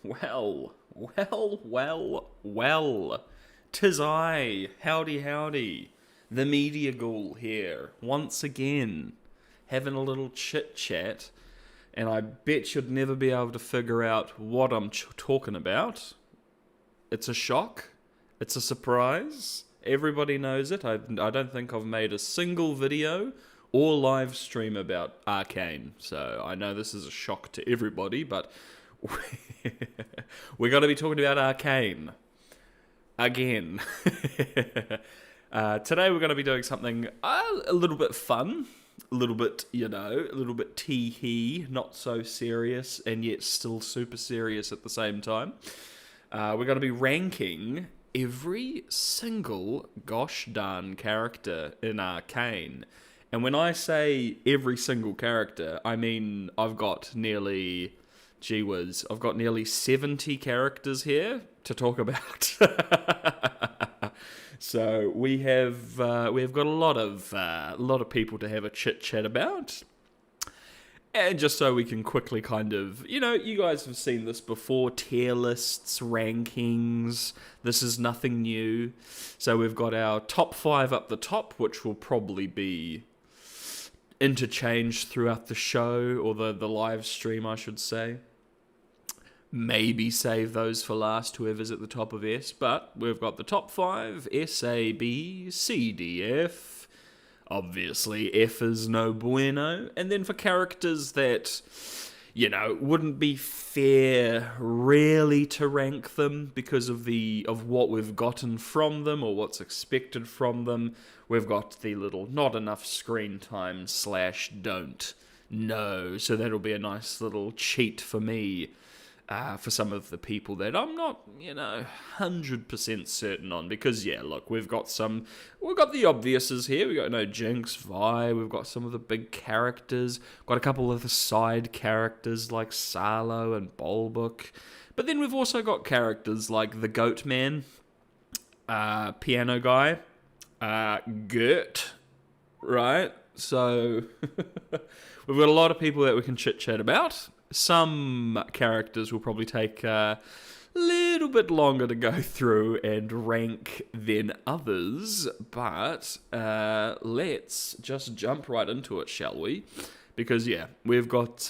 Well. 'Tis I, howdy howdy, the media ghoul here, once again, having a little chit chat, and I bet you'd never be able to figure out what I'm talking about. It's a shock, it's a surprise, everybody knows it. I don't think I've made a single video or live stream about Arcane, so I know this is a shock to everybody, but we're going to be talking about Arcane again. Today we're going to be doing something a little bit fun, a little bit, a little bit tee-hee, not so serious, and yet still super serious at the same time. We're going to be ranking every single gosh darn character in Arcane. And when I say every single character, I mean I've got nearly 70 characters here to talk about. So we have got a lot of people to have a chit chat about, and just so we can quickly kind of, you guys have seen this before: tier lists, rankings. This is nothing new. So we've got our top 5 up the top, which will probably be interchanged throughout the show, or the live stream, I should say. Maybe save those for last, whoever's at the top of S, but we've got the top 5, S, A, B, C, D, F. Obviously, F is no bueno. And then for characters that, wouldn't be fair really to rank them because of what we've gotten from them or what's expected from them, we've got the little not enough screen time / don't know. So that'll be a nice little cheat for me. For some of the people that I'm not, 100% certain on. Because, look, we've got the obviouses here. We've got, Jinx, Vi, we've got some of the big characters, got a couple of the side characters like Salo and Bulbook. But then we've also got characters like the Goat Man, Piano Guy, Gert, right? So, we've got a lot of people that we can chit-chat about. Some characters will probably take a little bit longer to go through and rank than others, but let's just jump right into it, shall we? Because, we've got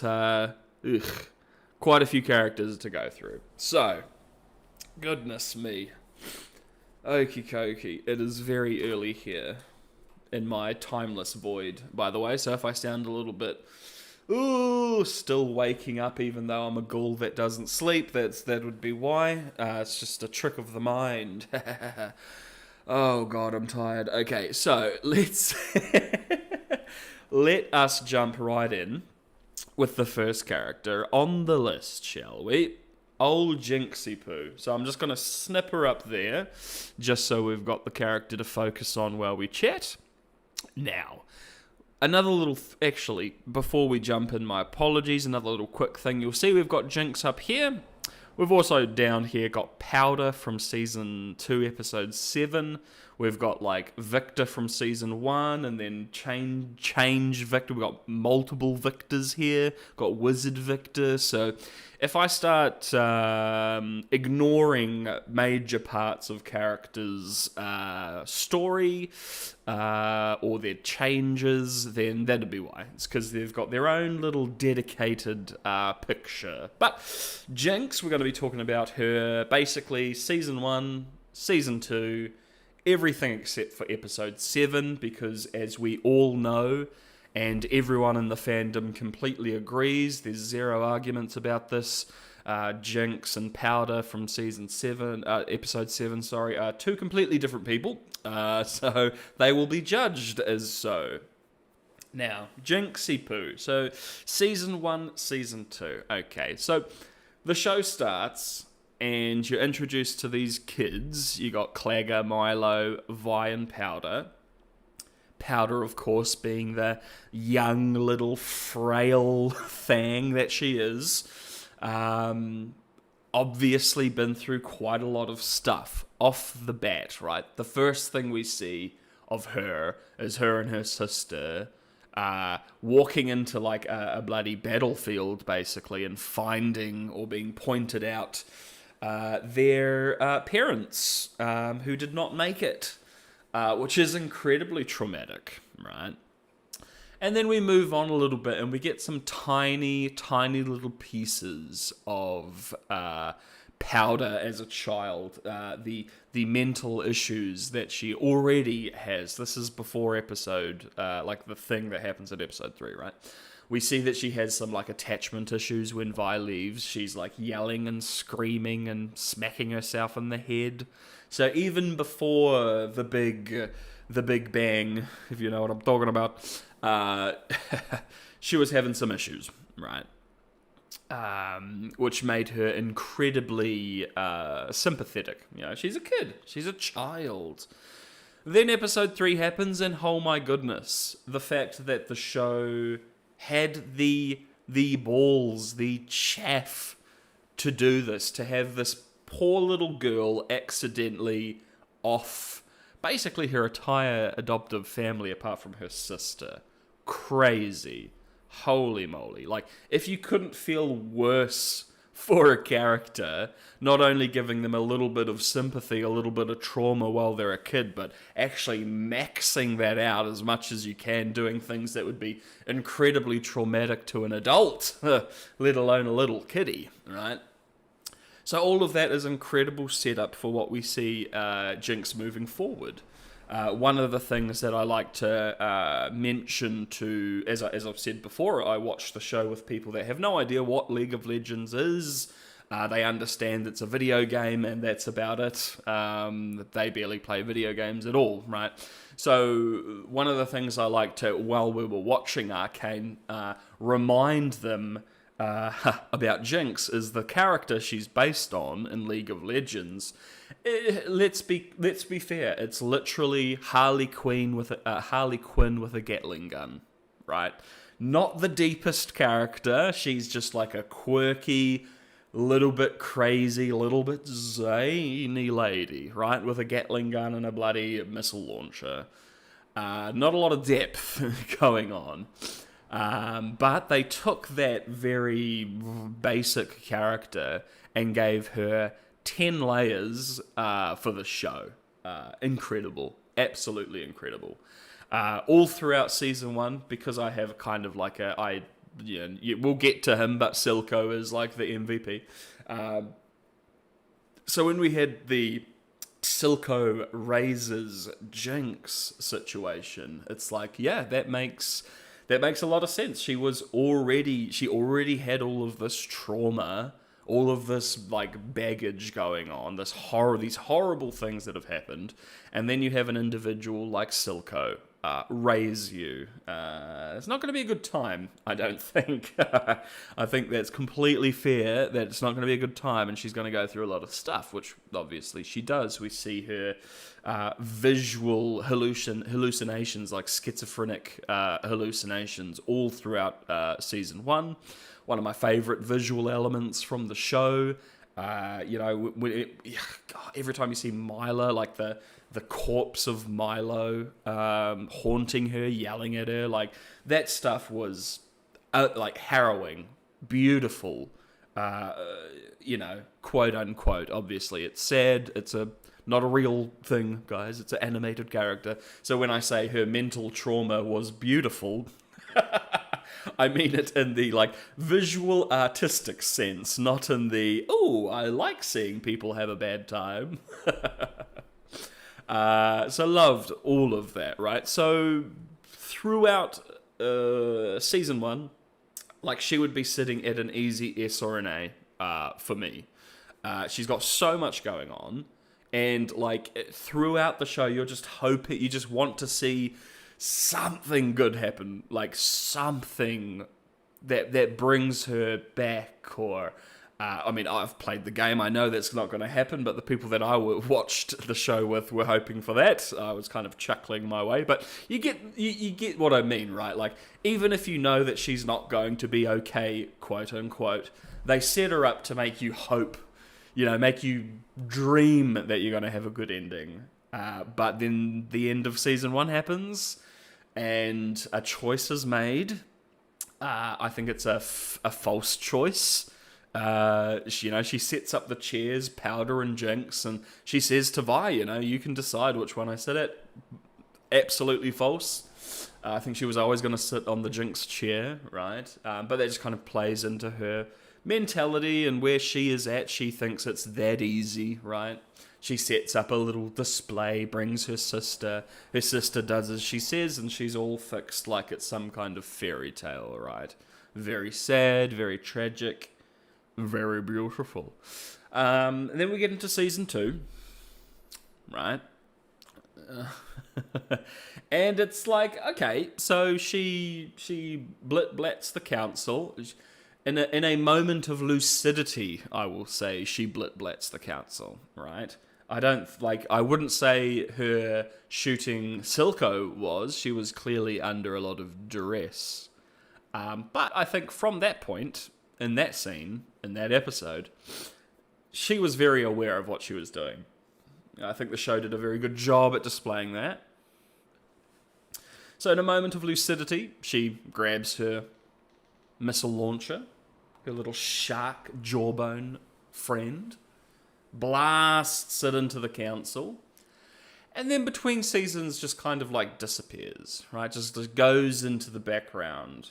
quite a few characters to go through. So, goodness me. Okie dokie, it is very early here in my timeless void, by the way, so if I sound a little bit... still waking up even though I'm a ghoul that doesn't sleep. That would be why. It's just a trick of the mind. Oh god, I'm tired. Okay, so let's let us jump right in with the first character on the list, shall we? Old Jinxie Poo. So I'm just going to snip her up there, just so we've got the character to focus on while we chat. Now, another little, actually, before we jump in, my apologies, another little quick thing. You'll see we've got Jinx up here. We've also down here got Powder from Season 2, Episode 7. We've got, Victor from Season 1, and then Change Victor. We've got multiple Victors here. Got Wizard Victor. So if I start ignoring major parts of characters' story or their changes, then that'd be why. It's because they've got their own little dedicated picture. But Jinx, we're going to be talking about her basically Season 1, Season 2, everything except for Episode 7, because as we all know, and everyone in the fandom completely agrees, there's zero arguments about this, Jinx and Powder from Episode 7, are two completely different people, so they will be judged as so. Now, Jinxie Poo. So, Season 1, Season 2. Okay, so the show starts, and you're introduced to these kids. You got Clagger, Milo, Vi, and Powder. Powder, of course, being the young little frail thing that she is. Obviously been through quite a lot of stuff off the bat, right? The first thing we see of her is her and her sister walking into like a bloody battlefield basically and finding or being pointed out their parents who did not make it, which is incredibly traumatic, right? And then we move on a little bit and we get some tiny, tiny little pieces of Powder as a child, the mental issues that she already has. This is before episode, like the thing that happens in episode 3, right? We see that she has some like attachment issues when Vi leaves. She's like yelling and screaming and smacking herself in the head. So even before the big bang, if you know what I'm talking about, she was having some issues, right? Which made her incredibly sympathetic. You know, she's a kid. She's a child. Then episode 3 happens, and oh my goodness, the fact that the show had the balls, the chaff to do this, to have this poor little girl accidentally off basically her entire adoptive family apart from her sister. Crazy. Holy moly. Like, if you couldn't feel worse for a character, not only giving them a little bit of sympathy, a little bit of trauma while they're a kid, but actually maxing that out as much as you can, doing things that would be incredibly traumatic to an adult, let alone a little kiddie, right? So all of that is incredible setup for what we see Jinx moving forward. One of the things that I like to mention to, as I've said before, I watch the show with people that have no idea what League of Legends is. They understand it's a video game and that's about it. They barely play video games at all, right? So one of the things I like to, while we were watching Arcane, remind them about Jinx is the character she's based on in League of Legends. Let's be fair. It's literally Harley Quinn with a Gatling gun, right? Not the deepest character. She's just like a quirky, little bit crazy, little bit zany lady, right? With a Gatling gun and a bloody missile launcher. Not a lot of depth going on. But they took that very basic character and gave her 10 layers for the show. Incredible. Absolutely incredible. All throughout season 1, because I have kind of like we'll get to him, but Silco is like the MVP. So when we had the Silco raises Jinx situation, it's like, yeah, that makes a lot of sense. She already had all of this trauma, all of this like baggage going on, these horrible things that have happened, and then you have an individual like Silco raise you. It's not going to be a good time, I don't think. I think that's completely fair, that it's not going to be a good time, and she's going to go through a lot of stuff, which obviously she does. We see her visual hallucinations, like schizophrenic hallucinations, all throughout season 1. One of my favorite visual elements from the show. Every time you see Mila, like the corpse of Milo haunting her, yelling at her, like that stuff was like harrowing, beautiful, quote unquote. Obviously, it's sad. It's not a real thing, guys. It's an animated character. So when I say her mental trauma was beautiful, I mean it in the like visual artistic sense, not in the, oh, I like seeing people have a bad time. So loved all of that, right? So throughout season 1, like she would be sitting at an easy S or an A for me. She's got so much going on, and like throughout the show, you're just hoping, you just want to see something good happen, like something that brings her back, or I mean, I've played the game, I know that's not going to happen, but the people that I watched the show with were hoping for that. I was kind of chuckling my way, but you get what I mean, right? Like, even if you know that she's not going to be okay, quote unquote, they set her up to make you hope, make you dream that you're going to have a good ending. But then the end of season 1 happens, and a choice is made. I think it's a false choice. She sets up the chairs, Powder and Jinx, and she says to Vi, you can decide which one I sit at. Absolutely false. I think she was always going to sit on the Jinx chair, right? But that just kind of plays into her mentality and where she is at. She thinks it's that easy, right? She sets up a little display, brings her sister. Her sister does as she says, and she's all fixed like it's some kind of fairy tale, right? Very sad, very tragic, very beautiful. And then we get into season 2, right? And it's like, okay, so she blats the council. In a moment of lucidity, I will say, she blats the council, right? I wouldn't say her shooting Silco was. She was clearly under a lot of duress. But I think from that point, in that scene, in that episode, she was very aware of what she was doing. I think the show did a very good job at displaying that. So in a moment of lucidity, she grabs her missile launcher, her little shark jawbone friend, blasts it into the council, and then between seasons just kind of like disappears, right? Just goes into the background,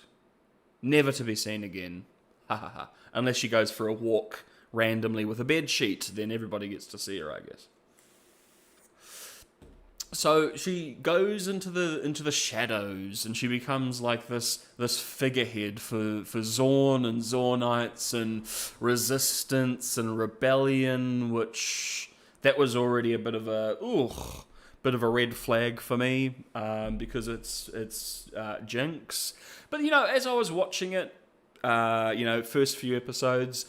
never to be seen again. Ha ha ha. Unless she goes for a walk randomly with a bed sheet, then everybody gets to see her, I guess. So she goes into the shadows, and she becomes like this figurehead for Zorn and Zornites and resistance and rebellion, which that was already a bit of a red flag for me, because it's Jinx. But as I was watching it, first few episodes,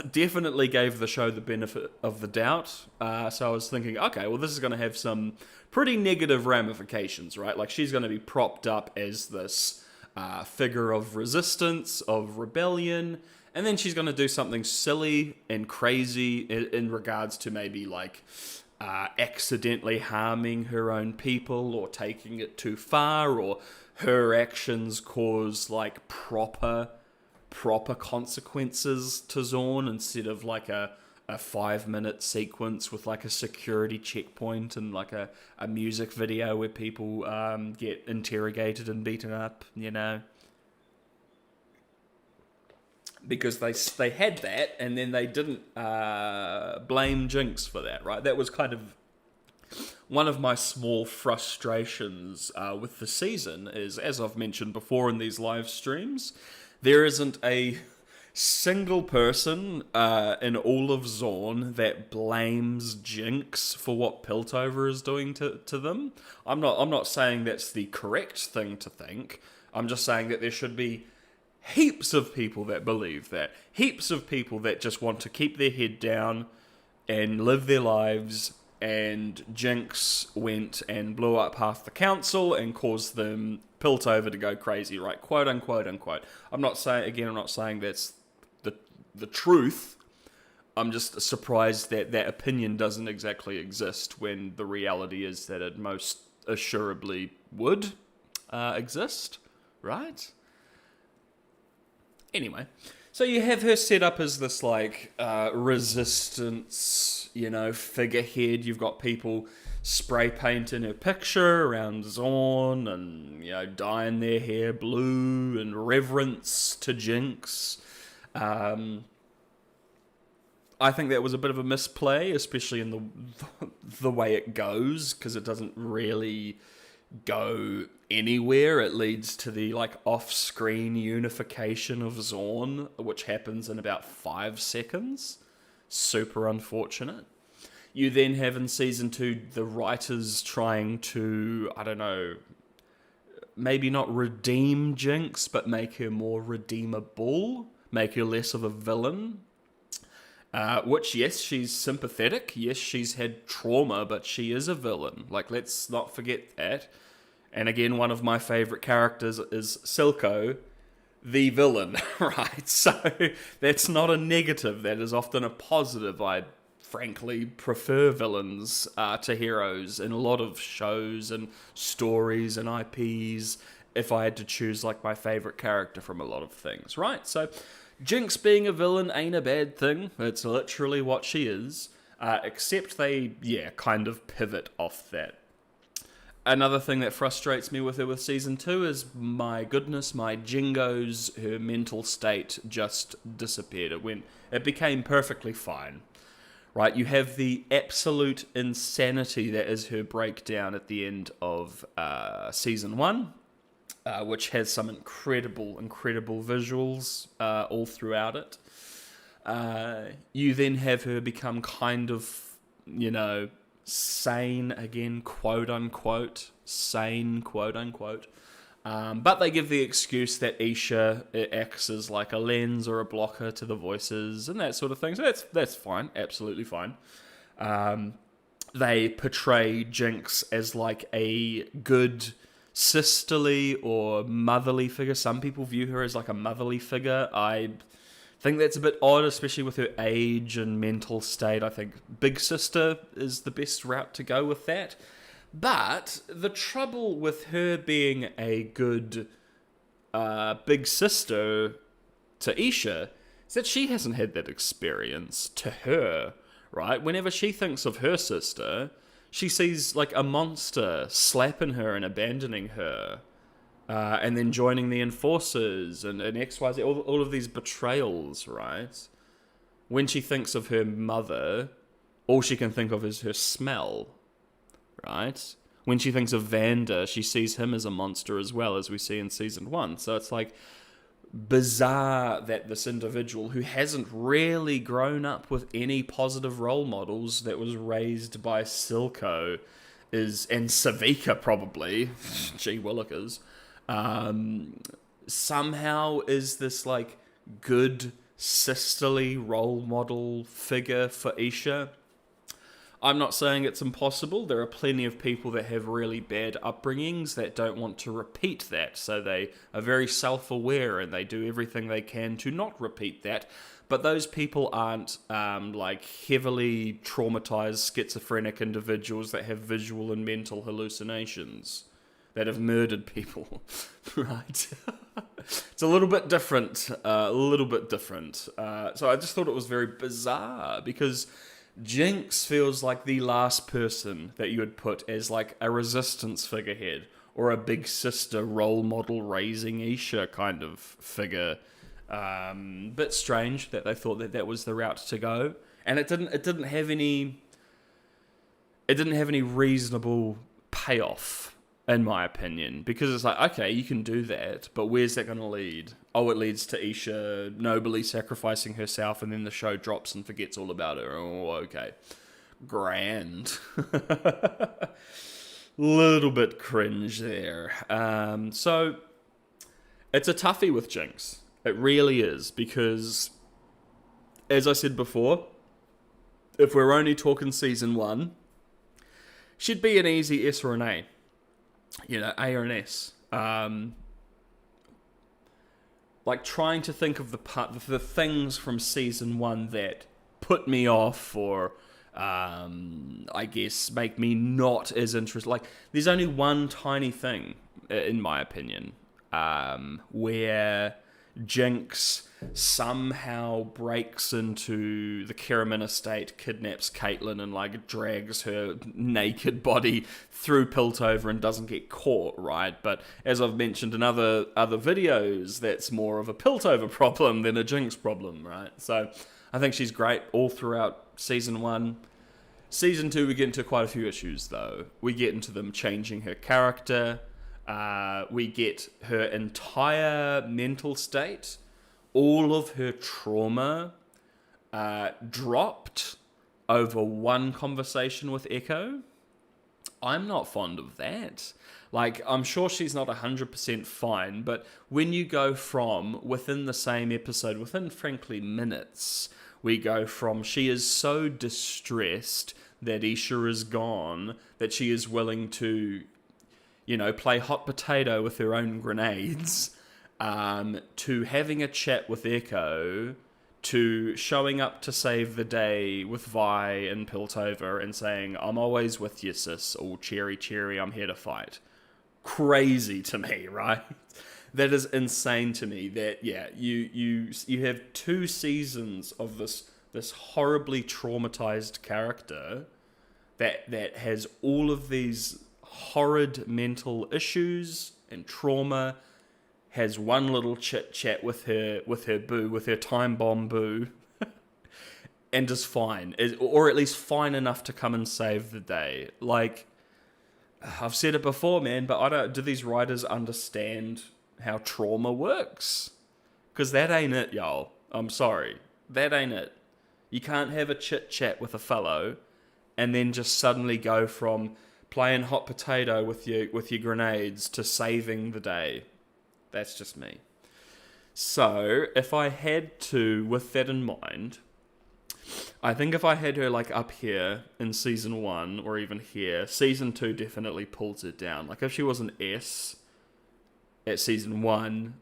definitely gave the show the benefit of the doubt. So I was thinking, okay, well, this is going to have some pretty negative ramifications, right? Like, she's going to be propped up as this figure of resistance, of rebellion, and then she's going to do something silly and crazy in regards to maybe, like, accidentally harming her own people or taking it too far, or her actions cause, like, proper consequences to Zorn instead of like a 5-minute sequence with like a security checkpoint and like a music video where people get interrogated and beaten up, because they had that and then they didn't blame Jinx for that, right? That was kind of one of my small frustrations with the season is, as I've mentioned before in these live streams, there isn't a single person in all of Zorn that blames Jinx for what Piltover is doing to them. I'm not saying that's the correct thing to think. I'm just saying that there should be heaps of people that believe that. Heaps of people that just want to keep their head down and live their lives, and Jinx went and blew up half the council and caused them Piltover to go crazy, right? Quote unquote. I'm not saying that's the truth. I'm just surprised that opinion doesn't exactly exist when the reality is that it most assuredly would exist, right? Anyway, so you have her set up as this like resistance, figurehead. You've got people spray painting her picture around Zorn and, dyeing their hair blue in reverence to Jinx. I think that was a bit of a misplay, especially in the way it goes, because it doesn't really go anywhere. It leads to the like off-screen unification of Zorn, which happens in about 5 seconds. Super unfortunate. You then have in season 2 the writers trying to, I don't know, maybe not redeem Jinx, but make her more redeemable, make her less of a villain. Which, yes, she's sympathetic. Yes, she's had trauma, but she is a villain. Like, let's not forget that. And again, one of my favourite characters is Silco, the villain, right? So that's not a negative. That is often a positive, I frankly prefer villains to heroes in a lot of shows and stories and IPs if I had to choose like my favorite character from a lot of things, right? So Jinx being a villain ain't a bad thing. It's literally what she is. Except they, kind of pivot off that. Another thing that frustrates me with her with Season 2 is, my goodness, my Jingo's, her mental state just disappeared. It became perfectly fine, right? You have the absolute insanity that is her breakdown at the end of Season 1, which has some incredible visuals all throughout it. You then have her become kind of, sane again, quote unquote, sane, quote unquote. But they give the excuse that Isha acts as like a lens or a blocker to the voices and that sort of thing. So that's fine, absolutely fine. They portray Jinx as like a good sisterly or motherly figure. Some people view her as like a motherly figure. I think that's a bit odd, especially with her age and mental state. I think big sister is the best route to go with that. But the trouble with her being a good big sister to Isha is that she hasn't had that experience to her, right? Whenever she thinks of her sister, she sees like a monster slapping her and abandoning her. And then joining the Enforcers and XYZ, all of these betrayals, right? When she thinks of her mother, all she can think of is her smell, right? When she thinks of Vander, she sees him as a monster as well, as we see in Season 1. So it's like bizarre that this individual who hasn't really grown up with any positive role models, that was raised by Silco, and Savika probably, gee willikers, somehow is this like good sisterly role model figure for Isha. I'm not saying it's impossible. There are plenty of people that have really bad upbringings that don't want to repeat that, so they are very self-aware and they do everything they can to not repeat that. But those people aren't like heavily traumatized schizophrenic individuals that have visual and mental hallucinations, that have murdered people, right? It's a little bit different, So I just thought it was very bizarre, because Jinx feels like the last person that you would put as like a resistance figurehead or a big sister role model raising Isha kind of figure. Bit strange that they thought that was the route to go, and it didn't have any reasonable payoff, in my opinion, because it's like, okay, you can do that, but where's that going to lead? Oh, it leads to Isha nobly sacrificing herself, and then the show drops and forgets all about her. Oh, okay. Grand. Little bit cringe there. So, it's a toughie with Jinx. It really is, because, as I said before, if we're only talking Season 1, she'd be an easy S or an A. A or an S. Like trying to think of the things from Season 1 that put me off, or I guess make me not as interested. Like, there's only one tiny thing, in my opinion, where Jinx somehow breaks into the Kiramin estate, kidnaps Caitlyn, and like drags her naked body through Piltover and doesn't get caught, right? But as I've mentioned in other videos, that's more of a Piltover problem than a Jinx problem, right? So I think she's great all throughout Season 1. Season 2, we get into quite a few issues, though. We get into them changing her character. We get her entire mental state, all of her trauma dropped over one conversation with Echo. I'm not fond of that. Like, I'm sure she's not 100% fine, but when you go from, within the same episode, within, frankly, minutes, we go from she is so distressed that Isha is gone, that she is willing to, play hot potato with her own grenades, to having a chat with Echo, to showing up to save the day with Vi and Piltover and saying, I'm always with you, sis, all cheery, cheery, I'm here to fight. Crazy to me, right? That is insane to me that, yeah, you have 2 seasons of this horribly traumatized character that has all of these horrid mental issues and trauma, has one little chit chat with her boo, with her time bomb boo, and is fine, or at least fine enough to come and save the day. Like, I've said it before, man, but do these writers understand how trauma works? Because that ain't it, y'all. I'm sorry, that ain't it. You can't have a chit chat with a fellow and then just suddenly go from playing hot potato with your grenades to saving the day. That's just me. So, if I had to, with that in mind, I think if I had her like up here in season 1 or even here, season 2 definitely pulls it down. Like if she was an S at season 1,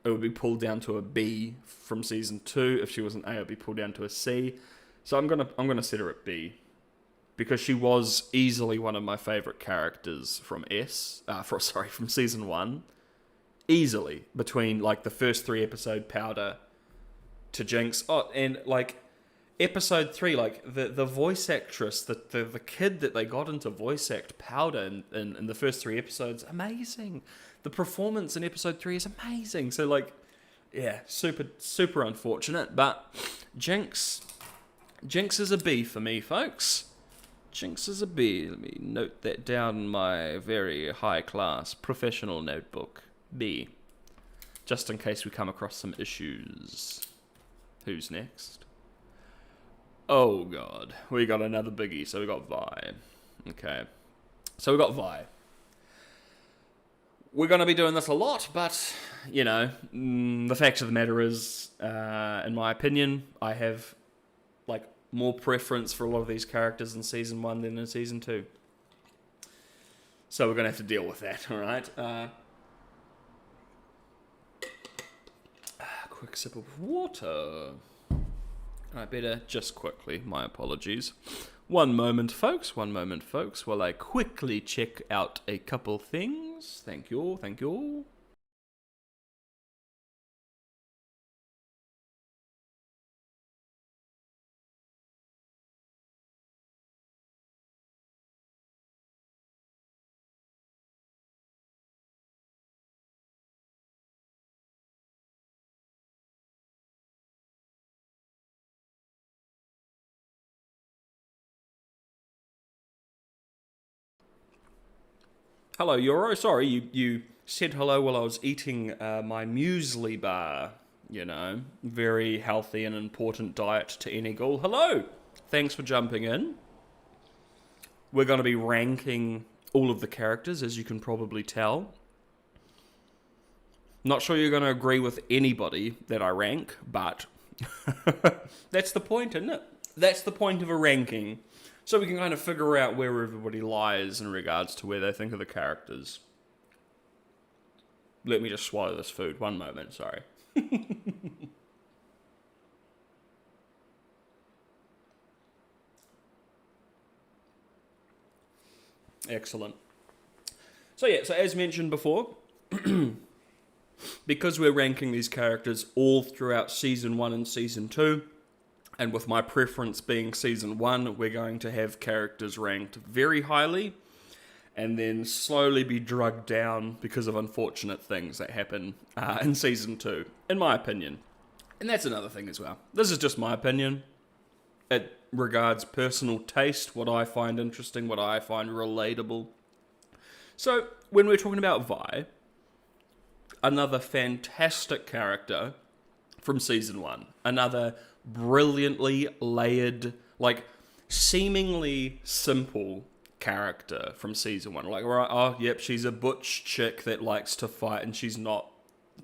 it would be pulled down to a B from season 2. If she was an A, it would be pulled down to a C. So I'm gonna set her at B, because she was easily one of my favorite characters from from season 1. Easily, between like the first 3 episode Powder to Jinx. Oh, and like episode 3, like the voice actress, the kid that they got into voice act Powder in the first 3 episodes, amazing. The performance in episode 3 is amazing. So like, yeah, super unfortunate. But Jinx is a B for me, folks. Jinx is a B. Let me note that down in my very high class professional notebook. B. Just in case we come across some issues. Who's next? Oh god, we got another biggie. So we got Vi. Okay, so we got Vi. We're going to be doing this a lot, but, you know, the fact of the matter is, in my opinion, I have, like, more preference for a lot of these characters in Season 1 than in Season 2. So we're going to have to deal with that, alright? Quick sip of water. I better just quickly, my apologies. One moment, folks, while I quickly check out a couple things. Thank you. Hello, Euro. Sorry, you said hello while I was eating my muesli bar. You know, very healthy and important diet to any ghoul. Hello! Thanks for jumping in. We're going to be ranking all of the characters, as you can probably tell. Not sure you're going to agree with anybody that I rank, but that's the point, isn't it? That's the point of a ranking. So we can kind of figure out where everybody lies in regards to where they think of the characters. Let me just swallow this food. One moment, sorry. Excellent. So yeah, so as mentioned before, because we're ranking these characters all throughout Season 1 and Season 2, and with my preference being Season 1, we're going to have characters ranked very highly, and then slowly be drugged down because of unfortunate things that happen in Season 2, in my opinion. And that's another thing as well. This is just my opinion. It regards personal taste, what I find interesting, what I find relatable. So, when we're talking about Vi, another fantastic character from Season 1. Another brilliantly layered, like, seemingly simple character from Season 1. Like, right, oh, yep, she's a butch chick that likes to fight, and she's not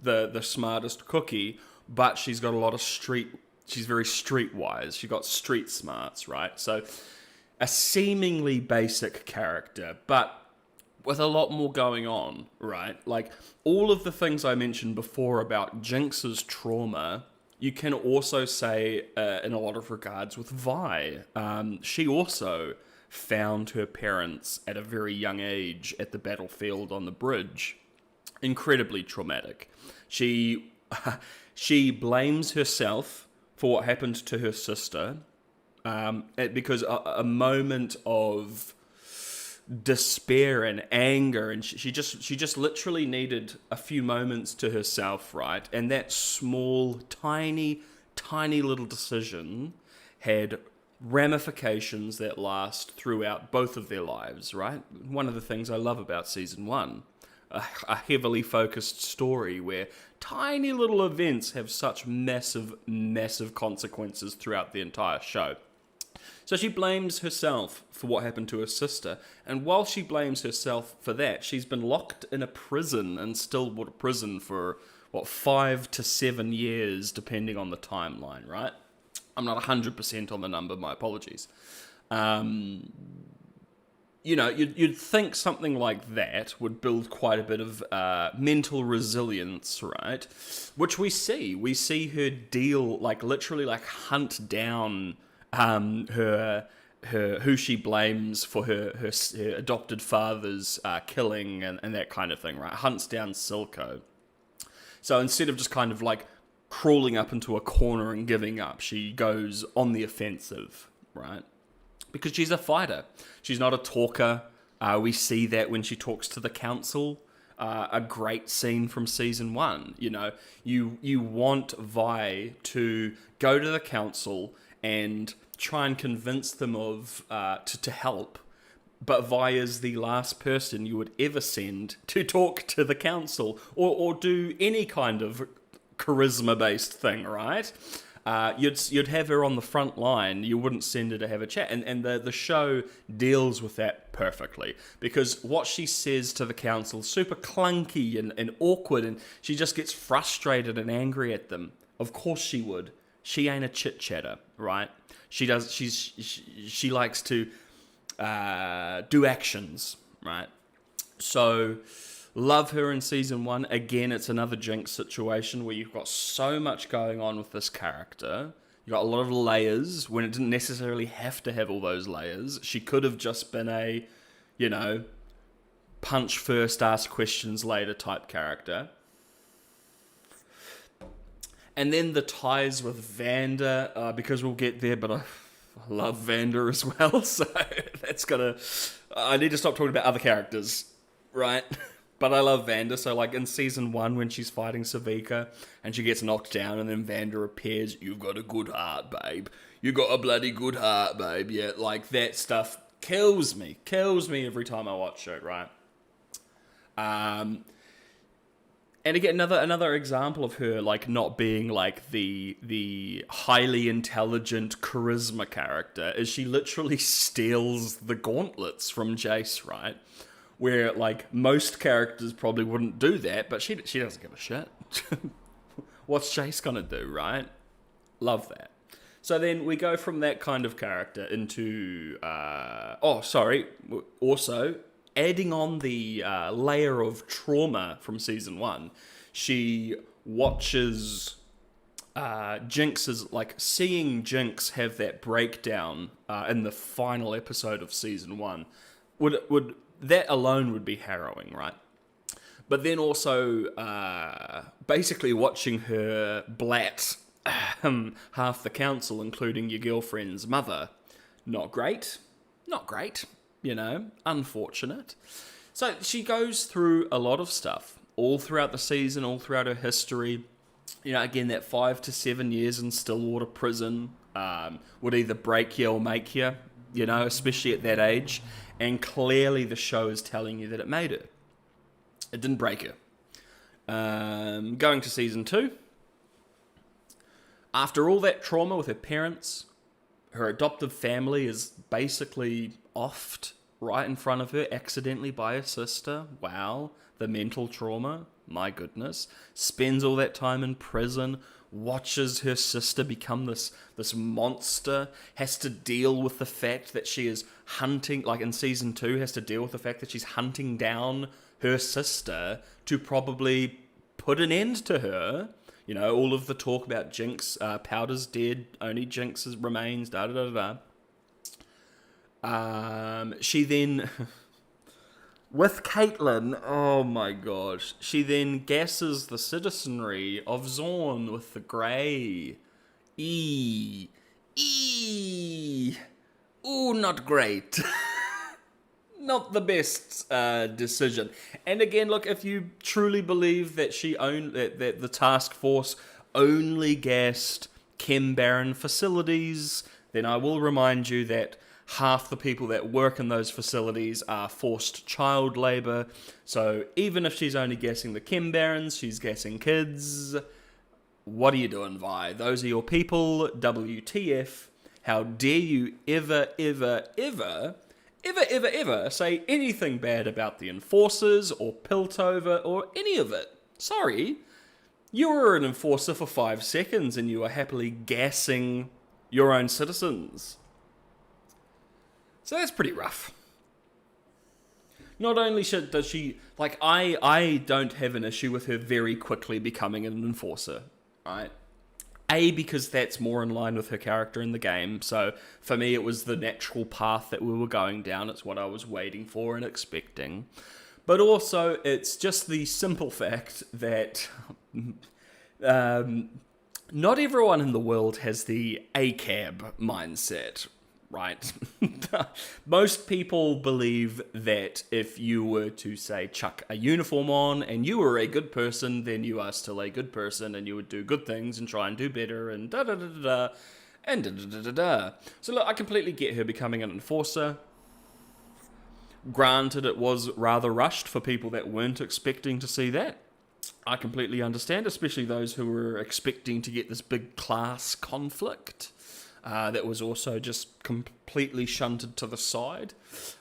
the smartest cookie, but she's got a lot of she's very streetwise. She got street smarts, right? So, a seemingly basic character, but with a lot more going on, right? Like, all of the things I mentioned before about Jinx's trauma you can also say, in a lot of regards, with Vi. She also found her parents at a very young age at the battlefield on the bridge. Incredibly traumatic. She she blames herself for what happened to her sister, because a moment of despair and anger, and she just literally needed a few moments to herself, right? And that small, tiny little decision had ramifications that last throughout both of their lives, right? One of the things I love about season one, a heavily focused story where tiny little events have such massive consequences throughout the entire show. So she blames herself for what happened to her sister, and while she blames herself for that, she's been locked in a prison, in Stillwater prison, for, 5 to 7 years, depending on the timeline, right? I'm not 100% on the number, my apologies. You'd think something like that would build quite a bit of mental resilience, right? Which we see. We see her deal, literally hunt down her who she blames for her adopted father's killing and that kind of thing, right? Hunts down Silco. So instead of just kind of crawling up into a corner and giving up, she goes on the offensive, right? Because she's a fighter. She's not a talker. We see that when she talks to the council. A great scene from season one. You want Vi to go to the council and try and convince them to help, but Vi is the last person you would ever send to talk to the council or do any kind of charisma-based thing, right? You'd have her on the front line. You wouldn't send her to have a chat, and the show deals with that perfectly, because what she says to the council is super clunky and awkward, and she just gets frustrated and angry at them. Of course she would. She ain't a chit-chatter, right? She likes to do actions, right? So love her in season one. Again, it's another Jinx situation where you've got so much going on with this character. You've got a lot of layers when it didn't necessarily have to have all those layers. She could have just been a, punch first, ask questions later type character. And then the ties with Vander, because we'll get there, but I love Vander as well, so I need to stop talking about other characters, right? But I love Vander, so in season one when she's fighting Savika and she gets knocked down and then Vander appears, you've got a good heart, babe. You got a bloody good heart, babe. Yeah, that stuff kills me every time I watch it, right? And again, another example of her not being the highly intelligent charisma character is she literally steals the gauntlets from Jayce, right? Where most characters probably wouldn't do that, but she doesn't give a shit. What's Jayce gonna do, right? Love that. So then we go from that kind of character into also adding on the layer of trauma from season one. She watches Jinx's, seeing Jinx have that breakdown in the final episode of season one would that alone would be harrowing, right? But then also basically watching her blat half the council, including your girlfriend's mother. Not great. Unfortunate. So she goes through a lot of stuff all throughout the season, all throughout her history. Again, that 5 to 7 years in Stillwater prison would either break you or make you, especially at that age. And clearly the show is telling you that it made her. It didn't break her. Going to season 2. After all that trauma with her parents, her adoptive family is basically offed right in front of her accidentally by her sister. Wow, the mental trauma, my goodness. Spends all that time in prison, watches her sister become this monster, has to deal with the fact that she is hunting, in season 2, has to deal with the fact that she's hunting down her sister to probably put an end to her. You know, all of the talk about Jinx, Powder's dead, only Jinx remains, she then, with Caitlyn, oh my gosh, she then gasses the citizenry of Zorn with the grey. Ooh, not great. Not the best decision. And again, look, if you truly believe that that the task force only gassed Chem Baron facilities, then I will remind you that half the people that work in those facilities are forced child labour. So even if she's only gassing the Chem Barons, she's gassing kids. What are you doing, Vi? Those are your people. WTF. How dare you ever say anything bad about the Enforcers or Piltover or any of it. Sorry. You were an Enforcer for 5 seconds and you were happily gassing your own citizens. So that's pretty rough. Not only does she... Like, I don't have an issue with her very quickly becoming an Enforcer, right? A, because that's more in line with her character in the game. So for me, it was the natural path that we were going down. It's what I was waiting for and expecting. But also, it's just the simple fact that not everyone in the world has the ACAB mindset, right? Most people believe that if you were to, say, chuck a uniform on and you were a good person, then you are still a good person and you would do good things and try and do better and da-da-da-da-da and da-da-da-da-da. So look, I completely get her becoming an Enforcer. Granted, it was rather rushed for people that weren't expecting to see that. I completely understand, especially those who were expecting to get this big class conflict. That was also just completely shunted to the side.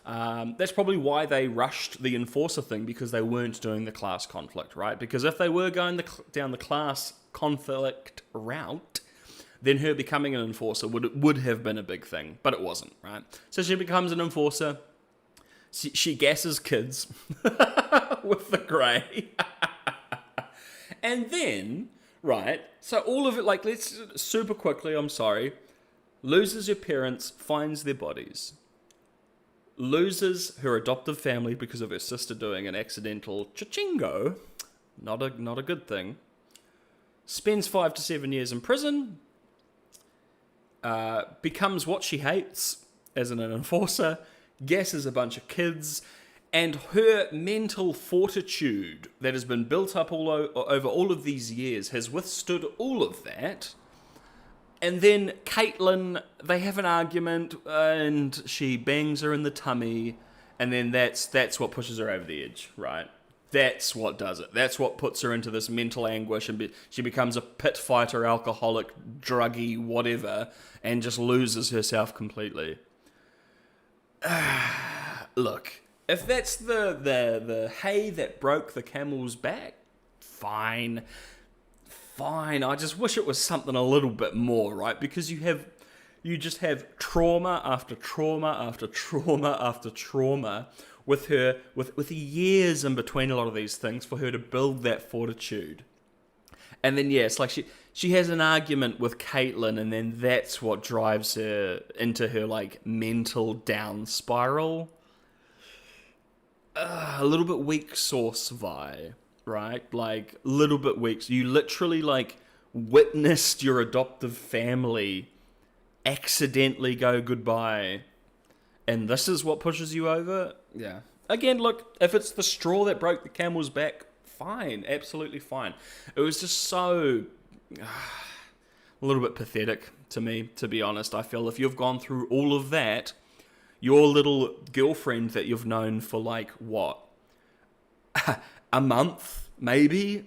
That's probably why they rushed the Enforcer thing, because they weren't doing the class conflict, right? Because if they were going down the class conflict route, then her becoming an Enforcer would have been a big thing, but it wasn't, right? So she becomes an Enforcer. She gasses kids with the grey. And then, right, so all of it, like, let's super quickly, I'm sorry, loses her parents, finds their bodies, loses her adoptive family because of her sister doing an accidental chachingo, not a good thing, spends 5 to 7 years in prison, becomes what she hates as an Enforcer, gasses a bunch of kids, and her mental fortitude that has been built up over all of these years has withstood all of that. And then Caitlyn, they have an argument, and she bangs her in the tummy, and then that's what pushes her over the edge, right? That's what does it. That's what puts her into this mental anguish, and she becomes a pit fighter, alcoholic, druggy, whatever, and just loses herself completely. Look, if that's the hay that broke the camel's back, fine. I just wish it was something a little bit more, right? Because you just have trauma after trauma after trauma after trauma with her, with years in between a lot of these things for her to build that fortitude. And then, yeah, it's like she has an argument with Caitlyn, and then that's what drives her into her, like, mental down spiral. A little bit weak sauce vibe, right? Like, a little bit weak. You literally, like, witnessed your adoptive family accidentally go goodbye, and this is what pushes you over? Yeah. Again, look, if it's the straw that broke the camel's back, fine, absolutely fine. It was just so... a little bit pathetic to me, to be honest. I feel if you've gone through all of that, your little girlfriend that you've known for, like, what? A month, maybe?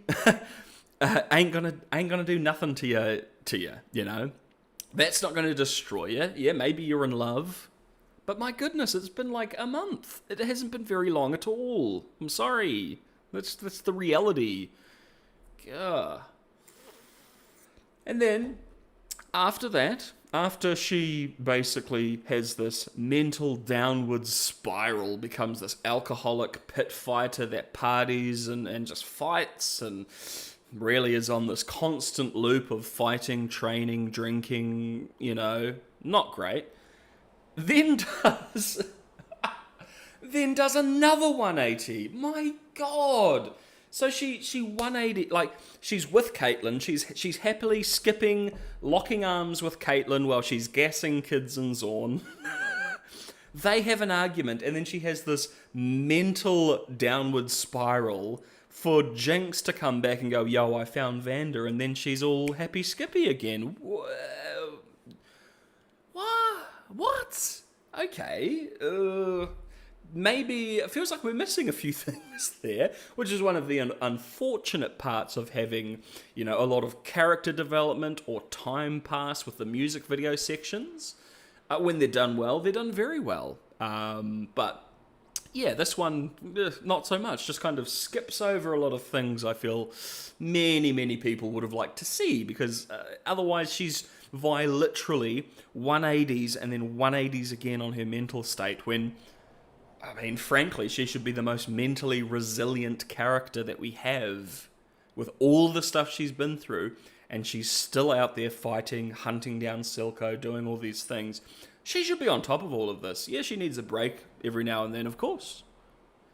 ain't gonna do nothing to you, you know? That's not gonna destroy you. Yeah, maybe you're in love. But my goodness, it's been like a month. It hasn't been very long at all. I'm sorry. That's the reality. Gah. And then, after that, after she basically has this mental downward spiral, becomes this alcoholic pit fighter that parties and just fights and really is on this constant loop of fighting, training, drinking, not great. Then does another 180. My God. So she 180, like, she's with Caitlyn, she's happily skipping, locking arms with Caitlyn while she's gassing kids in Zorn. They have an argument, and then she has this mental downward spiral for Jinx to come back and go, yo, I found Vander, and then she's all happy skippy again. What? Okay. Maybe it feels like we're missing a few things there, which is one of the unfortunate parts of having, a lot of character development or time pass with the music video sections. When they're done well, they're done very well. But yeah, this one, not so much. Just kind of skips over a lot of things I feel many people would have liked to see, because otherwise she's Vi literally 180s and then 180s again on her mental state when, frankly, she should be the most mentally resilient character that we have with all the stuff she's been through, and she's still out there fighting, hunting down Silco, doing all these things. She should be on top of all of this. Yeah, she needs a break every now and then, of course.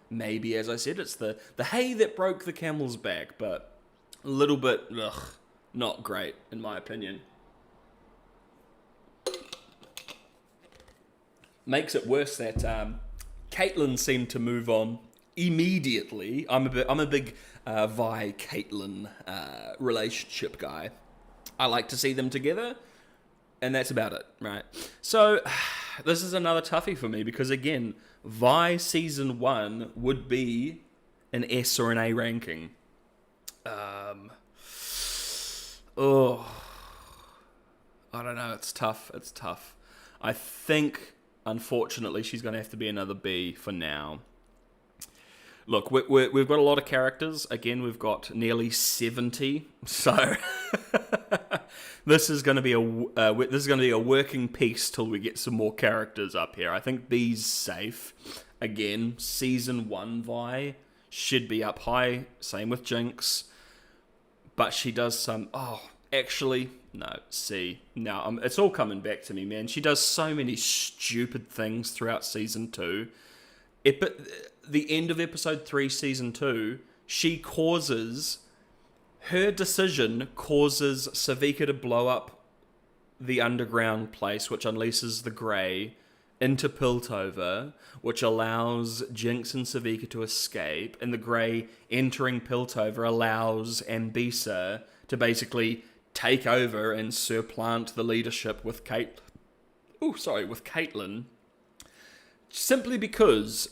Maybe, as I said, it's the hay that broke the camel's back, but a little bit, not great, in my opinion. Makes it worse that Caitlyn seemed to move on immediately. I'm a big Vi Caitlyn relationship guy. I like to see them together, and that's about it, right? So this is another toughie for me, because again, Vi season 1 would be an S or an A ranking. I don't know. It's tough. I think, unfortunately, she's going to have to be another B for now. Look, we've got a lot of characters. Again, we've got nearly 70. So this is going to be a working piece till we get some more characters up here. I think B's safe. Again, season 1 Vi should be up high. Same with Jinx. But she does some... actually, no, C. No, it's all coming back to me, man. She does so many stupid things throughout season 2. The end of episode 3, season 2, her decision causes Savika to blow up the underground place, which unleashes the Grey into Piltover, which allows Jinx and Savika to escape, and the Grey entering Piltover allows Ambisa to basically take over and supplant the leadership with Caitlyn. Simply because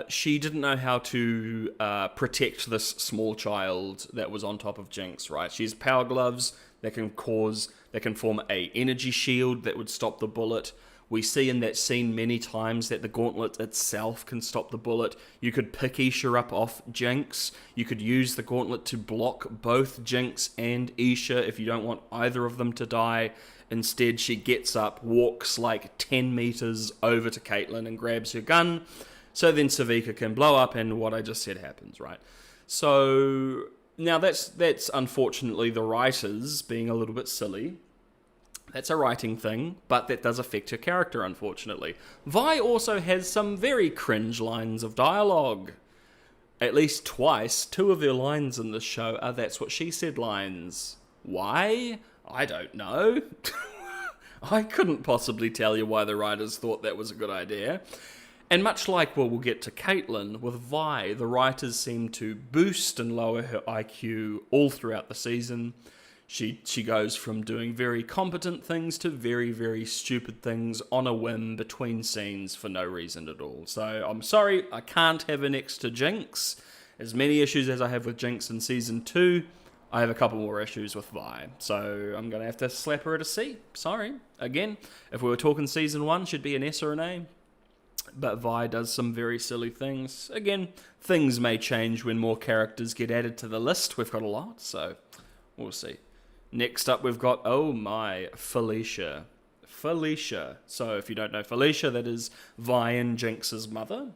she didn't know how to protect this small child that was on top of Jinx, right? She has power gloves that can form a energy shield that would stop the bullet. We see in that scene many times that the gauntlet itself can stop the bullet. You could pick Isha up off Jinx. You could use the gauntlet to block both Jinx and Isha if you don't want either of them to die. Instead, she gets up, walks like 10 meters over to Caitlyn and grabs her gun. So then Savika can blow up and what I just said happens, right? So now that's unfortunately the writers being a little bit silly. That's a writing thing, but that does affect her character, unfortunately. Vi also has some very cringe lines of dialogue. At least twice, 2 of her lines in this show are "that's what she said" lines. Why? I don't know. I couldn't possibly tell you why the writers thought that was a good idea. And much like we'll get to Caitlyn, with Vi, the writers seem to boost and lower her IQ all throughout the season. She goes from doing very competent things to very, very stupid things on a whim between scenes for no reason at all. So I'm sorry, I can't have her next to Jinx. As many issues as I have with Jinx in Season 2, I have a couple more issues with Vi. So I'm going to have to slap her at a C. Sorry. Again, if we were talking Season 1, should be an S or an A. But Vi does some very silly things. Again, things may change when more characters get added to the list. We've got a lot, so we'll see. Next up, we've got, Felicia. Felicia. So if you don't know Felicia, that is Vi and Jinx's mother.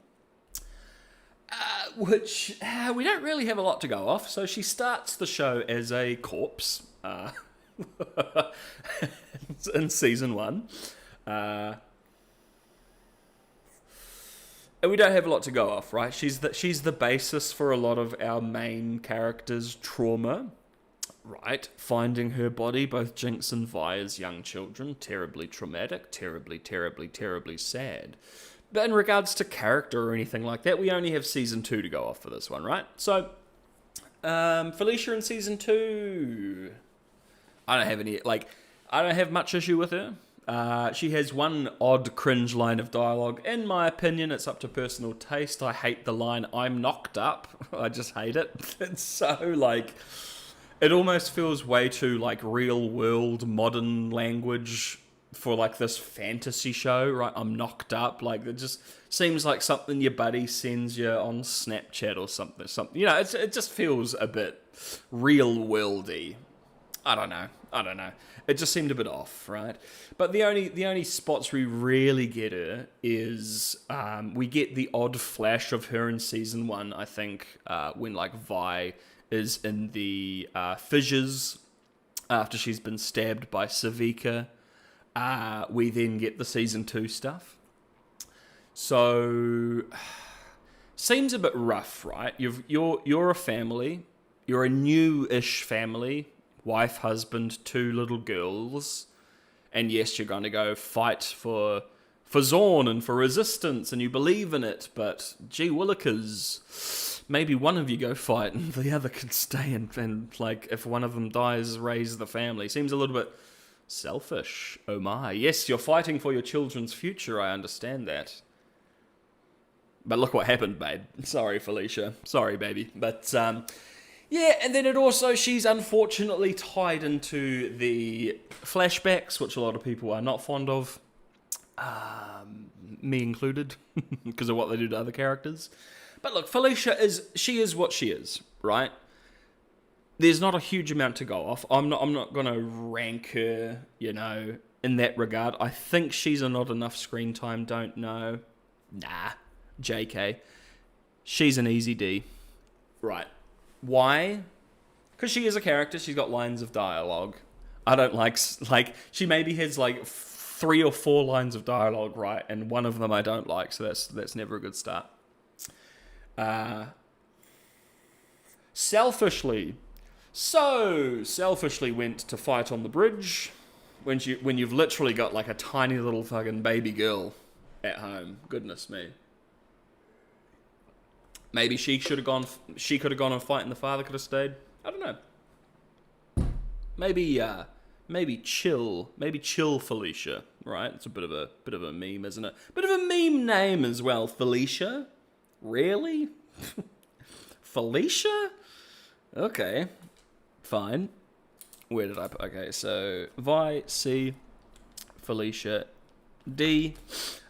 which we don't really have a lot to go off. So she starts the show as a corpse in season 1. And we don't have a lot to go off, right? She's the basis for a lot of our main characters' trauma, right? Finding her body, both Jinx and Vi as young children, terribly traumatic, terribly, terribly, terribly sad. But in regards to character or anything like that, we only have season 2 to go off for this one, right? So, Felicia in season 2, I don't have much issue with her. She has one odd cringe line of dialogue. In my opinion, it's up to personal taste. I hate the line, "I'm knocked up." I just hate it. It's so, it almost feels way too, real world, modern language for, this fantasy show, right? I'm knocked up. It just seems like something your buddy sends you on Snapchat or something. It just feels a bit real worldy. I don't know. It just seemed a bit off, right? But the only spots we really get her is we get the odd flash of her in season 1, I think, when Vi is in the fissures after she's been stabbed by Savika. We then get the season 2 stuff. So seems a bit rough, right? You're a family. You're a new-ish family. Wife, husband, 2 little girls. And yes, you're going to go fight for Zorn and for resistance, and you believe in it, but gee willikers, maybe one of you go fight and the other can stay and if one of them dies, raise the family. Seems a little bit selfish. Oh my. Yes, you're fighting for your children's future, I understand that. But look what happened, babe. Sorry, Felicia. Sorry, baby. But, yeah, and then she's unfortunately tied into the flashbacks, which a lot of people are not fond of, me included, because of what they do to other characters. But look, Felicia is what she is, right? There's not a huge amount to go off. I'm not going to rank her, in that regard. I think she's a not enough screen time, don't know. Nah, JK. She's an easy D. Right. Why? Because she is a character. She's got lines of dialogue. I don't she maybe has 3 or 4 lines of dialogue, right? And one of them I don't like, so that's never a good start. Selfishly went to fight on the bridge when you've literally got a tiny little fucking baby girl at home. Goodness me. Maybe she could have gone and fight and the father could have stayed. I don't know. Maybe chill Felicia, right? It's a bit of a meme, isn't it? Bit of a meme name as well, Felicia. Really? Felicia? Okay. Fine. Where did I put? Okay, so Vi, C, Felicia, D.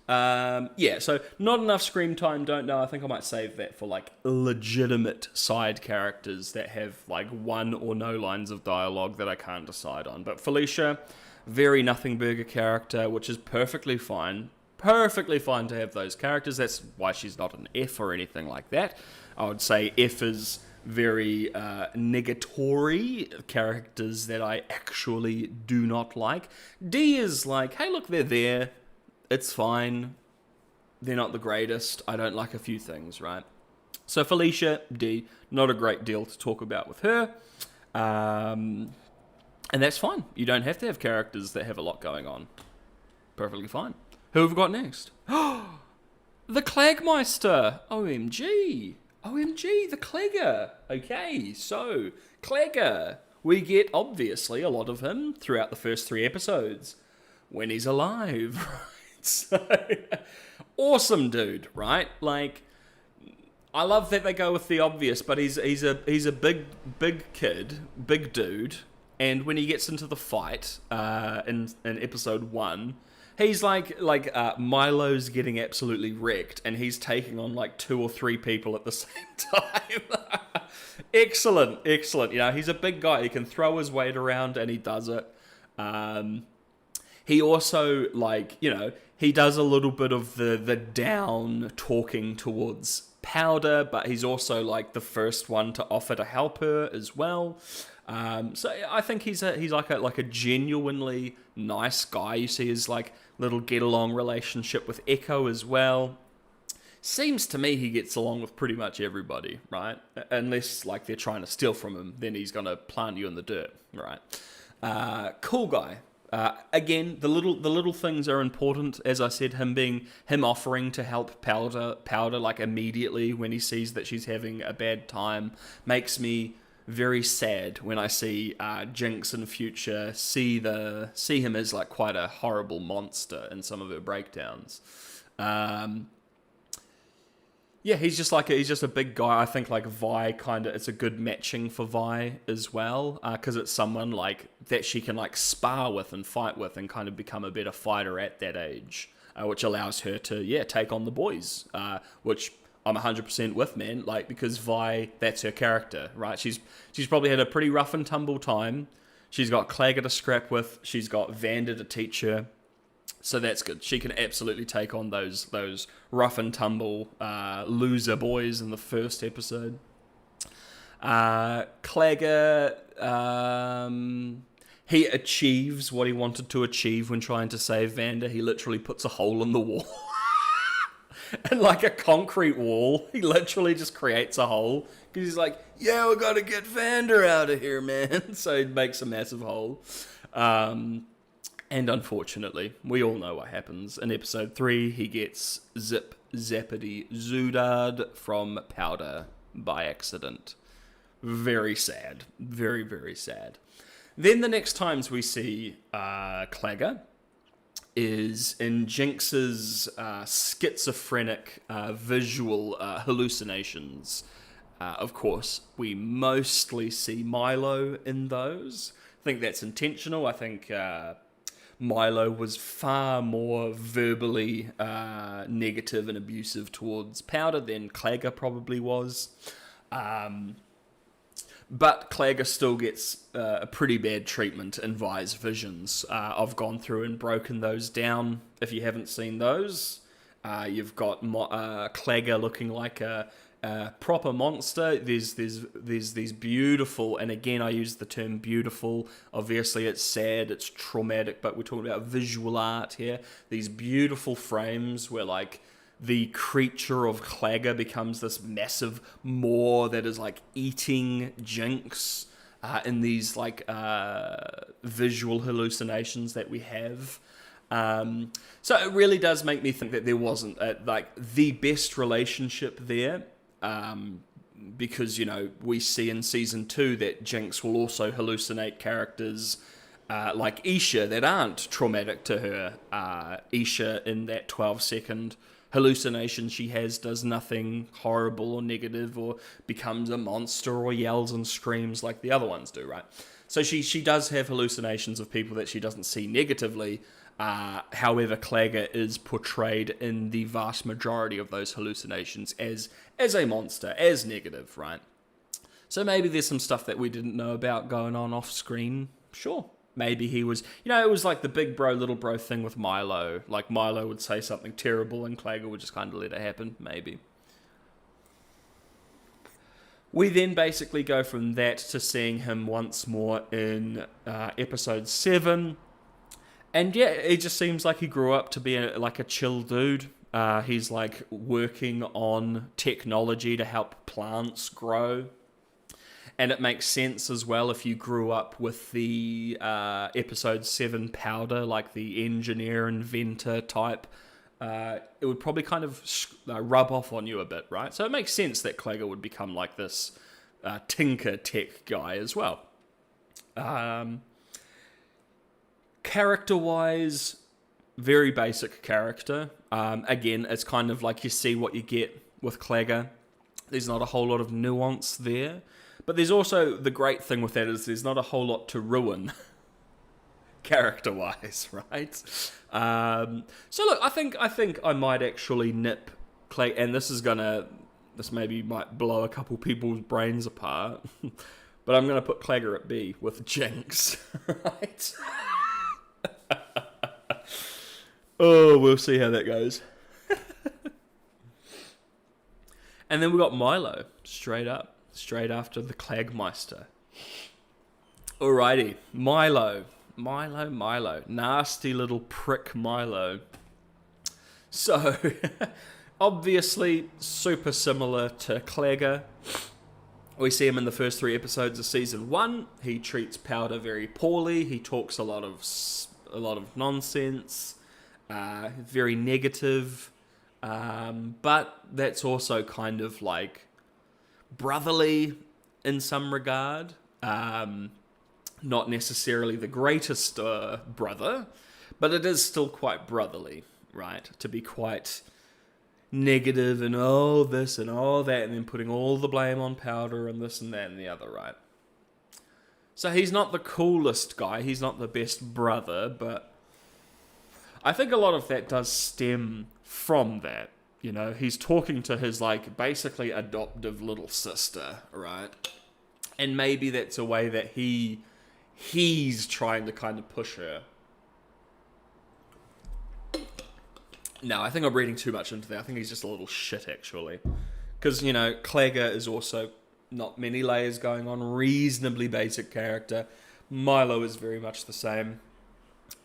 So not enough screen time, don't know. I think I might save that for legitimate side characters that have 1 or no lines of dialogue that I can't decide on. But Felicia, very nothing burger character, which is perfectly fine. Perfectly fine to have those characters. That's why she's not an F or anything like that. I would say F is very negatory characters that I actually do not like. D is hey, look, they're there. It's fine. They're not the greatest. I don't like a few things, right? So Felicia, D, not a great deal to talk about with her. And that's fine. You don't have to have characters that have a lot going on. Perfectly fine. Who have we got next? The Clagmeister. OMG. The Clegger. Okay, so Clegger. We get, obviously, a lot of him throughout the first 3 episodes. When he's alive, So, awesome dude, right? I love that they go with the obvious, but he's a big kid, big dude, and when he gets into the fight in episode 1, he's Milo's getting absolutely wrecked, and he's taking on 2 or 3 people at the same time. Excellent. He's a big guy. He can throw his weight around, and he does it. He also, like, he does a little bit of the down talking towards Powder, but he's also, like, the first one to offer to help her as well. So I think he's like a genuinely nice guy. You see his, like, little get-along relationship with Echo as well. Seems to me he gets along with pretty much everybody, right? Unless, like, they're trying to steal from him, then he's going to plant you in the dirt, right? Cool guy. Again, the little things are important. As I said, him offering to help Powder like immediately when he sees that she's having a bad time makes me very sad when I see Jinx in future see him as like quite a horrible monster in some of her breakdowns. Yeah, he's just a big guy. I think like Vi it's a good matching for Vi as well, because it's someone like that she can like spar with and fight with and kind of become a better fighter at that age, which allows her to take on the boys, which I'm 100% with, man. Like, because Vi, that's her character, right? She's probably had a pretty rough and tumble time. She's got Clagger to scrap with. She's got Vander to teach her. So that's good. She can absolutely take on those rough and tumble loser boys in the first episode. Clagger, he achieves what he wanted to achieve when trying to save Vander. He literally puts a hole in the wall. And like a concrete wall, he literally just creates a hole. Because he's like, yeah, we got to get Vander out of here, man. So he makes a massive hole. And unfortunately, we all know what happens. In episode 3, he gets zip zappity zoodad from Powder by accident. Very sad. Very, very sad. Then the next times we see Clagger is in Jinx's schizophrenic visual hallucinations. Of course, we mostly see Milo in those. I think that's intentional. I think Milo was far more verbally negative and abusive towards Powder than Clagger probably was. But Clagger still gets a pretty bad treatment in Vi's visions. I've gone through and broken those down. If you haven't seen those, you've got Clagger looking like a proper monster. There's these beautiful, and again I use the term beautiful. Obviously it's sad, it's traumatic, but we're talking about visual art here. These beautiful frames where like the creature of Clagger becomes this massive maw that is like eating Jinx in these like visual hallucinations that we have. So it really does make me think that there wasn't like the best relationship there. Because, we see in season 2 that Jinx will also hallucinate characters like Isha that aren't traumatic to her. Isha, in that 12-second hallucination she has, does nothing horrible or negative or becomes a monster or yells and screams like the other ones do, right? So she does have hallucinations of people that she doesn't see negatively. However, Clagger is portrayed in the vast majority of those hallucinations as a monster, as negative, right? So maybe there's some stuff that we didn't know about going on off screen. Sure. Maybe he was, it was like the big bro, little bro thing with Milo. Like Milo would say something terrible and Clagger would just kind of let it happen, maybe. We then basically go from that to seeing him once more in episode 7. And yeah, it just seems like he grew up to be like a chill dude. He's like working on technology to help plants grow. And it makes sense as well if you grew up with the episode 7 Powder, like the engineer, inventor type. It would probably kind of rub off on you a bit, right? So it makes sense that Clagger would become like this tinker tech guy as well. Character-wise, very basic character. Again, it's kind of like you see what you get with Clagger. There's not a whole lot of nuance there. But there's also, the great thing with that is there's not a whole lot to ruin character-wise, right? So look, I think I might actually nip Clagger, and this maybe might blow a couple people's brains apart, but I'm going to put Clagger at B with Jinx, right? Oh, we'll see how that goes. And then we got Milo, straight after the Clagmeister. Alrighty, Milo. Nasty little prick Milo. So, obviously, super similar to Clagger. We see him in the first 3 episodes of season 1. He treats Powder very poorly. He talks a lot of nonsense. Very negative. But that's also kind of like brotherly in some regard. Not necessarily the greatest brother, but it is still quite brotherly, right? To be quite negative and all this and all that, and then putting all the blame on Powder and this and that and the other, right? So he's not the coolest guy, he's not the best brother, but I think a lot of that does stem from that. You know, he's talking to his, like, basically adoptive little sister, right? And maybe that's a way that he's trying to kind of push her. No, I think I'm reading too much into that. I think he's just a little shit, actually. Because, you know, Clagger is also not many layers going on. Reasonably basic character. Milo is very much the same.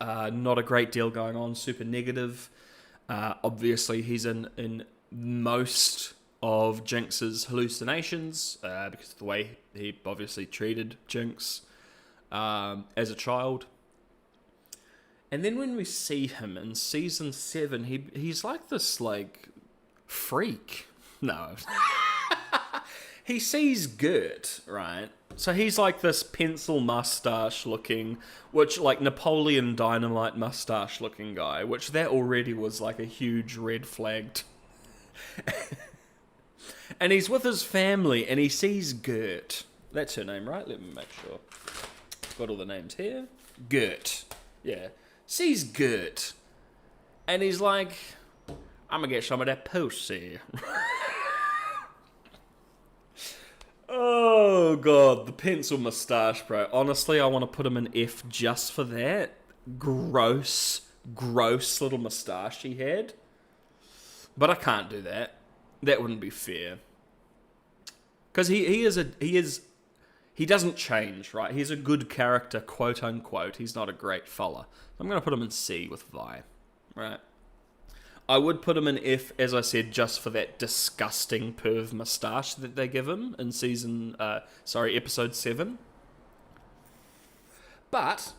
Not a great deal going on. Super negative. Obviously, he's in most of Jinx's hallucinations. Because of the way he obviously treated Jinx as a child. And then when we see him in season 7, he's like this, like, freak. No. He sees Gert, right? So he's like this pencil mustache looking, which, like, Napoleon Dynamite mustache looking guy, which that already was like a huge red flag. And he's with his family, and he sees Gert. That's her name, right? Let me make sure. Got all the names here. Gert. Yeah. Sees Gert. And he's like, I'm gonna get some of that pussy. Oh, God. The pencil mustache, bro. Honestly, I want to put him in F just for that. Gross little mustache he had. But I can't do that. That wouldn't be fair. Because he doesn't change, right? He's a good character, quote unquote. He's not a great fella. I'm going to put him in C with Vi, right? I would put him in F, as I said, just for that disgusting perv moustache that they give him in episode 7. But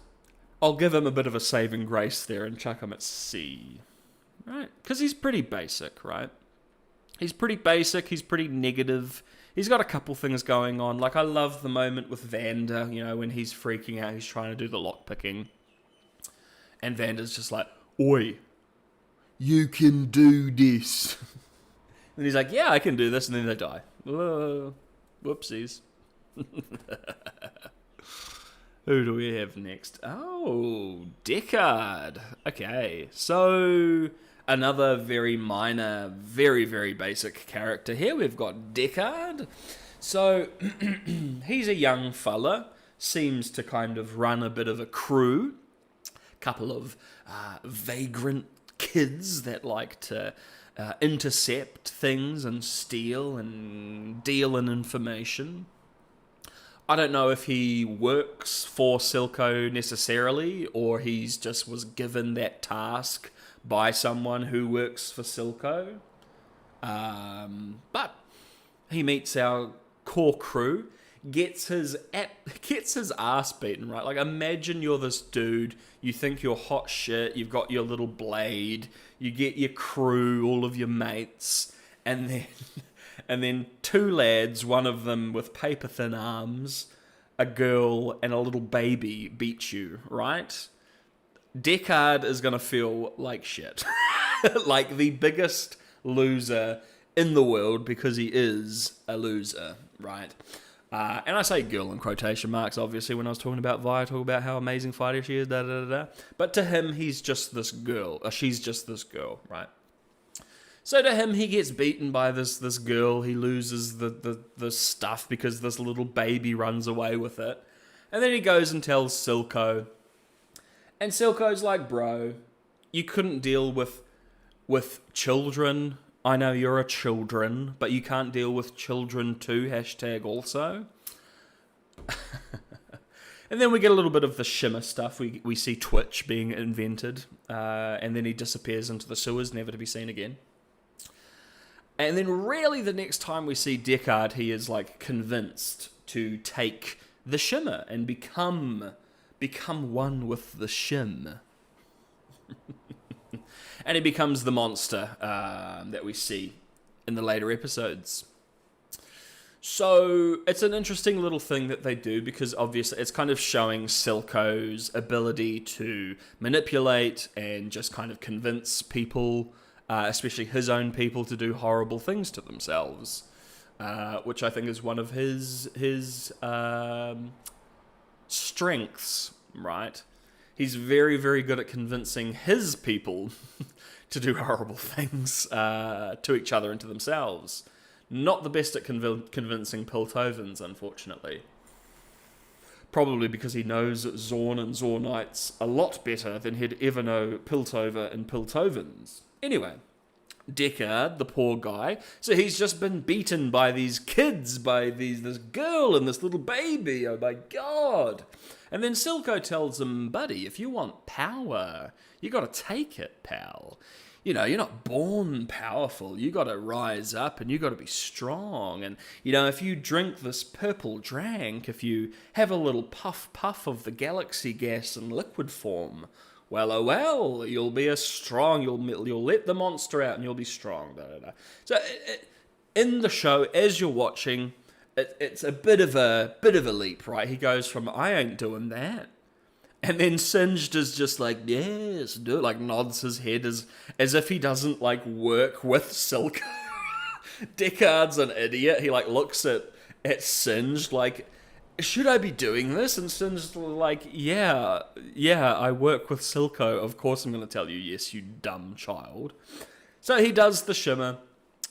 I'll give him a bit of a saving grace there and chuck him at C, right? Because he's pretty basic, right? He's pretty basic, he's pretty negative. He's got a couple things going on. Like, I love the moment with Vander, you know, when he's freaking out, he's trying to do the lockpicking. And Vander's just like, oi, you can do this. And he's like, yeah, I can do this. And then they die. Whoopsies. Who do we have next? Oh, Deckard. Okay, so another very minor, very, very basic character here. We've got Deckard. So he's a young fella. Seems to kind of run a bit of a crew. Couple of vagrant kids that like to intercept things and steal and deal in information. I don't know if he works for Silco necessarily, or he's just was given that task by someone who works for Silco. But he meets our core crew, gets his ass beaten, right? Like, imagine you're this dude, you think you're hot shit, you've got your little blade, you get your crew, all of your mates, and then 2 lads, one of them with paper-thin arms, a girl, and a little baby beat you, right? Deckard is going to feel like shit. Like the biggest loser in the world, because he is a loser, right? And I say girl in quotation marks, obviously, when I was talking about Vi, I talk about how amazing fighter she is, da-da-da-da. But to him, he's just this girl. She's just this girl, right? So to him, he gets beaten by this girl. He loses the stuff because this little baby runs away with it. And then he goes and tells Silco. And Silco's like, bro, you couldn't deal with children. I know you're a children, but you can't deal with children too, hashtag also. And then we get a little bit of the shimmer stuff. We see Twitch being invented, and then he disappears into the sewers, never to be seen again. And then really the next time we see Deckard, he is like convinced to take the shimmer and become one with the shim. And he becomes the monster that we see in the later episodes. So it's an interesting little thing that they do, because obviously it's kind of showing Silco's ability to manipulate and just kind of convince people, especially his own people, to do horrible things to themselves, which I think is one of his strengths, right? He's very, very good at convincing his people to do horrible things to each other and to themselves. Not the best at convincing Piltovans, unfortunately. Probably because he knows Zorn and Zornites a lot better than he'd ever know Piltover and Piltovans. Anyway, Deckard, the poor guy, so he's just been beaten by these kids, by this girl and this little baby, oh my god. And then Silco tells him, buddy, if you want power, you gotta take it, pal. You know, you're not born powerful. You got to rise up and you got to be strong. And, you know, if you drink this purple drank, if you have a little puff of the galaxy gas in liquid form, well, oh well, you'll be as strong. You'll let the monster out and you'll be strong. Da, da, da. So in the show, as you're watching, it's a bit of a leap, right? He goes from, I ain't doing that. And then Singed is just like, yes, do it, like nods his head as if he doesn't like work with Silco. Deckard's an idiot. He like looks at Singed like, should I be doing this? And Singed's like, yeah, I work with Silco. Of course I'm going to tell you yes, you dumb child. So he does the shimmer.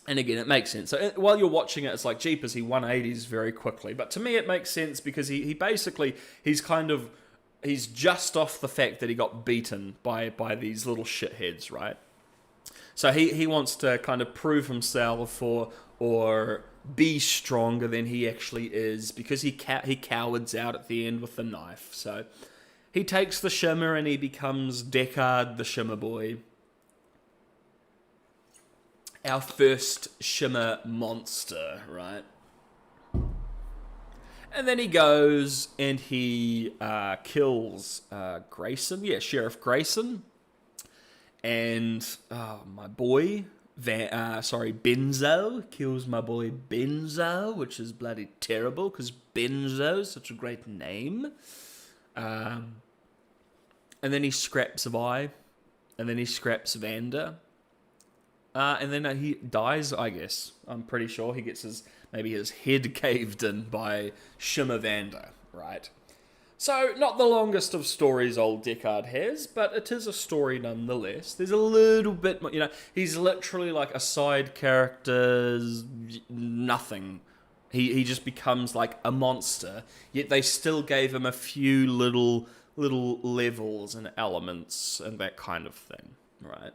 And again, it makes sense. So while you're watching it, it's like, jeepers, he 180s very quickly. But to me, it makes sense because he basically, he's just off the fact that he got beaten by these little shitheads, right? So he wants to kind of prove himself or be stronger than he actually is, because he cowards out at the end with the knife. So he takes the shimmer and he becomes Deckard the Shimmer Boy. Our first shimmer monster, right? And then he goes and he kills Grayson. Yeah, Sheriff Grayson. And my boy, Benzo, kills my boy Benzo, which is bloody terrible because Benzo is such a great name. And then he scraps Vi. And then he scraps Vander. And then he dies, I guess. I'm pretty sure he gets his head caved in by Shimmer Vander, right? So, not the longest of stories old Deckard has, but it is a story nonetheless. There's a little bit, he's literally like a side character, nothing. He just becomes like a monster, yet they still gave him a few little levels and elements and that kind of thing, right?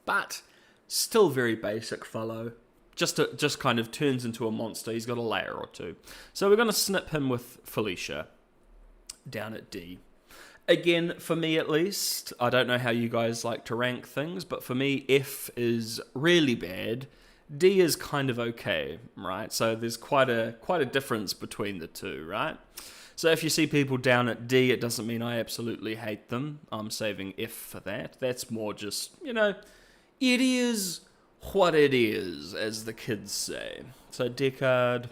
But still very basic fellow. Just kind of turns into a monster. He's got a layer or two. So we're going to snip him with Felicia down at D. Again, for me at least, I don't know how you guys like to rank things, but for me, F is really bad. D is kind of okay, right? So there's quite a difference between the two, right? So if you see people down at D, it doesn't mean I absolutely hate them. I'm saving F for that. That's more just, it is what it is, as the kids say. So Deckard,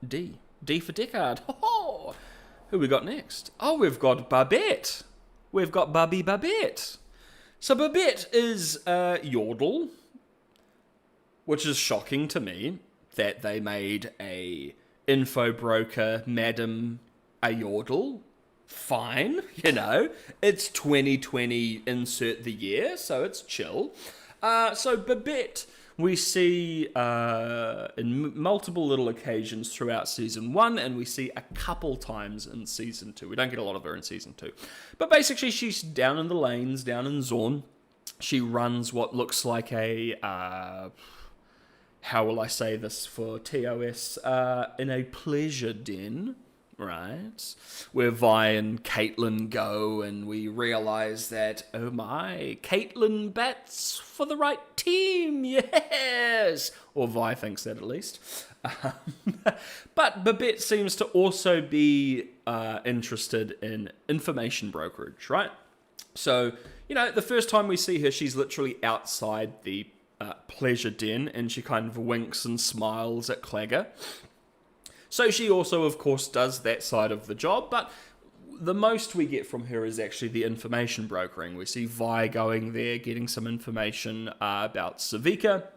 D. D for Deckard. Ho-ho! Who we got next? Oh, we've got Babette. We've got Babette. So Babette is Yordle, which is shocking to me that they made a info broker, Madam a Yordle. Fine, it's 2020, insert the year, so it's chill. So Babette we see in multiple little occasions throughout season 1, and we see a couple times in season 2. We don't get a lot of her in season 2. But basically, she's down in the lanes, down in Zorn. She runs what looks like a... how will I say this for TOS? In a pleasure den, right? Where Vi and Caitlyn go, and we realise that, oh my, Caitlyn bats for the right team, yes! Or Vi thinks that at least. But Babette seems to also be interested in information brokerage, right? So, the first time we see her, she's literally outside the pleasure den, and she kind of winks and smiles at Clagger. So she also, of course, does that side of the job, but the most we get from her is actually the information brokering. We see Vi going there, getting some information about Savika.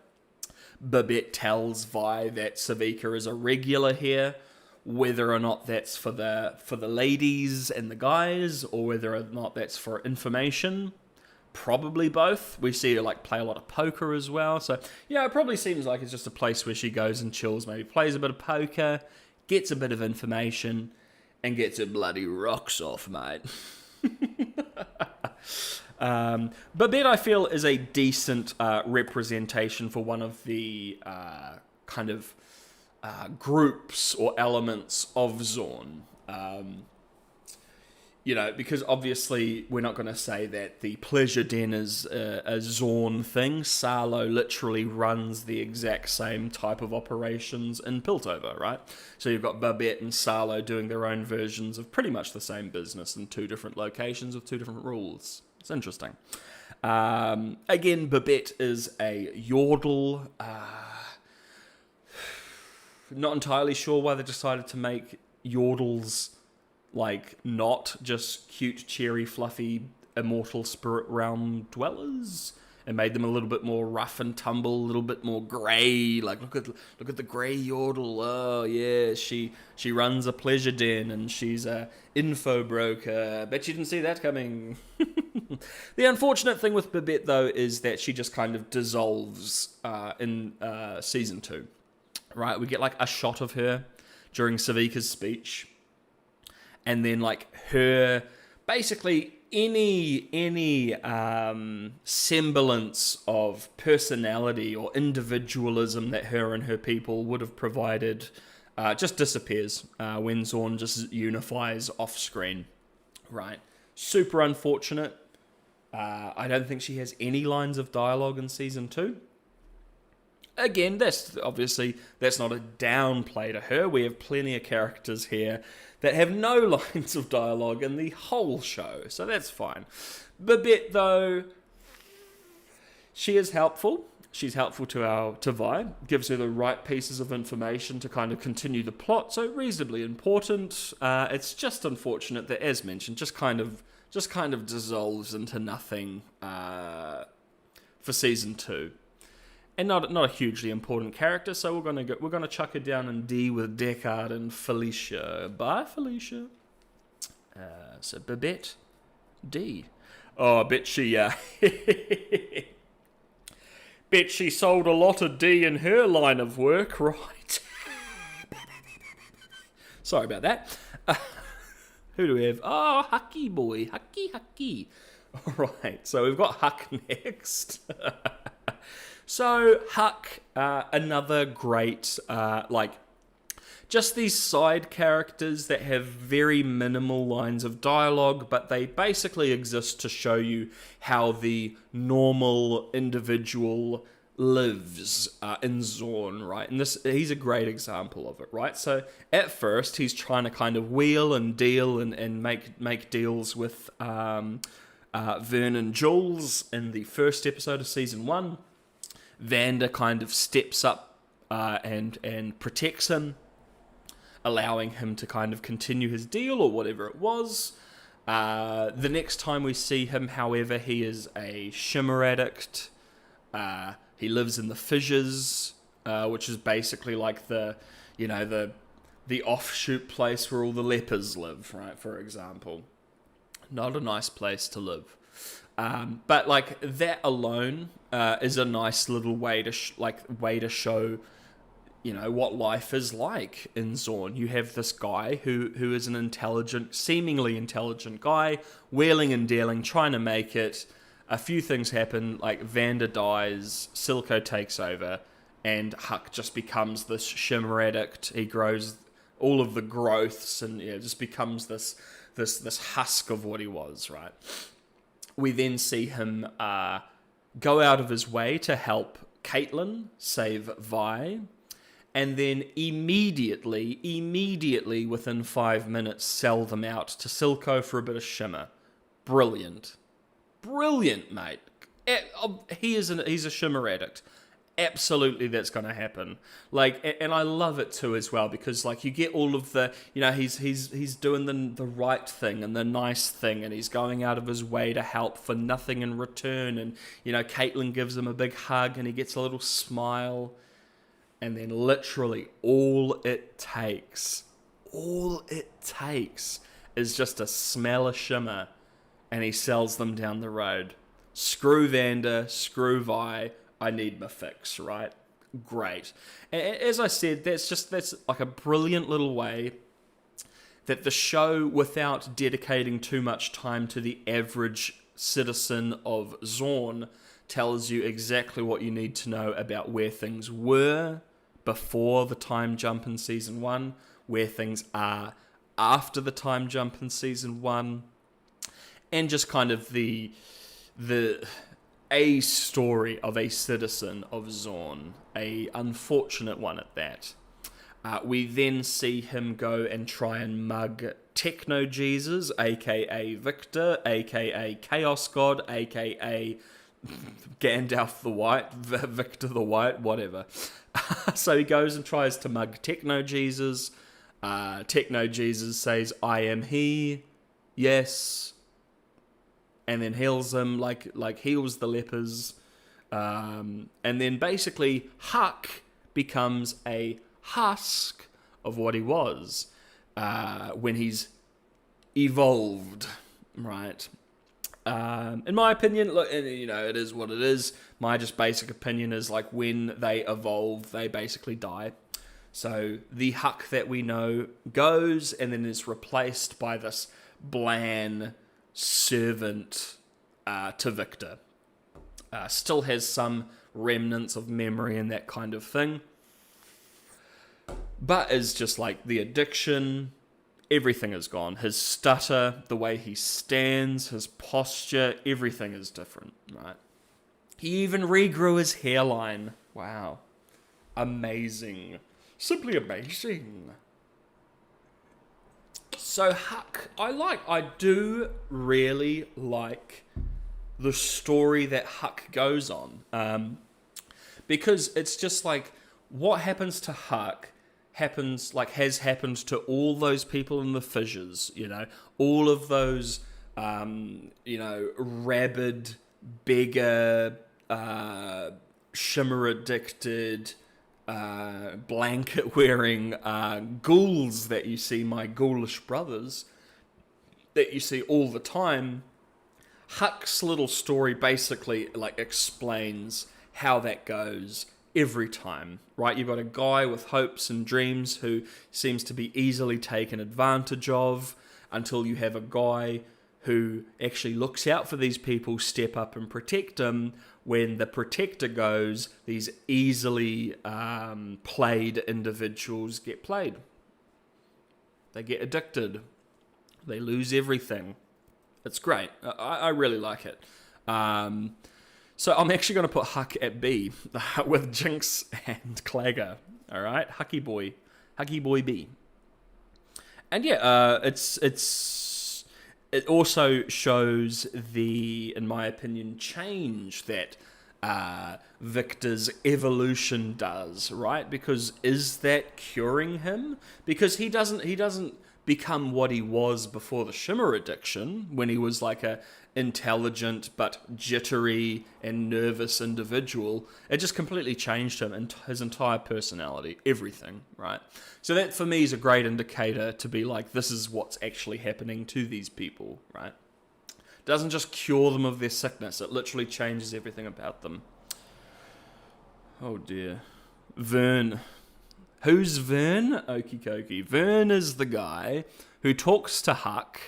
Babette tells Vi that Savika is a regular here, whether or not that's for the ladies and the guys, or whether or not that's for information. Probably both. We see her play a lot of poker as well. So, it probably seems like it's just a place where she goes and chills, maybe plays a bit of poker, gets a bit of information, and gets her bloody rocks off, mate. Babette, I feel, is a decent representation for one of the groups or elements of Zorn. Because obviously we're not going to say that the pleasure den is a Zorn thing. Salo literally runs the exact same type of operations in Piltover, right? So you've got Babette and Salo doing their own versions of pretty much the same business in 2 different locations with 2 different rules. It's interesting. Again, Babette is a Yordle. Not entirely sure why they decided to make Yordles not just cute, cheery, fluffy, immortal spirit realm dwellers, and made them a little bit more rough and tumble, a little bit more grey. Look at the grey Yordle. Oh yeah, she runs a pleasure den and she's a info broker. Bet you didn't see that coming. The unfortunate thing with Babette though is that she just kind of dissolves in season 2. Right, we get a shot of her during Savika's speech. And then, her, basically, any semblance of personality or individualism that her and her people would have provided just disappears when Zorn just unifies off-screen, right? Super unfortunate. I don't think she has any lines of dialogue in Season 2. Again, that's not a downplay to her. We have plenty of characters here that have no lines of dialogue in the whole show, so that's fine. Babette, though, she is helpful. She's helpful to Vi, gives her the right pieces of information to kind of continue the plot, so reasonably important. It's just unfortunate that, as mentioned, just kind of dissolves into nothing for season 2. And not a hugely important character, so we're gonna chuck her down in D with Deckard and Felicia. Bye, Felicia. So Babette, D. Oh, I bet she bet she sold a lot of D in her line of work, right? Sorry about that. Who do we have? Oh, Hucky boy, Hucky. All right, so we've got Huck next. So, Huck, another great, just these side characters that have very minimal lines of dialogue, but they basically exist to show you how the normal individual lives in Zorn, right? And he's a great example of it, right? So, at first, he's trying to kind of wheel and deal and make deals with Vern and Jules in the first episode of Season 1. Vander kind of steps up and protects him, allowing him to kind of continue his deal or whatever it was. The next time we see him, however, he is a shimmer addict. He lives in the fissures, which is basically like the offshoot place where all the lepers live, right? For example, not a nice place to live. But like that alone is a nice little way to show, you know, what life is like in Zorn. You have this guy who is an intelligent, seemingly intelligent guy, wheeling and dealing, trying to make it. A few things happen, like Vander dies, Silco takes over, and Huck just becomes this shimmer addict. He grows all of the growths and just becomes this husk of what he was, right? We then see him go out of his way to help Caitlyn save Vi, and then immediately, within 5 minutes, sell them out to Silco for a bit of shimmer. Brilliant, mate. He's a shimmer addict. Absolutely, that's going to happen. Like, and I love it too as well, because like you get all of the, he's doing the right thing and the nice thing, and he's going out of his way to help for nothing in return. And Caitlyn gives him a big hug, and he gets a little smile, and then literally all it takes is just a smell of shimmer, and he sells them down the road. Screw Vander, screw Vi. I need my fix, right? Great. And as I said, that's like a brilliant little way that the show, without dedicating too much time to the average citizen of Zorn, tells you exactly what you need to know about where things were before the time jump in Season 1, where things are after the time jump in Season 1, and just kind of the a story of a citizen of Zorn, a unfortunate one at that. We then see him go and try and mug Techno Jesus, aka Victor, aka Chaos God, aka Gandalf the White, Victor the White, whatever. So he goes and tries to mug Techno Jesus. Techno Jesus says, "I am he, yes," and then heals them, like heals the lepers. And then basically Huck becomes a husk of what he was when he's evolved, right? In my opinion, look, it is what it is. My just basic opinion is, like, when they evolve, they basically die. So the Huck that we know goes and then is replaced by this bland servant to Victor. Still has some remnants of memory and that kind of thing, but is just like the addiction. Everything is gone. His stutter, the way he stands, his posture, everything is different, right? He even regrew his hairline. Wow. Amazing. Simply amazing. So Huck, I do really like the story that Huck goes on. Because it's just like, what happens to Huck has happened to all those people in the fissures, all of those, rabid, beggar, shimmer addicted, blanket wearing ghouls that you see, my ghoulish brothers, that you see all the time. Huck's little story basically explains how that goes every time, right? You've got a guy with hopes and dreams who seems to be easily taken advantage of, until you have a guy who actually looks out for these people, step up and protect them. When the protector goes, these easily played individuals get played. They get addicted. They lose everything. It's great. I really like it. So I'm actually going to put Huck at B with Jinx and Clagger. All right, Hucky boy B. And yeah, it also shows the, in my opinion, change that Victor's evolution does, right? Because is that curing him? Because he doesn't become what he was before the shimmer addiction, when he was like a intelligent but jittery and nervous individual. It just completely changed him and his entire personality, everything, right? So that for me is a great indicator to be like, this is what's actually happening to these people, right? doesn't just cure them of their sickness. It literally changes everything about them. Oh dear. Vern. Who's Vern? Okie dokie. Vern is the guy who talks to Huck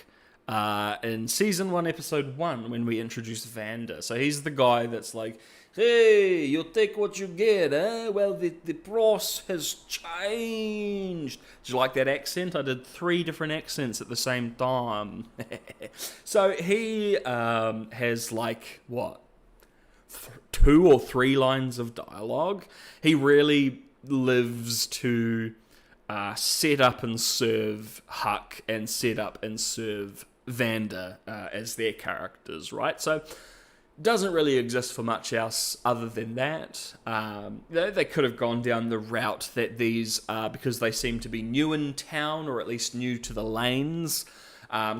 in season 1, episode 1, when we introduce Vander. So he's the guy that's like, hey, you take what you get, eh? Well, the price has changed. Did you like that accent? I did 3 different accents at the same time. So he has like, what? 2 or 3 lines of dialogue. He really lives to set up and serve Huck and set up and serve Vander as their characters, right? So doesn't really exist for much else other than that. They could have gone down the route that these, because they seem to be new in town, or at least new to the lanes,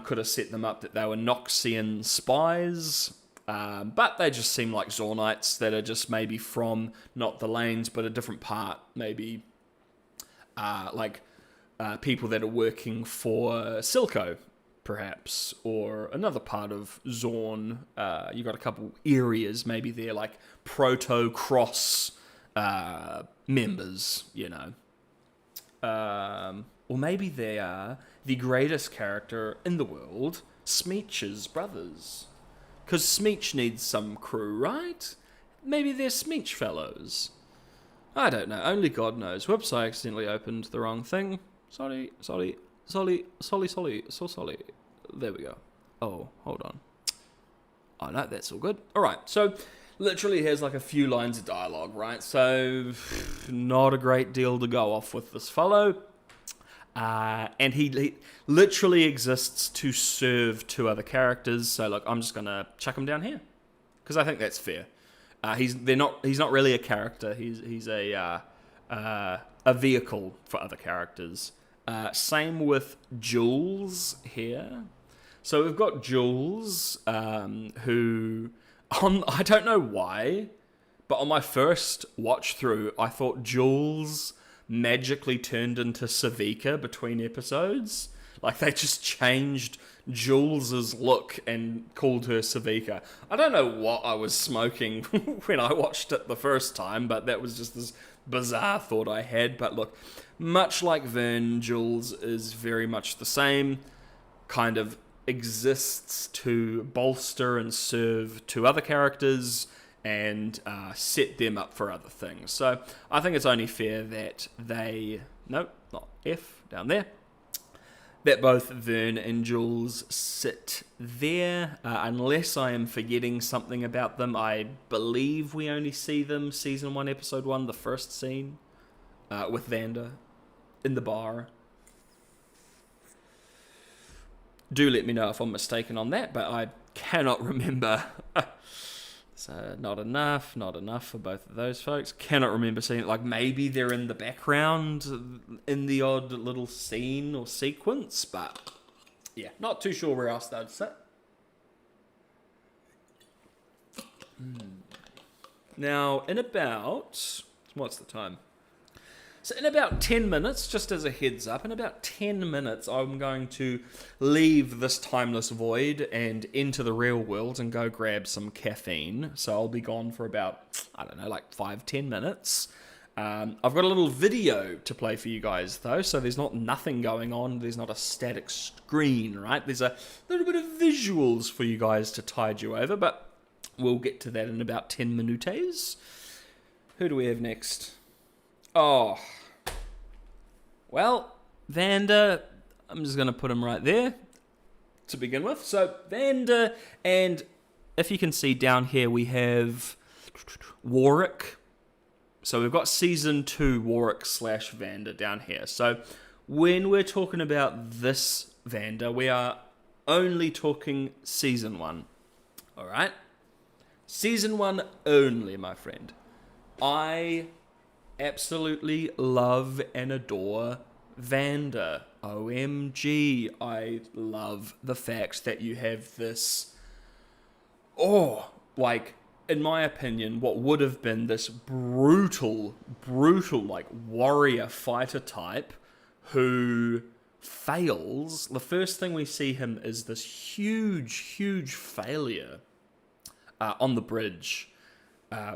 could have set them up that they were Noxian spies. But they just seem like Zornites that are just maybe from, not the lanes, but a different part, maybe people that are working for Silco, perhaps, or another part of Zorn. You got a couple areas, maybe they're like proto-cross members, you know. Or maybe they are the greatest character in the world, Smeech's brothers. Because Smeech needs some crew, right? Maybe they're Smeech fellows. I don't know. Only God knows. Whoops, I accidentally opened the wrong thing. Sorry. So sorry. There we go. Oh, hold on. Oh, no, that's all good. All right, so literally has like a few lines of dialogue, right? So not a great deal to go off with this fellow. And he literally exists to serve 2 other characters. So look, I'm just gonna chuck him down here because I think that's fair. He's not really a character. He's a vehicle for other characters. Same with Jules here. So we've got Jules, who I don't know why, but on my first watch through, I thought Jules magically turned into Savika between episodes. Like, they just changed Jules's look and called her Savika. I don't know what I was smoking when I watched it the first time, but that was just this bizarre thought I had. But look, much like Vern, Jules is very much the same, kind of exists to bolster and serve 2 other characters and set them up for other things. So I think it's only fair that nope, not F, down there, that both Vern and Jules sit there, unless I am forgetting something about them. I believe we only see them Season 1, Episode 1, the first scene, with Vander in the bar. Do let me know if I'm mistaken on that, but I cannot remember. So not enough for both of those folks. Cannot remember seeing it. Like, maybe they're in the background in the odd little scene or sequence, but yeah, not too sure where else they'd sit. Now, in about, what's the time? So in about 10 minutes, just as a heads up, in about 10 minutes, I'm going to leave this timeless void and enter the real world and go grab some caffeine. So I'll be gone for about, I don't know, like 5-10 minutes. I've got a little video to play for you guys, though, so there's nothing going on. There's not a static screen, right? There's a little bit of visuals for you guys to tide you over, but we'll get to that in about 10 minutes. Who do we have next? Oh, well, Vander, I'm just going to put him right there to begin with. So, Vander, and if you can see down here, we have Warwick. So, we've got Season 2 Warwick / Vander down here. So, when we're talking about this Vander, we are only talking Season 1. All right? Season 1 only, my friend. I absolutely love and adore Vander. OMG, I love the fact that you have this, like, in my opinion, what would have been this brutal, like, warrior fighter type who fails, the first thing we see him is this huge failure on the bridge.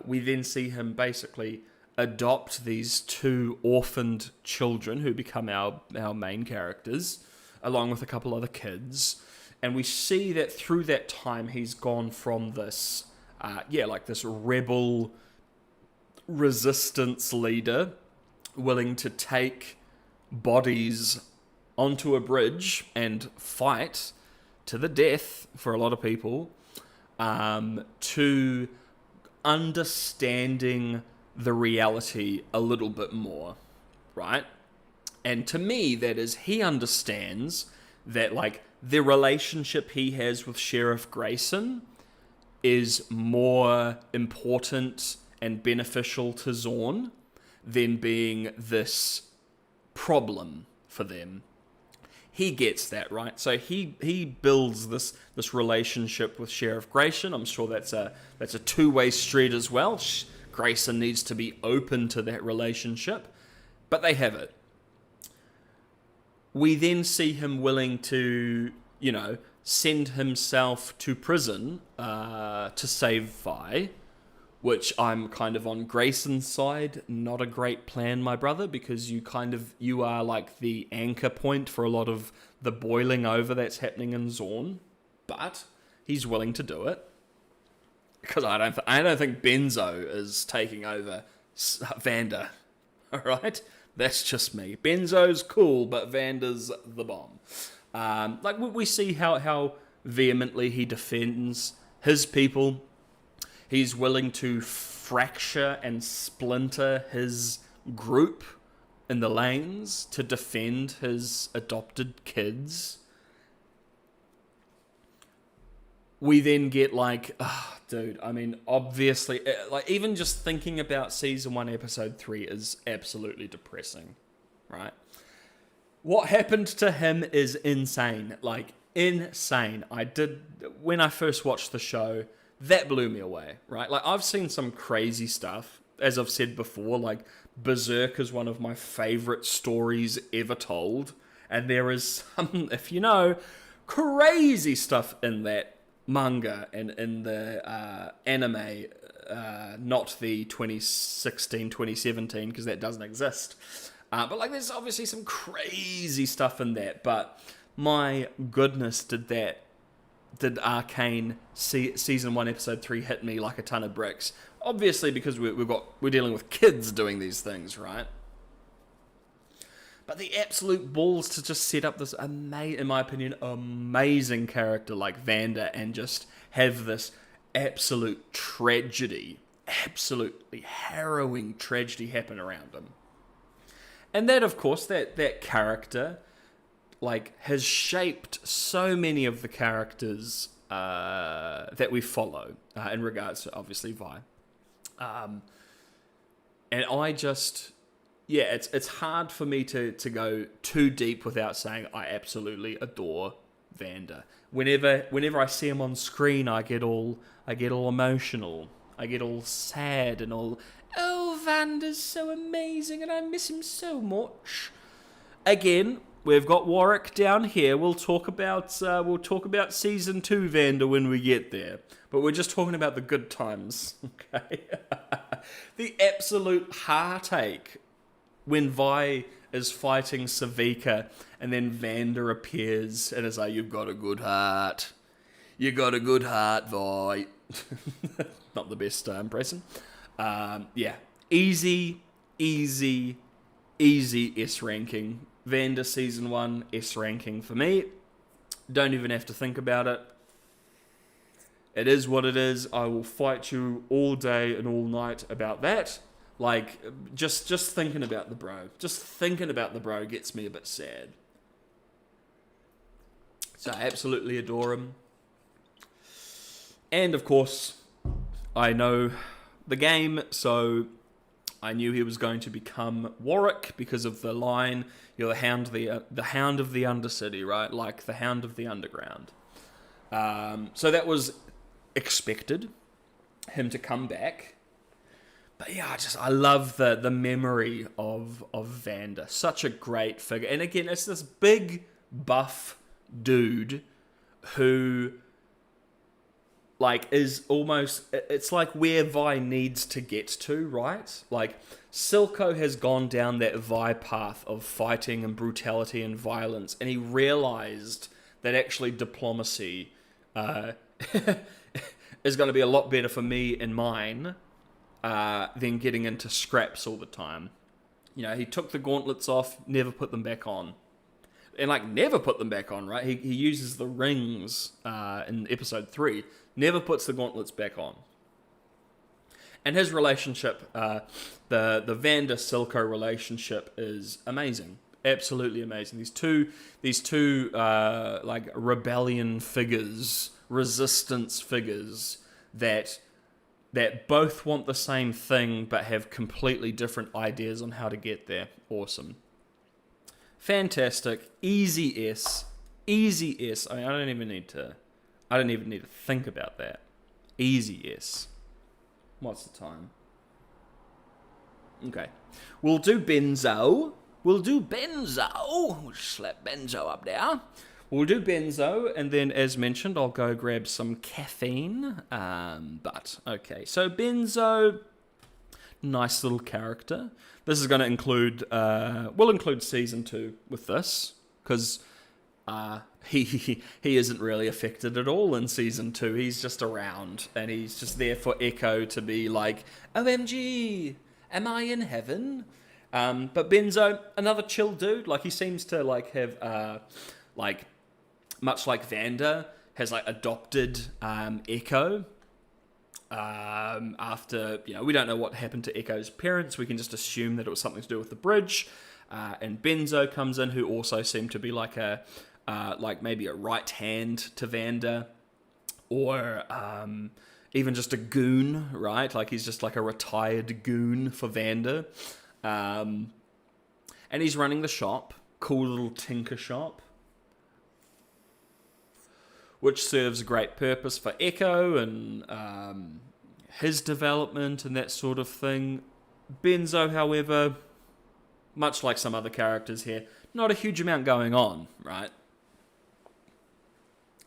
We then see him basically adopt these 2 orphaned children who become our main characters, along with a couple other kids. And we see that through that time, he's gone from this, this rebel resistance leader willing to take bodies onto a bridge and fight to the death for a lot of people, to understanding the reality a little bit more, right? And to me, that is, he understands that, like, the relationship he has with Sheriff Grayson is more important and beneficial to Zorn than being this problem for them. He gets that, right? So he builds this relationship with Sheriff Grayson. I'm sure that's a 2-way street as well. Grayson needs to be open to that relationship, but they have it. We then see him willing to, send himself to prison to save Vi, which I'm kind of on Grayson's side. Not a great plan, my brother, because you are like the anchor point for a lot of the boiling over that's happening in Zorn, but he's willing to do it. Because I don't think Benzo is taking over Vander. All right, that's just me. Benzo's cool, but Vander's the bomb. We see how vehemently he defends his people. He's willing to fracture and splinter his group in the lanes to defend his adopted kids. We then get obviously, even just thinking about season 1, episode 3 is absolutely depressing, right? What happened to him is insane, insane. When I first watched the show, that blew me away, right? I've seen some crazy stuff, as I've said before, Berserk is one of my favorite stories ever told, and there is some, if you know, crazy stuff in that manga and in the anime, not the 2016, 2017, because that doesn't exist. But there's obviously some crazy stuff in that, but my goodness, did Arcane season 1 episode 3 hit me like a ton of bricks. Obviously, because we're dealing with kids doing these things, right? But the absolute balls to just set up this in my opinion, amazing character like Vander and just have this absolute tragedy, absolutely harrowing tragedy happen around him. And that, of course, that character has shaped so many of the characters that we follow in regards to, obviously, Vi. And I just, it's hard for me to go too deep without saying I absolutely adore Vander. Whenever I see him on screen, I get all emotional. I get all sad and all, oh, Vander's so amazing and I miss him so much. Again, we've got Warwick down here. We'll talk about season 2 Vander when we get there. But we're just talking about the good times, okay? The absolute heartache when Vi is fighting Savika and then Vander appears and is like, you've got a good heart. You got a good heart, Vi. Not the best impression. Easy S ranking. Vander season 1, S ranking for me. Don't even have to think about it. It is what it is. I will fight you all day and all night about that. Just thinking about the bro. Just thinking about the bro gets me a bit sad. So I absolutely adore him. And of course, I know the game, so I knew he was going to become Warwick because of the line, you're the hound of the Undercity, right? Like the hound of the underground. So that was expected, him to come back. But yeah, I love the memory of Vander. Such a great figure. And again, it's this big buff dude who like is almost, it's like where Vi needs to get to, right? Like Silco has gone down that Vi path of fighting and brutality and violence, and he realized that actually diplomacy is going to be a lot better for me and mine than getting into scraps all the time. You know, he took the gauntlets off, never put them back on. And like, never put them back on, right? He uses the rings in episode 3, never puts the gauntlets back on. And his relationship, the Vander Silco relationship, is amazing, absolutely amazing. These two like rebellion figures, resistance figures that both want the same thing but have completely different ideas on how to get there. Awesome. Fantastic. Easy S. Easy S. I mean, I don't even need to think about that. Easy S. What's the time? Okay. We'll do Benzo. We'll slap Benzo up there. We'll do Benzo, and then, as mentioned, I'll go grab some caffeine. But, okay. So, Benzo, nice little character. This is going to include, we'll include Season 2 with this, because he isn't really affected at all in Season 2. He's just around, and he's just there for Echo to be like, OMG, am I in heaven? But Benzo, another chill dude. Like, he seems to, like, have, like, much like Vander, has, like, adopted Echo. After, you know, we don't know what happened to Echo's parents. We can just assume that it was something to do with the bridge. And Benzo comes in, who also seemed to be like a, like maybe a right hand to Vander, or even just a goon, right? Like he's just like a retired goon for Vander. And he's running the shop, cool little tinker shop, which serves a great purpose for Echo and his development and that sort of thing. Benzo, however, much like some other characters here, not a huge amount going on, right?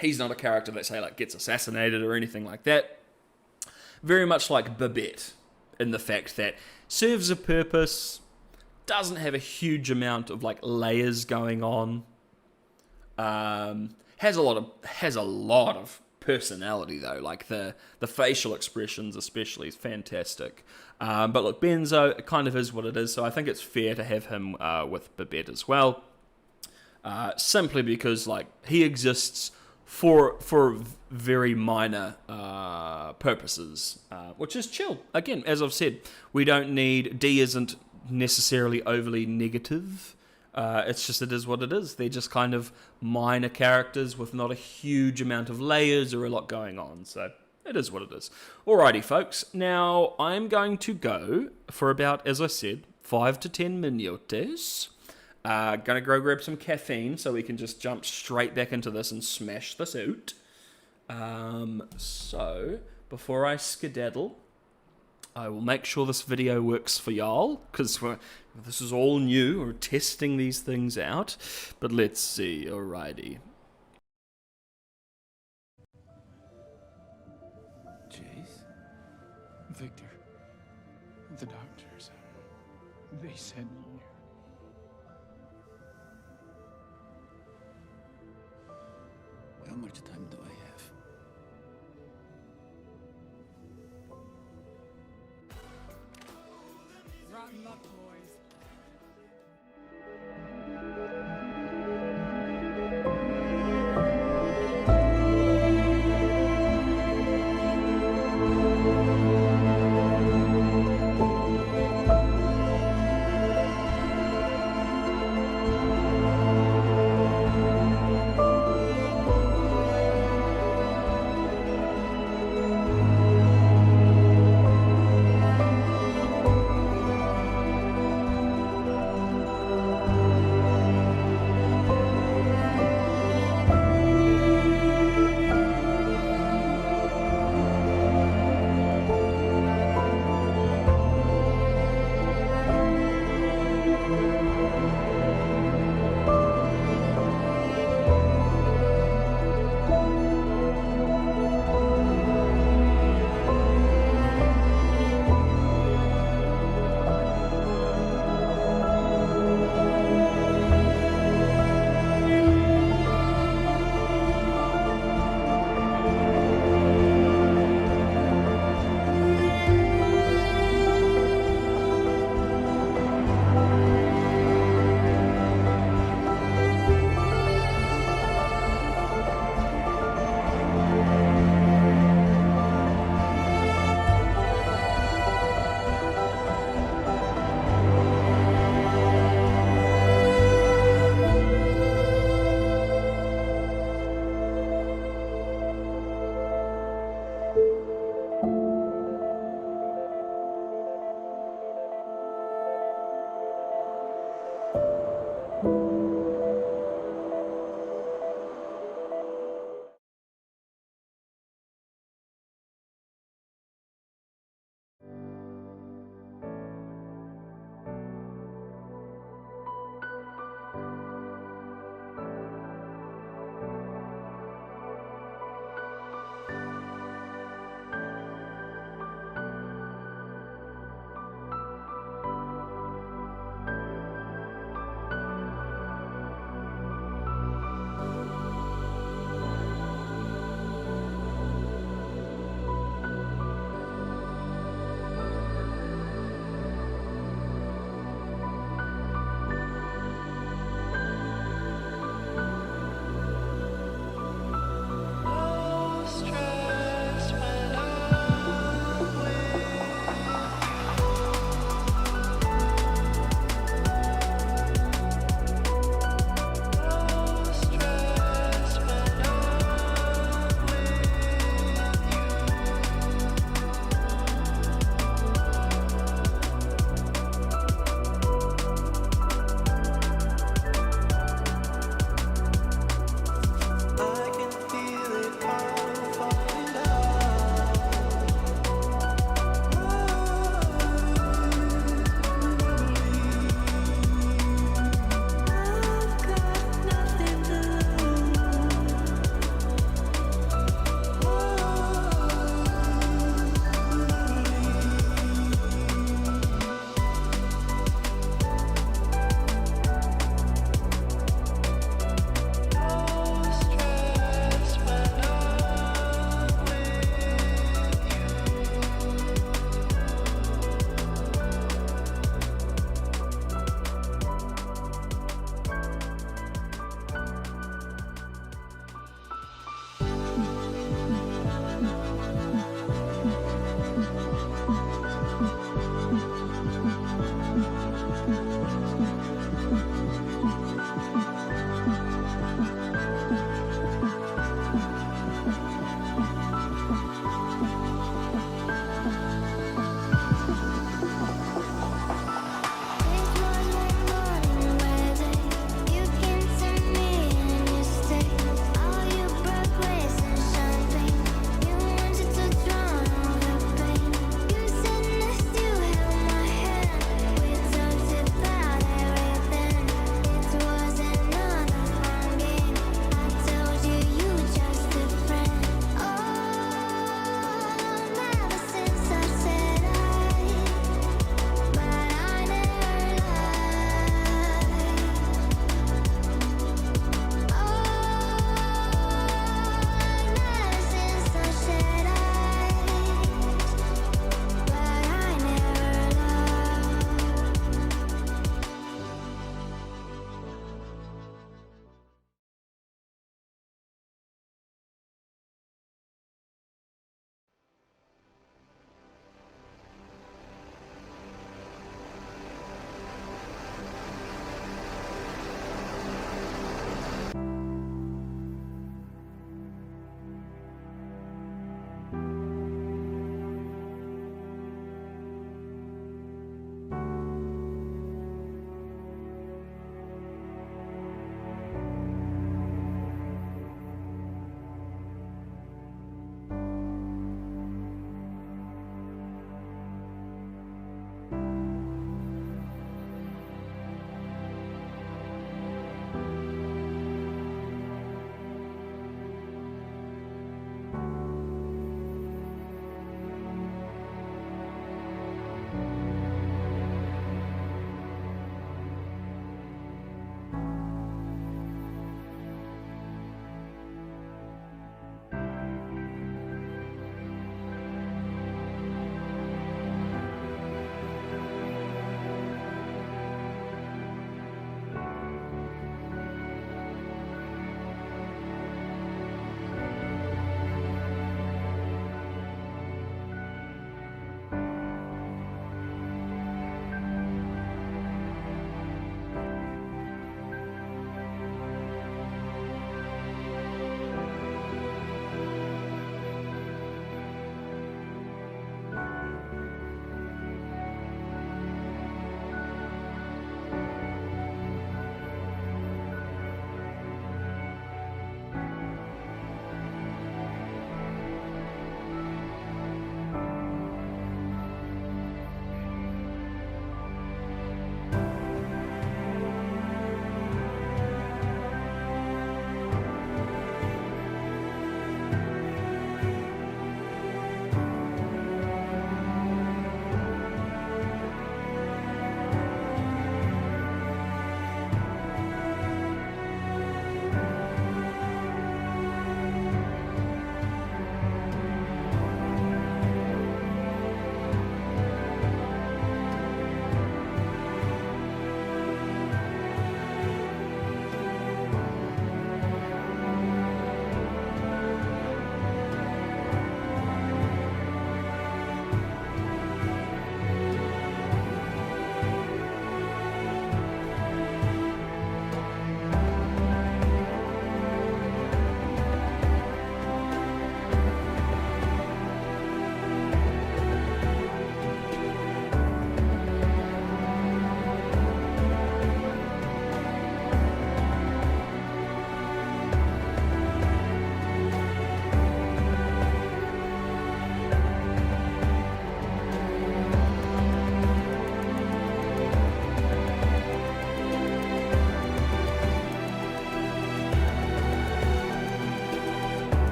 He's not a character that, say, like, gets assassinated or anything like that. Very much like Babette, in the fact that serves a purpose, doesn't have a huge amount of, like, layers going on. Has a lot of personality though, like the facial expressions especially is fantastic. But look, Benzo, it kind of is what it is, so I think it's fair to have him with Babette as well. Simply because like he exists for very minor purposes, which is chill. Again, as I've said, we don't need, D isn't necessarily overly negative. It's just, it is what it is. They're just kind of minor characters with not a huge amount of layers or a lot going on. So it is what it is. Alrighty, folks. Now I'm going to go for about, as I said, 5 to 10 minutes. Gonna go grab some caffeine so we can just jump straight back into this and smash this out. So before I skedaddle, I will make sure this video works for y'all, because this is all new. We're testing these things out. But let's see. Alrighty. Jayce? Victor. The doctors. They sent you. How much time do I have? Rotten luck, boys.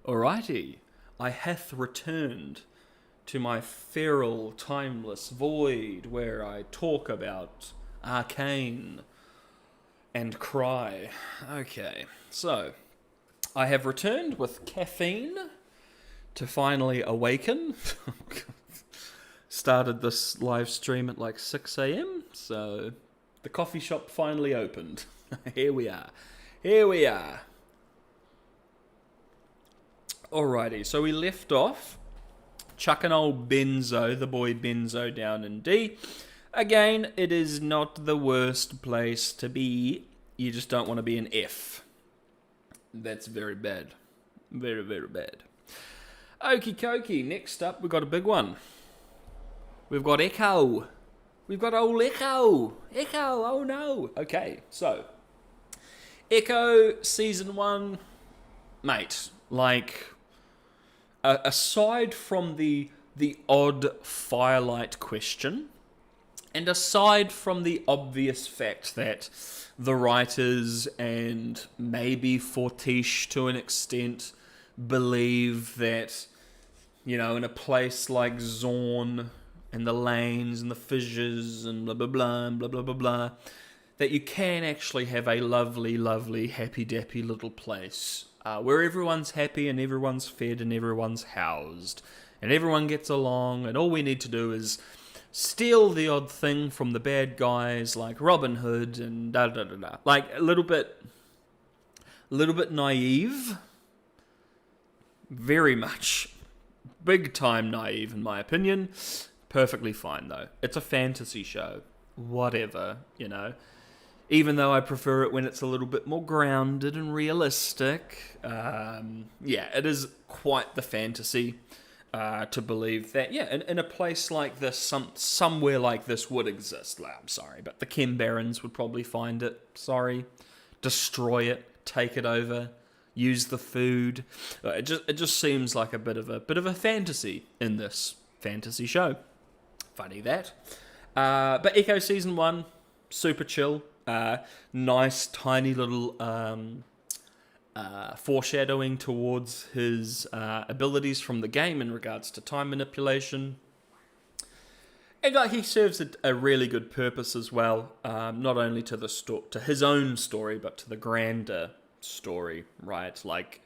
Alrighty. I hath returned to my feral, timeless void where I talk about Arcane and cry. Okay, so I have returned with caffeine to finally awaken. Started this live stream at like 6 a.m, so the coffee shop finally opened. Here we are. Alrighty, so we left off chucking old Benzo, the boy Benzo, down in D. Again, it is not the worst place to be. You just don't want to be in F. That's very bad. Very, very bad. Okie dokie, next up we've got a big one. We've got Echo. We've got old Echo. Echo, oh no. Okay, so Echo Season 1, mate, like, aside from the odd Firelight question, and aside from the obvious fact that the writers, and maybe Fortiche to an extent, believe that, you know, in a place like Zorn, and the lanes, and the fissures, and blah blah blah, and blah blah blah blah, that you can actually have a lovely, lovely, happy-dappy little place where everyone's happy and everyone's fed and everyone's housed and everyone gets along, and all we need to do is steal the odd thing from the bad guys like Robin Hood and da da da da. Like a little bit naive, very much, big time naive in my opinion. Perfectly fine though. It's a fantasy show, whatever, you know. Even though I prefer it when it's a little bit more grounded and realistic. Yeah, it is quite the fantasy to believe that, yeah, in a place like this, somewhere like this would exist. I'm sorry, but the Chem Barons would probably find it. Sorry. Destroy it, take it over, use the food. It just seems like a bit of a fantasy in this fantasy show. Funny that. But Echo Season 1, super chill. Nice, tiny little foreshadowing towards his abilities from the game in regards to time manipulation. And like, he serves a really good purpose as well, not only to to his own story, but to the grander story, right? Like,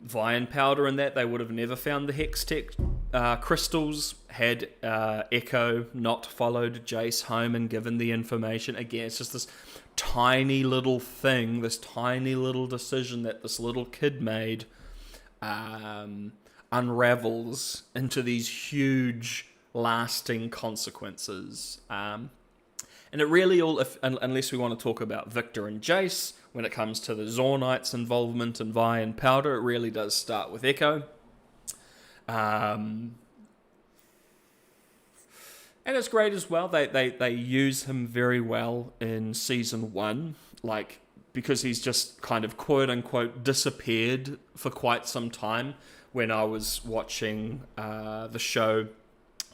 Vi and Powder and that, they would have never found the Hex Tech crystals had Echo not followed Jayce home and given the information. Again, it's just this tiny little thing, this tiny little decision that this little kid made unravels into these huge, lasting consequences. And it really all, unless we want to talk about Victor and Jayce, when it comes to the Zornites' involvement in Vi and Powder, it really does start with Echo. And it's great as well. They use him very well in Season 1, like, because he's just kind of quote-unquote disappeared for quite some time. When I was watching the show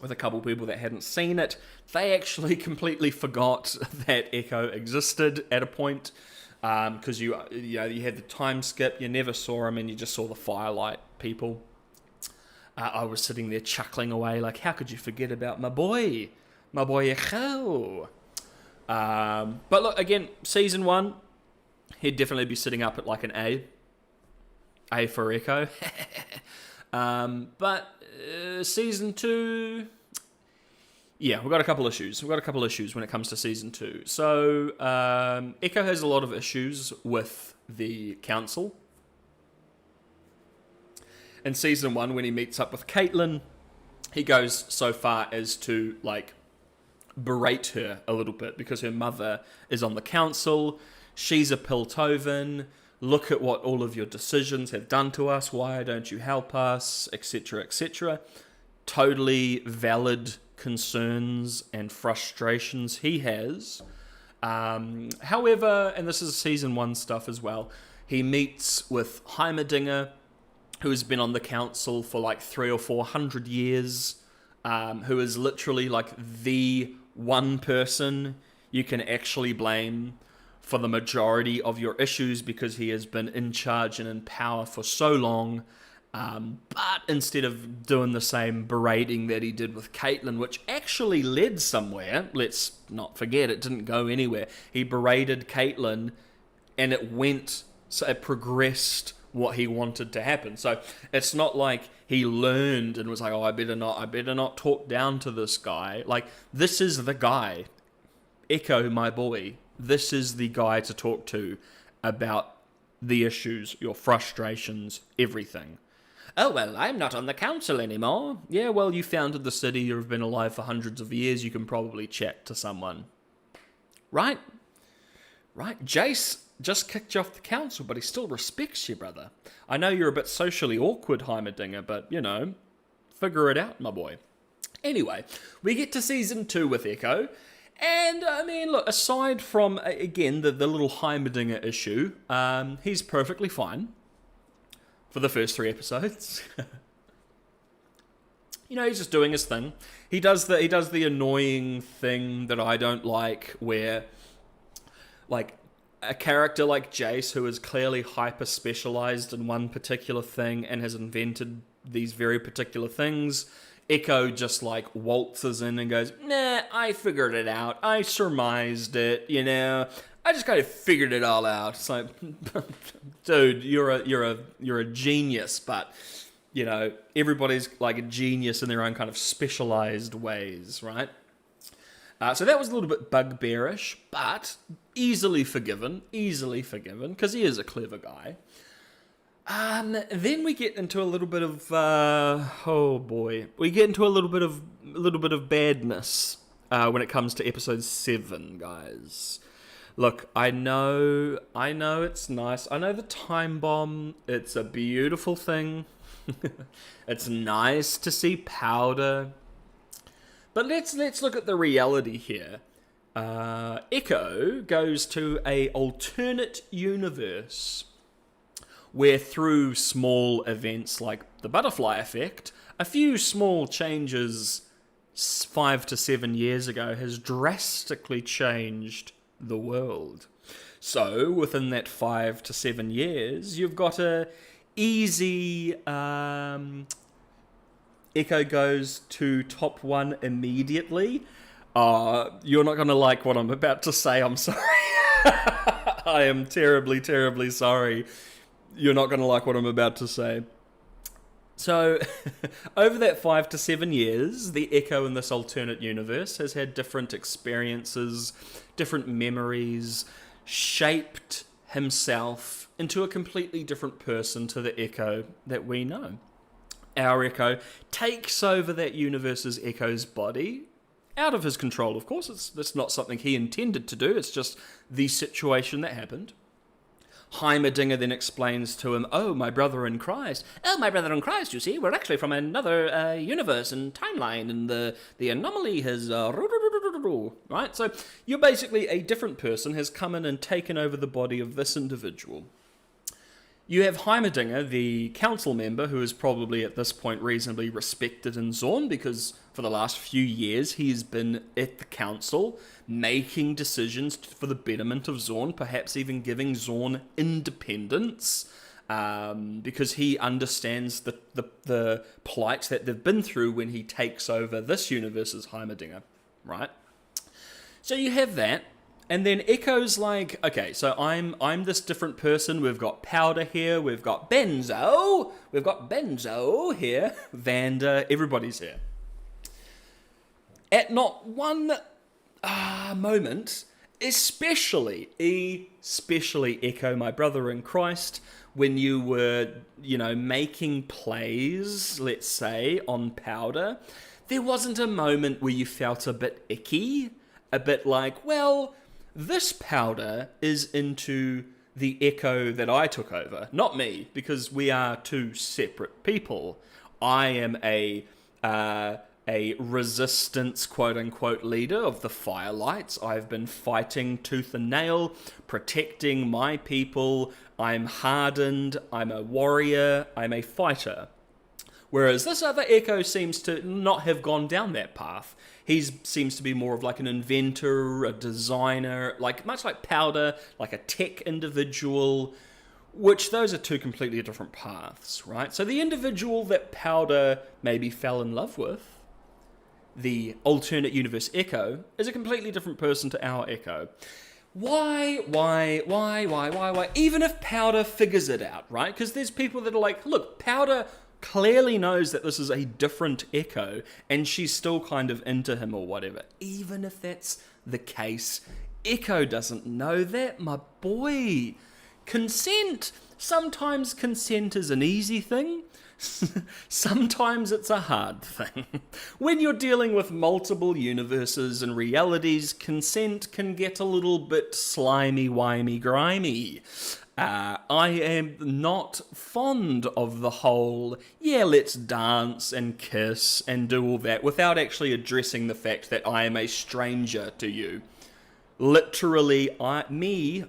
with a couple people that hadn't seen it, they actually completely forgot that Echo existed at a point, because you had the time skip, you never saw him, and you just saw the Firelight people. I was sitting there chuckling away, like, how could you forget about my boy Echo? But look, again, Season 1, he'd definitely be sitting up at like an A for Echo. But Season 2, yeah, we've got a couple issues. We've got a couple issues when it comes to Season 2. So, Echo has a lot of issues with the Council. In Season 1, when he meets up with Caitlyn, he goes so far as to, like, berate her a little bit because her mother is on the council. She's a Piltovan. Look at what all of your decisions have done to us. Why don't you help us? Etc., etc. Totally valid concerns and frustrations he has. However, and this is Season 1 stuff as well, he meets with Heimerdinger, who has been on the council for like 300 or 400 years, who is literally like the one person you can actually blame for the majority of your issues because he has been in charge and in power for so long, But instead of doing the same berating that he did with Caitlyn, which actually led somewhere, let's not forget, it didn't go anywhere. He berated Caitlyn, and it progressed what he wanted to happen. So it's not like he learned and was like, oh, I better not talk down to this guy. Like, this is the guy. Echo, my boy. This is the guy to talk to about the issues, your frustrations, everything. Oh, well, I'm not on the council anymore. Yeah, well, you founded the city, you've been alive for hundreds of years, you can probably chat to someone. Right? Jayce just kicked you off the council, but he still respects you, brother. I know you're a bit socially awkward, Heimerdinger, but, figure it out, my boy. Anyway, we get to season 2 with Echo, and, I mean, look, aside from, again, the little Heimerdinger issue, he's perfectly fine for the first 3 episodes. He's just doing his thing. He does the annoying thing that I don't like, where, like, a character like Jayce, who is clearly hyper-specialized in one particular thing and has invented these very particular things, Echo just, like, waltzes in and goes, nah, I figured it out. I surmised it, I just kind of figured it all out. It's like, dude, you're a genius, but, everybody's, like, a genius in their own kind of specialized ways, right? So that was a little bit bugbearish, but easily forgiven, because he is a clever guy. Then we get into a little bit of, we get into a little bit of badness when it comes to episode 7, guys. Look, I know it's nice. I know the time bomb, it's a beautiful thing. It's nice to see powder. But let's look at the reality here. Echo goes to a alternate universe where through small events like the butterfly effect, a few small changes 5 to 7 years ago has drastically changed the world. So within that 5 to 7 years, you've got a easy Echo goes to top 1 immediately. You're not going to like what I'm about to say, I'm sorry. I am terribly, terribly sorry. You're not going to like what I'm about to say. So, over that 5 to 7 years, the Echo in this alternate universe has had different experiences, different memories, shaped himself into a completely different person to the Echo that we know. Our Echo takes over that universe's Echo's body, out of his control, of course. It's not something he intended to do, it's just the situation that happened. Heimerdinger then explains to him, oh, my brother in Christ, you see, we're actually from another universe and timeline, and the anomaly has... right? So you're basically a different person has come in and taken over the body of this individual. You have Heimerdinger, the council member, who is probably at this point reasonably respected in Zorn, because for the last few years he's been at the council making decisions for the betterment of Zorn, perhaps even giving Zorn independence, because he understands the plight that they've been through when he takes over this universe's Heimerdinger, right? So you have that. And then Echo's like, okay, so I'm this different person. We've got Powder here. We've got Benzo. Here. Vander. Everybody's here. At not one moment, especially Echo, my brother in Christ, when you were, making plays, let's say, on Powder, there wasn't a moment where you felt a bit icky, a bit like, well... This Powder is into the Echo that I took over, not me, because we are two separate people. I am a resistance, quote-unquote, leader of the Firelights. I've been fighting tooth and nail, protecting my people. I'm hardened, I'm a warrior, I'm a fighter. Whereas this other Echo seems to not have gone down that path. He seems to be more of like an inventor, a designer, much like Powder, like a tech individual, Which those are two completely different paths, right? So the individual that Powder maybe fell in love with, the alternate universe Echo, is a completely different person to our Echo. Why? Even if Powder figures it out, right? Because there's people that are like, look, Powder clearly knows that this is a different Echo, and she's still kind of into him or whatever. Even if that's the case, Echo doesn't know that, my boy. Consent. Sometimes consent is an easy thing. Sometimes it's a hard thing. When you're dealing with multiple universes and realities, consent can get a little bit slimy, wimey, grimy. I am not fond of the whole, yeah, let's dance and kiss and do all that without actually addressing the fact that I am a stranger to you. Literally,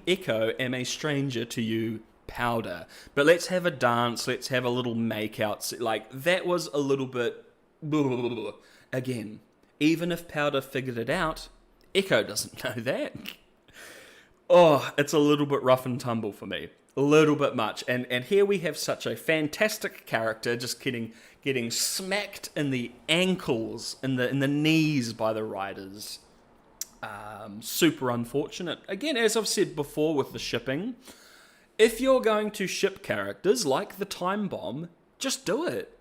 Echo, am a stranger to you, Powder. But let's have a dance, let's have a little make-out. Like, that was a little bit... Again, even if Powder figured it out, Echo doesn't know that. Oh, it's a little bit rough and tumble for me. A little bit much. And here we have such a fantastic character just getting smacked in the ankles, in the knees by the writers. Super unfortunate. Again, as I've said before with the shipping, if you're going to ship characters like the Time Bomb, just do it.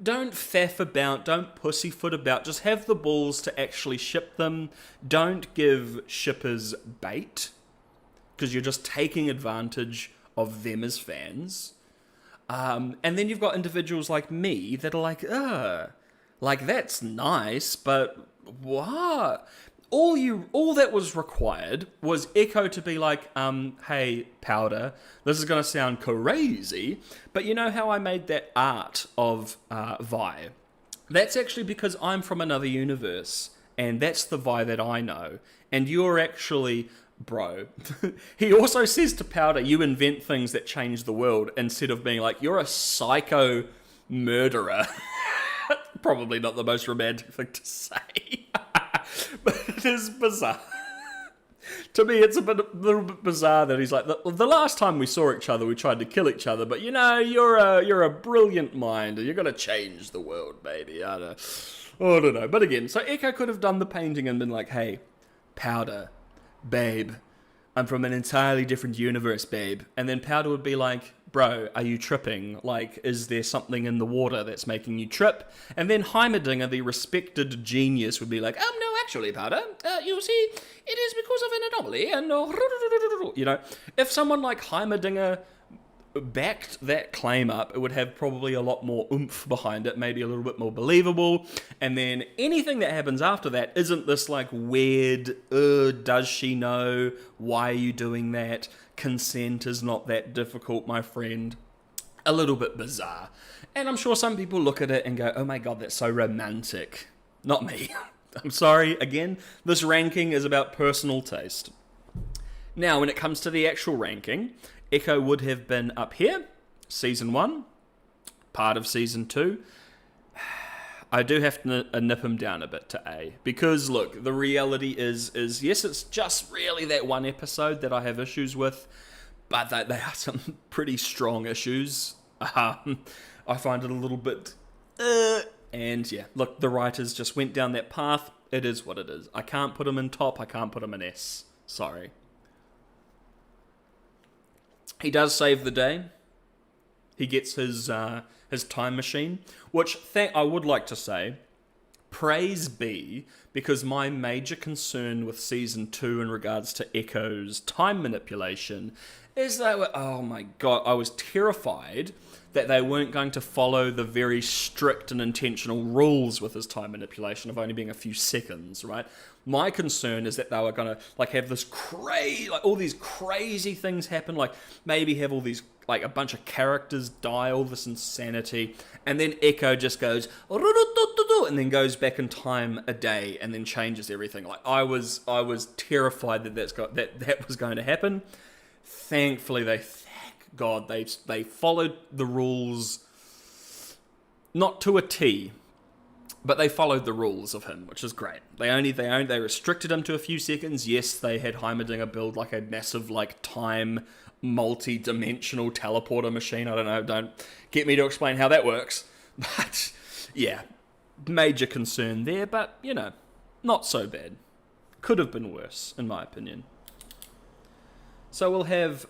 Don't faff about, don't pussyfoot about, just have the balls to actually ship them. Don't give shippers bait, because you're just taking advantage of them as fans. And then you've got individuals like me that are like, that's nice, but what? All that was required was Echo to be like, hey, Powder, this is going to sound crazy, but you know how I made that art of Vi? That's actually because I'm from another universe, and that's the Vi that I know, and you're actually... Bro. He also says to Powder, you invent things that change the world, instead of being like, you're a psycho murderer. Probably not the most romantic thing to say. But it is bizarre. To me, it's a little bit bizarre that he's like, the last time we saw each other, we tried to kill each other, but you know, you're a brilliant mind, and you're going to change the world, baby. I don't know. But again, so Echo could have done the painting and been like, hey, Powder, babe, I'm from an entirely different universe, babe. And then Powder would be like, bro, are you tripping? Like, is there something in the water that's making you trip? And then Heimerdinger, the respected genius, would be like, no, actually, Powder, you see, it is because of an anomaly, and, you know, if someone like Heimerdinger backed that claim up, it would have probably a lot more oomph behind it, maybe a little bit more believable, and then anything that happens after that isn't this like weird, does she know, why are you doing that, consent is not that difficult, my friend. A little bit bizarre. And I'm sure some people look at it and go, oh my god, that's so romantic. Not me. I'm sorry, again, this ranking is about personal taste. Now, when it comes to the actual ranking, Echo would have been up here, Season 1, part of Season 2. I do have to nip him down a bit to A. Because, look, the reality is yes, it's just really that one episode that I have issues with, but they are some pretty strong issues. I find it a little bit... And, yeah, look, the writers just went down that path. It is what it is. I can't put him in top, I can't put him in S. Sorry. He does save the day. He gets his time machine, which I would like to say, praise be, because my major concern with Season 2 in regards to Echo's time manipulation is that, oh my god, I was terrified that they weren't going to follow the very strict and intentional rules with his time manipulation of only being a few seconds, right? My concern is that they were going to like have this all these crazy things happen, like maybe have all these, like a bunch of characters die, all this insanity, and then Echo just goes, and then goes back in time a day and then changes everything. Like I was terrified that that was going to happen. Thankfully, thank God, they followed the rules, not to a T, But they followed the rules of him, which is great. They restricted him to a few seconds. Yes, they had Heimerdinger build like a massive time multi-dimensional teleporter machine. I don't know. Don't get me to explain how that works. But yeah, major concern there. But not so bad. Could have been worse, in my opinion. So we'll have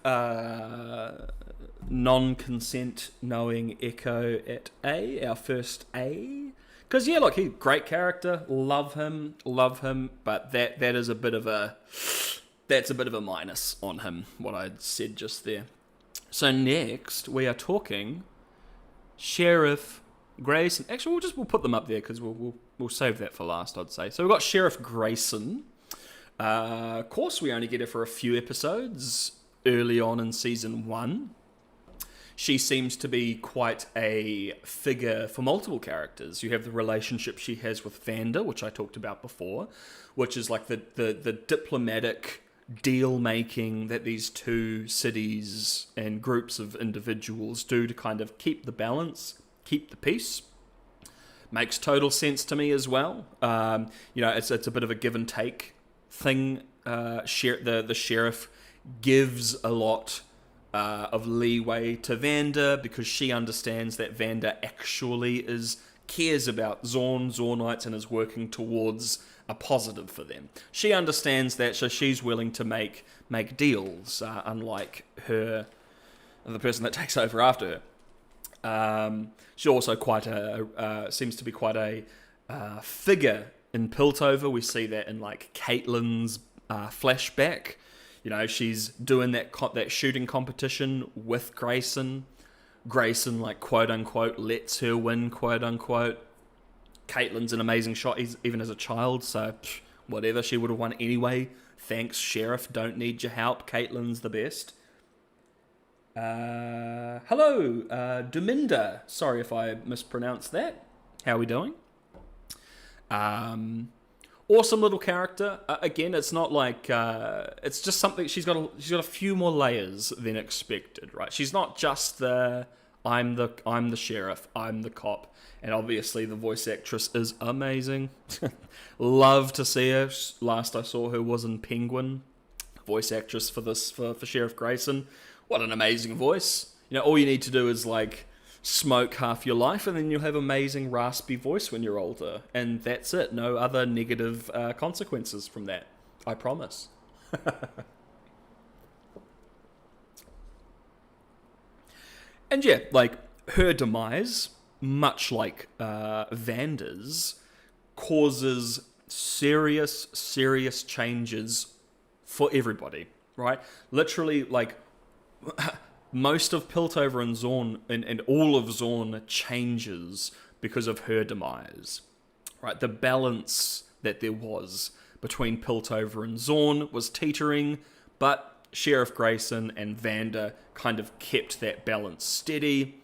non-consent knowing Echo at A, our first A. Because, yeah, look, he's a great character. Love him. But that is a bit of a... That's a bit of a minus on him, what I said just there. So next, we are talking Sheriff Grayson. Actually, we'll put them up there because we'll save that for last, I'd say. So we've got Sheriff Grayson. Of course, we only get her for a few episodes early on in season 1. She seems to be quite a figure for multiple characters. You have the relationship she has with Vander, which I talked about before, which is like the diplomatic deal-making that these two cities and groups of individuals do to kind of keep the balance, keep the peace. Makes total sense to me as well. It's a bit of a give and take thing. The sheriff gives a lot of leeway to Vander because she understands that Vander actually cares about Zornites and is working towards a positive for them. She understands that, so she's willing to make deals, unlike the person that takes over after her. She's also seems to be quite a figure in Piltover. We see that in Caitlyn's flashback. She's doing that shooting competition with Grayson. Grayson, quote unquote, lets her win, quote unquote. Caitlyn's an amazing shot, even as a child, so whatever, she would have won anyway. Thanks, Sheriff, don't need your help. Caitlyn's the best. Hello, Dominda. Sorry if I mispronounced that. How are we doing? Awesome little character. Again, it's not it's just something. She's got a few more layers than expected, right? She's not just I'm the sheriff, I'm the cop, and obviously the voice actress is amazing. Love to see her. Last I saw her was in Penguin. Voice actress for Sheriff Grayson. What an amazing voice. All you need to do is smoke half your life and then you'll have amazing raspy voice when you're older, and that's it. No other negative consequences from that, I promise. And yeah, her demise, much like Vander's, causes serious changes for everybody, right? Literally, most of Piltover and Zorn and all of Zorn changes because of her demise, right? The balance that there was between Piltover and Zorn was teetering, but Sheriff Grayson and Vander kind of kept that balance steady.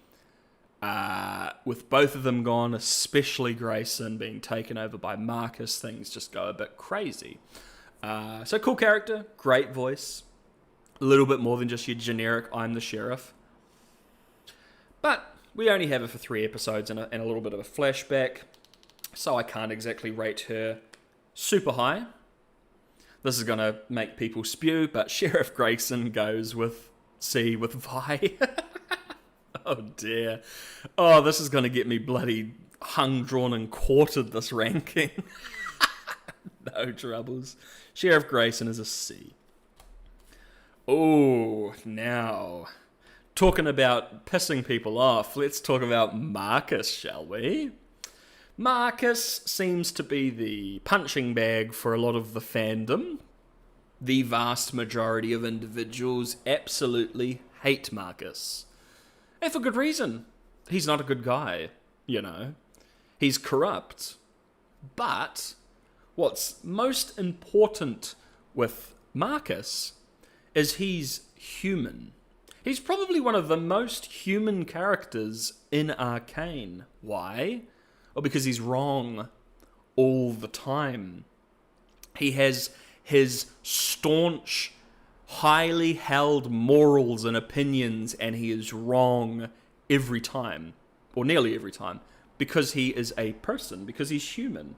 With both of them gone, especially Grayson being taken over by Marcus, things just go a bit crazy. So cool character, great voice. A little bit more than just your generic I'm the sheriff. But we only have her for 3 episodes and a little bit of a flashback, so I can't exactly rate her super high. This is going to make people spew, but Sheriff Grayson goes with C with Vi. Oh dear. Oh, this is going to get me bloody hung, drawn and quartered, this ranking. No troubles. Sheriff Grayson is a C. Oh, now, talking about pissing people off, let's talk about Marcus, shall we? Marcus seems to be the punching bag for a lot of the fandom. The vast majority of individuals absolutely hate Marcus. And for good reason. He's not a good guy, He's corrupt. But what's most important with Marcus is he's human. He's probably one of the most human characters in Arcane. Why? Well, because he's wrong all the time. He has his staunch, highly held morals and opinions, and he is wrong every time, or nearly every time. because he is a person, because he's human.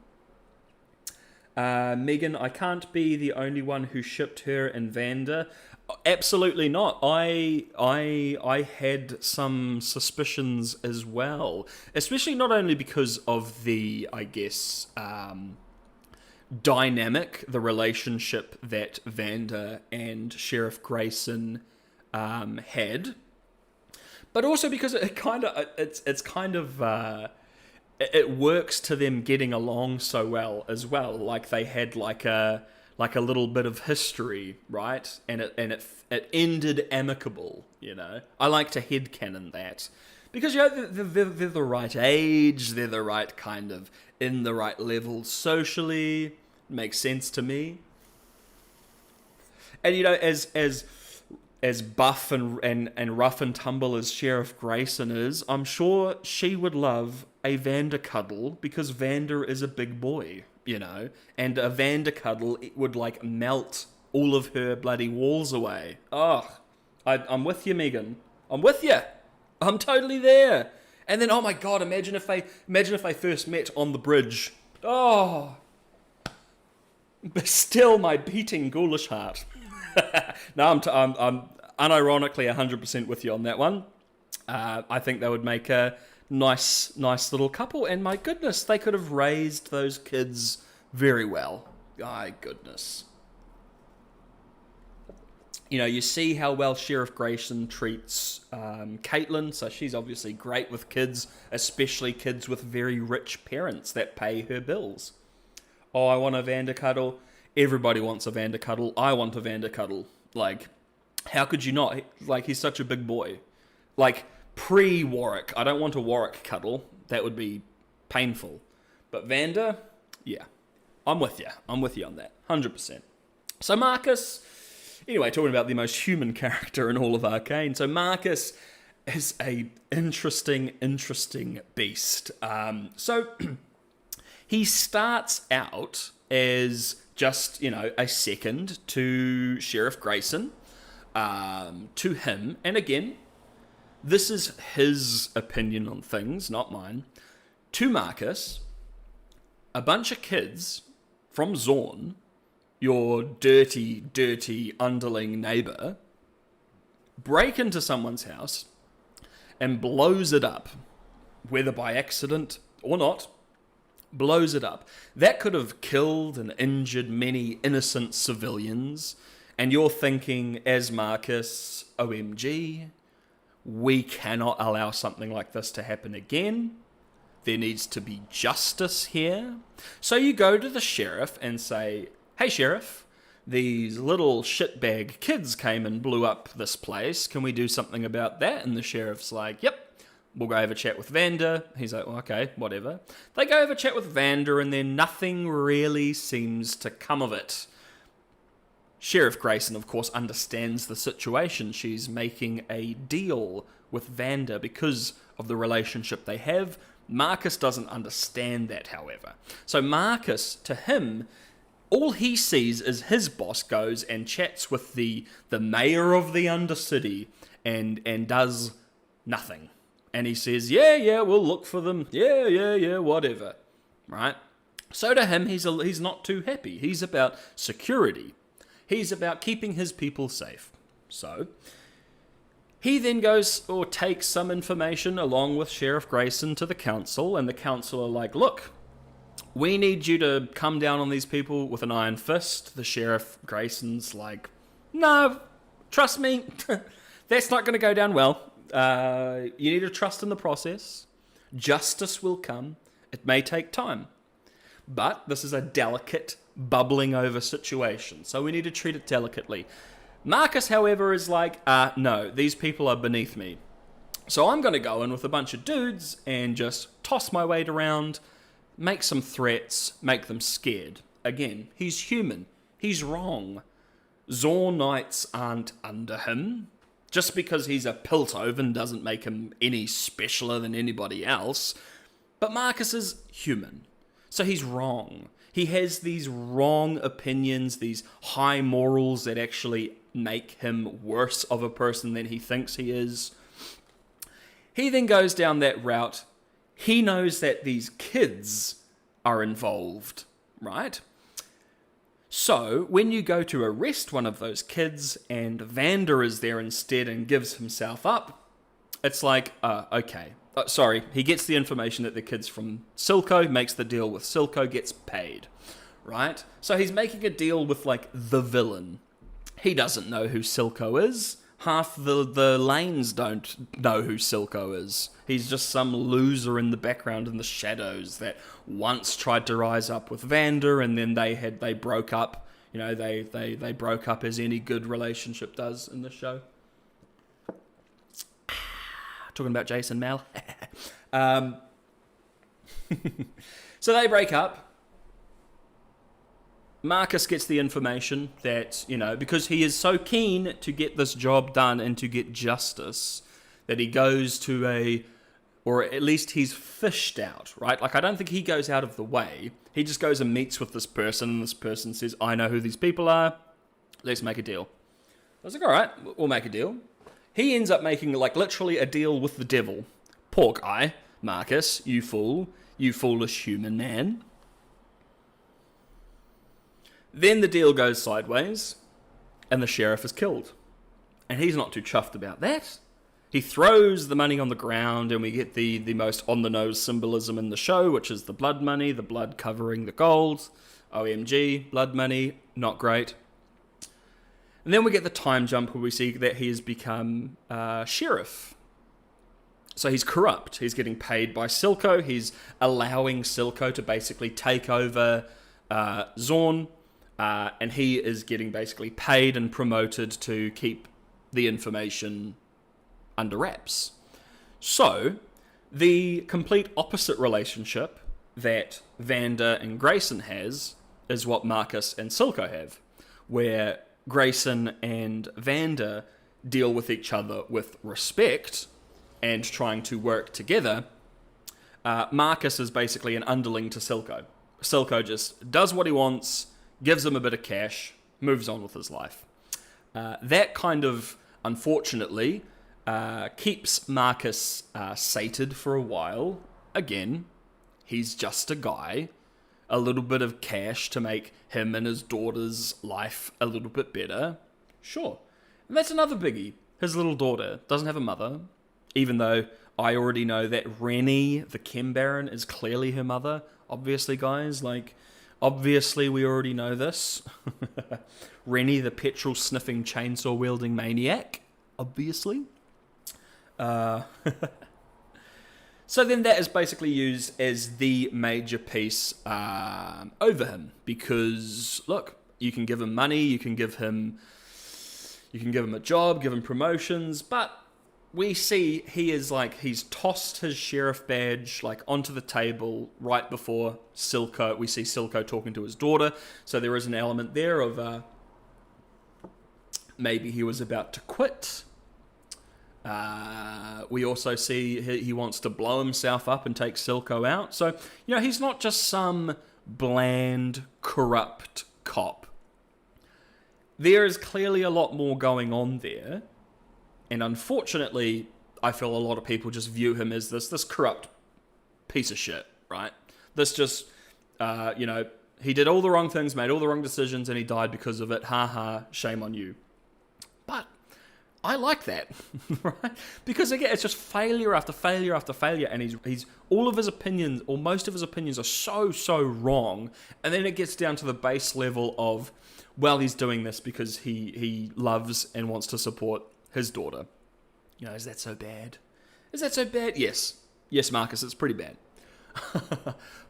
Megan, I can't be the only one who shipped her and Vander. Absolutely not. I had some suspicions as well, especially not only because of the, I guess, dynamic, the relationship that Vander and Sheriff Grayson had, but also because it works to them getting along so well as well. Like they had like a little bit of history, right? And it ended amicable. You know, I like to headcanon that because they're the right age, they're the right kind of in the right level socially. Makes sense to me. And as buff and rough and tumble as Sheriff Grayson is, I'm sure she would love a Vander cuddle because Vander is a big boy, and a Vander cuddle would like melt all of her bloody walls away. Oh, I'm with you, Megan. I'm with you. I'm totally there. And then, oh my God, imagine if they first met on the bridge. Oh, but still, my beating ghoulish heart. No, I'm unironically 100% with you on that one. I think they would make a nice little couple, and my goodness, they could have raised those kids very well. My goodness. You see how well Sheriff Grayson treats Caitlyn, so she's obviously great with kids, especially kids with very rich parents that pay her bills. Oh, I want a Vander cuddle. Everybody wants a Vander cuddle. I want a Vander cuddle. Like, how could you not? Like, he's such a big boy. Like, pre-Warwick. I don't want a Warwick cuddle. That would be painful. But Vander, yeah. I'm with you. I'm with you on that. 100%. So Marcus, anyway, talking about the most human character in all of Arcane. So Marcus is a interesting beast. So he starts out as just, a second to Sheriff Grayson, to him. And again, this is his opinion on things, not mine. To Marcus, a bunch of kids from Zorn, your dirty underling neighbor, break into someone's house and blows it up, whether by accident or not. Blows it up. That could have killed and injured many innocent civilians. And you're thinking, as Marcus, OMG, we cannot allow something like this to happen again. There needs to be justice here. So you go to the sheriff and say, hey, sheriff, these little shitbag kids came and blew up this place. Can we do something about that? And the sheriff's like, yep. We'll go have a chat with Vander. He's like, well, okay, whatever. They go have a chat with Vander, and then nothing really seems to come of it. Sheriff Grayson, of course, understands the situation. She's making a deal with Vander because of the relationship they have. Marcus doesn't understand that, however. So Marcus, to him, all he sees is his boss goes and chats with the mayor of the Undercity and does nothing. And he says, yeah, we'll look for them. Yeah, whatever. Right? So to him, he's not too happy. He's about security. He's about keeping his people safe. So he then goes or takes some information along with Sheriff Grayson to the council. And the council are like, look, we need you to come down on these people with an iron fist. The Sheriff Grayson's like, no, trust me, that's not going to go down well. You need to trust in the process. Justice will come. It may take time. But this is a delicate, bubbling over situation, so we need to treat it delicately. Marcus, however, is like, no, these people are beneath me. So I'm going to go in with a bunch of dudes and just toss my weight around, make some threats, make them scared. Again, he's human. He's wrong. Zorn Knights aren't under him. Just because he's a Piltover doesn't make him any specialer than anybody else. But Marcus is human. So he's wrong. He has these wrong opinions, these high morals that actually make him worse of a person than he thinks he is. He then goes down that route. he knows that these kids are involved, right? So, when you go to arrest one of those kids and Vander is there instead and gives himself up, it's like, okay. Sorry, he gets the information that the kid's from Silco, makes the deal with Silco, gets paid, right? So he's making a deal with, like, the villain. He doesn't know who Silco is. Half the lanes don't know who Silco is. He's just some loser in the background in the shadows that once tried to rise up with Vander, and then they broke up. You know, they broke up as any good relationship does in the show. Talking about Jayce and Mel. So they break up. Marcus gets the information that, you know, because he is so keen to get this job done and to get justice, that he goes to or at least he's fished out, right? Like, I don't think he goes out of the way. He just goes and meets with this person, and this person says, I know who these people are. Let's make a deal. I was like, all right, we'll make a deal. He ends up making, like, literally a deal with the devil. Poor guy, Marcus, you fool, you foolish human man. Then the deal goes sideways, and the sheriff is killed. And he's not too chuffed about that. He throws the money on the ground, and we get the most on-the-nose symbolism in the show, which is the blood money, the blood covering the gold. OMG, blood money, not great. And then we get the time jump where we see that he has become sheriff. So he's corrupt. He's getting paid by Silco. He's allowing Silco to basically take over Zorn. And he is getting basically paid and promoted to keep the information under wraps. So, the complete opposite relationship that Vander and Grayson has is what Marcus and Silco have, where Grayson and Vander deal with each other with respect and trying to work together. Marcus is basically an underling to Silco. Silco just does what he wants, gives him a bit of cash, moves on with his life. That kind of, unfortunately, keeps Marcus sated for a while. Again, he's just a guy. A little bit of cash to make him and his daughter's life a little bit better. Sure. And that's another biggie. His little daughter doesn't have a mother, even though I already know that Rennie, the Chem Baron, is clearly her mother. Obviously, guys, like, obviously we already know this. Rennie, the petrol-sniffing, chainsaw-wielding maniac. Obviously. So then that is basically used as the major piece over him. Because, look, you can give him money, you can give him a job, give him promotions, but we see he's tossed his sheriff badge like onto the table right before Silco. We see Silco talking to his daughter, so there is an element there of maybe he was about to quit. We also see he wants to blow himself up and take Silco out. So, you know, he's not just some bland, corrupt cop. There is clearly a lot more going on there. And unfortunately, I feel a lot of people just view him as this corrupt piece of shit, right? This just, he did all the wrong things, made all the wrong decisions, and he died because of it. Ha ha, shame on you. But I like that, right? Because again, it's just failure after failure after failure, and he's all of his opinions, or most of his opinions, are so wrong. And then it gets down to the base level of, well, he's doing this because he loves and wants to support his daughter. You know, is that so bad? Is that so bad? Yes. Yes, Marcus, it's pretty bad.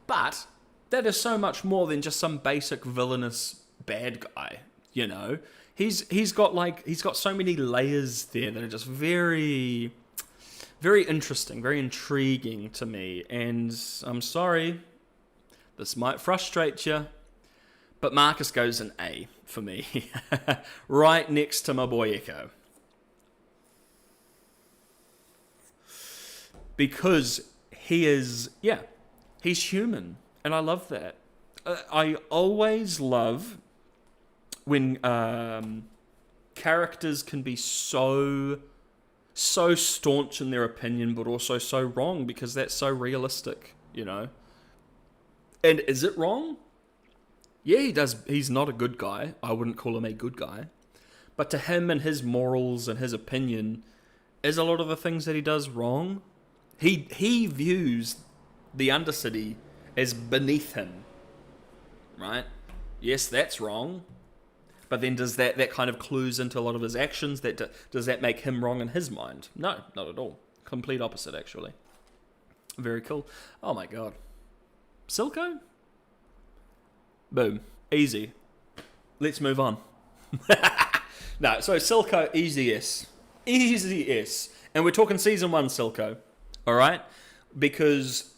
But that is so much more than just some basic villainous bad guy, you know? He's got so many layers there that are just very, very interesting, very intriguing to me. And I'm sorry, this might frustrate you, but Marcus goes an A for me. Right next to my boy Echo. Because he's human. And I love that. I always love when characters can be so so staunch in their opinion, but also so wrong because that's so realistic, you know? And is it wrong? Yeah, he does. He's not a good guy. I wouldn't call him a good guy. But to him and his morals and his opinion, is a lot of the things that he does wrong? He views the Undercity as beneath him, right? Yes, that's wrong. But then does that kind of clues into a lot of his actions? Does that make him wrong in his mind? No, not at all. Complete opposite, actually. Very cool. Oh my god. Silco? Boom. Easy. Let's move on. No, so Silco, easy S. Easy S. And we're talking Season 1 Silco. Alright? Because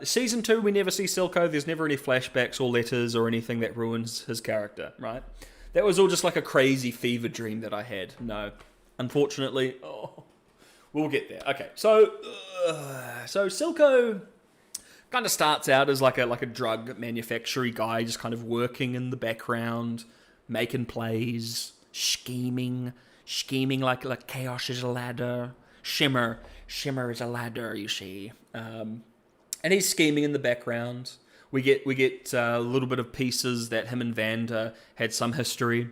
Season 2, we never see Silco. There's never any flashbacks or letters or anything that ruins his character, right? That was all just like a crazy fever dream that I had. No. Unfortunately, we'll get there. Okay, so Silco kind of starts out as like a drug manufacturing guy, just kind of working in the background, making plays, scheming like chaos is a ladder. Shimmer is a ladder, you see. And he's scheming in the background. We get a little bit of pieces that him and Vander had some history.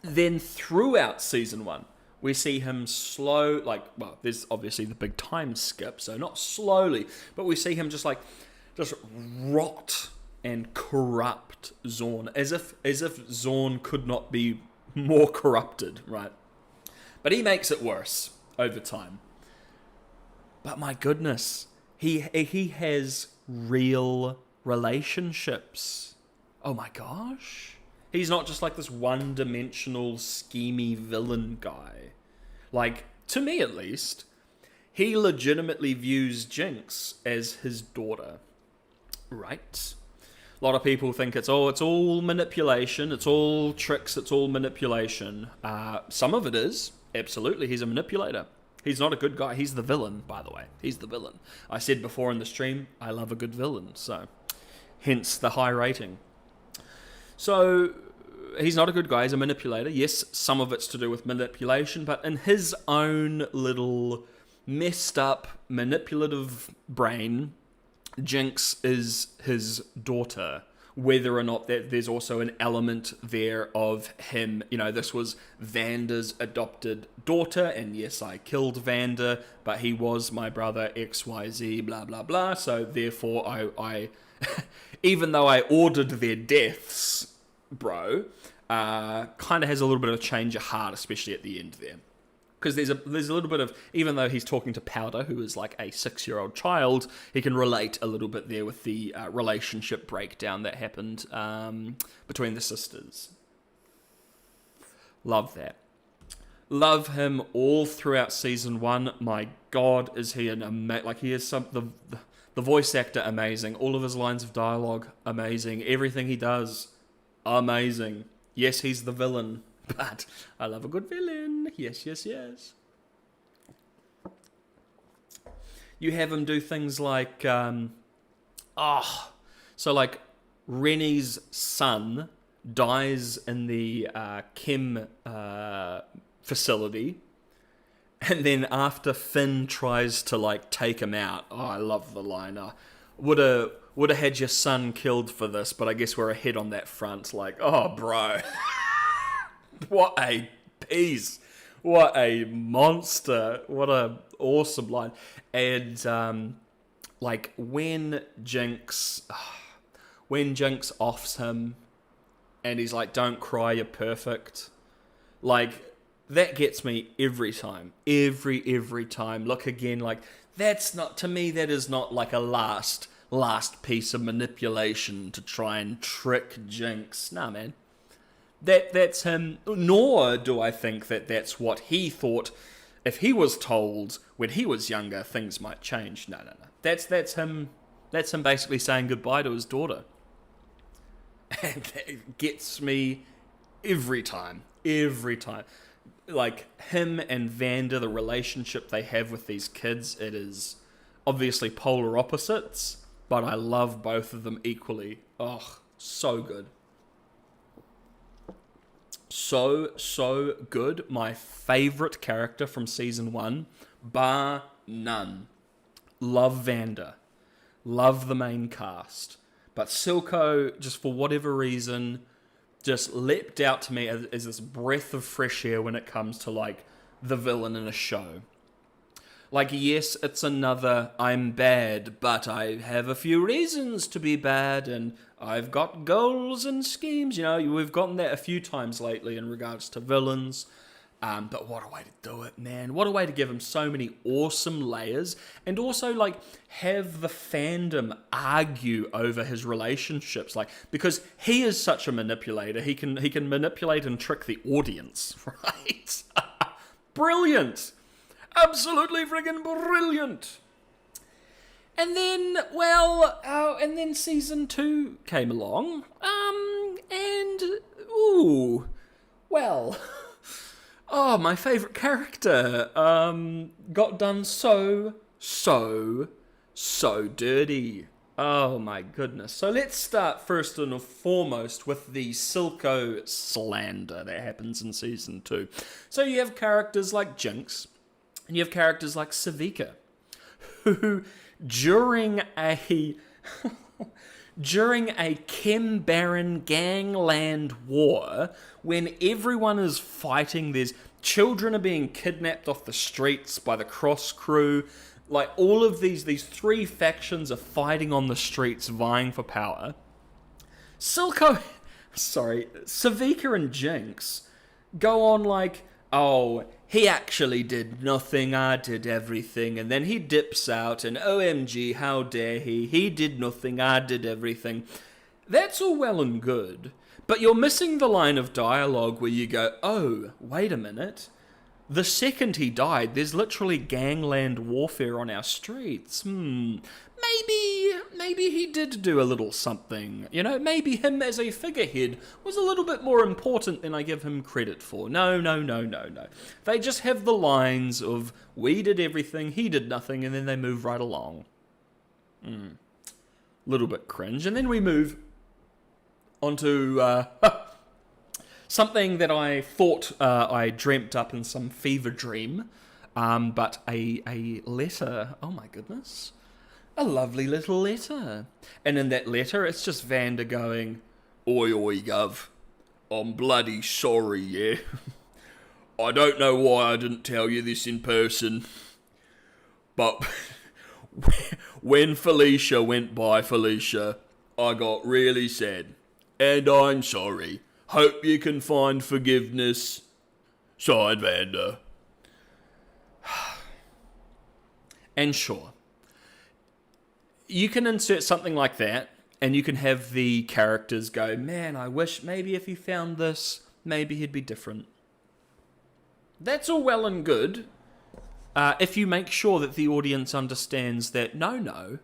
Then throughout Season 1, we see him there's obviously the big time skip, so not slowly, but we see him just rot and corrupt Zorn, as if Zorn could not be more corrupted, right? But he makes it worse over time. But my goodness, he has real relationships. Oh my gosh. He's not just like this one-dimensional, schemy villain guy. Like, to me at least, he legitimately views Jinx as his daughter. Right? A lot of people think it's all manipulation, it's all tricks, it's all manipulation. Some of it is. Absolutely, he's a manipulator. He's not a good guy. He's the villain, by the way. He's the villain. I said before in the stream, I love a good villain, so hence the high rating. So, he's not a good guy. He's a manipulator. Yes, some of it's to do with manipulation, but in his own little messed up, manipulative brain, Jinx is his daughter. Whether or not that there's also an element there of him, this was Vander's adopted daughter, and yes, I killed Vander, but he was my brother, XYZ, blah, blah, blah, so therefore I even though I ordered their deaths, bro, kind of has a little bit of a change of heart, especially at the end there. Because there's a little bit of, even though he's talking to Powder, who is like a 6-year-old child, he can relate a little bit there with the relationship breakdown that happened between the sisters. Love that. Love him all throughout Season 1. My God, is he he is the voice actor amazing. All of his lines of dialogue amazing. Everything he does amazing. Yes, he's the villain. But I love a good villain. Yes, yes, yes. You have him do things like, Rennie's son dies in the chem facility, and then after Finn tries to take him out, I love the line. Would have had your son killed for this, but I guess we're ahead on that front. Oh, bro. What a piece. What a monster. What a awesome line. And, when Jinx offs him, and he's like, don't cry, you're perfect. That gets me every time. Every time. Look again, that's not, to me, that is not a last piece of manipulation to try and trick Jinx. Nah, man. That's him, nor do I think that that's what he thought if he was told when he was younger things might change. No. That's him basically saying goodbye to his daughter. And that gets me every time. Him and Vander, the relationship they have with these kids, it is obviously polar opposites, but I love both of them equally. Oh, so good. so good. My favorite character from season 1, bar none. Love Vanda. Love the main cast. But Silco, just for whatever reason, just leapt out to me as this breath of fresh air when it comes to, like, the villain in a show. Like, yes, it's another I'm bad, but I have a few reasons to be bad, and I've got goals and schemes. You know, we've gotten that a few times lately in regards to villains. But what a way to do it, man. What a way to give him so many awesome layers, and also, like, have the fandom argue over his relationships. Like, because he is such a manipulator, he can manipulate and trick the audience, right? Brilliant! Absolutely friggin' brilliant! And then, well, and then season 2 came along, and, ooh, well, oh, my favourite character, got done so dirty. Oh my goodness. So let's start first and foremost with the Silco slander that happens in season 2. So you have characters like Jinx, and you have characters like Savika, who during a Chem Baron gangland war, when everyone is fighting, there's children are being kidnapped off the streets by the Cross crew, like all of these 3 factions are fighting on the streets vying for power. Savika and Jinx go on like, oh, he actually did nothing, I did everything, and then he dips out, and OMG, how dare he did nothing, I did everything. That's all well and good, but you're missing the line of dialogue where you go, oh, wait a minute, the second he died, there's literally gangland warfare on our streets. Maybe he did do a little something. You know, maybe him as a figurehead was a little bit more important than I give him credit for. No. They just have the lines of, we did everything, he did nothing, and then they move right along. Little bit cringe. And then we move onto something that I thought I dreamt up in some fever dream, but a letter. Oh my goodness. A lovely little letter. And in that letter, it's just Vanda going, oi, Gov. I'm bloody sorry, yeah? I don't know why I didn't tell you this in person, but when Felicia went by, Felicia, I got really sad. And I'm sorry. Hope you can find forgiveness. Signed, Vanda. And sure, you can insert something like that, and you can have the characters go, man, I wish maybe if he found this, maybe he'd be different. That's all well and good, if you make sure that the audience understands that, no,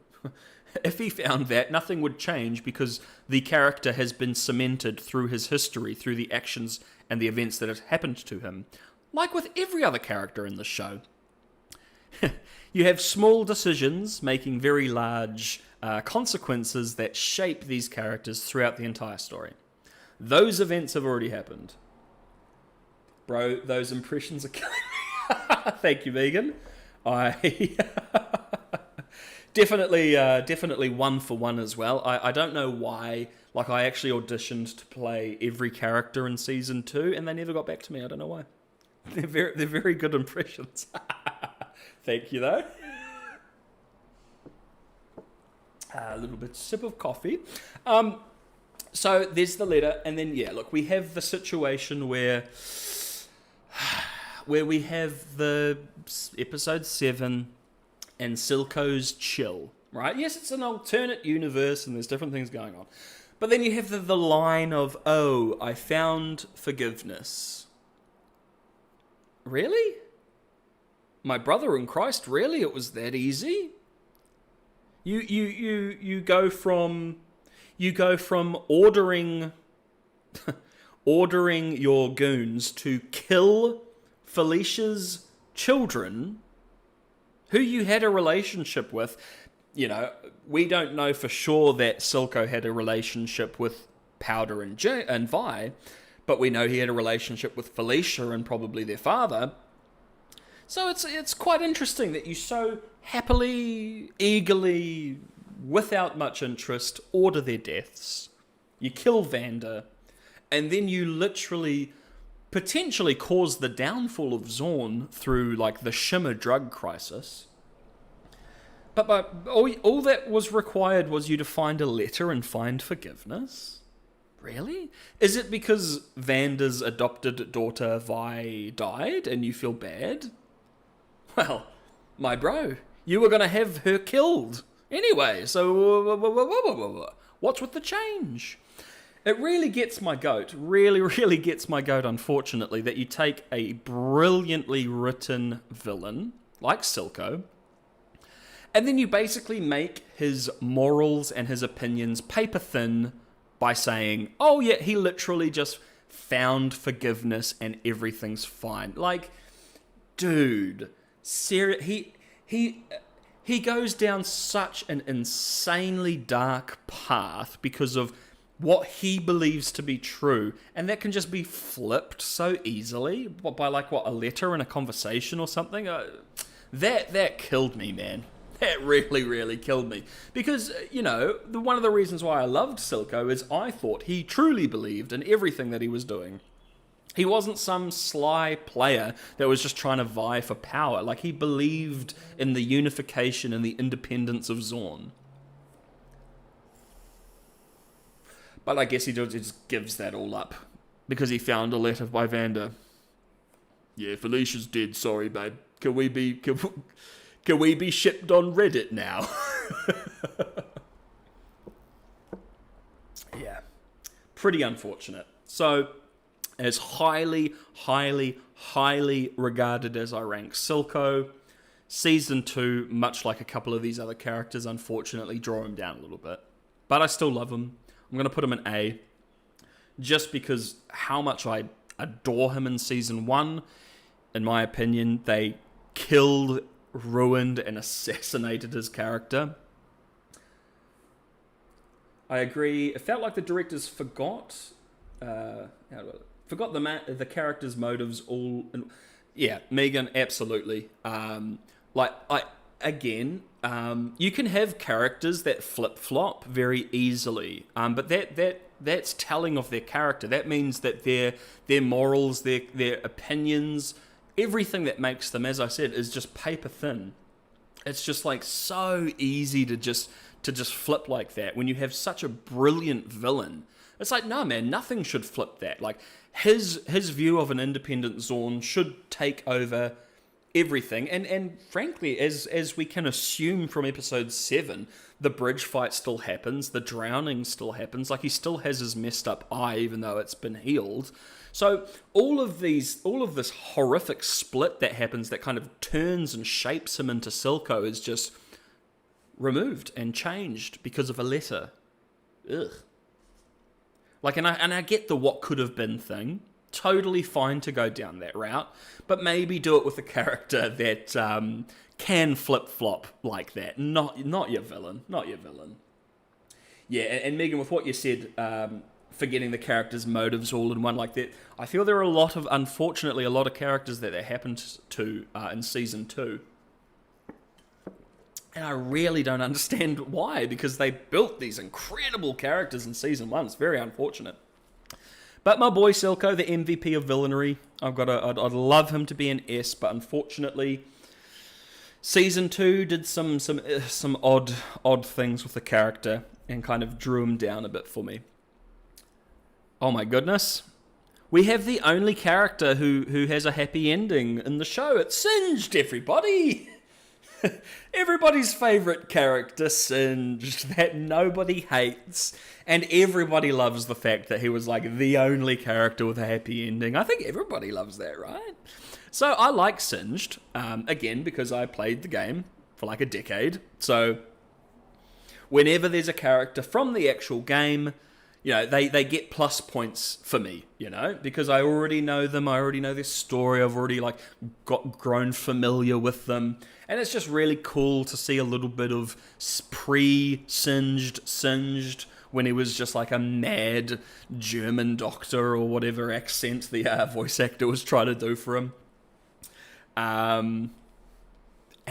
if he found that, nothing would change because the character has been cemented through his history, through the actions and the events that have happened to him. Like with every other character in the show. You have small decisions making very large consequences that shape these characters throughout the entire story. Those events have already happened. Bro, those impressions are killing me. Thank you, Megan. I definitely 1 for 1 as well. I don't know why. Like, I actually auditioned to play every character in season 2, and they never got back to me. I don't know why. They're very good impressions. Thank you, though. A little bit sip of coffee. So there's the letter, and then look, we have the situation where we have the episode 7 and Silco's chill, right? Yes, it's an alternate universe, and there's different things going on, but then you have the line of, oh, I found forgiveness. Really? My brother in Christ, really? It was that easy? You go from ordering your goons to kill Felicia's children, who you had a relationship with. You know, we don't know for sure that Silco had a relationship with Powder and Vi, but we know he had a relationship with Felicia and probably their father. So it's quite interesting that you so happily, eagerly, without much interest, order their deaths. You kill Vander, and then you literally potentially cause the downfall of Zorn through like the Shimmer drug crisis. But all that was required was you to find a letter and find forgiveness? Really? Is it because Vander's adopted daughter Vi died and you feel bad? Well, my bro, you were going to have her killed anyway, so what's with the change? It really gets my goat, really gets my goat, unfortunately, that you take a brilliantly written villain like Silco, and then you basically make his morals and his opinions paper thin by saying, oh yeah, he literally just found forgiveness and everything's fine. Like, dude, he goes down such an insanely dark path because of what he believes to be true, and that can just be flipped so easily by a letter and a conversation or something. That killed me, man. That really killed me. Because, one of the reasons why I loved Silco is I thought he truly believed in everything that he was doing. He wasn't some sly player that was just trying to vie for power. Like, he believed in the unification and the independence of Zorn. But I guess he just gives that all up because he found a letter by Vander. Yeah, Felicia's dead. Sorry, babe. Can we be shipped on Reddit now? Yeah, pretty unfortunate. So, as highly regarded as I rank Silco, Season 2, much like a couple of these other characters, unfortunately draw him down a little bit. But I still love him. I'm going to put him in A, just because how much I adore him in Season 1. In my opinion, they killed, ruined, and assassinated his character. I agree. It felt like the directors forgot the character's motives all. Yeah, Megan, absolutely. You can have characters that flip-flop very easily, but that's telling of their character. That means that their morals, their opinions, everything that makes them, as I said, is just paper thin. It's just like so easy to just flip like that when you have such a brilliant villain. It's like, no, man, nothing should flip that. Like, his view of an independent Zorn should take over everything, and frankly, as we can assume from episode 7, the bridge fight still happens, the drowning still happens, like he still has his messed up eye even though it's been healed. So all of this horrific split that happens that kind of turns and shapes him into Silco is just removed and changed because of a letter. Ugh. Like, and I get the what could have been thing. Totally fine to go down that route, but maybe do it with a character that can flip-flop like that. Not your villain. Not your villain. Yeah, and Megan, with what you said, forgetting the character's motives all in one like that, I feel there are unfortunately, a lot of characters that happened to in Season 2. And I really don't understand why, because they built these incredible characters in Season 1. It's very unfortunate. But my boy Silco, the MVP of villainy, I'd love him to be an S, but unfortunately, Season 2 did some odd things with the character and kind of drew him down a bit for me. Oh my goodness. We have the only character who has a happy ending in the show. It's Singed, everybody! Everybody's favourite character, Singed, that nobody hates, and everybody loves the fact that he was like the only character with a happy ending. I think everybody loves that, right? So I like Singed, again, because I played the game for like a decade. So whenever there's a character from the actual game, they get plus points for me, because I already know them, I already know their story, I've already grown familiar with them, and it's just really cool to see a little bit of pre-singed, when he was just like a mad German doctor or whatever accent the voice actor was trying to do for him. And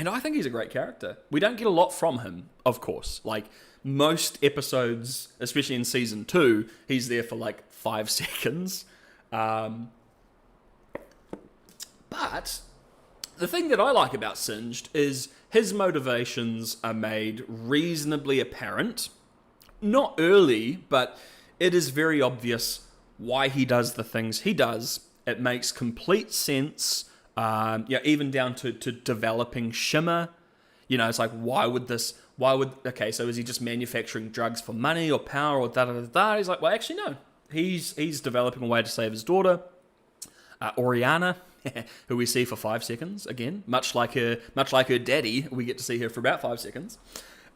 I think he's a great character. We don't get a lot from him, of course. Like, most episodes, especially in season 2, he's there for like 5 seconds. But the thing that I like about Singed is his motivations are made reasonably apparent. Not early, but it is very obvious why he does the things he does. It makes complete sense. Even down to developing Shimmer. You know, it's like, okay, so is he just manufacturing drugs for money or power or da-da-da-da? He's like, well, actually, no. He's developing a way to save his daughter, Oriana, who we see for 5 seconds, again, much like her daddy, we get to see her for about 5 seconds.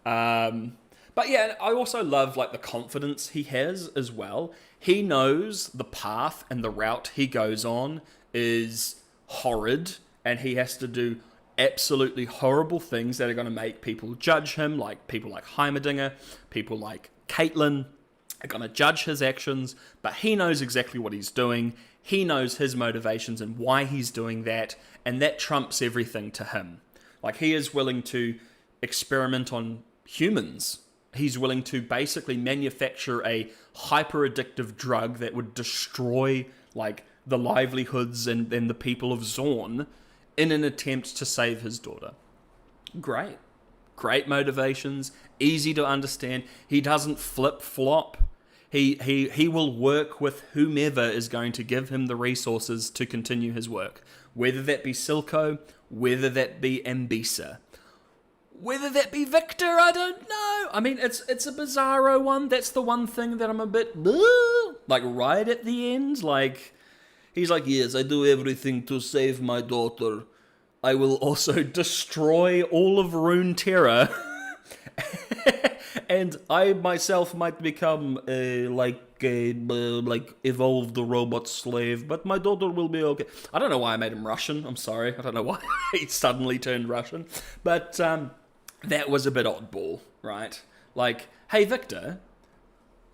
But yeah, I also love like the confidence he has as well. He knows the path and the route he goes on is horrid, and he has to do absolutely horrible things that are going to make people judge him, like people like Heimerdinger, people like Caitlyn are going to judge his actions, but he knows exactly what he's doing. He knows his motivations and why he's doing that, and that trumps everything to him. Like, he is willing to experiment on humans. He's willing to basically manufacture a hyper-addictive drug that would destroy, like, the livelihoods and the people of Zorn in an attempt to save his daughter. Great motivations, easy to understand. He doesn't flip-flop. He will work with whomever is going to give him the resources to continue his work. Whether that be Silco, whether that be Ambisa, whether that be Victor, I don't know. I mean, it's a bizarro one. That's the one thing that I'm a bit, like, right at the end. Like, he's like, yes, I do everything to save my daughter. I will also destroy all of Runeterra. And I myself might become like evolved robot slave, but my daughter will be okay. I don't know why I made him Russian. I'm sorry. I don't know why he suddenly turned Russian. But that was a bit oddball, right? Like, hey, Victor,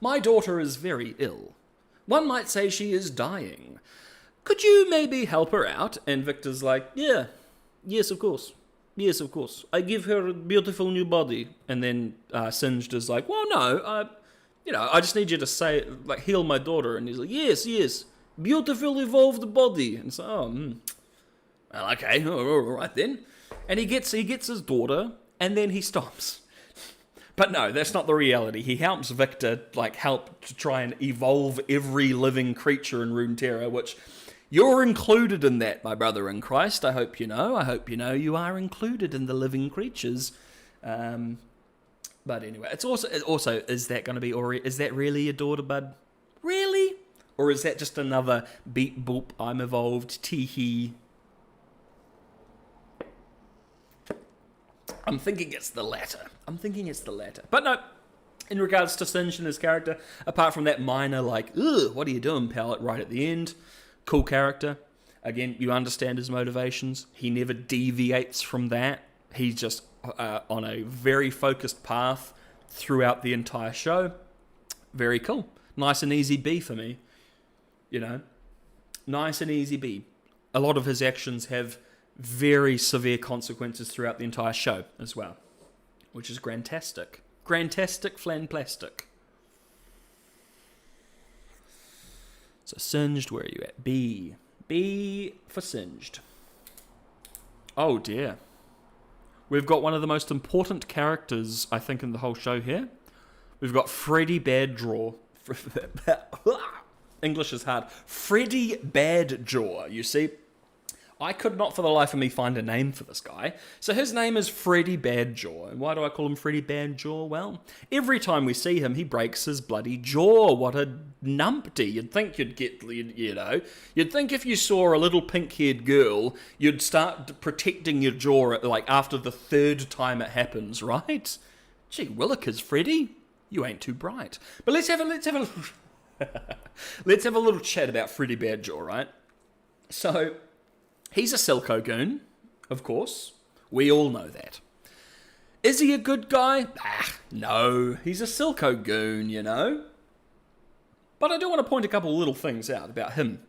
my daughter is very ill. One might say she is dying. Could you maybe help her out? And Victor's like, yes, of course. Yes, of course. I give her a beautiful new body. And then Singed is like, well, no, I just need you to say, like, heal my daughter. And he's like, yes, beautiful evolved body. And so, well, okay, all right then. And he gets his daughter, and then he stops. But no, that's not the reality. He helps Victor, help to try and evolve every living creature in Runeterra, which you're included in that, my brother in Christ. I hope you know. You are included in the living creatures. But anyway, it's also is that going to be, or is that really your daughter, bud? Really? Or is that just another beep boop, I'm evolved, tee-hee? I'm thinking it's the latter. But no, in regards to Singed and his character, apart from that minor, what are you doing, palette, right at the end, cool character. Again, you understand his motivations. He never deviates from that. He's just on a very focused path throughout the entire show. Very cool. Nice and easy B for me. Nice and easy B. A lot of his actions have very severe consequences throughout the entire show as well, which is grantastic. Grantastic flanplastic. So Singed, where are you at? B. B for Singed. Oh dear. We've got one of the most important characters, I think, in the whole show here. We've got Freddy Badjaw. English is hard. Freddy Badjaw, you see. I could not for the life of me find a name for this guy. So his name is Freddy Badjaw. And why do I call him Freddy Badjaw? Well, every time we see him, he breaks his bloody jaw. What a numpty. You'd think you'd get, you'd think if you saw a little pink-haired girl, you'd start protecting your jaw after the third time it happens, right? Gee willikers, Freddy, you ain't too bright. But let's have a let's have a little chat about Freddy Badjaw, right? So he's a Silco goon, of course. We all know that. Is he a good guy? No. He's a Silco goon, you know? But I do want to point a couple of little things out about him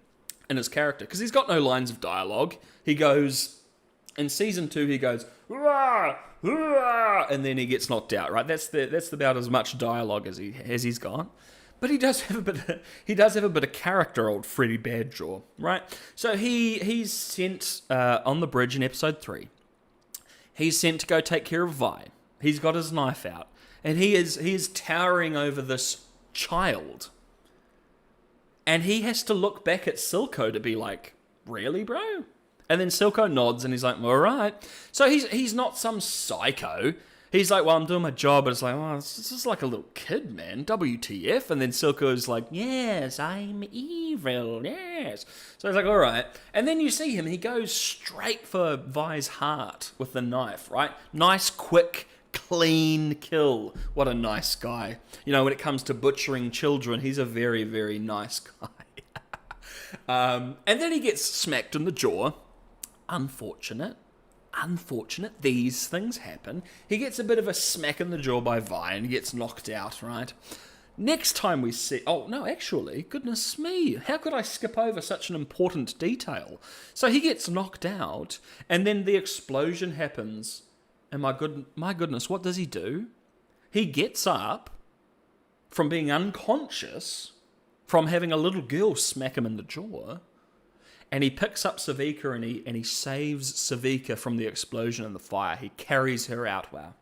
and his character, because he's got no lines of dialogue. He goes, in season 2, he goes, "Rah, rah," and then he gets knocked out, right? That's about as much dialogue as he's got. But he does have a bit of character, old Freddy Badjaw, right? So he's sent on the bridge in episode 3. He's sent to go take care of Vi. He's got his knife out, and he is towering over this child. And he has to look back at Silco to be like, "Really, bro?" And then Silco nods, and he's like, "All right." So he's not some psycho. He's like, "Well, I'm doing my job," but it's like, "Oh, this is like a little kid, man. WTF?" And then Silco's like, "Yes, I'm evil, yes." So he's like, "All right." And then you see him, he goes straight for Vi's heart with the knife, right? Nice, quick, clean kill. What a nice guy. You know, when it comes to butchering children, he's a very, very nice guy. And then he gets smacked in the jaw. Unfortunate, these things happen. He gets a bit of a smack in the jaw by Vi and gets knocked out, right? Next time we see... Oh, no, actually, goodness me. How could I skip over such an important detail? So he gets knocked out, and then the explosion happens. And my goodness, what does he do? He gets up from being unconscious, from having a little girl smack him in the jaw, and he picks up Savika and he saves Savika from the explosion and the fire. He carries her out. Wow.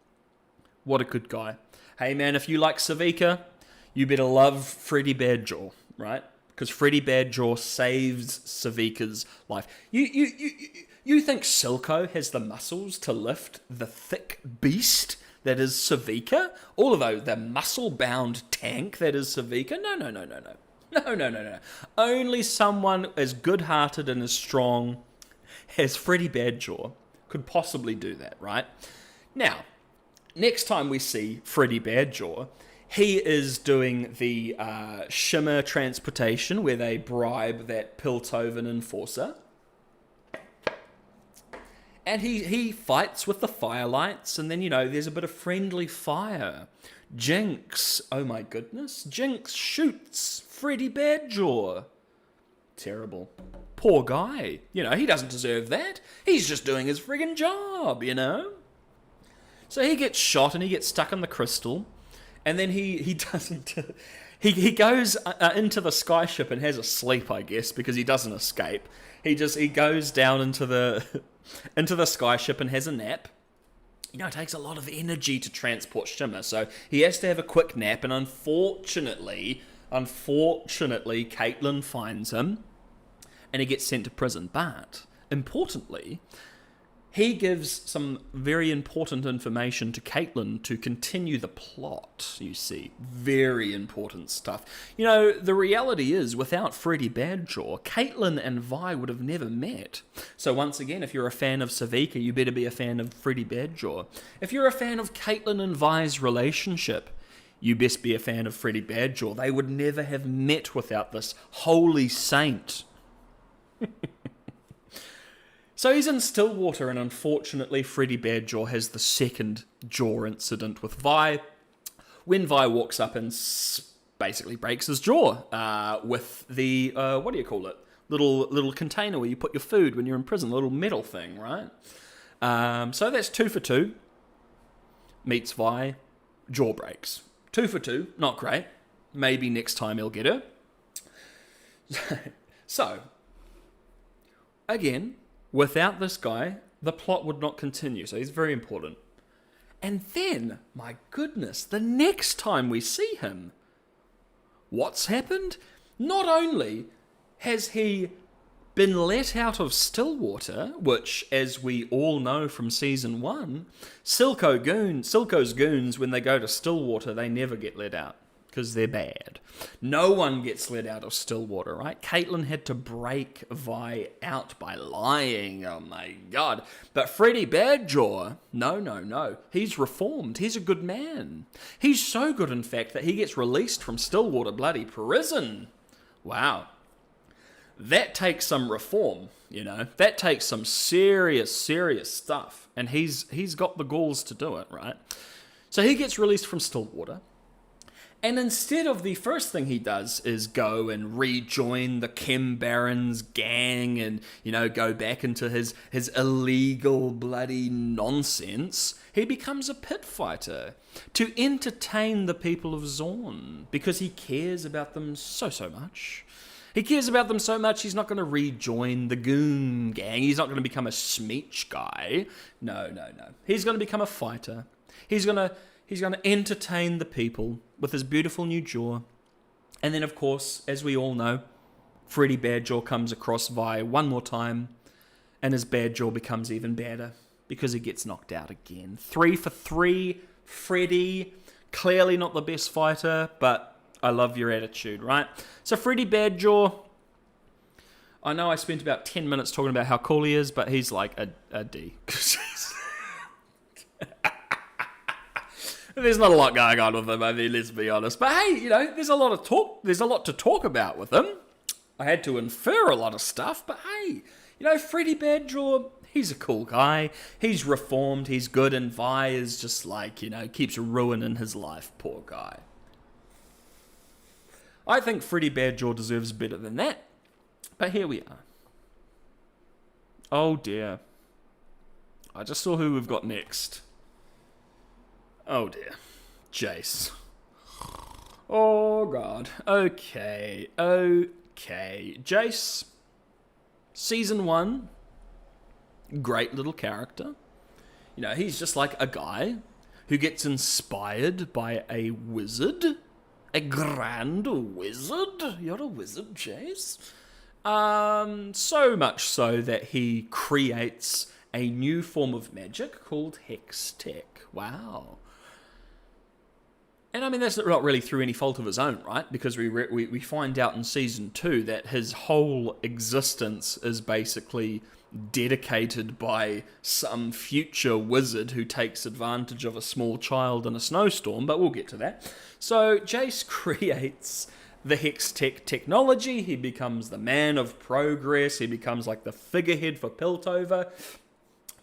What a good guy. Hey man, if you like Savika, you better love Freddy Badjaw, right? Because Freddy Badjaw saves Savika's life. You think Silco has the muscles to lift the thick beast that is Savika? All of the muscle-bound tank that is Savika? No. No. Only someone as good-hearted and as strong as Freddy Badjaw could possibly do that, right? Now, next time we see Freddy Badjaw, he is doing the Shimmer transportation where they bribe that Piltover enforcer. And he fights with the firelights, and then, there's a bit of friendly fire. Jinx, oh my goodness, Jinx shoots Freddy Badjaw. Terrible. Poor guy. He doesn't deserve that. He's just doing his friggin' job, So he gets shot and he gets stuck in the crystal, and then he doesn't... He goes into the skyship and has a sleep, I guess, because he doesn't escape. He goes down into the skyship and has a nap. It takes a lot of energy to transport Shimmer, so he has to have a quick nap, and unfortunately, Caitlyn finds him, and he gets sent to prison. But, importantly, he gives some very important information to Caitlyn to continue the plot, you see. Very important stuff. The reality is, without Freddy Badjaw, Caitlyn and Vi would have never met. So once again, if you're a fan of Savika, you better be a fan of Freddy Badjaw. If you're a fan of Caitlyn and Vi's relationship, you best be a fan of Freddy Badjaw. They would never have met without this holy saint. So he's in Stillwater, and unfortunately Freddy Badjaw has the second jaw incident with Vi, when Vi walks up and basically breaks his jaw with the, what do you call it? Little container where you put your food when you're in prison, little metal thing, right? So that's 2 for 2. Meets Vi, jaw breaks. 2 for 2, not great. Maybe next time he'll get her. So, again... without this guy, the plot would not continue, so he's very important. And then, my goodness, the next time we see him, what's happened? Not only has he been let out of Stillwater, which, as we all know from Season 1, Silco's goons, when they go to Stillwater, they never get let out, because they're bad. No one gets let out of Stillwater, right? Caitlyn had to break Vi out by lying. Oh my god. But Freddy Badjaw, no. He's reformed. He's a good man. He's so good, in fact, that he gets released from Stillwater bloody prison. Wow. that takes some reform, you know. That takes some serious stuff. And he's got the galls to do it, right? So he gets released from Stillwater. And instead of the first thing he does is go and rejoin the Chem Baron's gang and, you know, go back into his illegal bloody nonsense, he becomes a pit fighter to entertain the people of Zorn because he cares about them so much. He cares about them so much he's not going to rejoin the goon gang. He's not going to become a Smeech guy. No. He's going to become a fighter. He's going to entertain the people with his beautiful new jaw. And then, of course, as we all know, Freddy Badjaw comes across Vi one more time, and his Badjaw becomes even badder because he gets knocked out again. 3 for 3, Freddy. Clearly not the best fighter, but I love your attitude, right? So Freddy Badjaw, I know I spent about 10 minutes talking about how cool he is, but he's like a D. There's not a lot going on with him, I mean, let's be honest. But hey, you know, there's a lot to talk about with him. I had to infer a lot of stuff, but hey, you know, Freddy Badjaw, he's a cool guy. He's reformed, he's good, and Vi is just like, you know, keeps ruining his life, poor guy. I think Freddy Badjaw deserves better than that. But here we are. Oh dear. I just saw who we've got next. Oh dear. Jayce. Oh god. Okay. Jayce. Season 1. Great little character. You know, he's just like a guy who gets inspired by a wizard. A grand wizard. You're a wizard, Jayce. So much so that he creates a new form of magic called Hex Tech. Wow. And I mean, that's not really through any fault of his own, right? Because we find out in Season 2 that his whole existence is basically dedicated by some future wizard who takes advantage of a small child in a snowstorm, but we'll get to that. So Jayce creates the Hex Tech technology. He becomes the man of progress. He becomes like the figurehead for Piltover,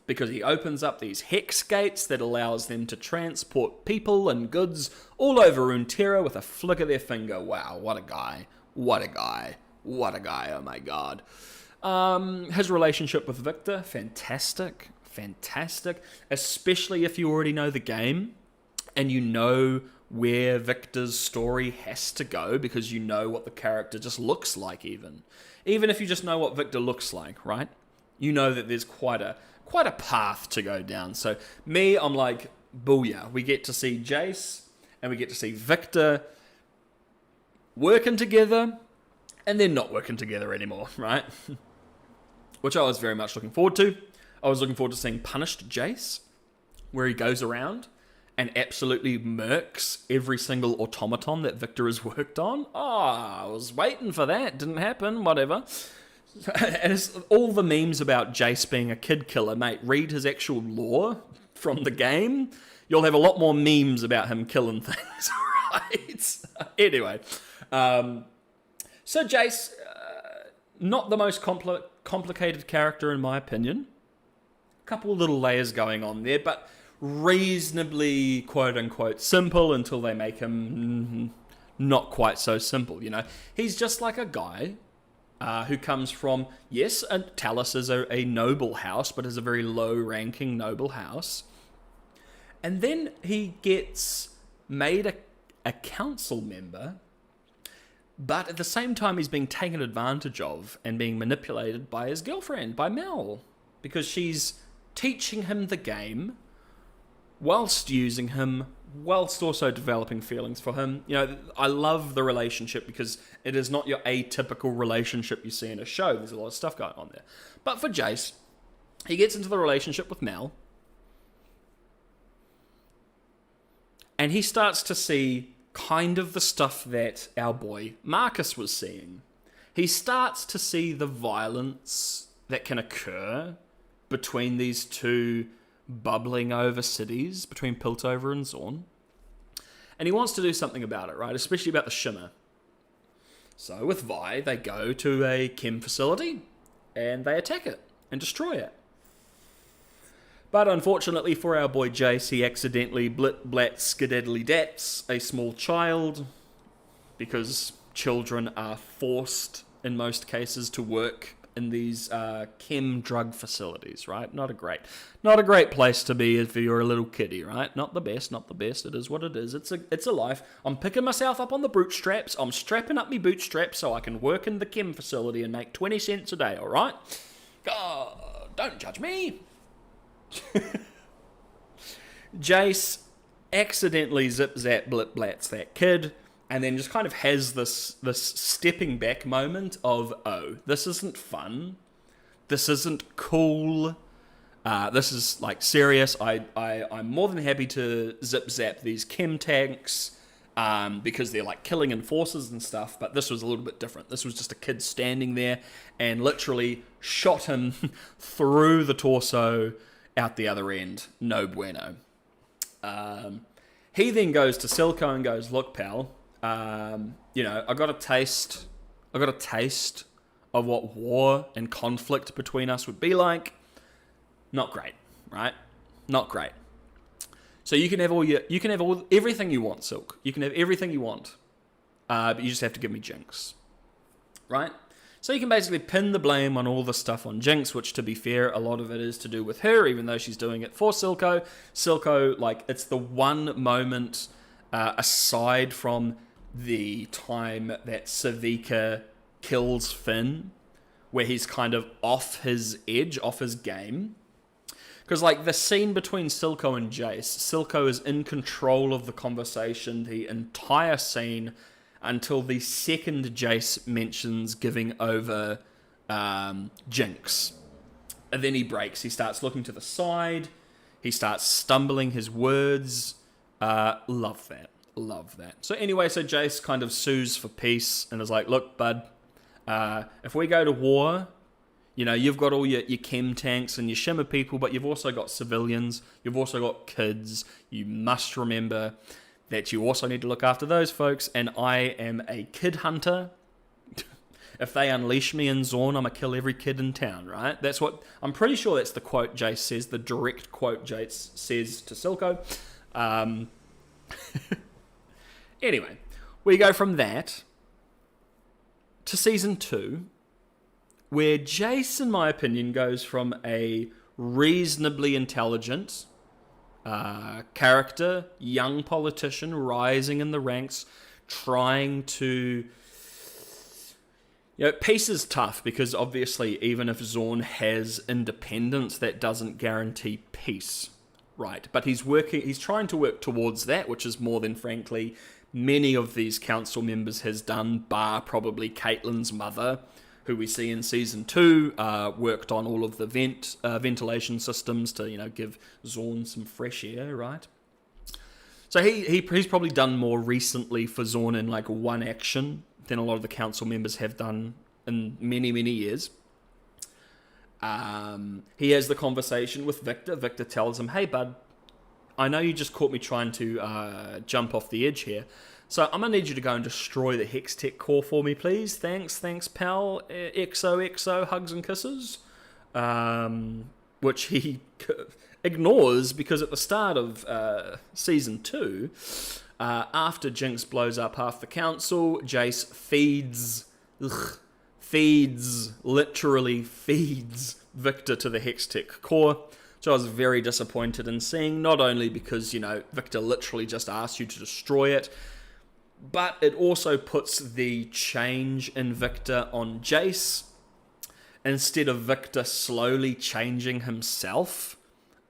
because he opens up these hex gates that allows them to transport people and goods all over Runeterra with a flick of their finger. Wow, what a guy. What a guy. What a guy, oh my god. His relationship with Victor, fantastic. Fantastic. Especially if you already know the game and you know where Victor's story has to go, because you know what the character just looks like even. Even if you just know what Victor looks like, right? You know that there's quite a path to go down. So me, I'm like, booyah. We get to see Jayce and we get to see Victor working together, and they're not working together anymore, right? Which I was very much looking forward to. I was looking forward to seeing Punished Jayce, where he goes around and absolutely murks every single automaton that Victor has worked on. I was waiting for that. Didn't happen, whatever. And it's all the memes about Jayce being a kid killer, mate. Read his actual lore from the game. You'll have a lot more memes about him killing things, right? Anyway, so Jayce, not the most complicated character in my opinion. A couple of little layers going on there, but reasonably quote-unquote simple until they make him not quite so simple, you know. He's just like a guy who comes from, yes, Talos is a noble house, but is a very low-ranking noble house. And then he gets made a council member, but at the same time he's being taken advantage of and being manipulated by his girlfriend, by Mel, because she's teaching him the game whilst using him, whilst also developing feelings for him. You know, I love the relationship because it is not your atypical relationship you see in a show. There's a lot of stuff going on there. But for Jayce, he gets into the relationship with Mel, and he starts to see kind of the stuff that our boy Marcus was seeing. He starts to see the violence that can occur between these two bubbling over cities, between Piltover and Zorn. And he wants to do something about it, right? Especially about the Shimmer. So with Vi, they go to a chem facility and they attack it and destroy it. But unfortunately for our boy Jayce, he accidentally blat skedaddly dats a small child, because children are forced in most cases to work in these chem drug facilities, right? Not a great place to be if you're a little kiddie, right? Not the best. It is what it is. It's a life. I'm picking myself up on the bootstraps. I'm strapping up me bootstraps so I can work in the chem facility and make 20 cents a day, all right? God, don't judge me. Jayce accidentally zip-zap blip-blats that kid, and then just kind of has this stepping back moment of, oh, this isn't fun. This isn't cool. This is, like, serious. I'm more than happy to zip-zap these chem tanks because they're, like, killing enforcers and stuff, but this was a little bit different. This was just a kid standing there and literally shot him through the torso out the other end. No bueno. He then goes to Silco and goes, look, pal, I got a taste of what war and conflict between us would be like. Not great, right? Not great. So you can have everything you want, Silk. You can have everything you want, but you just have to give me Jinx, right? So you can basically pin the blame on all the stuff on Jinx, which, to be fair, a lot of it is to do with her, even though she's doing it for Silco. Silco, like, it's the one moment, aside from the time that Savika kills Finn, where he's kind of off his edge, off his game. Because, like, the scene between Silco and Jayce, Silco is in control of the conversation the entire scene, until the second Jayce mentions giving over Jinx. And then he breaks. He starts looking to the side. He starts stumbling his words. Love that. So anyway, so Jayce kind of sues for peace and is like, look, bud, if we go to war, you've got all your chem tanks and your shimmer people, but you've also got civilians. You've also got kids. You must remember that you also need to look after those folks, and I am a kid hunter. If they unleash me in Zorn, I'm going to kill every kid in town, right? I'm pretty sure that's the quote Jayce says, the direct quote Jayce says to Silco. Anyway, we go from that to Season 2, where Jayce, in my opinion, goes from a reasonably intelligent character, young politician, rising in the ranks, trying to... peace is tough, because obviously even if Zorn has independence, that doesn't guarantee peace, right? But he's trying to work towards that, which is more than, frankly, many of these council members has done, bar probably Caitlyn's mother, who we see in Season 2, worked on all of the ventilation systems to, give Zorn some fresh air, right? So he's probably done more recently for Zorn in, like, one action than a lot of the council members have done in many, many years. He has the conversation with Victor. Victor tells him, hey, bud, I know you just caught me trying to jump off the edge here. So I'm going to need you to go and destroy the Hex Tech core for me, please. Thanks, pal. XOXO, hugs and kisses. Which he ignores, because at the start of Season 2, after Jinx blows up half the council, Jayce literally feeds Victor to the Hex Tech core, which I was very disappointed in seeing, not only because, Victor literally just asked you to destroy it, but it also puts the change in Victor on Jayce, instead of Victor slowly changing himself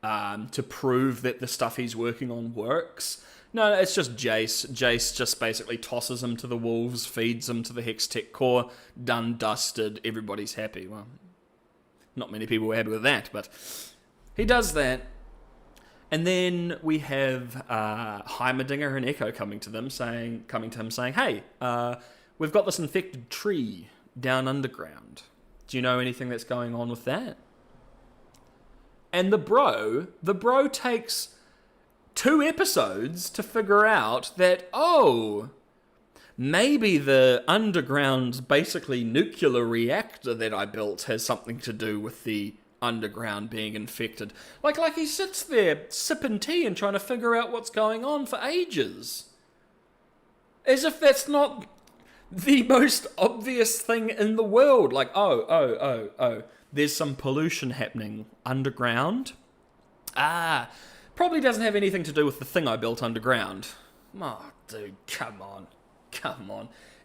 to prove that the stuff he's working on works. No, it's just Jayce. Jayce just basically tosses him to the wolves, feeds him to the Hex Tech core, done, dusted, everybody's happy. Well, not many people were happy with that, but he does that. And then we have Heimerdinger and Echo coming to him saying, hey, we've got this infected tree down underground. Do you know anything that's going on with that? And the bro takes 2 episodes to figure out that, maybe the underground, basically nuclear reactor that I built has something to do with the underground being infected. Like he sits there sipping tea and trying to figure out what's going on for ages. As if that's not the most obvious thing in the world. Like, oh, there's some pollution happening underground. Probably doesn't have anything to do with the thing I built underground. Oh, dude, come on.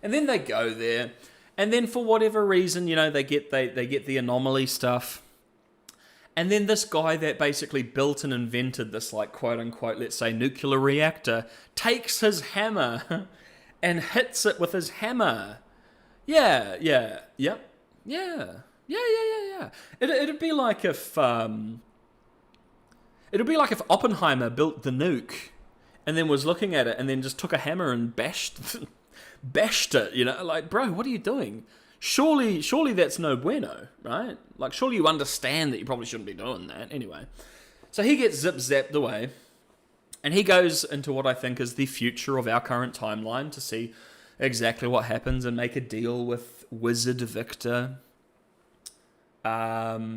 And then they go there, and then for whatever reason, they get the anomaly stuff. And then this guy that basically built and invented this, like, quote-unquote, let's say, nuclear reactor, takes his hammer and hits it with his hammer. Yeah. It'd be like if Oppenheimer built the nuke and then was looking at it and then just took a hammer and bashed it, like, bro, what are you doing? Surely that's no bueno, right? Like, surely you understand that you probably shouldn't be doing that. Anyway, so he gets zip-zapped away, and he goes into what I think is the future of our current timeline to see exactly what happens and make a deal with Wizard Victor by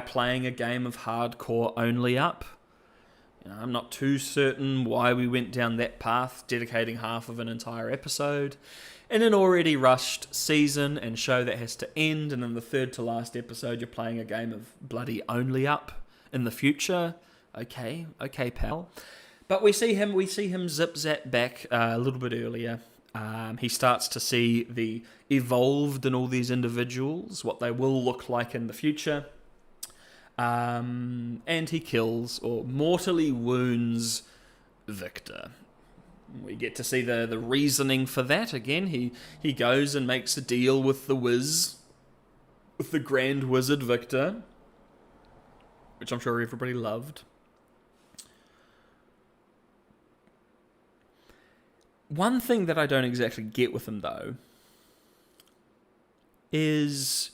playing a game of hardcore only up. I'm not too certain why we went down that path, dedicating half of an entire episode in an already rushed season and show that has to end, and in the third to last episode you're playing a game of bloody only up in the future. Okay, pal. But we see him zip-zap back a little bit earlier. He starts to see the evolved in all these individuals, what they will look like in the future. And he kills or mortally wounds Victor. We get to see the reasoning for that again. He goes and makes a deal with with the Grand Wizard Victor, which I'm sure everybody loved. One thing that I don't exactly get with him, though, is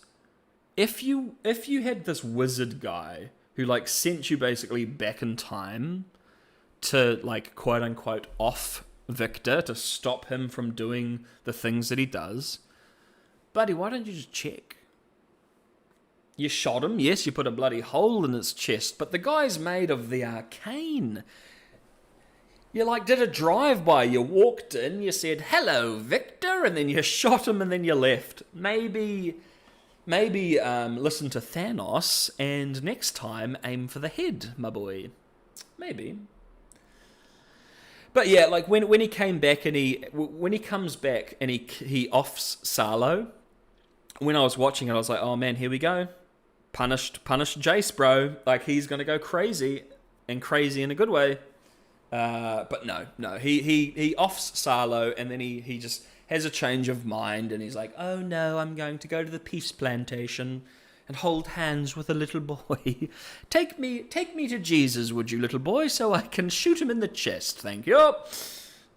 if you had this wizard guy who, like, sent you basically back in time to, like, quote unquote off Victor to stop him from doing the things that he does, buddy, why don't you just check? You shot him, yes, you put a bloody hole in his chest, but the guy's made of the Arcane. You, like, did a drive-by, you walked in, you said, hello, Victor, and then you shot him and then you left. Maybe listen to Thanos, and next time aim for the head, my boy. Maybe. But yeah, like when he came back and when he comes back and he offs Sarlo, when I was watching it, I was like, oh man, here we go. Punished Jayce, bro. Like, he's gonna go crazy in a good way. But no, he offs Sarlo, and then he just has a change of mind, and he's like, oh no, I'm going to go to the peace plantation and hold hands with a little boy. Take me to Jesus, would you, little boy, so I can shoot him in the chest, thank you.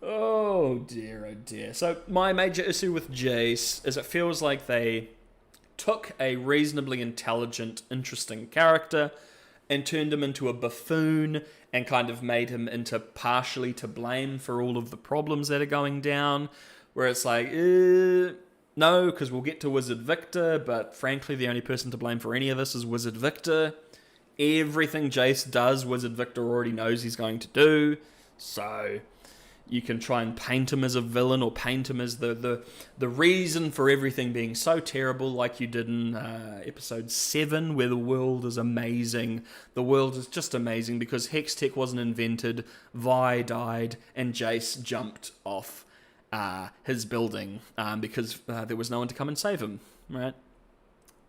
Oh dear. So my major issue with Jayce is it feels like they took a reasonably intelligent, interesting character and turned him into a buffoon and kind of made him into partially to blame for all of the problems that are going down, where it's like, no, because we'll get to Wizard Victor, but frankly, the only person to blame for any of this is Wizard Victor. Everything Jayce does, Wizard Victor already knows he's going to do, so you can try and paint him as a villain or paint him as the reason for everything being so terrible, like you did in episode 7, where the world is amazing. The world is just amazing because Hextech wasn't invented, Vi died, and Jayce jumped off his building because there was no one to come and save him, right?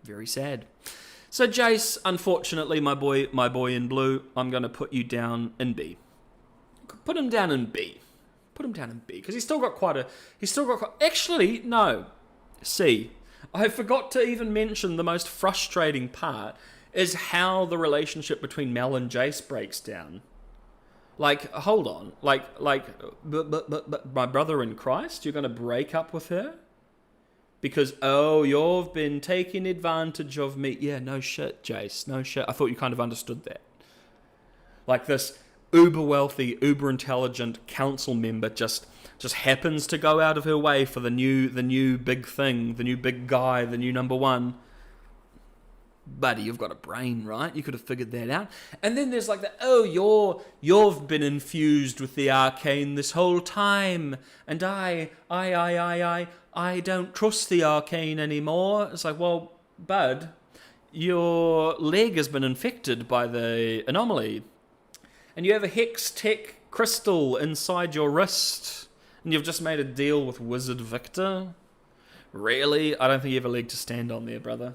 Very sad. So Jayce, unfortunately, my boy in blue, I'm going to put you down in B. Put him down in B. Because he's still got actually, no, C. I forgot to even mention the most frustrating part is how the relationship between Mel and Jayce breaks down. Like, hold on. But my brother in Christ, you're going to break up with her? Because, oh, you've been taking advantage of me. Yeah, no shit, Jayce. No shit. I thought you kind of understood that. Like, this uber wealthy, uber intelligent council member just just happens to go out of her way for the new big thing, the new big guy, the new number one. Buddy, you've got a brain, right? You could have figured that out. And then there's like you've been infused with the arcane this whole time, and I don't trust the arcane anymore. It's like, well, bud, your leg has been infected by the anomaly, and you have a hex tech crystal inside your wrist, and you've just made a deal with Wizard Victor. Really? I don't think you have a leg to stand on there, brother.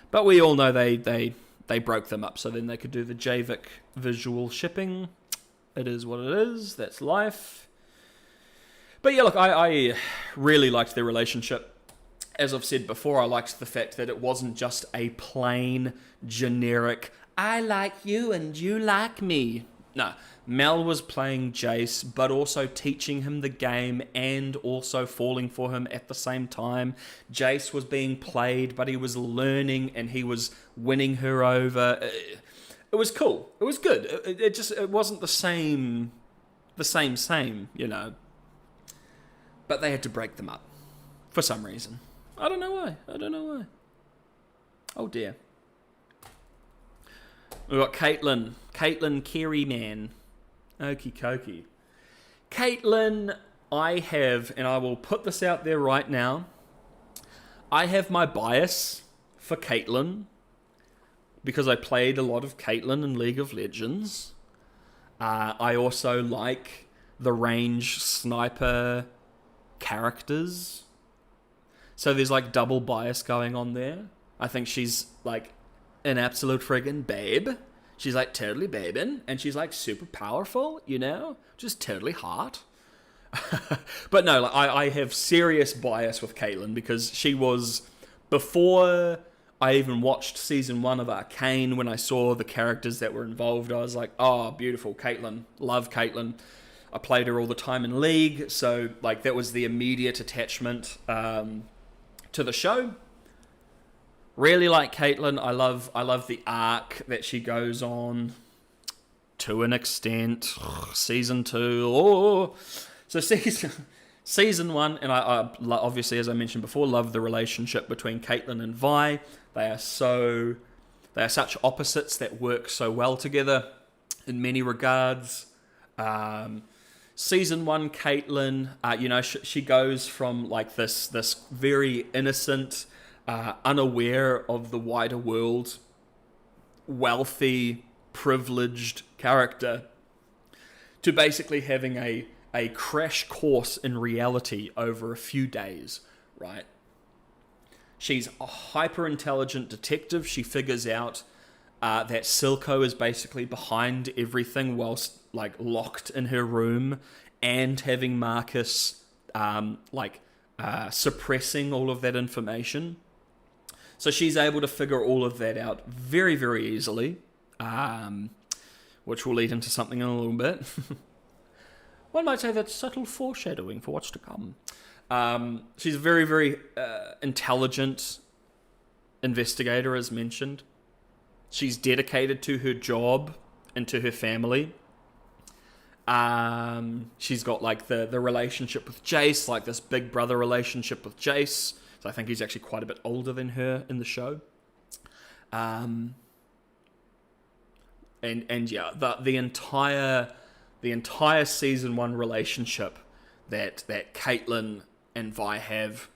But we all know they broke them up so then they could do the JVIC visual shipping. It is what it is. That's life. But yeah, look, I really liked their relationship. As I've said before, I liked the fact that it wasn't just a plain, generic, I like you and you like me. No, Mel was playing Jayce, but also teaching him the game and also falling for him at the same time. Jayce was being played, but he was learning and he was winning her over. It was cool. It was good. It wasn't the same, you know. But they had to break them up for some reason. I don't know why. Oh dear. We've got Caitlyn Carey Man. Okie dokie. Caitlyn, I have, and I will put this out there right now, I have my bias for Caitlyn because I played a lot of Caitlyn in League of Legends. I also like the range sniper characters. So there's like double bias going on there. I think she's like an absolute friggin' babe. She's like totally babin', and she's like super powerful, you know? Just totally hot. But no, like, I have serious bias with Caitlyn because she was, before I even watched season 1 of Arcane, when I saw the characters that were involved, I was like, oh, beautiful, Caitlyn. Love Caitlyn. I played her all the time in League, so like that was the immediate attachment to the show. Really like Caitlyn. I love the arc that she goes on to an extent. Season 2. Oh. So season 1, and I obviously, as I mentioned before, love the relationship between Caitlyn and Vi. They are such opposites that work so well together in many regards. Season 1, Caitlyn, she goes from like this very innocent, unaware of the wider world, wealthy, privileged character, to basically having a crash course in reality over a few days, right? She's a hyper-intelligent detective. She figures out that Silco is basically behind everything whilst like locked in her room, and having Marcus suppressing all of that information. So she's able to figure all of that out very, very easily, which will lead into something in a little bit. One might say that's subtle foreshadowing for what's to come. She's a very, very intelligent investigator, as mentioned. She's dedicated to her job and to her family. She's got like the relationship with Jayce, like this big brother relationship with Jayce. So I think he's actually quite a bit older than her in the show. And yeah, the entire season 1 relationship that Caitlyn and Vi have,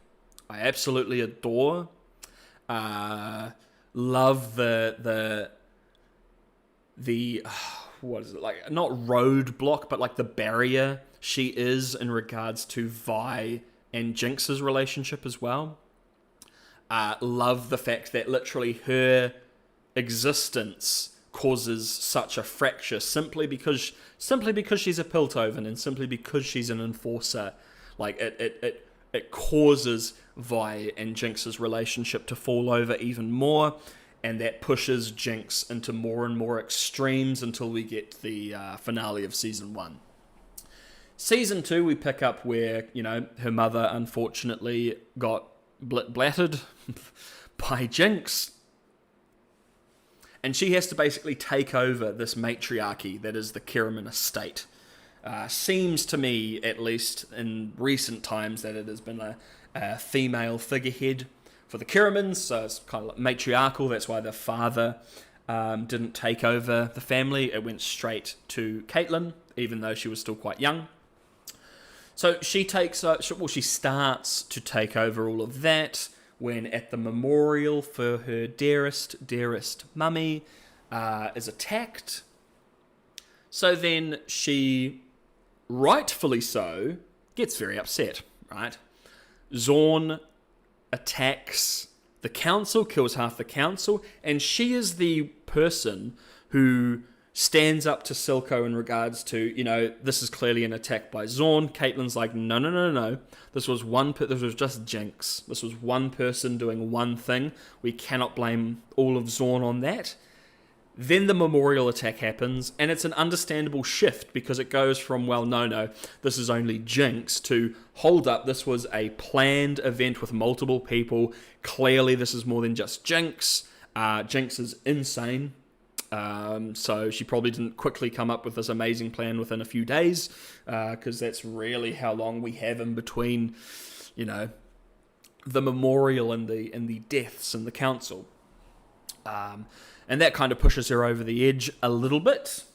I absolutely adore. Love the what is it, like, not roadblock, but like the barrier she is in regards to Vi and Jinx's relationship as well. Love the fact that literally her existence causes such a fracture simply because she's a Piltover, and simply because she's an enforcer. Like it causes Vi and Jinx's relationship to fall over even more, and that pushes Jinx into more and more extremes until we get the finale of season 1. Season 2, we pick up where, her mother unfortunately got blattered by Jinx. And she has to basically take over this matriarchy that is the Kiraman estate. Seems to me, at least in recent times, that it has been a female figurehead for the Kiramans, so it's kind of like matriarchal. That's why the father didn't take over the family. It went straight to Caitlyn, even though she was still quite young. So she starts to take over all of that when at the memorial for her dearest mummy is attacked. So then she, rightfully so, gets very upset, right? Zorn attacks the council, kills half the council, and she is the person who stands up to Silco in regards to, this is clearly an attack by Zorn. Caitlyn's like, no. This was just Jinx. This was one person doing one thing. We cannot blame all of Zorn on that. Then the memorial attack happens, and it's an understandable shift because it goes from, well, no, this is only Jinx, to, hold up, this was a planned event with multiple people. Clearly, this is more than just Jinx. Jinx is insane. So she probably didn't quickly come up with this amazing plan within a few days, because that's really how long we have in between, the memorial and the deaths in the council. And that kind of pushes her over the edge a little bit.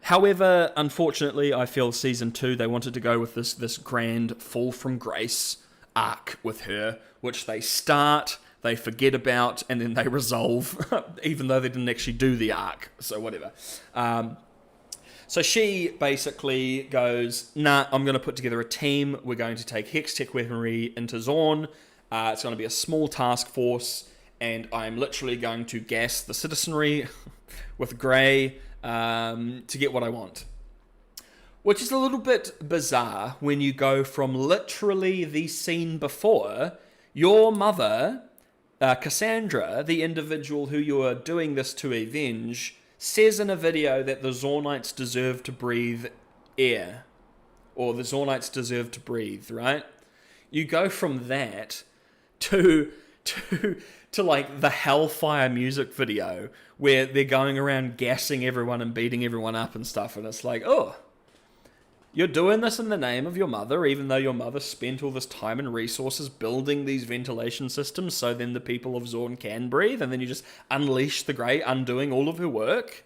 However, unfortunately, I feel season 2, they wanted to go with this grand fall from grace arc with her, which they start, they forget about, and then they resolve, even though they didn't actually do the arc. So whatever. So she basically goes, nah, I'm going to put together a team. We're going to take Hextech weaponry into Zorn. It's going to be a small task force, and I'm literally going to gas the citizenry with Grey to get what I want. Which is a little bit bizarre when you go from literally the scene before, your mother, Cassandra, the individual who you are doing this to avenge, says in a video that the Zornites deserve to breathe air. Or the Zornites deserve to breathe, right? You go from that to like the Hellfire music video where they're going around gassing everyone and beating everyone up and stuff, and it's like, oh, you're doing this in the name of your mother, even though your mother spent all this time and resources building these ventilation systems so then the people of Zorn can breathe, and then you just unleash the Grey, undoing all of her work?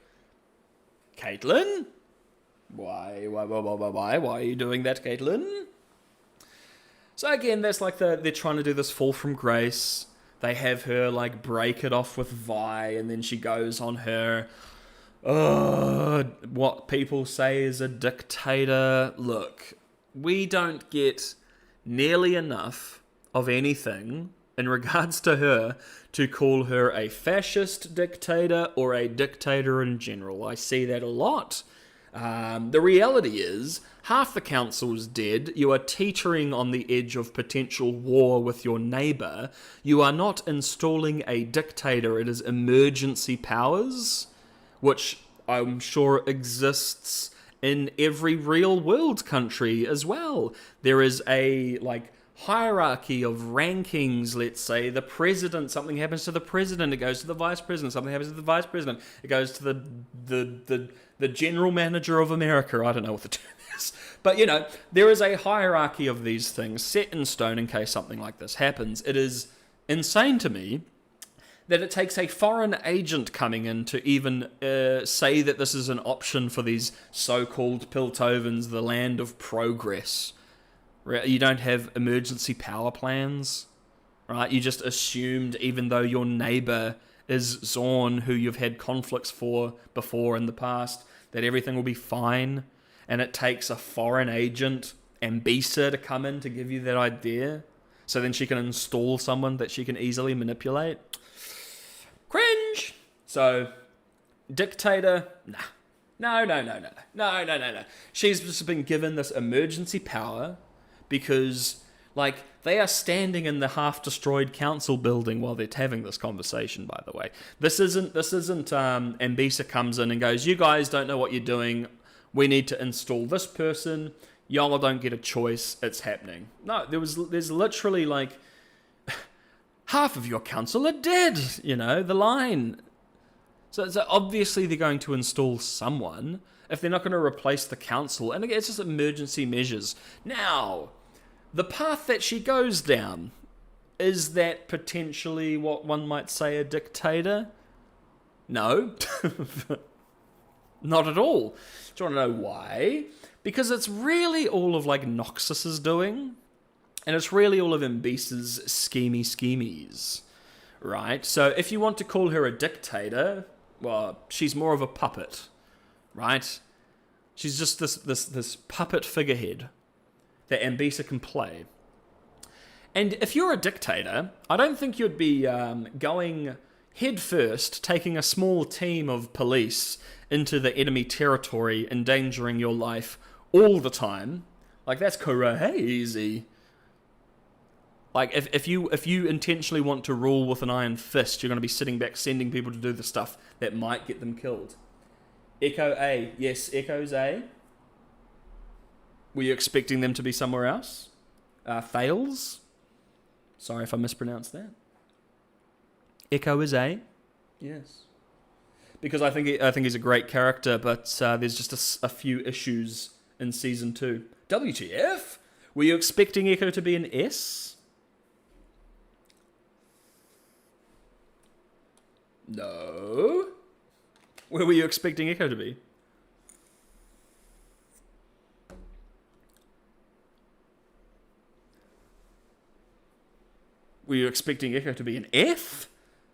Caitlyn? Why are you doing that, Caitlyn? So again, that's like they're trying to do this fall from grace. They have her like break it off with Vi, and then she goes on her, what people say is a dictator. Look, we don't get nearly enough of anything in regards to her to call her a fascist dictator or a dictator in general. I see that a lot. The reality is, half the council's dead. You are teetering on the edge of potential war with your neighbour. You are not installing a dictator. It is emergency powers, which I'm sure exists in every real world country as well. There is a hierarchy of rankings. Let's say the president, something happens to the president, it goes to the vice president. Something happens to the vice president, it goes to the general manager of America. I don't know what the term is, but there is a hierarchy of these things set in stone in case something like this happens. It is insane to me that it takes a foreign agent coming in to even say that this is an option for these so-called Piltovans, the land of progress. You don't have emergency power plans, right? You just assumed, even though your neighbor is Zorn, who you've had conflicts for before in the past, that everything will be fine, and it takes a foreign agent, Ambisa, to come in to give you that idea, so then she can install someone that she can easily manipulate. Cringe! So, dictator, nah. No. She's just been given this emergency power because, they are standing in the half-destroyed council building while they're having this conversation, by the way. This isn't Ambisa comes in and goes, you guys don't know what you're doing, we need to install this person, y'all don't get a choice, it's happening. No, there's literally, half of your council are dead, the line. So obviously they're going to install someone if they're not going to replace the council. And again, it's just emergency measures. Now, the path that she goes down, is that potentially what one might say a dictator? No. Not at all. Do you want to know why? Because it's really all of like Noxus's doing. And it's really all of Mbisa's schemies. Right? So if you want to call her a dictator, well, she's more of a puppet. Right? She's just this puppet figurehead that Mbisa can play. And if you're a dictator, I don't think you'd be going head first, taking a small team of police into the enemy territory, endangering your life all the time. Like, that's crazy. Like, if you intentionally want to rule with an iron fist, you're going to be sitting back sending people to do the stuff that might get them killed. Echo A. Yes, Echo's A. Were you expecting them to be somewhere else? Fails? Sorry if I mispronounced that. Echo is A. Yes. Because I think he's a great character, but there's just a few issues in Season 2. WTF? Were you expecting Echo to be an S? No. Where were you expecting Echo to be? Were you expecting Echo to be an F?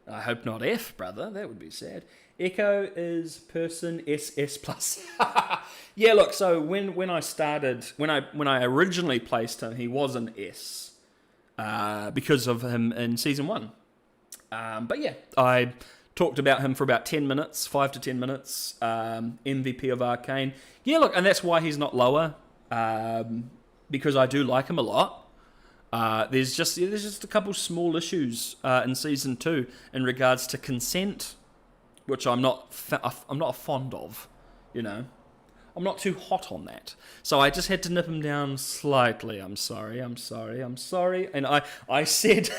I hope not F, brother. That would be sad. Echo is person SS plus. Yeah, look. So when I originally placed him, he was an S because of him in season 1. But yeah, I talked about him for about 10 minutes, 5 to 10 minutes. MVP of Arcane. Yeah, look, and that's why he's not lower. Because I do like him a lot. There's just a couple small issues in season 2 in regards to consent, which I'm not fond of, you know. I'm not too hot on that, so I just had to nip him down slightly. I'm sorry, and I said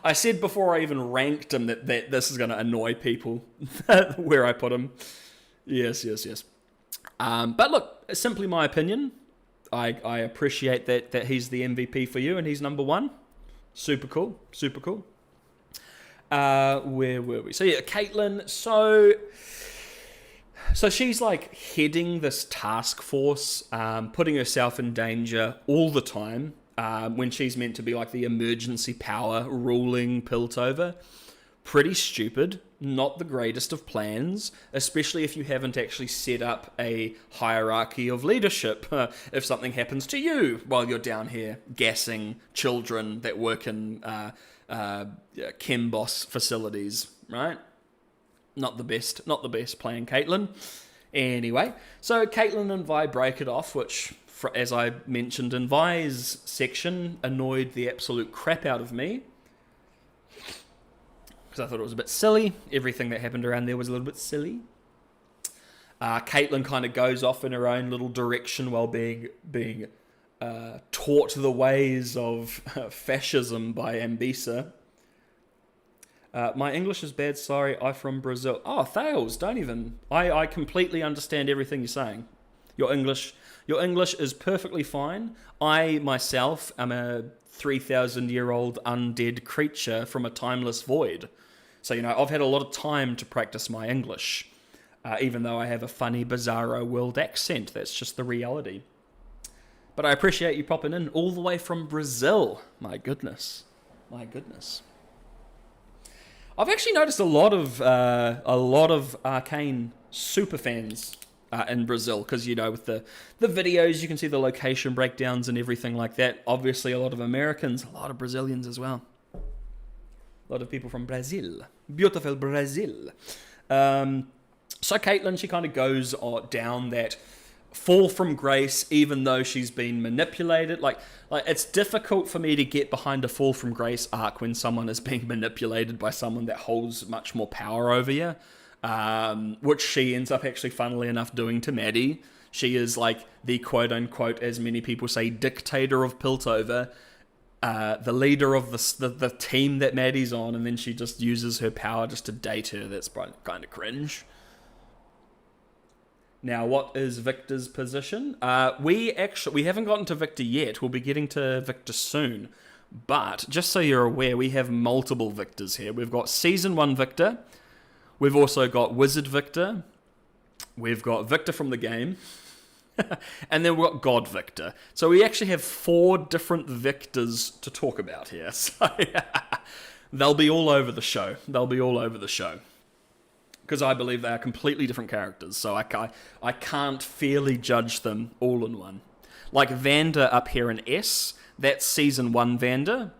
I said before I even ranked him that this is going to annoy people where I put him. Yes. But look, it's simply my opinion. I appreciate that he's the MVP for you and he's number 1. Super cool. Where were we? So yeah, Caitlyn. So she's like heading this task force, putting herself in danger all the time when she's meant to be like the emergency power ruling Piltover. Pretty stupid. Not the greatest of plans, especially if you haven't actually set up a hierarchy of leadership. If something happens to you while you're down here gassing children that work in chem boss facilities, right? Not the best playing Caitlyn. Anyway, so Caitlyn and Vi break it off, which, as I mentioned in Vi's section, annoyed the absolute crap out of me. Because I thought it was a bit silly. Everything that happened around there was a little bit silly. Caitlyn kind of goes off in her own little direction while being taught the ways of fascism by Mbisa. My English is bad, sorry, I'm from Brazil. Oh, Thales, don't even. I completely understand everything you're saying. Your English is perfectly fine. I, myself, am a 3,000-year-old undead creature from a timeless void. So, you know, I've had a lot of time to practice my English, even though I have a funny, bizarro world accent. That's just the reality. But I appreciate you popping in all the way from Brazil. My goodness. I've actually noticed a lot of Arcane super fans in Brazil, because, you know, with the videos, you can see the location breakdowns and everything like that. Obviously, a lot of Americans, a lot of Brazilians as well. A lot of people from Brazil. Beautiful Brazil. So Caitlyn, she kind of goes down that fall from grace, even though she's been manipulated. Like it's difficult for me to get behind a fall from grace arc when someone is being manipulated by someone that holds much more power over you. Which she ends up actually, funnily enough, doing to Maddie. She is like the quote-unquote, as many people say, dictator of Piltover. the leader of the team that Maddie's on, and then she just uses her power just to date her. That's kind of cringe. Now, what is Victor's position? We haven't gotten to Victor yet. We'll be getting to Victor soon. But just so you're aware, we have multiple Victors here. We've got Season 1 Victor. We've also got Wizard Victor. We've got Victor from the game. And then we've got God Victor. So we actually have 4 different Victors to talk about here. So they'll be all over the show. Because I believe they are completely different characters. So I can't fairly judge them all in one. Like Vander up here in S, that's Season 1 Vander.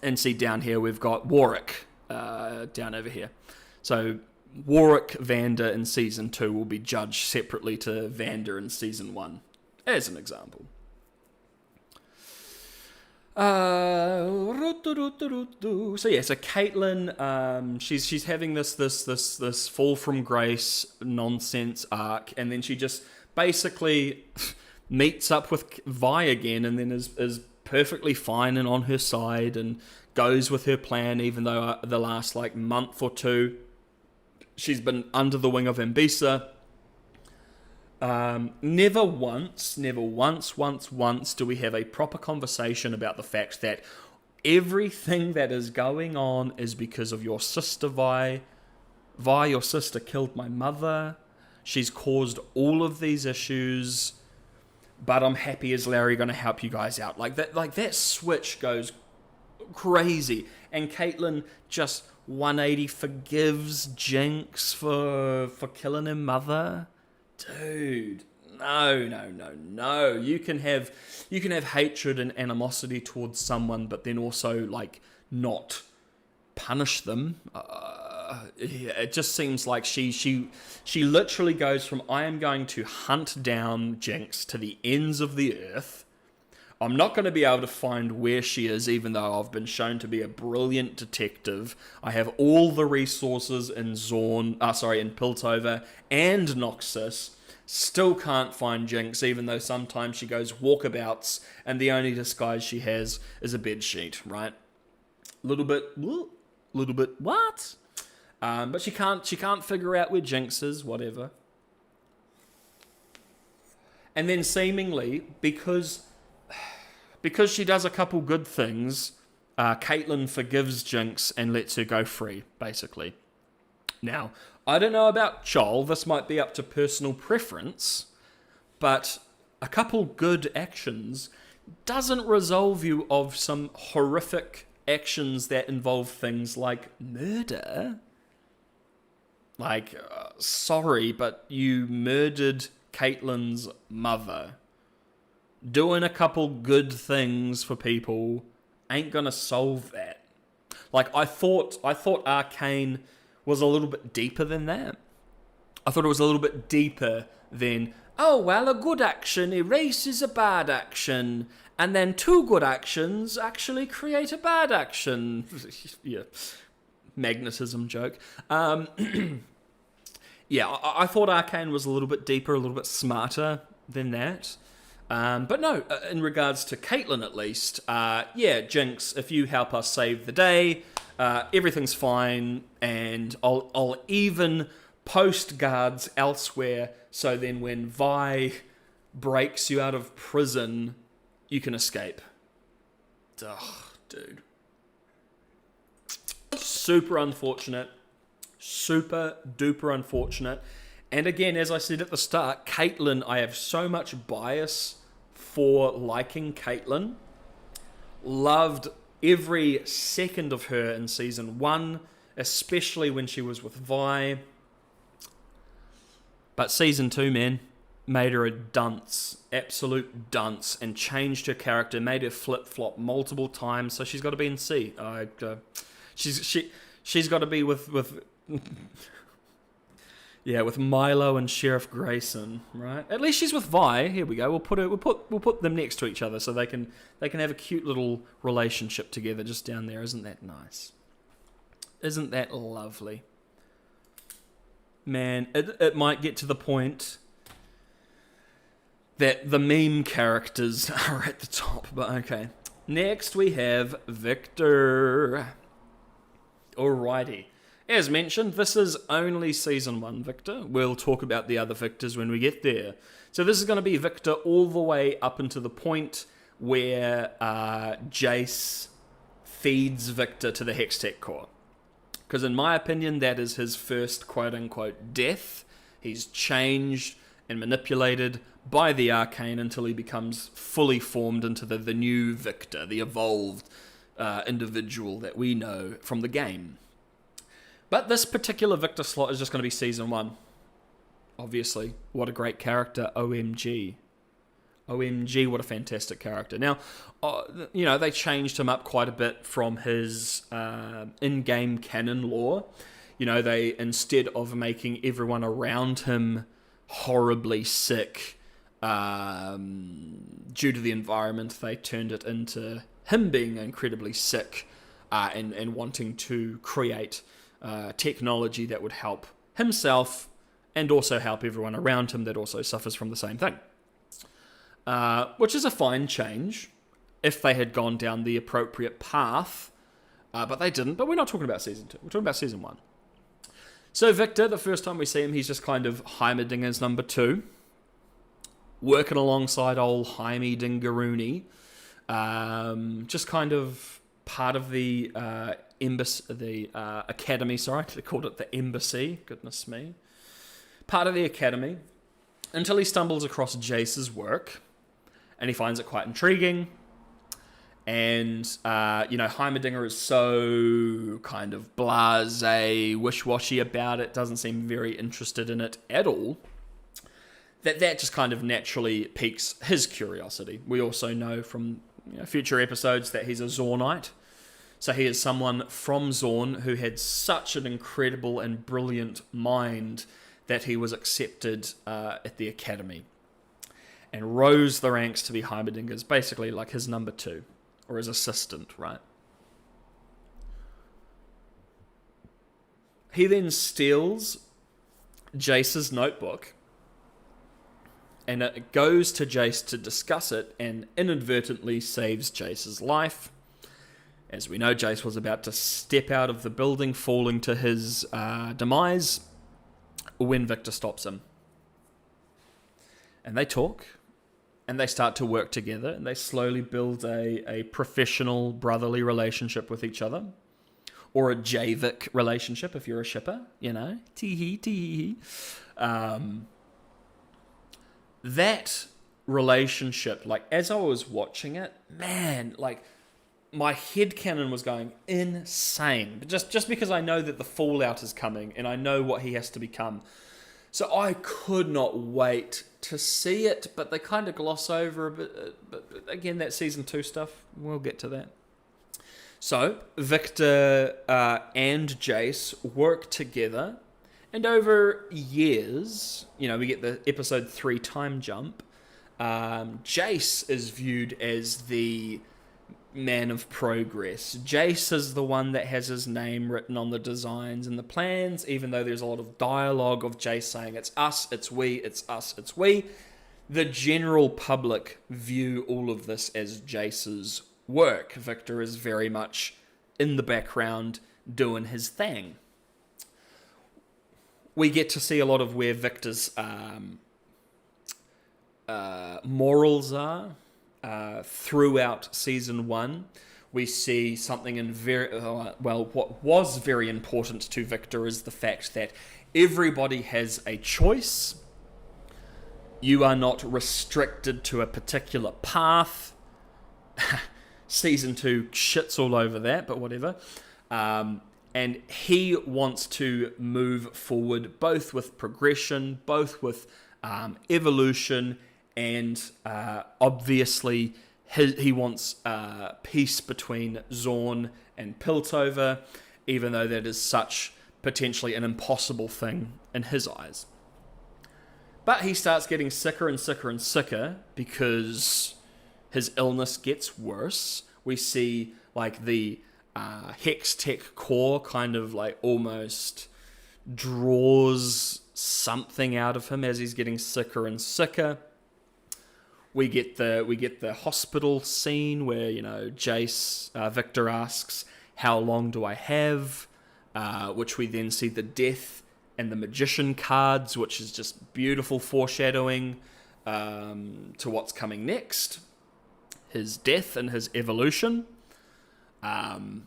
And see down here we've got Warwick down over here. So Warwick Vander in Season 2 will be judged separately to Vander in Season 1, as an example. So Caitlyn, she's having this fall from grace nonsense arc, and then she just basically meets up with Vi again, and then is perfectly fine and on her side, and goes with her plan, even though the last month or two she's been under the wing of Ambisa. Never once do we have a proper conversation about the fact that everything that is going on is because of your sister, Vi. Vi, your sister killed my mother. She's caused all of these issues, but I'm happy as Larry going to help you guys out. Like that switch goes crazy, and Caitlyn just 180 forgives Jinx for killing her mother. Dude, no. You can have hatred and animosity towards someone, but then also not punish them. It just seems like she literally goes from I am going to hunt down Jinx to the ends of the earth. I'm not going to be able to find where she is, even though I've been shown to be a brilliant detective. I have all the resources in Piltover and Noxus. Still can't find Jinx, even though sometimes she goes walkabouts and the only disguise she has is a bedsheet, right? Little bit what? But she can't figure out where Jinx is, whatever. And then seemingly, because she does a couple good things, Caitlyn forgives Jinx and lets her go free, basically. Now, I don't know about Joel, this might be up to personal preference, but a couple good actions doesn't resolve you of some horrific actions that involve things like murder. Sorry, but you murdered Caitlyn's mother. Doing a couple good things for people ain't gonna solve that. I thought Arcane was a little bit deeper than that. I thought it was a little bit deeper than, a good action erases a bad action, and then 2 good actions actually create a bad action. Yeah, magnetism joke. Yeah, I thought Arcane was a little bit deeper, a little bit smarter than that. But no, in regards to Caitlyn at least, Jinx, if you help us save the day, everything's fine, and I'll even post guards elsewhere, so then when Vi breaks you out of prison, you can escape. Ugh, dude. Super unfortunate. Super duper unfortunate. And again, as I said at the start, Caitlyn, I have so much bias for liking Caitlyn. Loved every second of her in Season 1, especially when she was with Vi. But Season 2, man, made her a dunce, absolute dunce, and changed her character, made her flip-flop multiple times, so she's got to be in C. She's got to be with with Milo and Sheriff Grayson, right? At least she's with Vi. Here we go. We'll put them next to each other so they can have a cute little relationship together just down there. Isn't that nice? Isn't that lovely? Man, it might get to the point that the meme characters are at the top, but okay. Next we have Victor. Alrighty. As mentioned, this is only Season 1 Victor. We'll talk about the other Victors when we get there. So this is going to be Victor all the way up until the point where Jayce feeds Victor to the Hextech core. Because in my opinion, that is his first quote-unquote death. He's changed and manipulated by the Arcane until he becomes fully formed into the new Victor, the evolved individual that we know from the game. But this particular Victor slot is just going to be Season 1. Obviously. What a great character. OMG. OMG, what a fantastic character. Now, they changed him up quite a bit from his in-game canon lore. They, instead of making everyone around him horribly sick due to the environment, they turned it into him being incredibly sick and wanting to create technology that would help himself and also help everyone around him that also suffers from the same thing. Which is a fine change if they had gone down the appropriate path, but they didn't. But we're not talking about Season 2, we're talking about Season 1. So Victor, the first time we see him, he's just kind of Heimerdinger's number 2, working alongside old Jaime Dingaroony, just kind of part of the academy, sorry, they called it the embassy, goodness me. Part of the academy, until he stumbles across Jayce's work, and he finds it quite intriguing. And, Heimerdinger is so kind of blasé, wish-washy about it, doesn't seem very interested in it at all, that just kind of naturally piques his curiosity. We also know from future episodes that he's a Zornite. So he is someone from Zorn who had such an incredible and brilliant mind that he was accepted at the academy and rose the ranks to be Heimerdinger's, basically like his number 2 or his assistant, right? He then steals Jayce's notebook and it goes to Jayce to discuss it and inadvertently saves Jayce's life. As we know, Jayce was about to step out of the building, falling to his demise, when Victor stops him. And they talk, and they start to work together, and they slowly build a professional, brotherly relationship with each other. Or a Javik relationship, if you're a shipper, tee-hee. That relationship, as I was watching it, man, my headcanon was going insane. But just because I know that the fallout is coming and I know what he has to become. So I could not wait to see it, but they kind of gloss over a bit. But again, that Season 2 stuff, we'll get to that. So Victor and Jayce work together. And over years, we get the episode 3 time jump. Jayce is viewed as the man of progress. Jayce is the one that has his name written on the designs and the plans, even though there's a lot of dialogue of Jayce saying it's us, it's we, it's us, it's we. The general public view all of this as Jayce's work. Victor is very much in the background doing his thing. We get to see a lot of where Victor's morals are. Throughout Season 1, we see something what was very important to Victor is the fact that everybody has a choice. You are not restricted to a particular path. Season 2 shits all over that, but whatever. And he wants to move forward both with progression, both with evolution, and obviously he wants peace between Zorn and Piltover, even though that is such potentially an impossible thing in his eyes. But he starts getting sicker and sicker and sicker because his illness gets worse. We see the Hex Tech core kind of almost draws something out of him as he's getting sicker and sicker. We get the hospital scene where, you know, Victor asks, how long do I have? Which we then see the death and the magician cards, which is just beautiful foreshadowing to what's coming next. His death and his evolution. And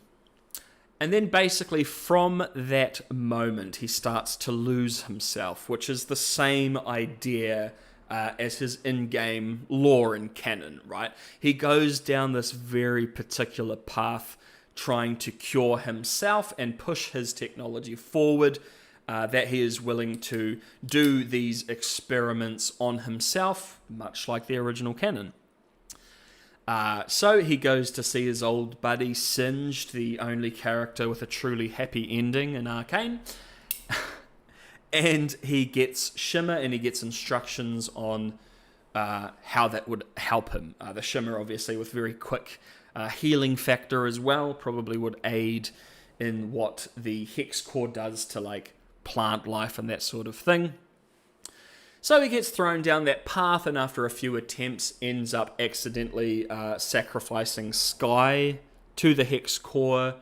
then basically from that moment, he starts to lose himself, which is the same idea as his in-game lore and canon, right? He goes down this very particular path trying to cure himself and push his technology forward, that he is willing to do these experiments on himself, much like the original canon. So he goes to see his old buddy Singed, the only character with a truly happy ending in Arcane. And he gets Shimmer and he gets instructions on how that would help him. The Shimmer, obviously, with very quick healing factor as well, probably would aid in what the Hex Core does to, like, plant life and that sort of thing. So he gets thrown down that path, and after a few attempts ends up accidentally sacrificing Sky to the Hex Core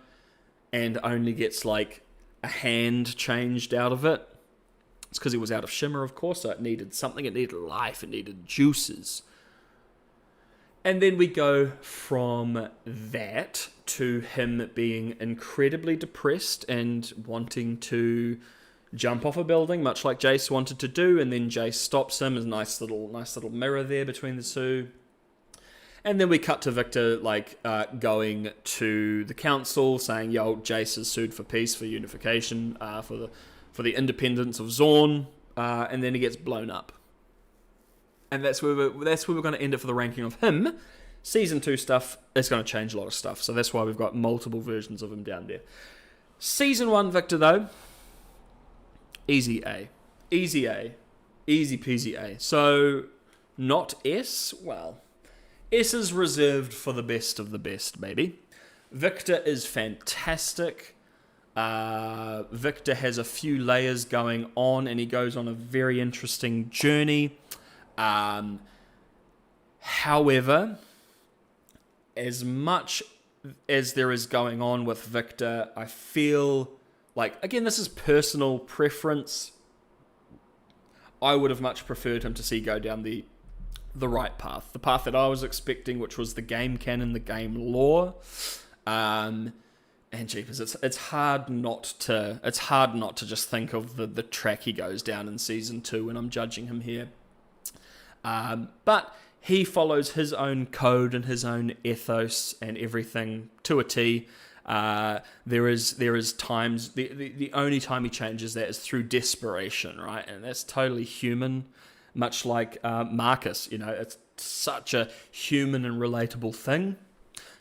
and only gets, like, a hand changed out of it. It's because he was out of Shimmer, of course, so it needed something. It needed life. It needed juices. And then we go from that to him being incredibly depressed and wanting to jump off a building, much like Jayce wanted to do, and then Jayce stops him. There's a nice little mirror there between the two. And then we cut to Victor, like, going to the council, saying, yo, Jayce is sued for peace, for unification, for the independence of Zorn, and then he gets blown up. And that's where we're going to end it for the ranking of him. Season 2 stuff is going to change a lot of stuff, so that's why we've got multiple versions of him down there. Season 1 Victor, though, easy A. Easy A. Easy peasy A. So, not S? Well, S is reserved for the best of the best, maybe. Victor is fantastic. Victor has a few layers going on, and he goes on a very interesting journey. However, as much as there is going on with Victor, I feel like, again, this is personal preference. I would have much preferred him to go down the right path, the path that I was expecting, which was the game canon, the game lore. And jeepers, it's hard not to just think of the track he goes down in season 2 when I'm judging him here. But he follows his own code and his own ethos and everything to a T. There is times, the only time he changes that is through desperation, right? And that's totally human, much like Marcus. You know, it's such a human and relatable thing.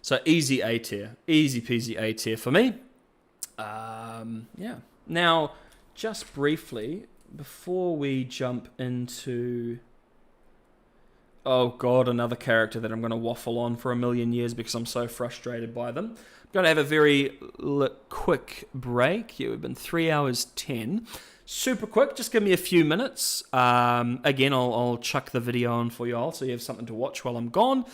So easy A tier, easy peasy A tier for me. Yeah. Now, just briefly, before we jump into, oh god, another character that I'm going to waffle on for a million years because I'm so frustrated by them. I'm going to have a very quick break. Yeah, we've been 3 hours 10. Super quick, just give me a few minutes. Again, I'll chuck the video on for you all so you have something to watch while I'm gone.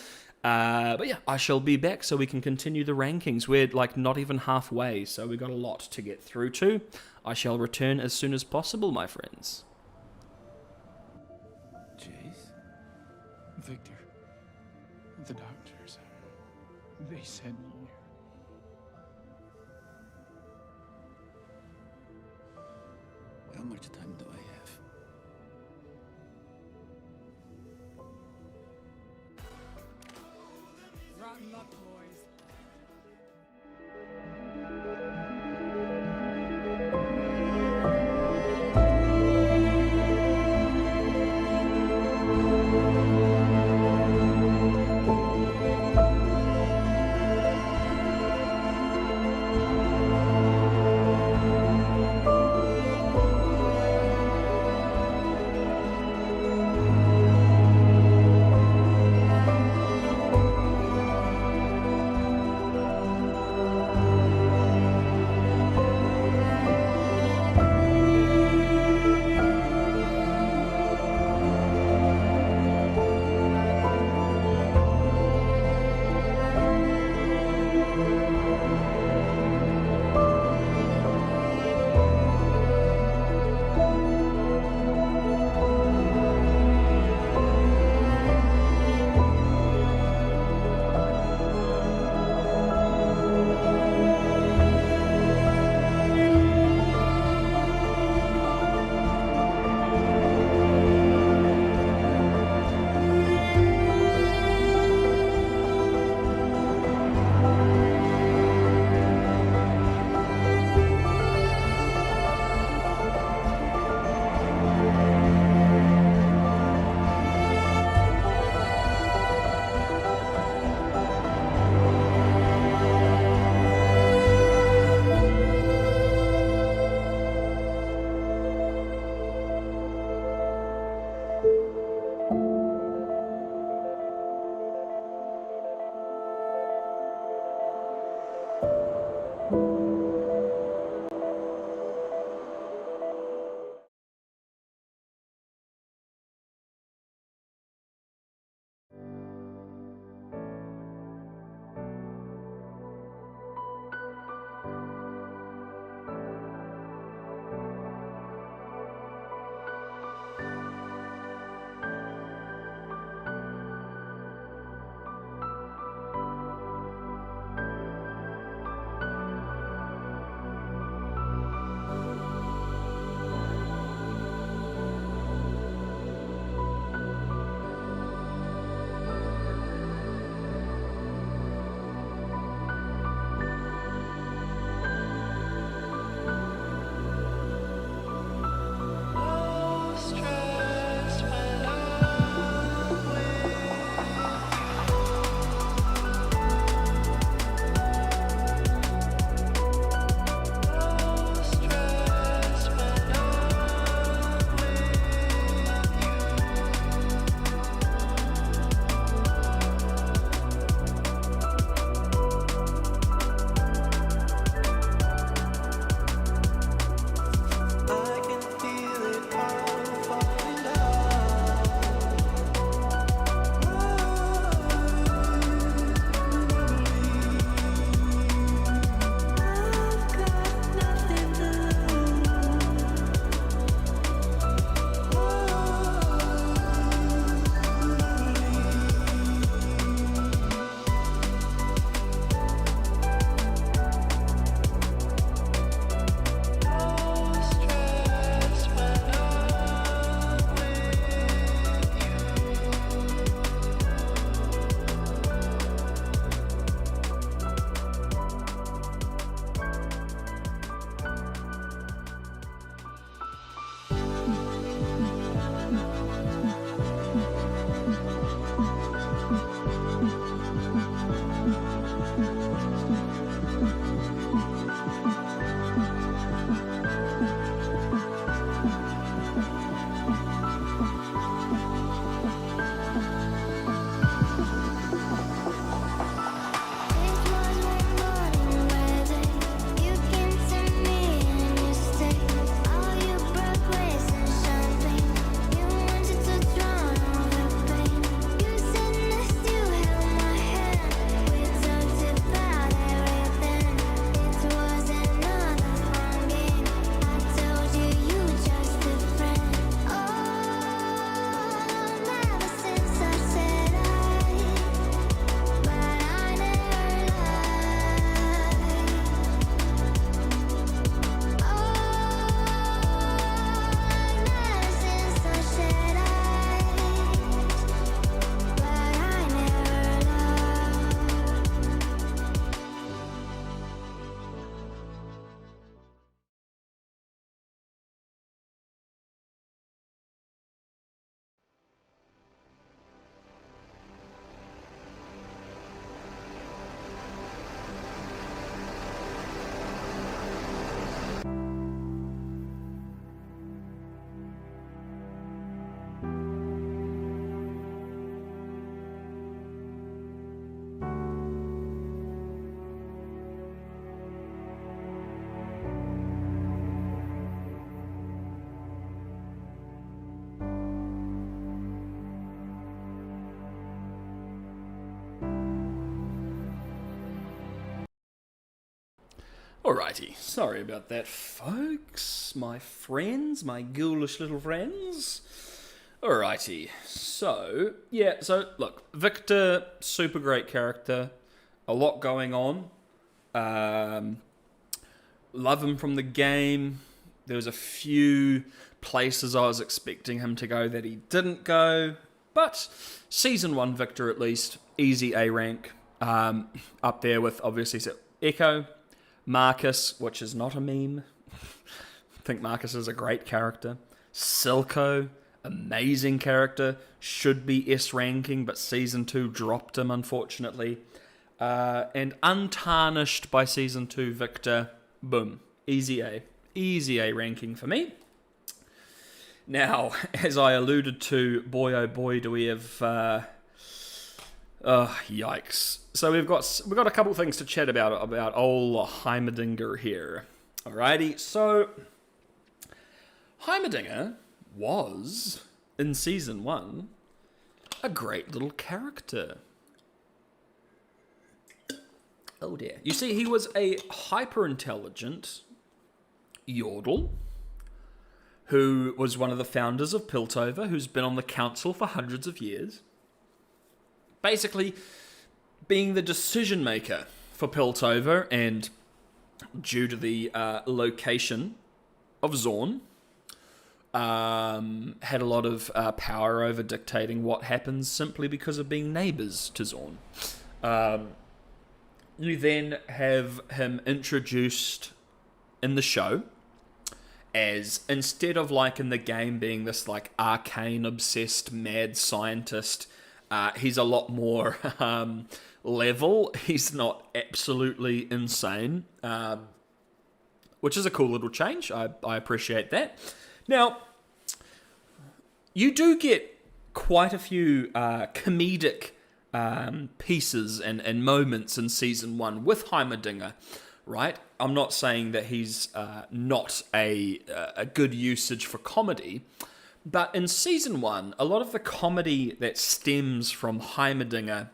But yeah, I shall be back so we can continue the rankings. We're like not even halfway, so we've got a lot to get through to. I shall return as soon as possible, my friends. Jayce? Victor, the doctors, they sent you. How much time do I have? Rotten luck, boys. Alrighty, sorry about that, folks. My friends, my ghoulish little friends. Alrighty, so look, Victor, super great character, a lot going on. Love him from the game. There was a few places I was expecting him to go that he didn't go, but Season 1 Victor at least, easy A rank, up there with obviously Echo, Marcus, which is not a meme. I think Marcus is a great character. Silco, amazing character, should be S ranking, but Season 2 dropped him, unfortunately. And untarnished by Season 2 Victor, boom, easy A ranking for me. Now, as I alluded to, boy oh boy, do we have... yikes. So we've got a couple things to chat about old Heimerdinger here. Alrighty, so Heimerdinger was, in Season 1, a great little character. Oh dear. You see, he was a hyper-intelligent Yordle who was one of the founders of Piltover, who's been on the council for hundreds of years. Basically, being the decision maker for Piltover, and due to the location of Zorn, had a lot of power over dictating what happens simply because of being neighbours to Zorn. You then have him introduced in the show as, instead of like in the game being this like arcane obsessed mad scientist, he's a lot more level. He's not absolutely insane, which is a cool little change. I appreciate that. Now, you do get quite a few comedic pieces and moments in Season 1 with Heimerdinger, right? I'm not saying that he's not a good usage for comedy, but in Season 1, a lot of the comedy that stems from Heimerdinger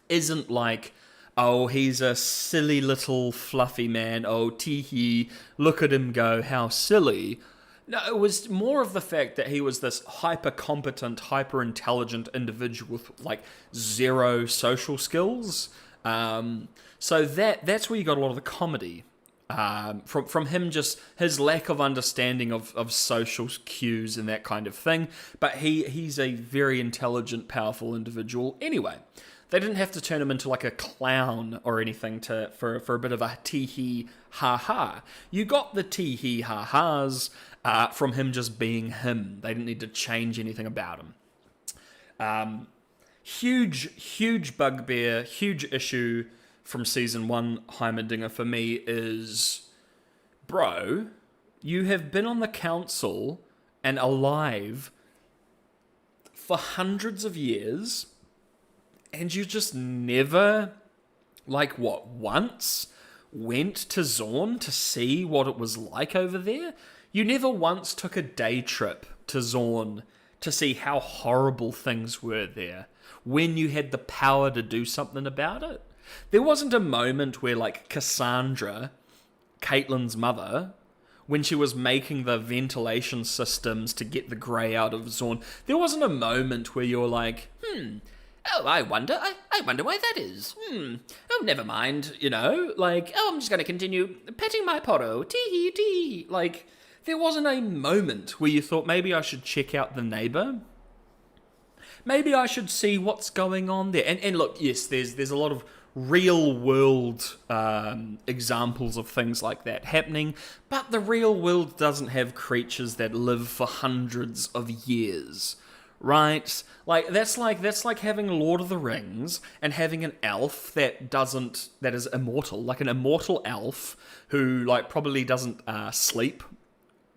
isn't like, oh, he's a silly little fluffy man, oh, tee-hee, look at him go, how silly. No, it was more of the fact that he was this hyper-competent, hyper-intelligent individual with, like, zero social skills. So that's where you got a lot of the comedy. From him, just his lack of understanding of social cues and that kind of thing. But he's a very intelligent, powerful individual anyway. They didn't have to turn him into like a clown or anything for a bit of a tee-hee, ha-ha. You got the tee-hee, ha-has from him just being him. They didn't need to change anything about him. Huge bugbear, huge issue from Season 1 Heimerdinger for me is, bro, you have been on the council and alive for hundreds of years, and you just never, once went to Zorn to see what it was like over there? You never once took a day trip to Zorn to see how horrible things were there when you had the power to do something about it. There wasn't a moment where, like, Cassandra, Caitlyn's mother, when she was making the ventilation systems to get the grey out of Zorn, there wasn't a moment where you're like, oh, I wonder why that is. Oh, never mind, I'm just going to continue petting my Poro, tee-hee-tee. Like, there wasn't a moment where you thought, maybe I should check out the neighbour. Maybe I should see what's going on there. And look, yes, there's a lot of real world examples of things like that happening, but the real world doesn't have creatures that live for hundreds of years, right? Like that's like having Lord of the Rings and having an elf that is immortal, like an immortal elf who probably doesn't sleep,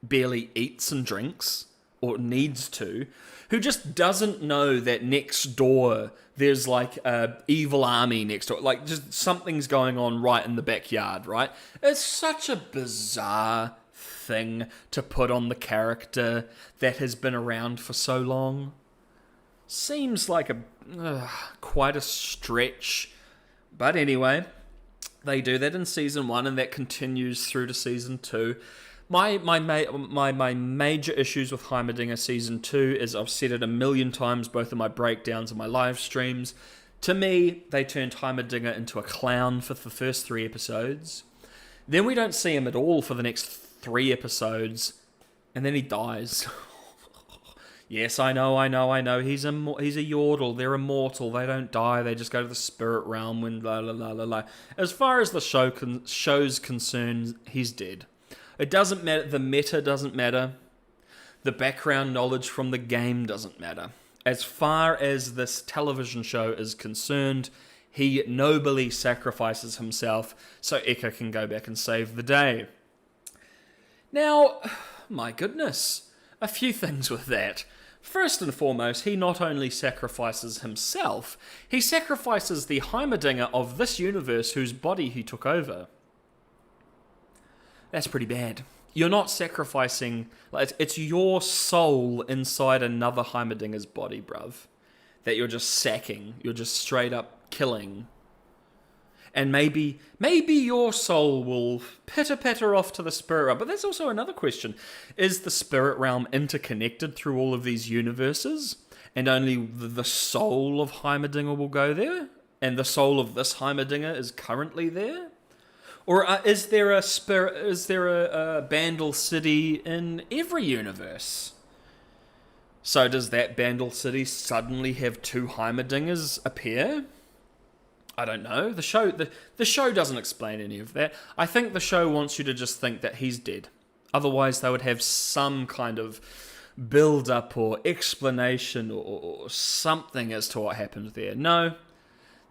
barely eats and drinks, or needs to, who just doesn't know that next door there's a evil army next door. Like, just something's going on right in the backyard, right? It's such a bizarre thing to put on the character that has been around for so long. Seems like quite a stretch. But anyway, They do that in season 1, and that continues through to season 2. My major issues with Heimerdinger season 2 is I've said it a million times, both in my breakdowns and my live streams. To me, they turned Heimerdinger into a clown for the first 3 episodes. Then we don't see him at all for the next 3 episodes, and then he dies. Yes, I know. He's a yordle. They're immortal. They don't die. They just go to the spirit realm when la la la la la. As far as the show's concerned, he's dead. It doesn't matter. The meta doesn't matter. The background knowledge from the game doesn't matter. As far as this television show is concerned, he nobly sacrifices himself so Eka can go back and save the day. Now, my goodness, a few things with that. First and foremost, he not only sacrifices himself, he sacrifices the Heimerdinger of this universe whose body he took over. That's pretty bad. You're not sacrificing... It's your soul inside another Heimerdinger's body, bruv, that you're just sacking. You're just straight up killing. And maybe your soul will pitter-patter off to the spirit realm. But that's also another question. Is the spirit realm interconnected through all of these universes? And only the soul of Heimerdinger will go there? And the soul of this Heimerdinger is currently there? Or is there a Bandle City in every universe? So does that Bandle City suddenly have 2 Heimerdingers appear? I don't know. The show doesn't explain any of that. I think the show wants you to just think that he's dead. Otherwise, they would have some kind of build-up or explanation or something as to what happened there. No.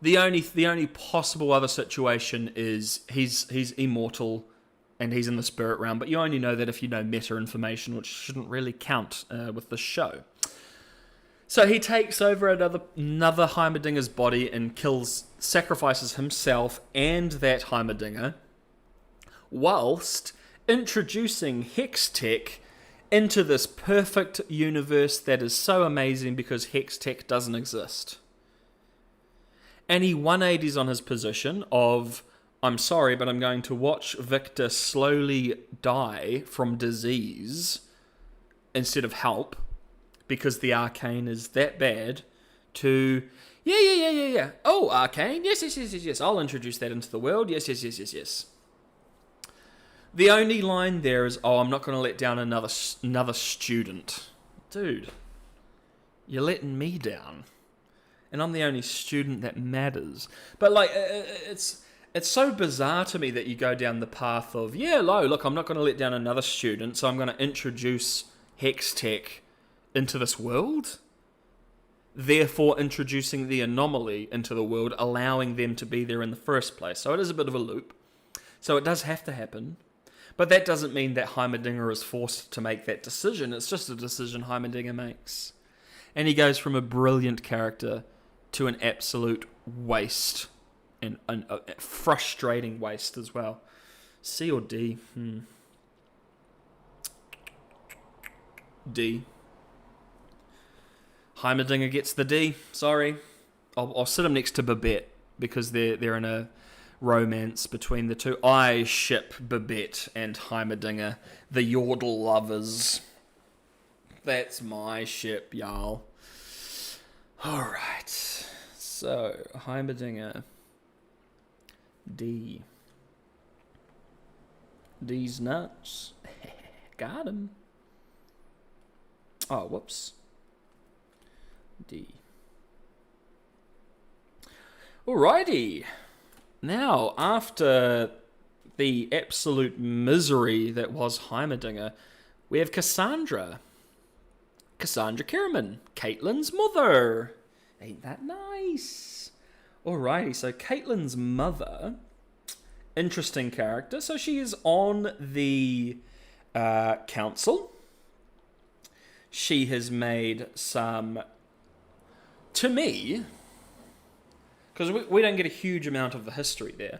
The only possible other situation is he's immortal and he's in the spirit realm, but you only know that if you know meta information, which shouldn't really count with the show. So he takes over another Heimerdinger's body and sacrifices himself and that Heimerdinger, whilst introducing Hex Tech into this perfect universe that is so amazing because Hex Tech doesn't exist. And he 180s on his position of, I'm sorry, but I'm going to watch Victor slowly die from disease instead of help, because the Arcane is that bad, to, yeah. Oh, Arcane, yes. I'll introduce that into the world. Yes. The only line there is, oh, I'm not going to let down another student. Dude, you're letting me down. And I'm the only student that matters. But, it's so bizarre to me that you go down the path of, look, I'm not going to let down another student, so I'm going to introduce Hex Tech into this world, therefore introducing the anomaly into the world, allowing them to be there in the first place. So it is a bit of a loop. So it does have to happen. But that doesn't mean that Heimerdinger is forced to make that decision. It's just a decision Heimerdinger makes. And he goes from a brilliant character to an absolute waste. And a frustrating waste as well. C or D? D. Heimerdinger gets the D. Sorry. I'll sit him next to Babette because they're in a romance between the two. I ship Babette and Heimerdinger, the Yordle lovers. That's my ship, y'all. Alright. So, Heimerdinger. D. D's nuts. Got him. Oh, whoops. D. Alrighty. Now, after the absolute misery that was Heimerdinger, we have Cassandra. Cassandra Kierman, Caitlyn's mother. Ain't that nice? Alrighty, so Caitlyn's mother, interesting character. So she is on the council. She has made some, to me, because we don't get a huge amount of the history there,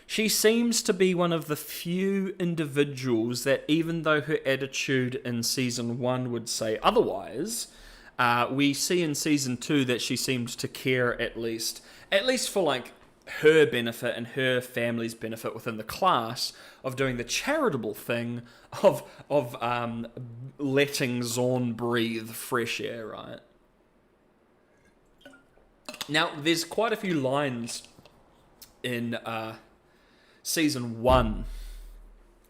she seems to be one of the few individuals that, even though her attitude in Season 1 would say otherwise, we see in Season 2 that she seems to care at least for, like, her benefit and her family's benefit within the class of doing the charitable thing of letting Zorn breathe fresh air, right? Now, there's quite a few lines in season 1,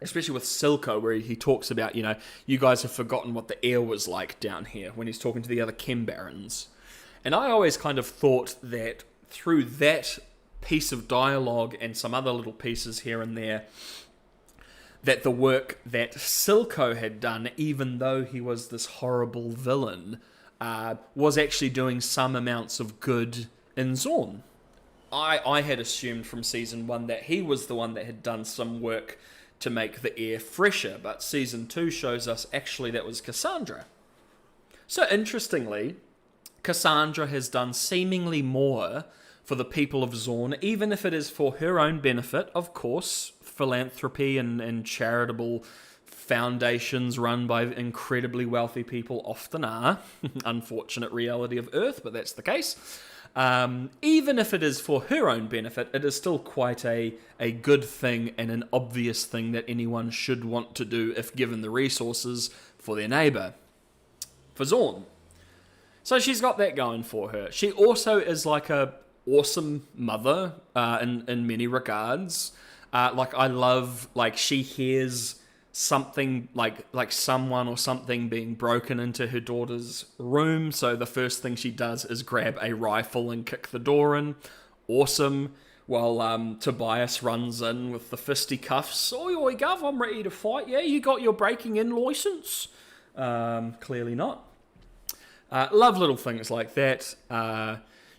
especially with Silco, where he talks about, you guys have forgotten what the air was like down here, when he's talking to the other Chem Barons. And I always kind of thought that through that piece of dialogue and some other little pieces here and there, that the work that Silco had done, even though he was this horrible villain, was actually doing some amounts of good in Zorn. I had assumed from season 1 that he was the one that had done some work to make the air fresher, but season 2 shows us actually that was Cassandra. So interestingly, Cassandra has done seemingly more for the people of Zorn, even if it is for her own benefit. Of course, philanthropy and charitable foundations run by incredibly wealthy people often are. Unfortunate reality of Earth, but that's the case. Even if it is for her own benefit, it is still quite a good thing and an obvious thing that anyone should want to do if given the resources for their neighbour. For Zorn. So she's got that going for her. She also is like a awesome mother in many regards. I love, she hears something like someone or something being broken into her daughter's room, so the first thing she does is grab a rifle and kick the door in. Awesome. While Tobias runs in with the fisticuffs. Oi, oi, Gov, I'm ready to fight. Yeah, you got your breaking in license? Clearly not. Love little things like that.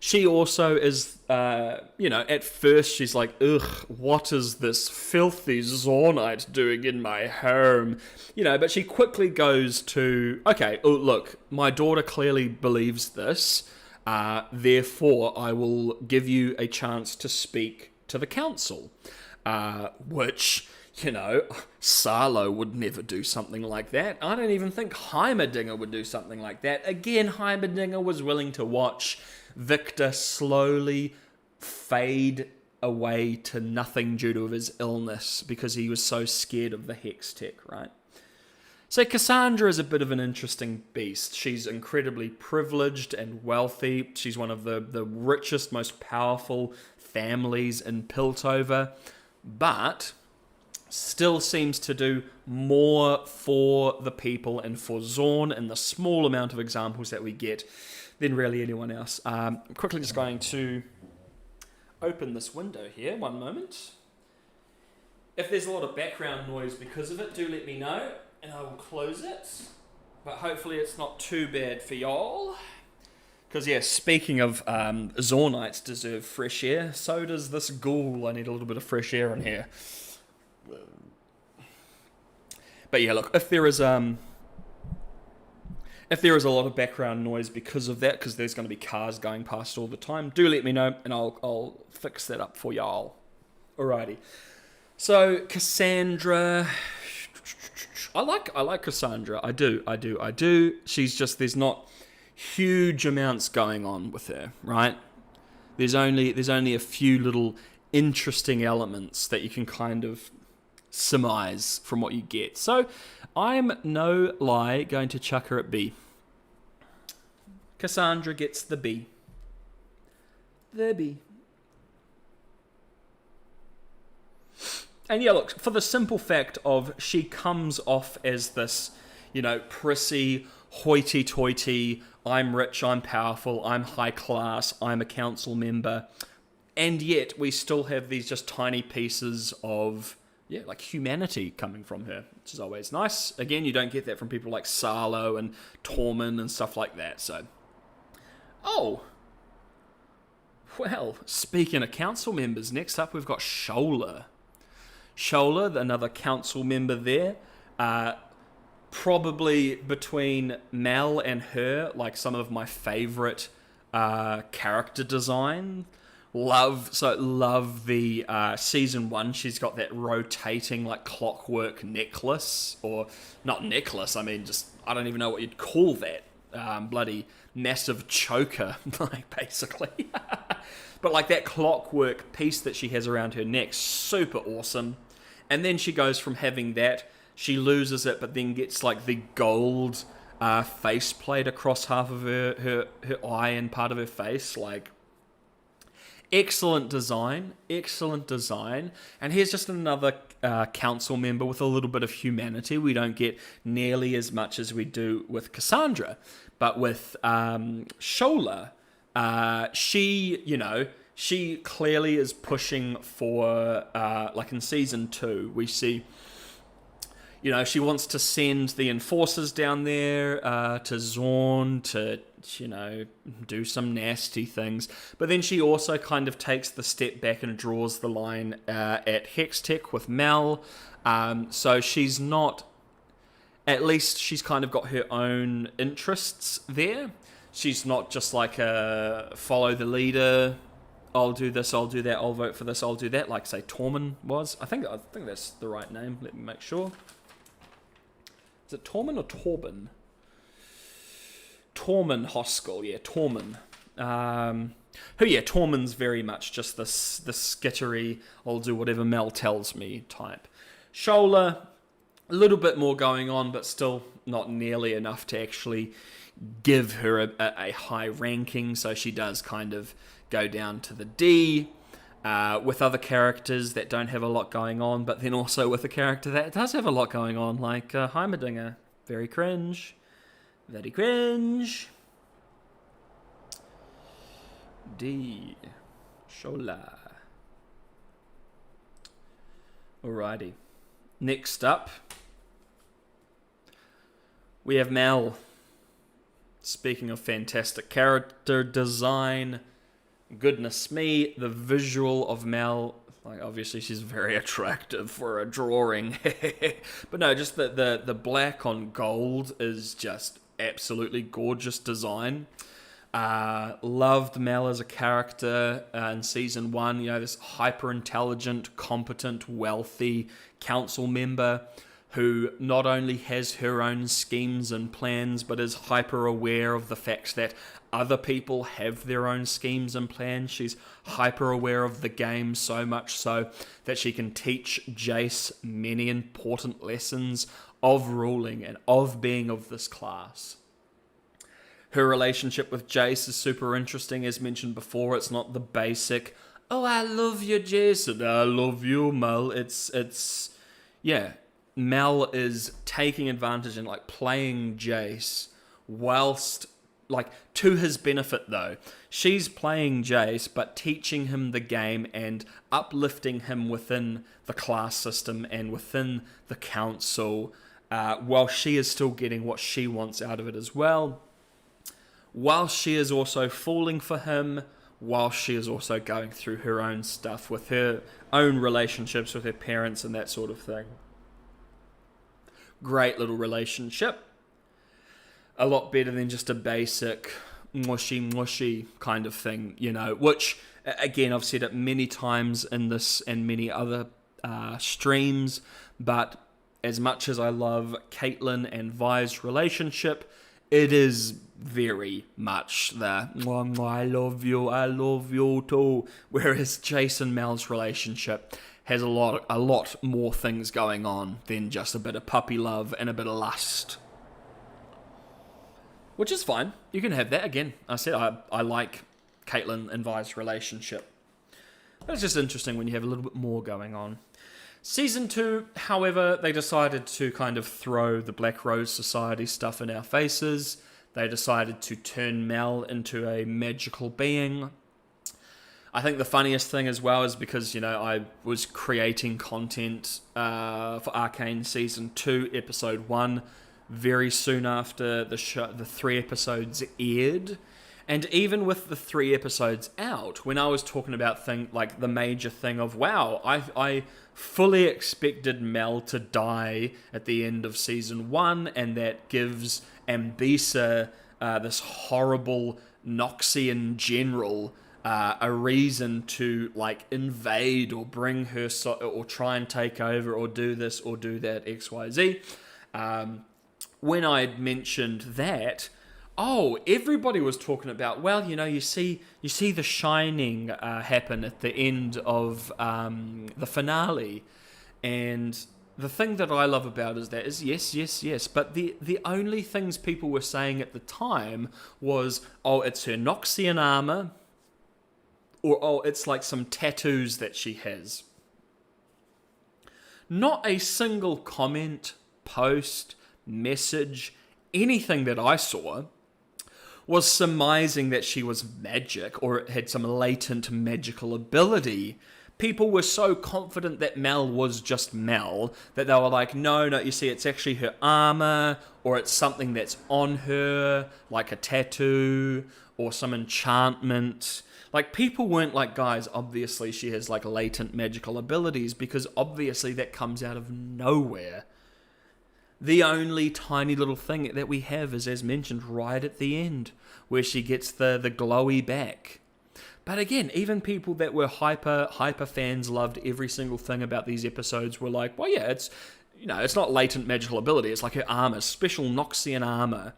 She also is, at first she's like, ugh, what is this filthy Zornite doing in my home? But she quickly goes to, okay, look, my daughter clearly believes this, therefore I will give you a chance to speak to the council, which... Sarlo would never do something like that. I don't even think Heimerdinger would do something like that. Again, Heimerdinger was willing to watch Victor slowly fade away to nothing due to his illness because he was so scared of the Hex tech, right? So Cassandra is a bit of an interesting beast. She's incredibly privileged and wealthy. She's one of the richest, most powerful families in Piltover, but still seems to do more for the people and for Zorn in the small amount of examples that we get than really anyone else. I'm quickly just going to open this window here, one moment. If there's a lot of background noise because of it, do let me know and I will close it. But hopefully it's not too bad for y'all. Because, yeah, speaking of Zornites deserve fresh air, so does this ghoul. I need a little bit of fresh air in here. But yeah, look, if there is a lot of background noise because of that, because there's going to be cars going past all the time, do let me know and I'll fix that up for y'all. Alrighty. So Cassandra, I like Cassandra. I do. She's just, there's not huge amounts going on with her, right? There's only a few little interesting elements that you can kind of surmise from what you get. So I'm no lie going to chuck her at B. Cassandra gets the B. The B. And yeah, look, for the simple fact of she comes off as this, prissy, hoity-toity, I'm rich, I'm powerful, I'm high class, I'm a council member, and yet we still have these just tiny pieces of humanity coming from her, which is always nice. Again, you don't get that from people like Sarlo and Tormund and stuff like that, so. Oh. Well, speaking of council members, next up we've got Shola. Shola, another council member there. Probably between Mel and her, some of my favourite character design. Love the season 1. She's got that rotating clockwork necklace, or not necklace. I mean, just I don't even know what you'd call that. Bloody massive choker, basically. But like that clockwork piece that she has around her neck, super awesome. And then she goes from having that, she loses it, but then gets like the gold faceplate across half of her eye and part of her face. Like, excellent design. And here's just another council member with a little bit of humanity. We don't get nearly as much as we do with Cassandra. But with Shola, she clearly is pushing for, like in season 2, we see, she wants to send the enforcers down there to Zorn to, do some nasty things. But then she also kind of takes the step back and draws the line at Hextech with Mel. So she's not, at least she's kind of got her own interests there. She's not just like a follow the leader, I'll do this, I'll do that, I'll vote for this, I'll do that, like say Tormund was. I think that's the right name. Let me make sure. Is it Tormund or Torben? Tormund Hoskell, yeah, Tormund. Tormund's very much just this skittery, I'll do whatever Mel tells me type. Shola, a little bit more going on, but still not nearly enough to actually give her a high ranking, so she does kind of go down to the D, with other characters that don't have a lot going on, but then also with a character that does have a lot going on, like Heimerdinger. Very cringe. Very cringe. D. Shola. Alrighty. Next up, we have Mel. Speaking of fantastic character design, goodness me, the visual of Mel, like obviously she's very attractive for a drawing. But no, just the black on gold is just absolutely gorgeous design. Loved Mel as a character in season 1, this hyper intelligent, competent, wealthy council member who not only has her own schemes and plans, but is hyper aware of the fact that other people have their own schemes and plans. She's hyper aware of the game, so much so that she can teach Jayce many important lessons of ruling and of being of this class. Her relationship with Jayce is super interesting. As mentioned before, it's not the basic, oh, I love you, Jayce, and I love you, Mel. Mel is taking advantage and like playing Jayce whilst, like, to his benefit though. She's playing Jayce but teaching him the game and uplifting him within the class system and within the council, while she is still getting what she wants out of it as well. While she is also falling for him, while she is also going through her own stuff with her own relationships with her parents and that sort of thing. Great little relationship. A lot better than just a basic mushy kind of thing, which, again, I've said it many times in this and many other streams, but as much as I love Caitlyn and Vi's relationship, it is very much the I love you too. Whereas Jayce and Mel's relationship has a lot more things going on than just a bit of puppy love and a bit of lust. Which is fine. You can have that. Again, I said I like Caitlyn and Vi's relationship. But it's just interesting when you have a little bit more going on. Season 2, however, they decided to kind of throw the Black Rose Society stuff in our faces. They decided to turn Mel into a magical being. I think the funniest thing as well is because, I was creating content for Arcane Season 2, Episode 1, very soon after the 3 episodes aired. And even with the 3 episodes out, when I was talking about the major thing of, wow, I fully expected Mel to die at the end of Season 1, and that gives Ambisa, this horrible Noxian general, a reason to invade or bring her or try and take over or do this or do that, XYZ. When I had mentioned that, everybody was talking about, well, you see The Shining happen at the end of the finale, and the thing that I love about is yes, but the only things people were saying at the time was, oh, it's her Noxian armor, or oh, it's like some tattoos that she has. Not a single comment, post, message, anything that I saw was surmising that she was magic or had some latent magical ability. People were so confident that Mel was just Mel that they were like, no, you see, it's actually her armor, or it's something that's on her, like a tattoo or some enchantment. Like, people weren't like, guys, obviously she has like latent magical abilities, because obviously that comes out of nowhere. The only tiny little thing that we have is, as mentioned, right at the end, where she gets the glowy back. But again, even people that were hyper fans, loved every single thing about these episodes, were like, well, yeah, it's not latent magical ability, it's like her armor, special Noxian armor,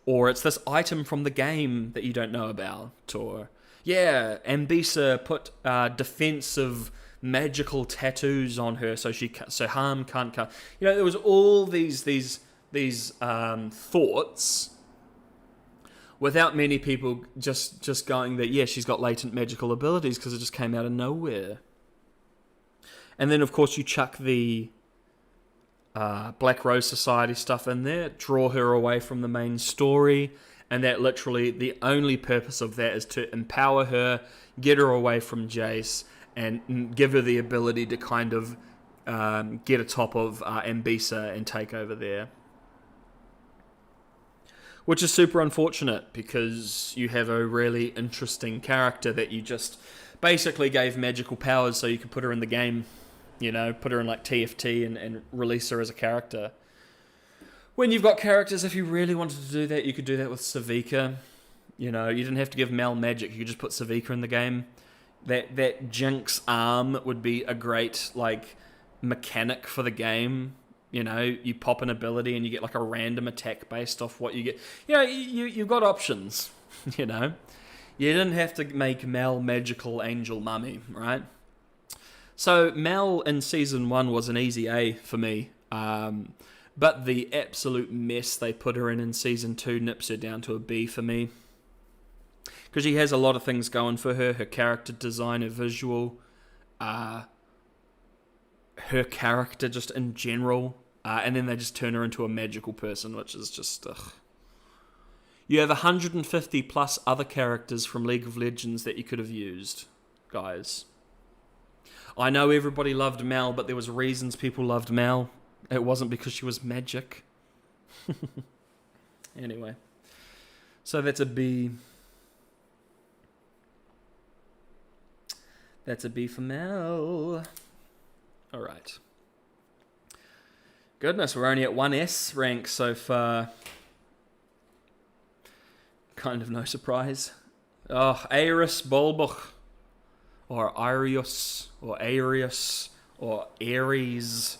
or it's this item from the game that you don't know about, or yeah, Ambisa put defensive magical tattoos on her so harm can't come. There was all these thoughts, without many people just going that, yeah, she's got latent magical abilities, because it just came out of nowhere. And then, of course, you chuck the Black Rose Society stuff in there, draw her away from the main story, and that literally the only purpose of that is to empower her, get her away from Jayce, and give her the ability to kind of get atop of Ambisa and take over there. Which is super unfortunate, because you have a really interesting character that you just basically gave magical powers so you could put her in the game, put her in like TFT and release her as a character. When you've got characters, if you really wanted to do that, you could do that with Savika. You didn't have to give Mel magic, you could just put Savika in the game. That Jinx arm would be a great like mechanic for the game. You pop an ability and you get like a random attack based off what you get. You've got options. You didn't have to make Mel magical angel mummy, right? So Mel in season 1 was an easy A for me, but the absolute mess they put her in season 2 nips her down to a B for me. Because she has a lot of things going for her. Her character design, her visual, her character just in general. And then they just turn her into a magical person, which is just... ugh. You have 150 plus other characters from League of Legends that you could have used, guys. I know everybody loved Mel, but there was reasons people loved Mel. It wasn't because she was magic. Anyway. So that's a B. That's a B for Mel. Alright. Goodness, we're only at 1S rank so far. Kind of no surprise. Oh, Aeris Bolbuch. Or Arius. Or Arius. Or Ares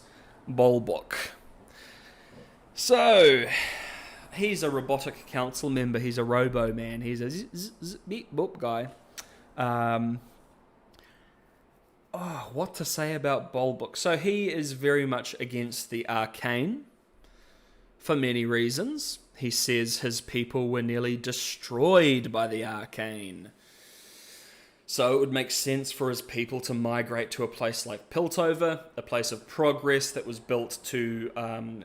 Bolbuch. So, he's a robotic council member. He's a robo man. He's a beep boop guy. What to say about Bolbuch? So he is very much against the Arcane for many reasons. He says his people were nearly destroyed by the Arcane. So it would make sense for his people to migrate to a place like Piltover, a place of progress that was built to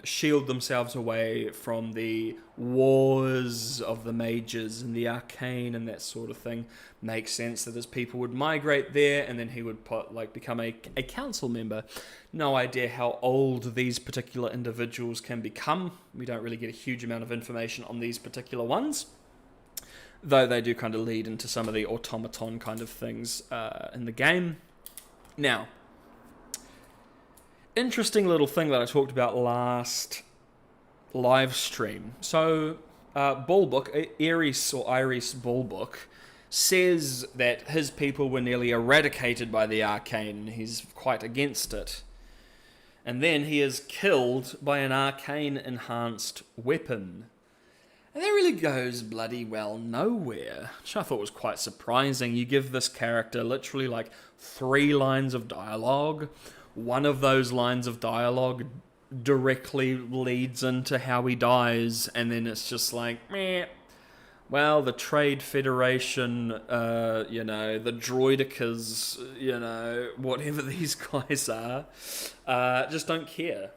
shield themselves away from the wars of the mages and the Arcane and that sort of thing. Makes sense that his people would migrate there, and then he would become a council member. No idea how old these particular individuals can become. We don't really get a huge amount of information on these particular ones, though they do kind of lead into some of the automaton kind of things in the game. Now, interesting little thing that I talked about last live stream. So, Bolbuch, Ares or Iris Bolbuch, says that his people were nearly eradicated by the Arcane. He's quite against it. And then he is killed by an Arcane-enhanced weapon. And that really goes bloody well nowhere, which I thought was quite surprising. You give this character literally like 3 lines of dialogue. One of those lines of dialogue directly leads into how he dies, and then it's just like, meh. Well, the Trade Federation, the Droidicas, whatever these guys are, just don't care.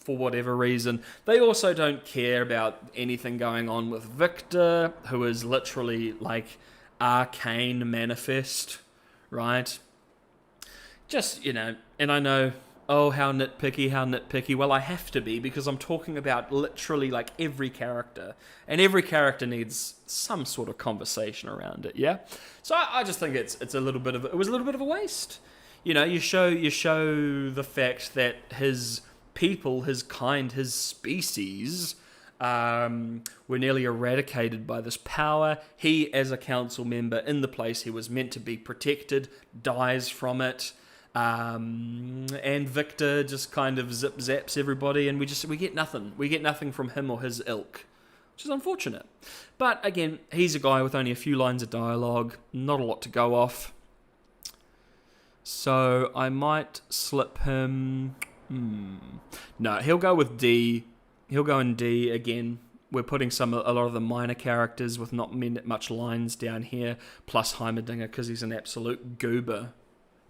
For whatever reason. They also don't care about anything going on with Victor, who is literally like Arcane manifest, right? Just, and I know, oh, how nitpicky. Well, I have to be, because I'm talking about literally like every character, and every character needs some sort of conversation around it, yeah? So I just think it was a little bit of a waste. You show the fact that his people, his kind, his species were nearly eradicated by this power. He, as a council member in the place he was meant to be protected, dies from it. And Victor just kind of zip-zaps everybody, and we get nothing. We get nothing from him or his ilk, which is unfortunate. But again, he's a guy with only a few lines of dialogue, not a lot to go off. So I might slip him... No, he'll go with D. He'll go in D again. We're putting a lot of the minor characters with not much lines down here, plus Heimerdinger, because he's an absolute goober.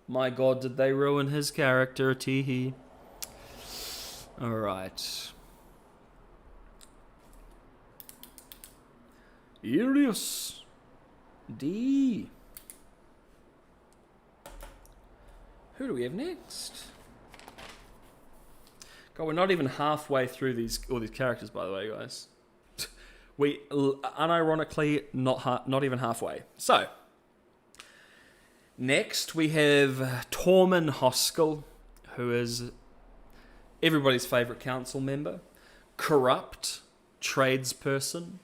My god, did they ruin his character, teehee. Alright. Irius. D. Who do we have next? God, we're not even halfway through all these characters, by the way, guys. We, unironically, not even halfway. So, next we have Tormund Hoskell, who is everybody's favourite council member. Corrupt tradesperson.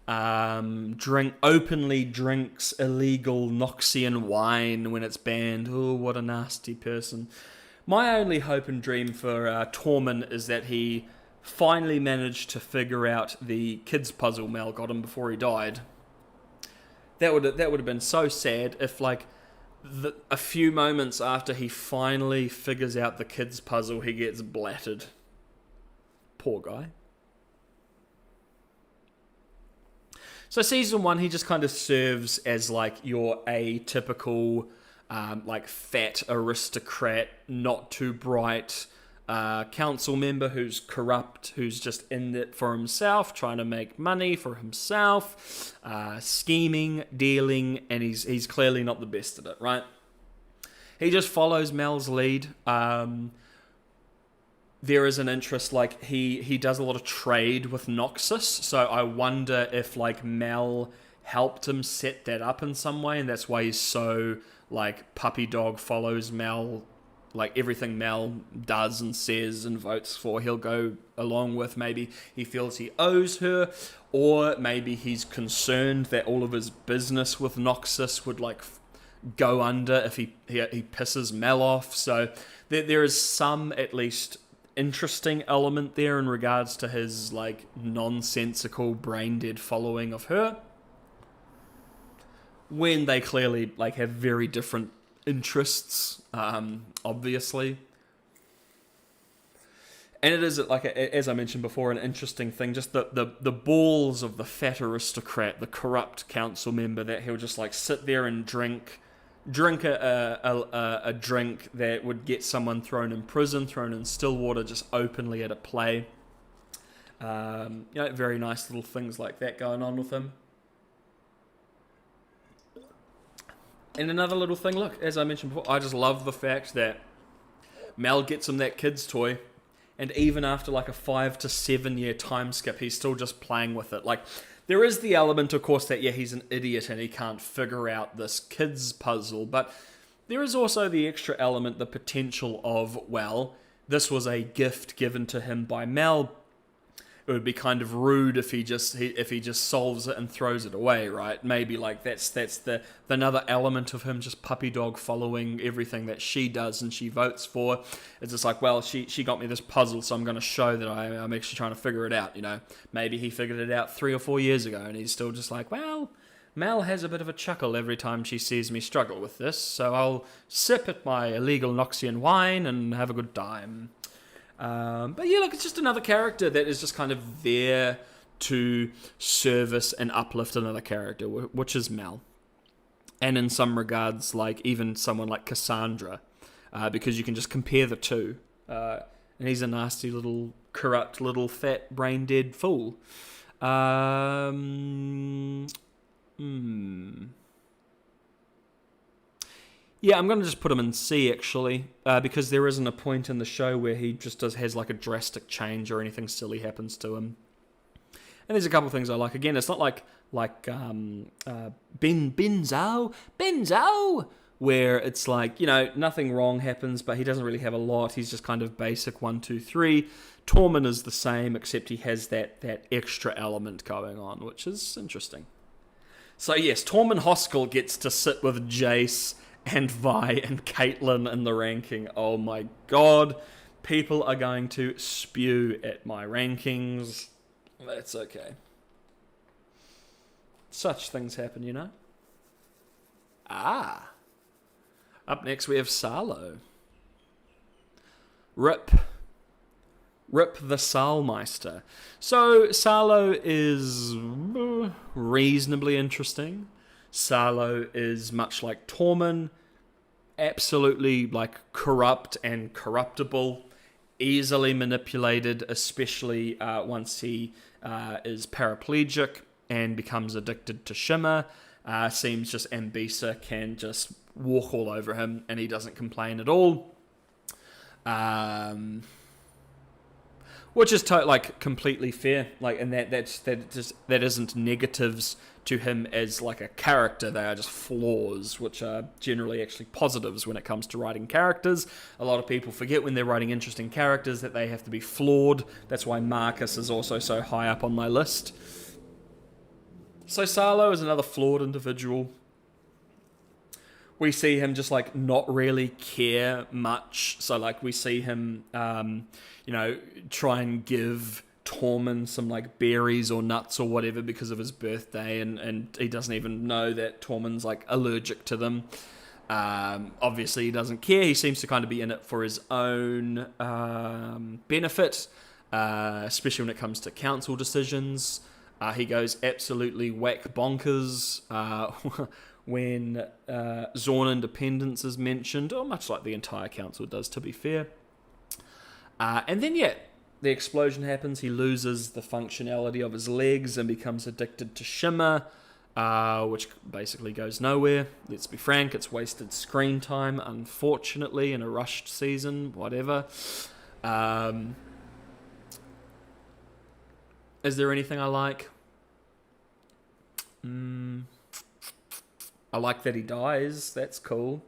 Openly drinks illegal Noxian wine when it's banned. Oh, what a nasty person. My only hope and dream for Tormund is that he finally managed to figure out the kids puzzle Mel got him before he died. That would have been so sad if, like, a few moments after he finally figures out the kids puzzle, he gets blattered. Poor guy. So season 1, he just kind of serves as like your atypical, like fat aristocrat, not too bright council member who's corrupt, who's just in it for himself, trying to make money for himself, scheming, dealing, and he's clearly not the best at it, right? He just follows Mel's lead. There is an interest, like, he does a lot of trade with Noxus, so I wonder if, like, Mel helped him set that up in some way, and that's why he's so, like, puppy dog follows Mel, like, everything Mel does and says and votes for, he'll go along with. Maybe he feels he owes her, or maybe he's concerned that all of his business with Noxus would, like, go under if he pisses Mel off, so there is some, at least, interesting element there in regards to his, like, nonsensical brain-dead following of her, when they clearly, like, have very different interests, obviously. And it is, like, as I mentioned before, an interesting thing, just the balls of the fat aristocrat, the corrupt council member, that he'll just, like, sit there and drink a drink that would get someone thrown in prison, thrown in Stillwater, just openly at a play. Very nice little things like that going on with him. And another little thing, look, as I mentioned before, I just love the fact that Mel gets him that kid's toy, and even after like a 5 to 7 year time skip, he's still just playing with it. Like, there is the element, of course, that, yeah, he's an idiot and he can't figure out this kid's puzzle, but there is also the extra element, the potential of, well, this was a gift given to him by Mel, it would be kind of rude if he just solves it and throws it away, right? Maybe like that's the another element of him just puppy dog following everything that she does and she votes for. It's just like, well, she got me this puzzle, so I'm going to show that I'm actually trying to figure it out. Maybe he figured it out 3 or 4 years ago, and he's still just like, well, Mel has a bit of a chuckle every time she sees me struggle with this, so I'll sip at my illegal Noxian wine and have a good time. But yeah, look, it's just another character that is just kind of there to service and uplift another character, which is Mel. And in some regards, like even someone like Cassandra, because you can just compare the two. And he's a nasty little, corrupt little, fat, brain-dead fool. Yeah, I'm going to just put him in C, actually, because there isn't a point in the show where he just has like a drastic change or anything silly happens to him. And there's a couple of things I like. Again, it's not like Benzo, where it's like, nothing wrong happens, but he doesn't really have a lot. He's just kind of basic 1, 2, 3. Tormund is the same, except he has that extra element going on, which is interesting. So yes, Tormund Hoskell gets to sit with Jayce and Vi and Caitlyn in the ranking. Oh my god. People are going to spew at my rankings. That's okay. Such things happen, Ah. Up next we have Sarlo. Rip the Salmeister. So Sarlo is reasonably interesting. Sarlo is much like Tormund, absolutely like corrupt and corruptible, easily manipulated, especially once he is paraplegic and becomes addicted to Shimmer. Seems just Ambisa can just walk all over him and he doesn't complain at all. Which is completely fair, and that isn't negatives to him as like a character. They are just flaws, which are generally actually positives when it comes to writing characters. A lot of people forget when they're writing interesting characters that they have to be flawed. That's why Marcus is also so high up on my list. So Sarlo is another flawed individual. We see him just not really care much. So we see him, try and give Tormund some berries or nuts or whatever because of his birthday, and he doesn't even know that Tormund's allergic to them. Obviously he doesn't care. He seems to kind of be in it for his own benefit, especially when it comes to council decisions. He goes absolutely whack bonkers when Zorn Independence is mentioned, or much like the entire council does, to be fair. And then, the explosion happens. He loses the functionality of his legs and becomes addicted to Shimmer, which basically goes nowhere. Let's be frank, it's wasted screen time, unfortunately, in a rushed season, whatever. Is there anything I like? I like that he dies. That's cool.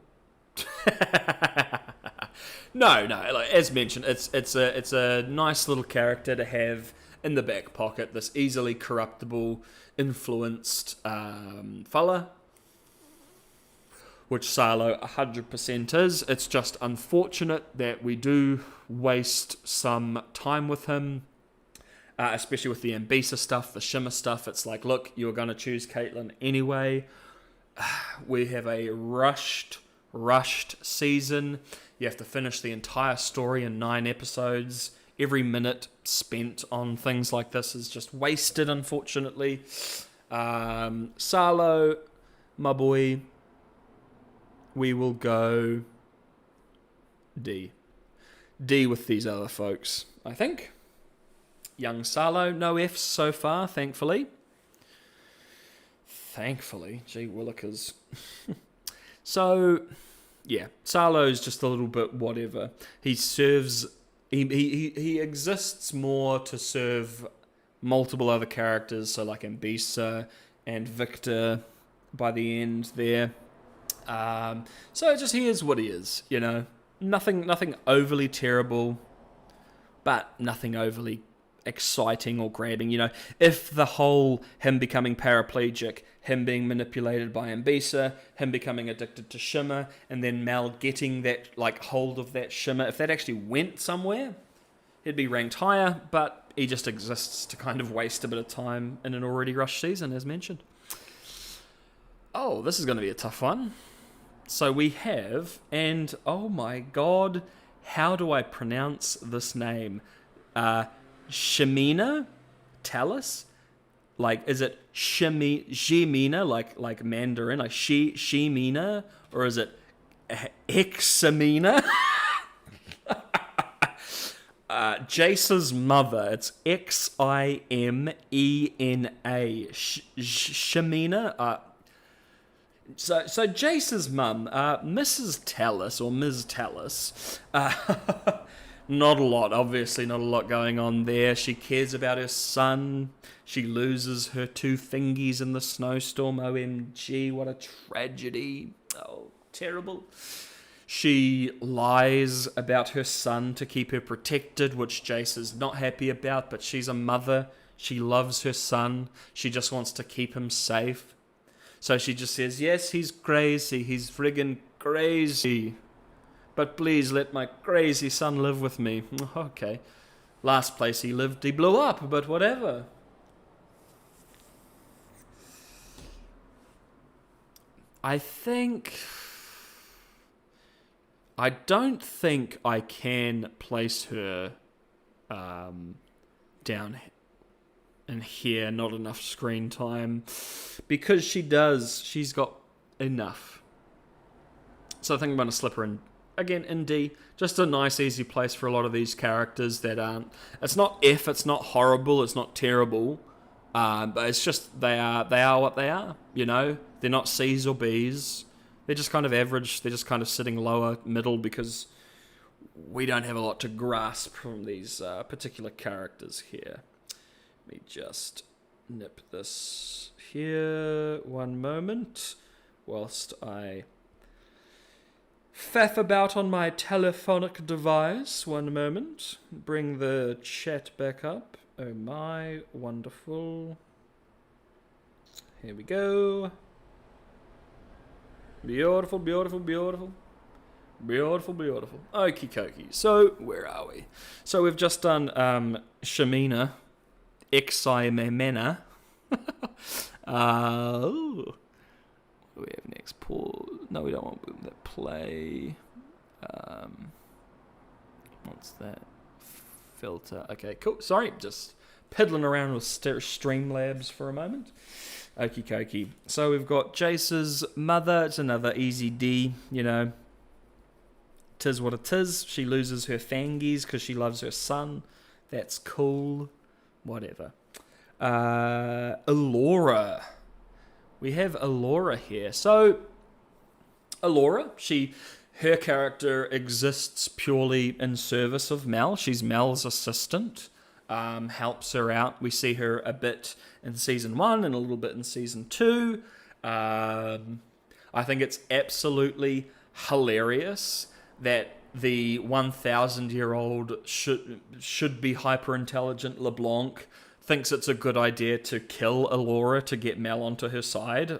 No. As mentioned, it's a nice little character to have in the back pocket. This easily corruptible, influenced fella, which Sarlo 100% is. It's just unfortunate that we do waste some time with him. Especially with the Ambisa stuff, the Shimmer stuff. It's look, you were going to choose Caitlyn anyway. We have a rushed season. You have to finish the entire story in 9 episodes. Every minute spent on things like this is just wasted, unfortunately. Sarlo, my boy, we will go D. D with these other folks, I think. Young Sarlo, no Fs so far, thankfully. Gee willikers. So, yeah, Sarlo's just a little bit whatever. He serves, he exists more to serve multiple other characters, so Ambisa and Victor by the end there. So just he is what he is, Nothing overly terrible, but nothing overly exciting or grabbing. If the whole him becoming paraplegic, him being manipulated by Ambisa, him becoming addicted to Shimmer, and then Mal getting that hold of that Shimmer, if that actually went somewhere, he'd be ranked higher, but he just exists to kind of waste a bit of time in an already rushed season, as mentioned. Oh, this is going to be a tough one. So we have, and oh my god, how do I pronounce this name? Shemina Talus? Is it Shemina, like Mandarin, like Shemina, or is it Xamina? Jayce's mother, it's Ximena. Shemina. So Jayce's mum, Mrs. Talus, or Ms. Talus, not a lot, obviously not a lot going on there. She cares about her son. She loses her 2 fingies in the snowstorm. OMG, what a tragedy. Oh, terrible. She lies about her son to keep her protected, which Jayce is not happy about, but she's a mother. She loves her son. She just wants to keep him safe. So she just says, yes, he's crazy. He's friggin' crazy. But please let my crazy son live with me. Okay. Last place he lived, he blew up, but whatever. I don't think I can place her down in here, not enough screen time, because she's got enough. So I think I'm going to slip her in, again, in D. Just a nice, easy place for a lot of these characters that aren't, it's not F, it's not horrible, it's not terrible, but it's just, they are what they are, They're not C's or B's. They're just kind of average. They're just kind of sitting lower, middle, because we don't have a lot to grasp from these particular characters here. Let me just nip this here one moment whilst I faff about on my telephonic device. One moment. Bring the chat back up. Oh my, wonderful. Here we go. Beautiful, beautiful, beautiful. Beautiful, beautiful. Okie dokie. So, where are we? So, we've just done Shemina, Ximena. What do we have next? Pause. No, we don't want that play. What's that? Filter. Okay, cool. Sorry, just piddling around with Streamlabs for a moment. Okie dokie. So we've got Jayce's mother. It's another easy D, Tis what it is. She loses her fangies because she loves her son. That's cool. Whatever. Alora. We have Alora here. So, Alora, her character exists purely in service of Mel. She's Mel's assistant. Helps her out. We see her a bit in season 1 and a little bit in season 2. I think it's absolutely hilarious that the 1,000-year-old should be hyper-intelligent LeBlanc thinks it's a good idea to kill Alora to get Mel onto her side.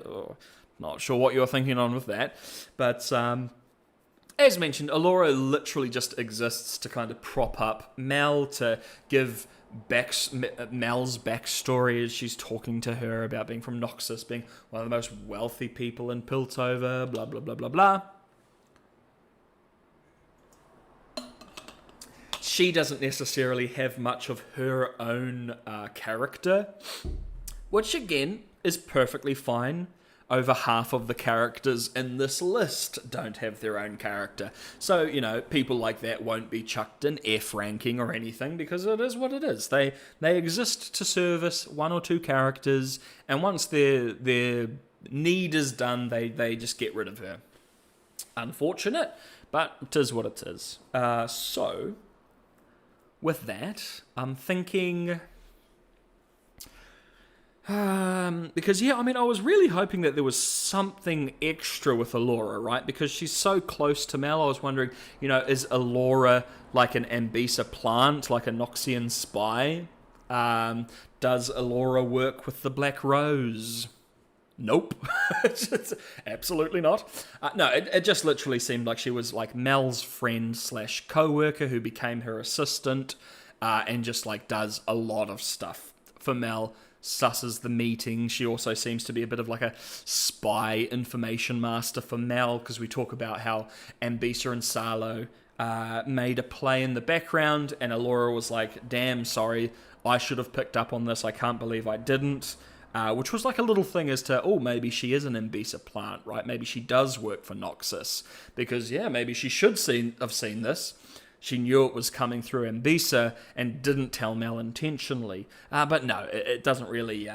Not sure what you're thinking on with that. But as mentioned, Alora literally just exists to kind of prop up Mel, to give Mel's backstory as she's talking to her about being from Noxus, being one of the most wealthy people in Piltover, blah, blah, blah, blah, blah. She doesn't necessarily have much of her own character, which again is perfectly fine. Over half of the characters in this list don't have their own character. So, people like that won't be chucked in F ranking or anything, because it is what it is. They exist to service 1 or 2 characters, and once their need is done, they just get rid of her. Unfortunate, but it is what it is. So, with that, I'm thinking... because, I was really hoping that there was something extra with Alora, right? Because she's so close to Mel. I was wondering, is Alora like an Ambisa plant, like a Noxian spy? Does Alora work with the Black Rose? Nope. It's absolutely not. No, it just literally seemed like she was like Mel's friend / co-worker who became her assistant, and just like does a lot of stuff for Mel, susses the meeting. She also seems to be a bit of like a spy information master for Mel, because we talk about how Ambisa and Salo made a play in the background, and Alora was like, damn, sorry, I should have picked up on this, I can't believe I didn't. Which was like a little thing as to, oh, maybe she is an Ambisa plant, right? Maybe she does work for Noxus. Because, yeah, maybe she should have seen this. She knew it was coming through Ambisa and didn't tell Mel intentionally. But no, it doesn't really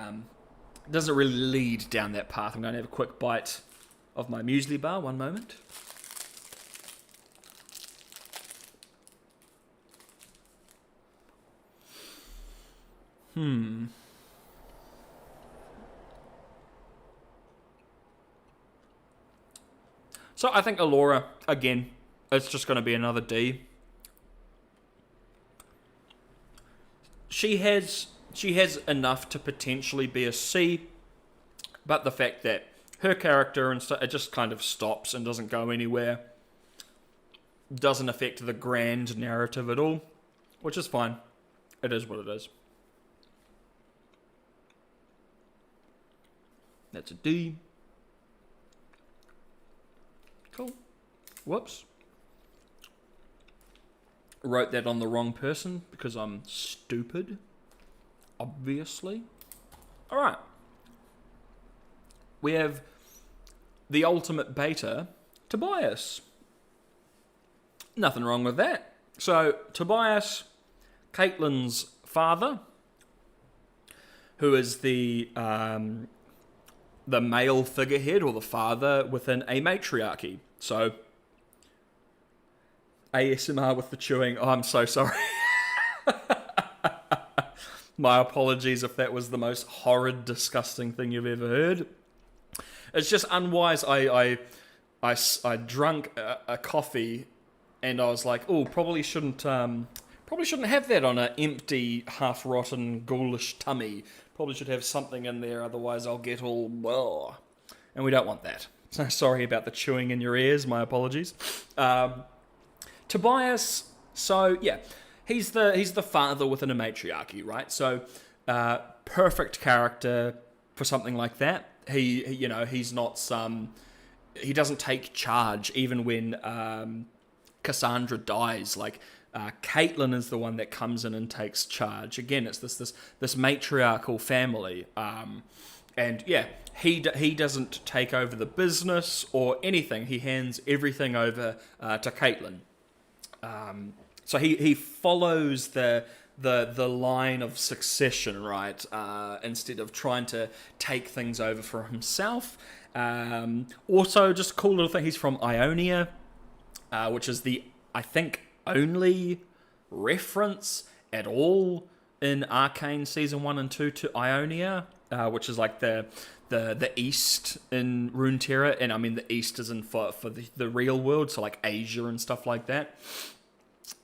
lead down that path. I'm going to have a quick bite of my muesli bar. One moment. So I think Alora, again, it's just going to be another D. She has enough to potentially be a C, but the fact that her character and stuff, it just kind of stops and doesn't go anywhere, doesn't affect the grand narrative at all, which is fine. It is what it is. That's a D. Cool. Whoops. Wrote that on the wrong person because I'm stupid. Obviously. Alright. We have the ultimate beta, Tobias. Nothing wrong with that. So, Tobias, Caitlyn's father, who is the male figurehead or the father within a matriarchy. So, ASMR with the chewing. Oh, I'm so sorry. My apologies if that was the most horrid, disgusting thing you've ever heard. It's just unwise. I drunk a coffee and I was like, oh, probably shouldn't have that on an empty, half-rotten, ghoulish tummy. Probably should have something in there, otherwise I'll get all, well, and we don't want that. So sorry about the chewing in your ears, my apologies. Tobias, so yeah, he's the father within a matriarchy, right? So perfect character for something like that. He's not he doesn't take charge even when Cassandra dies. Like, Caitlyn is the one that comes in and takes charge. Again, it's this matriarchal family, and yeah, he doesn't take over the business or anything. He hands everything over to Caitlyn. So he follows the line of succession, right? Instead of trying to take things over for himself. Also, just a cool little thing. He's from Ionia, which is I think only reference at all in Arcane Season 1 and 2 to Ionia, which is like the East in Runeterra, and I mean the East is in for the real world, so like Asia and stuff like that.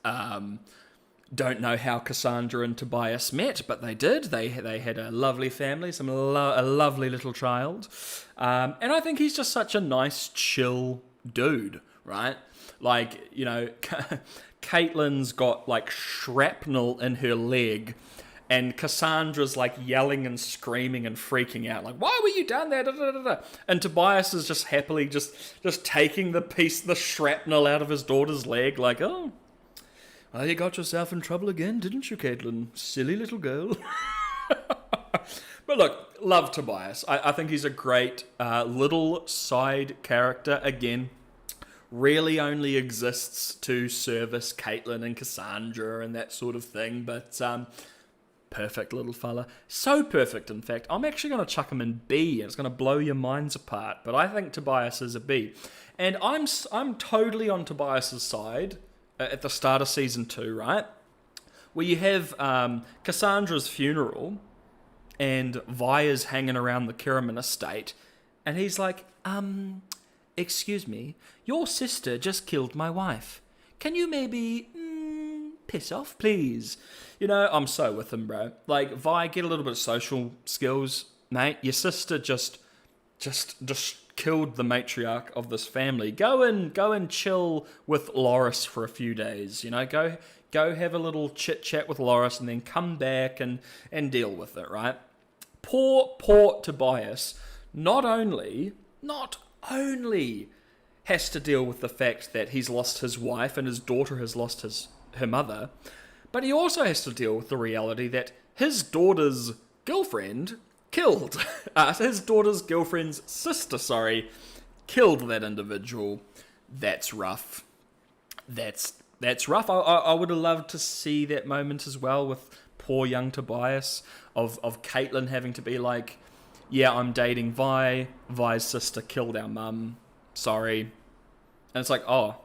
Don't know how Cassandra and Tobias met, but they did. They had a lovely family, a lovely little child, and I think he's just such a nice, chill dude, right? Like, Caitlyn's got like shrapnel in her leg, and Cassandra's like yelling and screaming and freaking out, like, why were you down there? Da, da, da, da. And Tobias is just happily just taking the shrapnel out of his daughter's leg, like, oh, you got yourself in trouble again, didn't you, Caitlyn? Silly little girl. But look, love Tobias. I think he's a great little side character. Again, really only exists to service Caitlyn and Cassandra and that sort of thing, but perfect little fella. So perfect, in fact. I'm actually going to chuck him in B, and it's going to blow your minds apart, but I think Tobias is a B. And I'm totally on Tobias's side at the start of Season 2, right? Where you have Cassandra's funeral, and Vi's hanging around the Kiraman estate, and he's like, excuse me, your sister just killed my wife. Can you maybe piss off, please. You know, I'm so with him, bro. Like, Vi, get a little bit of social skills, mate. Your sister just killed the matriarch of this family. Go and chill with Loris for a few days. You know, go have a little chit chat with Loris, and then come back and deal with it. Right? Poor Tobias. Not only has to deal with the fact that he's lost his wife and his daughter has lost her mother, but he also has to deal with the reality that his daughter's girlfriend killed. His daughter's girlfriend's sister, killed that individual. That's rough. That's rough. I would have loved to see that moment as well with poor young Tobias of Caitlyn having to be like, yeah, I'm dating Vi. Vi's sister killed our mum. Sorry. And it's like, oh.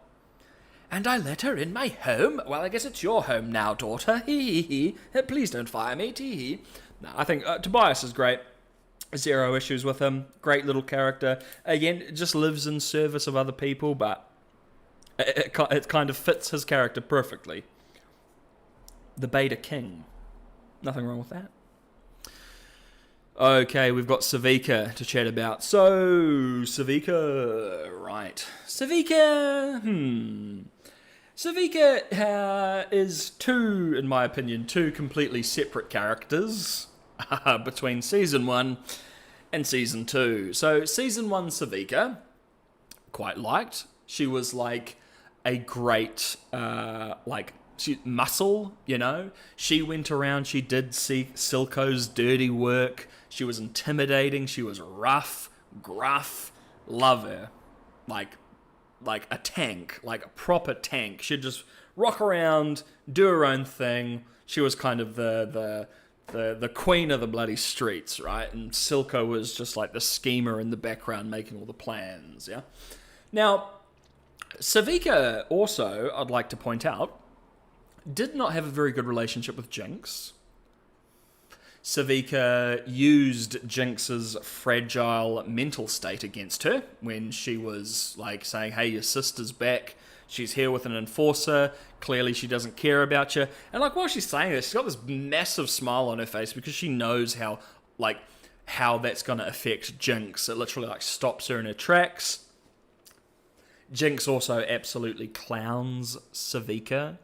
And I let her in my home? Well, I guess it's your home now, daughter. Hee. Please don't fire me. Tee. No, I think Tobias is great. Zero issues with him. Great little character. Again, just lives in service of other people, but it kind of fits his character perfectly. The Beta King. Nothing wrong with that. Okay, we've got Savika to chat about. So, Savika, right. Savika is in my opinion, two completely separate characters between Season 1 and Season 2. So, Season 1 Savika, quite liked. She was like a great, muscle, you know? She went around, she did see Silco's dirty work. She was intimidating. She was rough, gruff. Love her. Like a tank, like a proper tank. She'd just rock around, do her own thing. She was kind of the queen of the bloody streets, right? And Silco was just like the schemer in the background making all the plans, yeah? Now, Savika also, I'd like to point out, did not have a very good relationship with Jinx. Savika used Jinx's fragile mental state against her when she was like saying, hey, your sister's back. She's here with an enforcer. Clearly she doesn't care about you. And like while she's saying this, she's got this massive smile on her face because she knows how that's going to affect Jinx. It literally like stops her in her tracks. Jinx also absolutely clowns Savika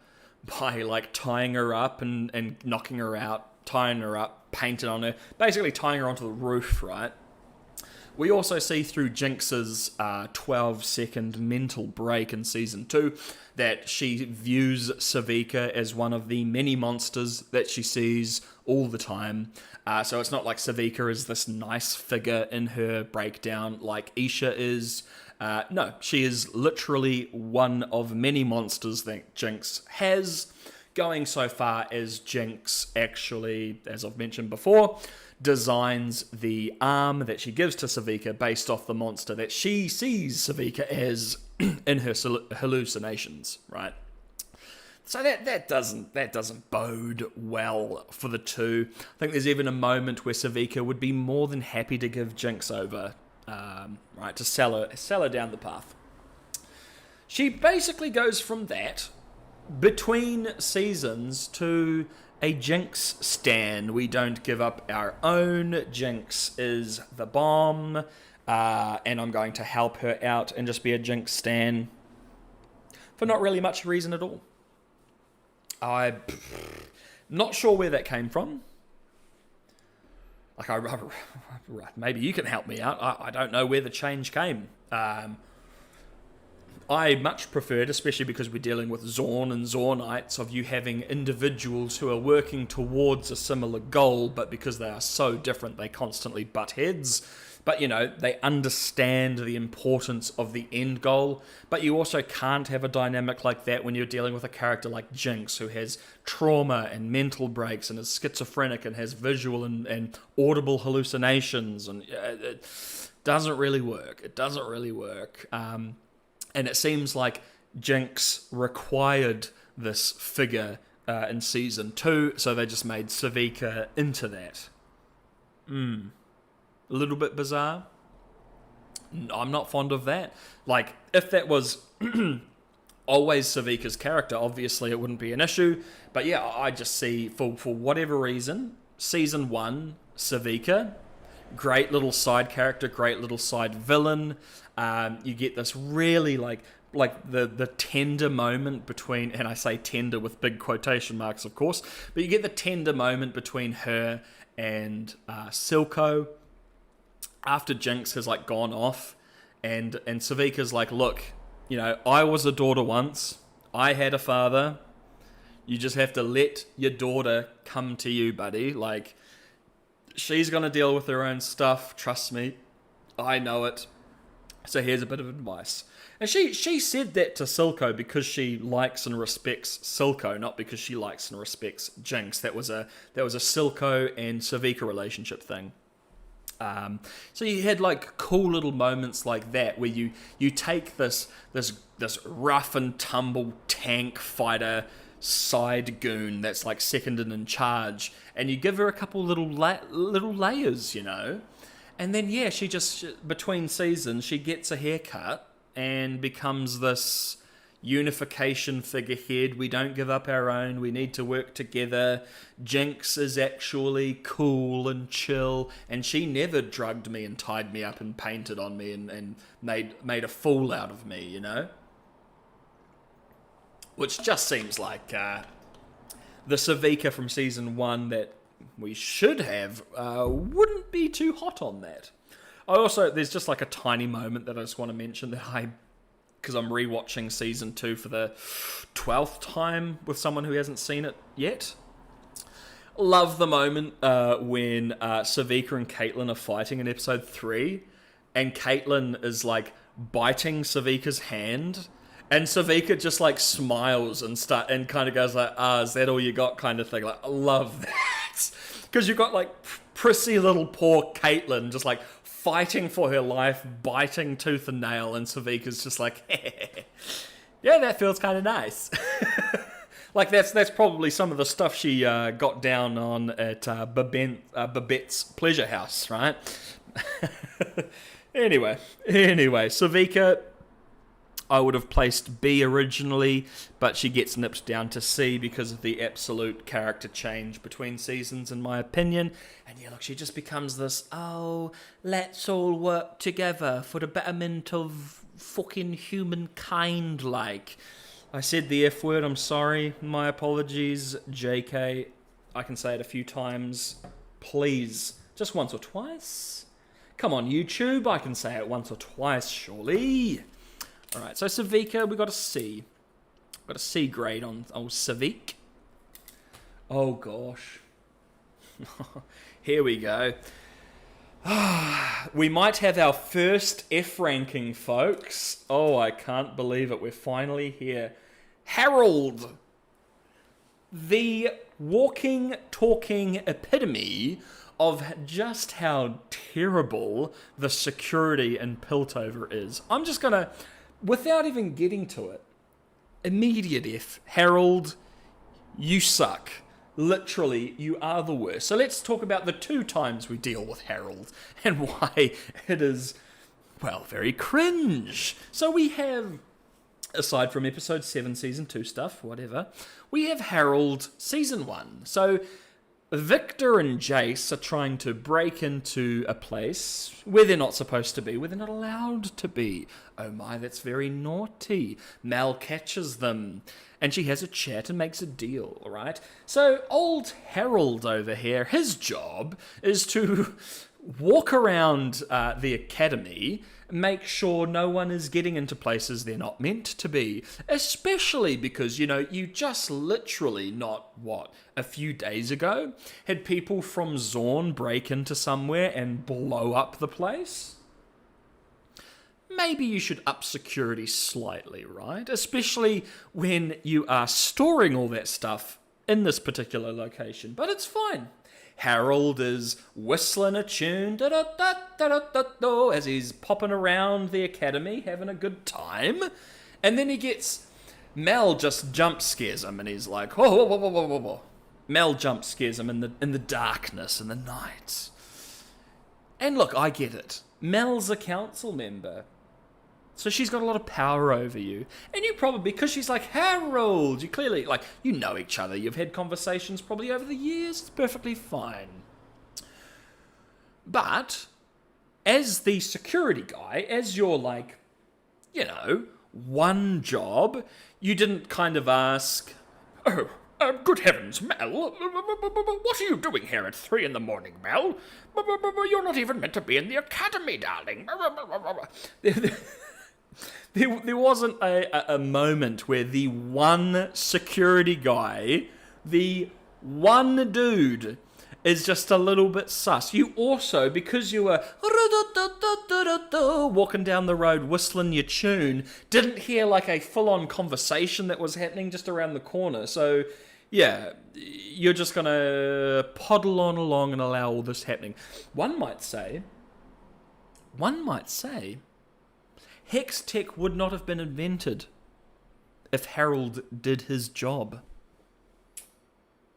by like tying her up and knocking her out, tying her up, painted on her, basically tying her onto the roof, right? We also see through Jinx's 12-second mental break in Season 2 that she views Savika as one of the many monsters that she sees all the time. So it's not like Savika is this nice figure in her breakdown like Isha is. No, she is literally one of many monsters that Jinx has, going so far as Jinx actually, as I've mentioned before, designs the arm that she gives to Savika based off the monster that she sees Savika as in her hallucinations, right? So that doesn't bode well for the two. I think there's even a moment where Savika would be more than happy to give Jinx over, right, to sell her down the path. She basically goes from that between seasons to a Jinx stan. We don't give up our own. Jinx is the bomb, and I'm going to help her out and just be a Jinx stan for not really much reason at all. I'm not sure where that came from. Like, maybe you can help me out. I don't know where the change came. I much preferred, especially because we're dealing with Zorn and Zornites, of you having individuals who are working towards a similar goal, but because they are so different, they constantly butt heads. But, you know, they understand the importance of the end goal. But you also can't have a dynamic like that when you're dealing with a character like Jinx, who has trauma and mental breaks and is schizophrenic and has visual and audible hallucinations. And it doesn't really work. It doesn't really work. And it seems like Jinx required this figure in Season 2, so they just made Savika into that. A little bit bizarre. I'm not fond of that. Like, if that was always Savika's character. Obviously, it wouldn't be an issue. But yeah, I just see, for whatever reason, Season 1, Savika, great little side character, great little side villain. You get this really, like the tender moment between, and I say tender with big quotation marks, of course, but you get the tender moment between her and Silco after Jinx has like gone off, and Savika's like, look, you know, I was a daughter once, I had a father, you just have to let your daughter come to you, buddy. Like, she's gonna deal with her own stuff, trust me, I know it. So here's a bit of advice. And she said that to Silco because she likes and respects Silco, not because she likes and respects Jinx. That was a Silco and Savika relationship thing. So you had like cool little moments like that where you take this rough and tumble tank fighter side goon that's like second and in charge, and you give her a couple little layers, you know. And then, yeah, she just, between seasons, she gets a haircut and becomes this unification figurehead. We don't give up our own. We need to work together. Jinx is actually cool and chill. And she never drugged me and tied me up and painted on me and made a fool out of me, you know? Which just seems like the Savika from Season 1 that we should have wouldn't be too hot on that. There's just like a tiny moment that I just want to mention that because I'm rewatching Season 2 for the 12th time with someone who hasn't seen it yet. Love the moment when Savika and Caitlyn are fighting in episode 3, and Caitlyn is like biting Savika's hand, and Savika just like smiles and kind of goes like, is that all you got, kind of thing. Like, I love that. Because you've got like prissy little poor Caitlyn just like fighting for her life, biting tooth and nail, and Savika's just like, yeah, that feels kind of nice. Like that's probably some of the stuff she got down on at Babette's pleasure house, right? Anyway, Savika, I would have placed B originally, but she gets nipped down to C because of the absolute character change between seasons, in my opinion. And yeah, look, she just becomes this, let's all work together for the betterment of fucking humankind, like. I said the F word, I'm sorry, my apologies, JK. I can say it a few times. Please, just once or twice. Come on, YouTube, I can say it once or twice, surely. Alright, so Savika, we got a C. Got a C grade on Savik. Oh gosh. Here we go. We might have our first F ranking, folks. Oh, I can't believe it. We're finally here. Harold. The walking, talking epitome of just how terrible the security in Piltover is. I'm just going to, without even getting to it, immediate F. Harold, you suck. Literally, you are the worst. So let's talk about the 2 times we deal with Harold and why it is, well, very cringe. So we have, aside from episode 7, season 2 stuff, whatever, we have Harold season 1. So Victor and Jayce are trying to break into a place where they're not supposed to be, where they're not allowed to be. Oh my, that's very naughty. Mel catches them, and she has a chat and makes a deal, alright? So old Harold over here, his job is to walk around the academy, make sure no one is getting into places they're not meant to be. Especially because, you know, you just literally a few days ago, had people from Zorn break into somewhere and blow up the place. Maybe you should up security slightly, right? Especially when you are storing all that stuff in this particular location. But it's fine. Harold is whistling a tune as he's popping around the academy, having a good time. And then he gets... Mel just jump scares him, and he's like, whoa. Mel jump scares him in the darkness, in the night. And look, I get it. Mel's a council member. So she's got a lot of power over you. And you probably, because she's like, Harold, you clearly, like, you know each other. You've had conversations probably over the years. It's perfectly fine. But, as the security guy, as your, like, you know, one job, you didn't kind of ask, oh, good heavens, Mel, what are you doing here at 3 in the morning, Mel? You're not even meant to be in the academy, darling. There wasn't a moment where the one security guy, the one dude, is just a little bit sus. You also, because you were walking down the road whistling your tune, didn't hear like a full-on conversation that was happening just around the corner. So, yeah, you're just going to poddle on along and allow all this happening. One might say, Hex Tech would not have been invented if Harold did his job.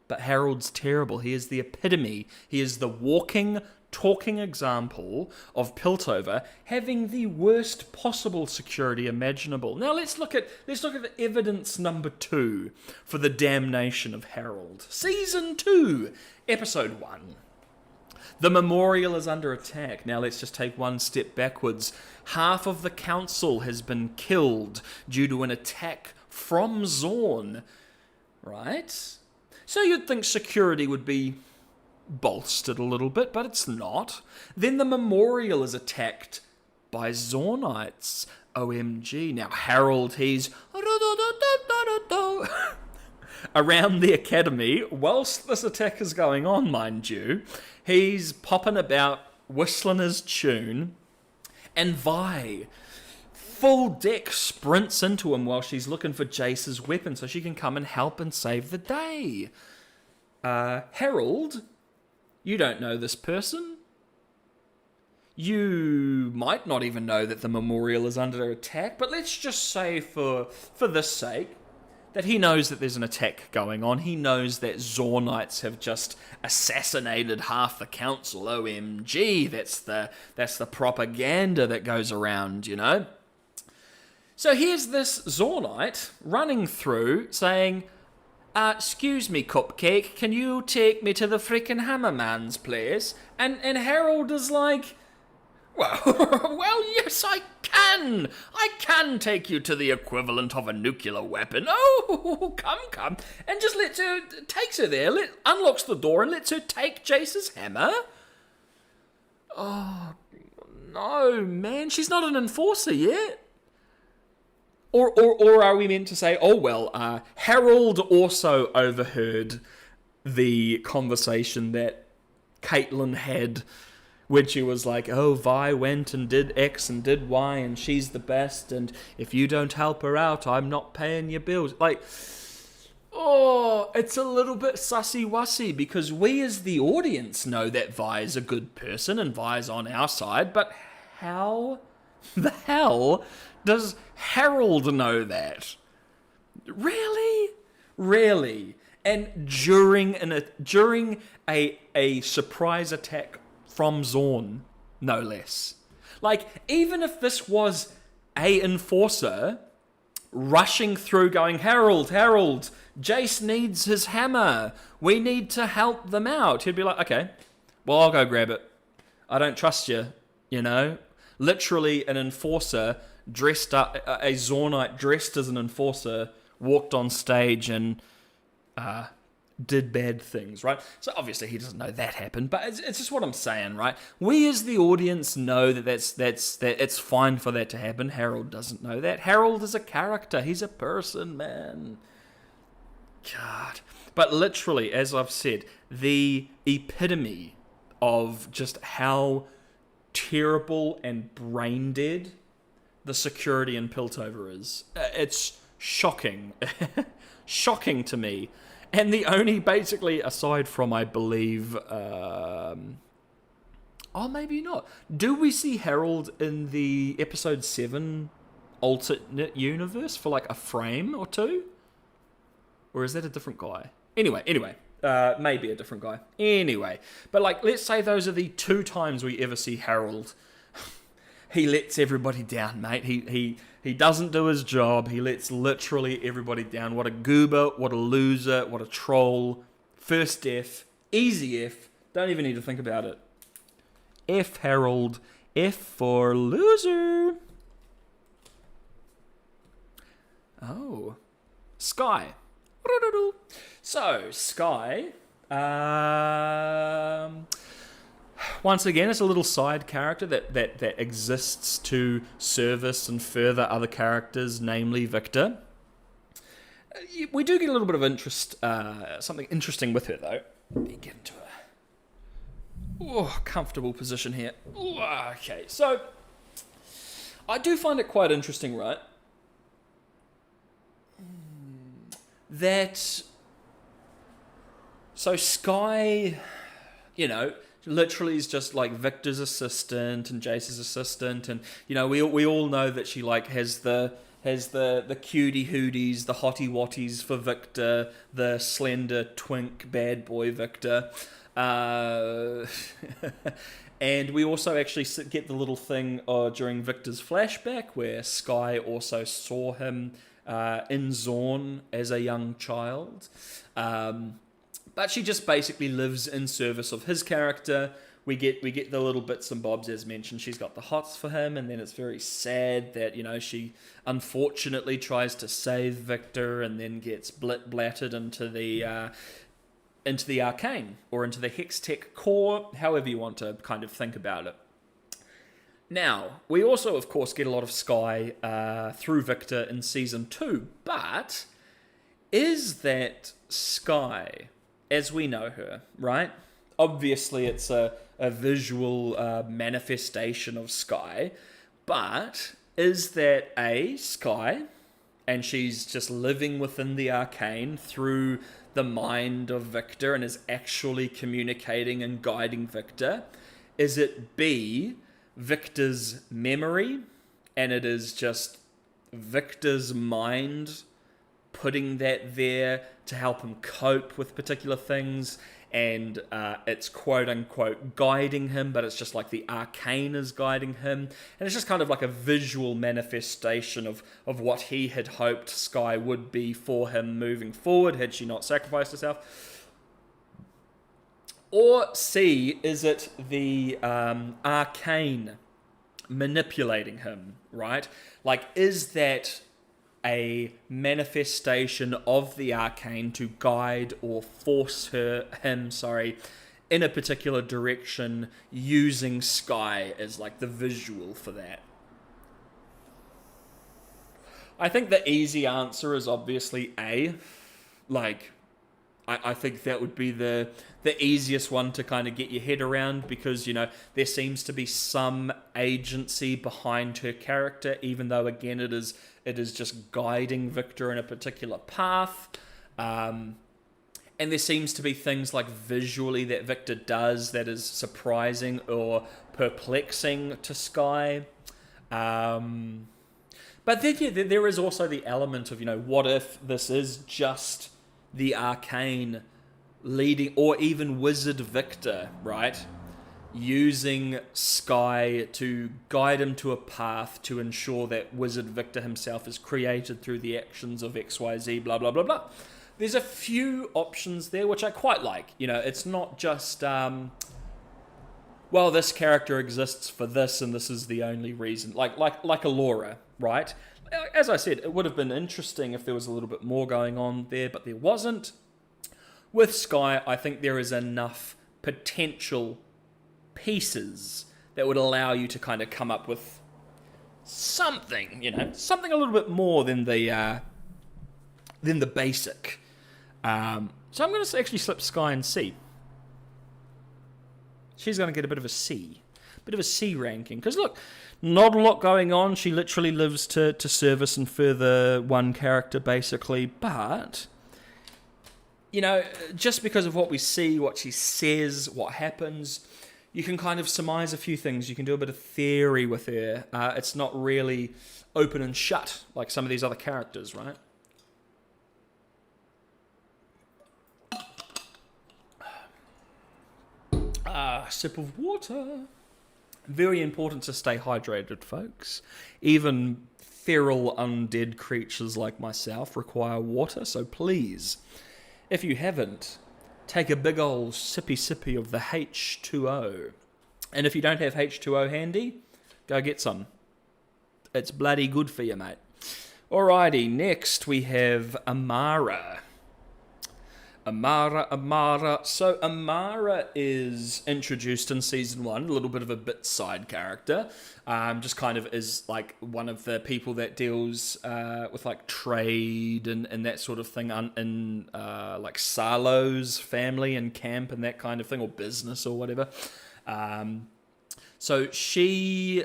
But Harold's terrible. He is the epitome. He is the walking, talking example of Piltover having the worst possible security imaginable. Now let's look at the evidence number 2 for the damnation of Harold. Season 2, episode 1. The memorial is under attack. Now let's just take one step backwards. Half of the council has been killed due to an attack from Zorn. Right? So you'd think security would be bolstered a little bit, but it's not. Then the memorial is attacked by Zornites. OMG. Now Harold, he's around the academy, whilst this attack is going on, mind you. He's popping about, whistling his tune, and Vi, full deck, sprints into him while she's looking for Jayce's weapon so she can come and help and save the day. Harold, you don't know this person. You might not even know that the memorial is under attack, but let's just say for this sake, that he knows that there's an attack going on. He knows that Zornites have just assassinated half the council. OMG, that's the propaganda that goes around, you know? So here's this Zornite running through saying, excuse me, Cupcake, can you take me to the frickin' Hammerman's place? And Harold is like, well, yes, I can. I can take you to the equivalent of a nuclear weapon. Oh, come. And just takes her there, unlocks the door and lets her take Jayce's hammer. Oh, no, man, she's not an enforcer yet. Or are we meant to say, oh, well, Harold also overheard the conversation that Caitlyn had when she was like, oh, Vi went and did X and did Y and she's the best and if you don't help her out, I'm not paying your bills. Like, oh, it's a little bit sussy-wussy because we as the audience know that Vi is a good person and Vi's on our side, but how the hell does Harold know that? Really? And during a surprise attack from Zorn, no less. Like, even if this was a enforcer rushing through going, Harold, Jayce needs his hammer. We need to help them out. He'd be like, okay, well, I'll go grab it. I don't trust you, you know? Literally an enforcer dressed up, a Zornite dressed as an enforcer, walked on stage and did bad things, right? So obviously he doesn't know that happened, but it's just what I'm saying, right? We as the audience know that it's fine for that to happen. Harold doesn't know that. Harold is a character. He's a person, man. God. But literally, as I've said, the epitome of just how terrible and brain dead the security in Piltover is. It's shocking. Shocking to me. And the only, basically, aside from, I believe, maybe not. Do we see Harold in the episode 7 alternate universe for like a frame or two? Or is that a different guy? Anyway, maybe a different guy. Anyway, but like, let's say those are the 2 times we ever see Harold. he lets everybody down, mate. He doesn't do his job. He lets literally everybody down. What a goober, what a loser, what a troll. First F, easy F. Don't even need to think about it. F Harold, F for loser. Oh, Sky. So, Sky, once again, it's a little side character that exists to service and further other characters, namely Victor. We do get a little bit of interest, something interesting with her, though. Let me get into a comfortable position here. Okay, so I do find it quite interesting, right? So Sky, literally is just like Victor's assistant and Jayce's assistant, and we all know that she has the cutie hooties, the hottie wotties for Victor, the slender twink bad boy Victor, and we also actually get the little thing during Victor's flashback where Sky also saw him in Zorn as a young child. But she just basically lives in service of his character. We get the little bits and bobs as mentioned. She's got the hots for him, and then it's very sad that she unfortunately tries to save Victor and then gets blatted into the Arcane or into the Hextech core, however you want to kind of think about it. Now, we also, of course, get a lot of Sky through Victor in Season 2, but is that Sky as we know her, right? Obviously, it's a visual manifestation of Sky, but is that Sky, and she's just living within the Arcane through the mind of Victor and is actually communicating and guiding Victor? Is it B, Victor's memory, and it is just Victor's mind putting that there to help him cope with particular things, and it's quote-unquote guiding him, but it's just like the Arcane is guiding him, and it's just kind of like a visual manifestation of what he had hoped Sky would be for him moving forward had she not sacrificed herself. Or C, is it the Arcane manipulating him, right? Like, is that a manifestation of the Arcane to guide or force him in a particular direction, using Sky as like the visual for that? I think the easy answer is obviously A. Like, I think that would be the easiest one to kind of get your head around, because, you know, there seems to be some agency behind her character, even though, again, it is just guiding Victor in a particular path. And there seems to be things like visually that Victor does that is surprising or perplexing to Sky. But then, yeah, there is also the element of, you know, what if this is just the Arcane leading, or even Wizard Victor, right? Using Sky to guide him to a path to ensure that Wizard Victor himself is created through the actions of XYZ, blah, blah, blah, blah. There's a few options there, which I quite like. You know, it's not just, well, this character exists for this, and this is the only reason. Like Allura, right? As I said, it would have been interesting if there was a little bit more going on there, but there wasn't. With Sky, I think there is enough potential pieces that would allow you to kind of come up with something, you know, something a little bit more than the basic. So I'm going to actually slip Sky in C. She's going to get a bit of a C ranking, because look, not a lot going on. She literally lives to service and further one character, basically. But, you know, just because of what we see, what she says, what happens, you can kind of surmise a few things. You can do a bit of theory with her. It's not really open and shut like some of these other characters, right? Sip of water. Very important to stay hydrated, folks. Even feral undead creatures like myself require water, so please, if you haven't, take a big old sippy of the H2O. And if you don't have H2O handy, go get some. It's bloody good for you, mate. Alrighty, next we have Amara. Amara. So Amara is introduced in season 1, a little bit of a bit side character. Just kind of is like one of the people that deals with like trade and that sort of thing in like Salo's family and camp and that kind of thing, or business or whatever. So she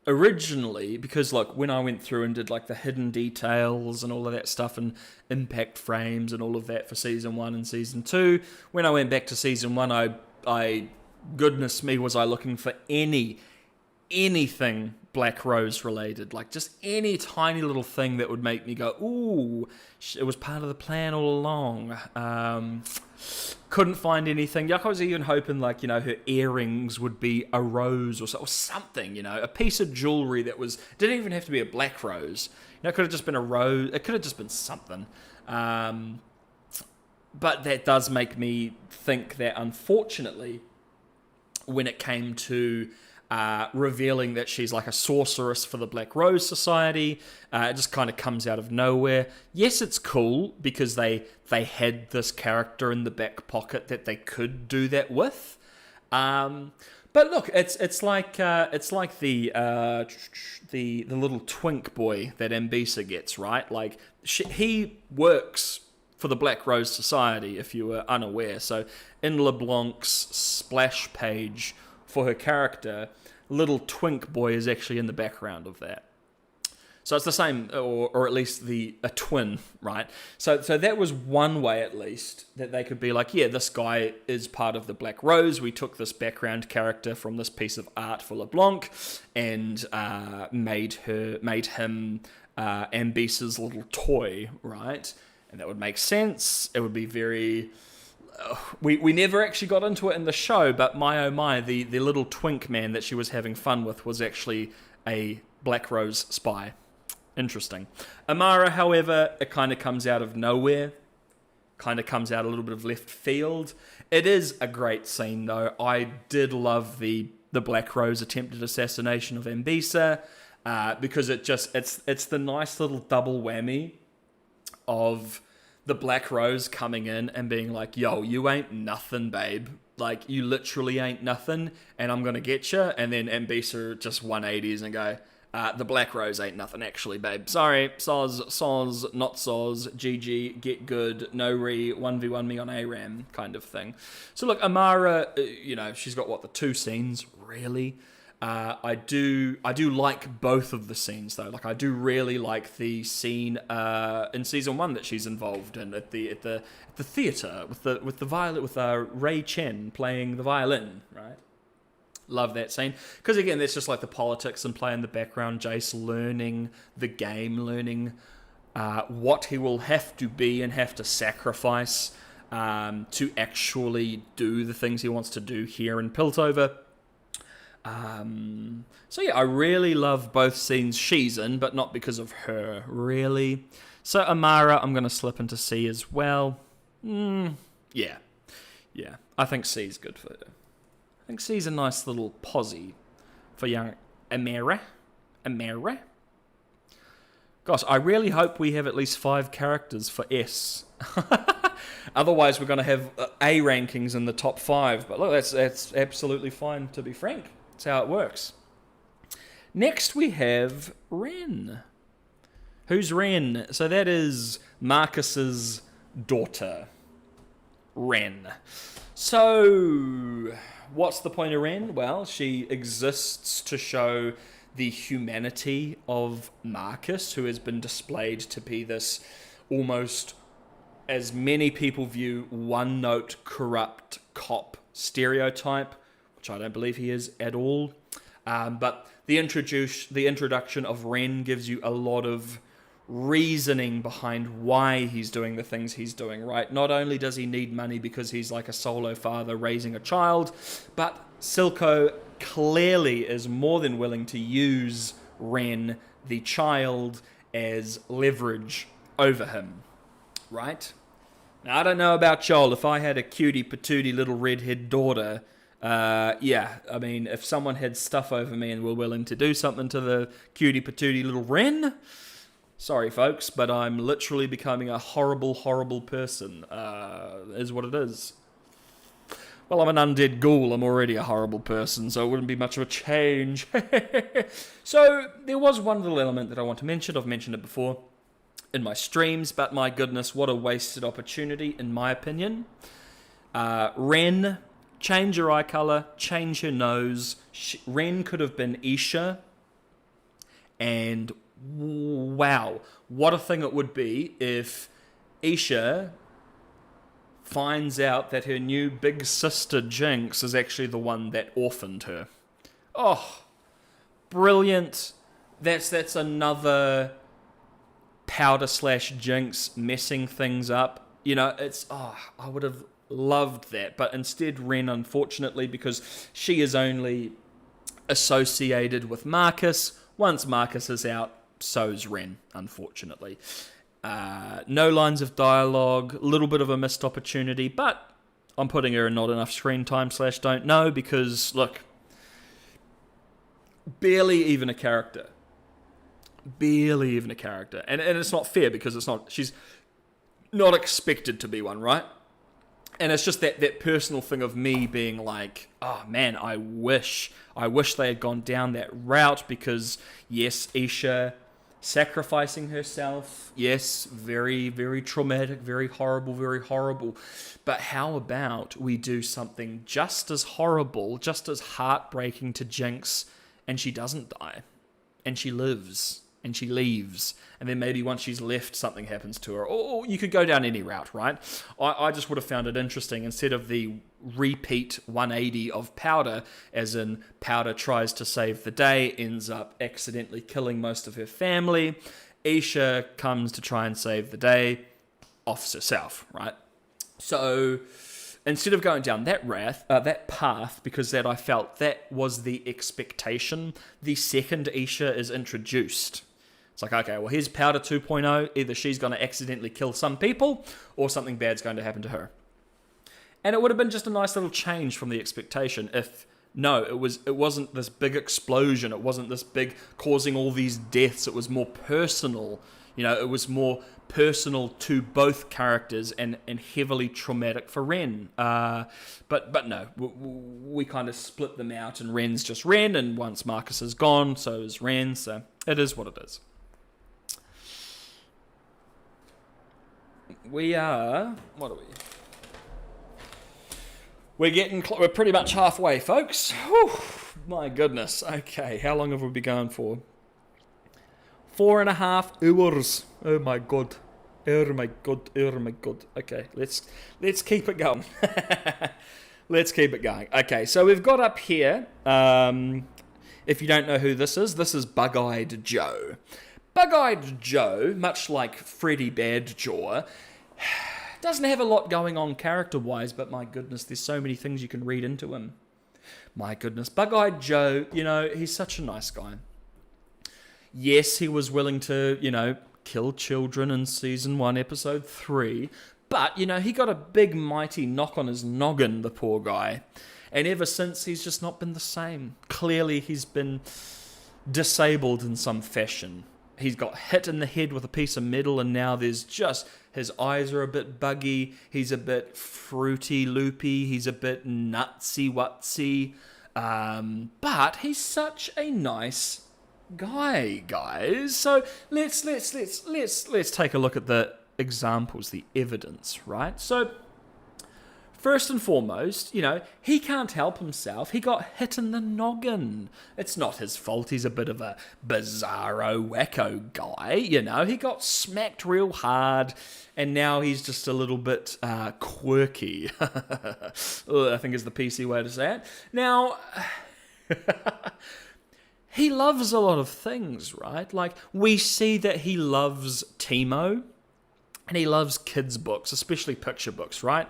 originally, because like when I went through and did like the hidden details and all of that stuff and impact frames and all of that for season 1 and season 2, when I went back to season 1, I goodness me, was I looking for anything Black Rose related, like just any tiny little thing that would make me go, ooh, it was part of the plan all along. Couldn't find anything. Like, I was even hoping, like, you know, her earrings would be a rose or something, you know, a piece of jewelry that didn't even have to be a black rose. You know, it could have just been a rose. It could have just been something. But that does make me think that, unfortunately, when it came to revealing that she's like a sorceress for the Black Rose Society, it just kind of comes out of nowhere. Yes, it's cool because they had this character in the back pocket that they could do that with. But look, it's like the little twink boy that Mbisa gets, right? Like he works for the Black Rose Society, if you were unaware. So in LeBlanc's splash page for her character, little twink boy is actually in the background of that. So it's the same, or at least a twin, right? So that was one way, at least, that they could be like, yeah, this guy is part of the Black Rose. We took this background character from this piece of art for LeBlanc and made him Ambisa's little toy, right? And that would make sense. It would be very... We never actually got into it in the show, but my oh my, the little twink man that she was having fun with was actually a Black Rose spy. Interesting. Amara, however, it kind of comes out of nowhere. Kind of comes out a little bit of left field. It is a great scene, though. I did love the Black Rose attempted assassination of Mbisa, because it's the nice little double whammy of the Black Rose coming in and being like, yo, you ain't nothing, babe. Like, you literally ain't nothing, and I'm gonna get you. And then Mbisa just 180s and go, the Black Rose ain't nothing, actually, babe. Sorry, soz, not soz, GG, get good, no 1v1 me on ARAM kind of thing. So look, Amara, you know, she's got, the 2 scenes, really? I do like both of the scenes, though. Like, I do really like the scene in season 1 that she's involved in at the theater with Ray Chen playing the violin, right? Love that scene because again, there's just like the politics and play in the background. Jayce learning the game, learning what he will have to be and have to sacrifice to actually do the things he wants to do here in Piltover. So yeah, I really love both scenes she's in, but not because of her, really. So Amara, I'm going to slip into C as well. Yeah. I think C is good for her. I think C's a nice little posse for young Amara. Gosh, I really hope we have at least 5 characters for S. Otherwise, we're going to have A rankings in the top 5. But look, that's absolutely fine, to be frank. That's how it works. Next, we have Ren. Who's Ren? So that is Marcus's daughter. Ren. So, what's the point of Ren? Well, she exists to show the humanity of Marcus, who has been displayed to be this almost, as many people view, one-note corrupt cop stereotype, which I don't believe he is at all. But the introduction of Ren gives you a lot of reasoning behind why he's doing the things he's doing, right? Not only does he need money because he's like a solo father raising a child, but Silco clearly is more than willing to use Ren, the child, as leverage over him, right? Now, I don't know about y'all. If I had a cutie patootie little redhead daughter, I mean, if someone had stuff over me and were willing to do something to the cutie patootie little Ren, sorry folks, but I'm literally becoming a horrible, horrible person, is what it is. Well, I'm an undead ghoul. I'm already a horrible person, so it wouldn't be much of a change. So, there was one little element that I want to mention. I've mentioned it before in my streams, but my goodness, what a wasted opportunity, in my opinion. Ren, change her eye colour, change her nose. Ren could have been Isha, and wow, what a thing it would be if Isha finds out that her new big sister Jinx is actually the one that orphaned her. Oh, brilliant. That's another Powder / Jinx messing things up. You know, I would have loved that. But instead, Ren, unfortunately, because she is only associated with Marcus. Once Marcus is out, so's Ren, unfortunately. No lines of dialogue, a little bit of a missed opportunity, but I'm putting her in not enough screen time / don't know because, look, barely even a character. Barely even a character. And it's not fair because she's not expected to be one, right? And it's just that personal thing of me being like, oh man, I wish they had gone down that route because, yes, Isha sacrificing herself, yes, very, very traumatic, very horrible. But how about we do something just as horrible, just as heartbreaking to Jinx, and she doesn't die, and she lives, and she leaves, and then maybe once she's left, something happens to her. Or you could go down any route, right? I just would have found it interesting, instead of the repeat 180 of Powder, as in Powder tries to save the day, ends up accidentally killing most of her family. Isha comes to try and save the day, offs herself, right? So instead of going down that path, because I felt that was the expectation, the second Isha is introduced, it's like, okay, well, here's Powder 2.0. Either she's going to accidentally kill some people, or something bad's going to happen to her. And it would have been just a nice little change from the expectation if, no, it wasn't this big explosion. It wasn't this big causing all these deaths. It was more personal. You know, it was more personal to both characters and heavily traumatic for Ren. But no, we kind of split them out, and Ren's just Ren, and once Marcus is gone, so is Ren. So it is what it is. What are we? We're pretty much halfway, folks. Whew, my goodness. Okay, how long have we been going for? 4.5 hours. Oh my god. Okay, let's keep it going. Let's keep it going. Okay, so we've got up here, if you don't know who this is Bug-Eyed Joe. Bug-Eyed Joe, much like Freddy Badjaw, doesn't have a lot going on character-wise, but my goodness, there's so many things you can read into him. My goodness, Bug-Eyed Joe, you know, he's such a nice guy. Yes, he was willing to, you know, kill children in Season 1, Episode 3, but, you know, he got a big, mighty knock on his noggin, the poor guy. And ever since, he's just not been the same. Clearly, he's been disabled in some fashion. He's got hit in the head with a piece of metal, and now there's just... his eyes are a bit buggy, he's a bit fruity loopy, he's a bit nutsy-wutsy. But he's such a nice guy, guys. So let's take a look at the examples, the evidence, right? So first and foremost, you know, he can't help himself. He got hit in the noggin. It's not his fault. He's a bit of a bizarro, wacko guy, you know. He got smacked real hard, and now he's just a little bit quirky. I think is the PC way to say it. Now, he loves a lot of things, right? Like, we see that he loves Teemo, and he loves kids' books, especially picture books, right?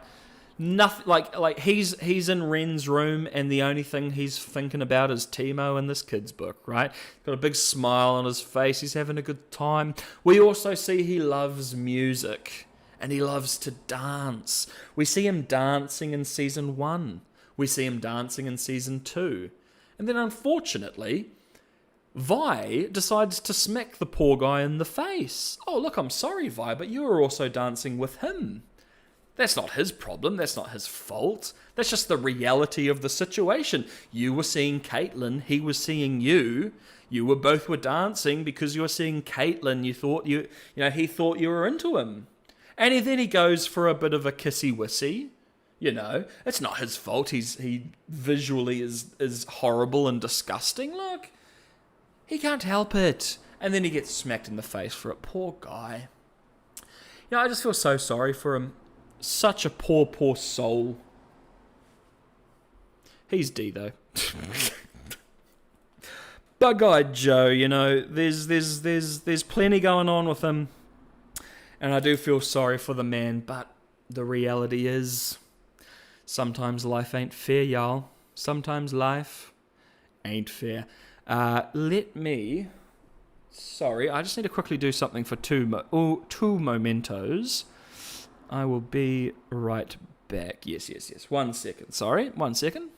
Nothing like he's in Ren's room and the only thing he's thinking about is Timo and this kid's book, right? Got a big smile on his face. He's having a good time. We also see he loves music and he loves to dance. We see him dancing in season 1. We see him dancing in season 2. And then unfortunately, Vi decides to smack the poor guy in the face. Oh, look, I'm sorry, Vi, but you were also dancing with him. That's not his problem. That's not his fault. That's just the reality of the situation. You were seeing Caitlyn. He was seeing you. You were both dancing because you were seeing Caitlyn. You thought he thought you were into him. And then he goes for a bit of a kissy-wissy. It's not his fault. He visually is horrible and disgusting. Look, he can't help it. And then he gets smacked in the face for it. Poor guy. I just feel so sorry for him. Such a poor soul. He's D though. Bug-eyed Joe, there's plenty going on with him, and I do feel sorry for the man. But the reality is, sometimes life ain't fair, y'all. Sometimes life ain't fair. Sorry, I just need to quickly do something for two mementos. I will be right back. Yes. 1 second. Sorry, 1 second.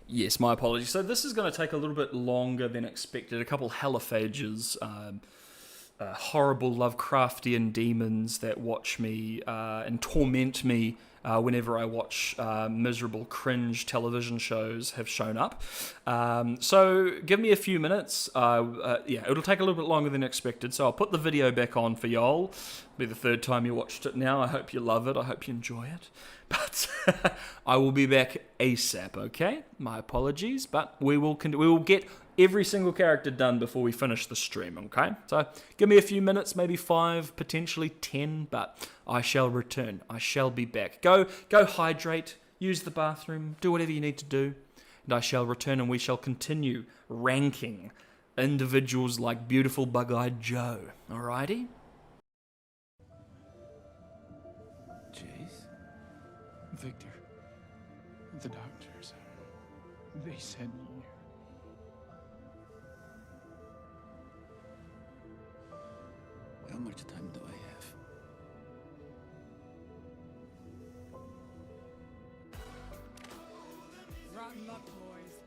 Yes, my apologies. So this is going to take a little bit longer than expected. A couple heliphages, horrible Lovecraftian demons that watch me and torment me whenever I watch miserable cringe television shows have shown up. So give me a few minutes. It'll take a little bit longer than expected. So I'll put the video back on for y'all. It'll be the 3rd time you watched it now. I hope you love it. I hope you enjoy it. But I will be back ASAP, okay? My apologies, but we will get every single character done before we finish the stream, okay? So give me a few minutes, maybe 5, potentially 10, but I shall return. I shall be back. Go hydrate, use the bathroom, do whatever you need to do, and I shall return and we shall continue ranking individuals like beautiful Bug-Eyed Joe, alrighty? Jayce? Victor, the doctors, they said you... How much time do I have? Rotten luck, boys.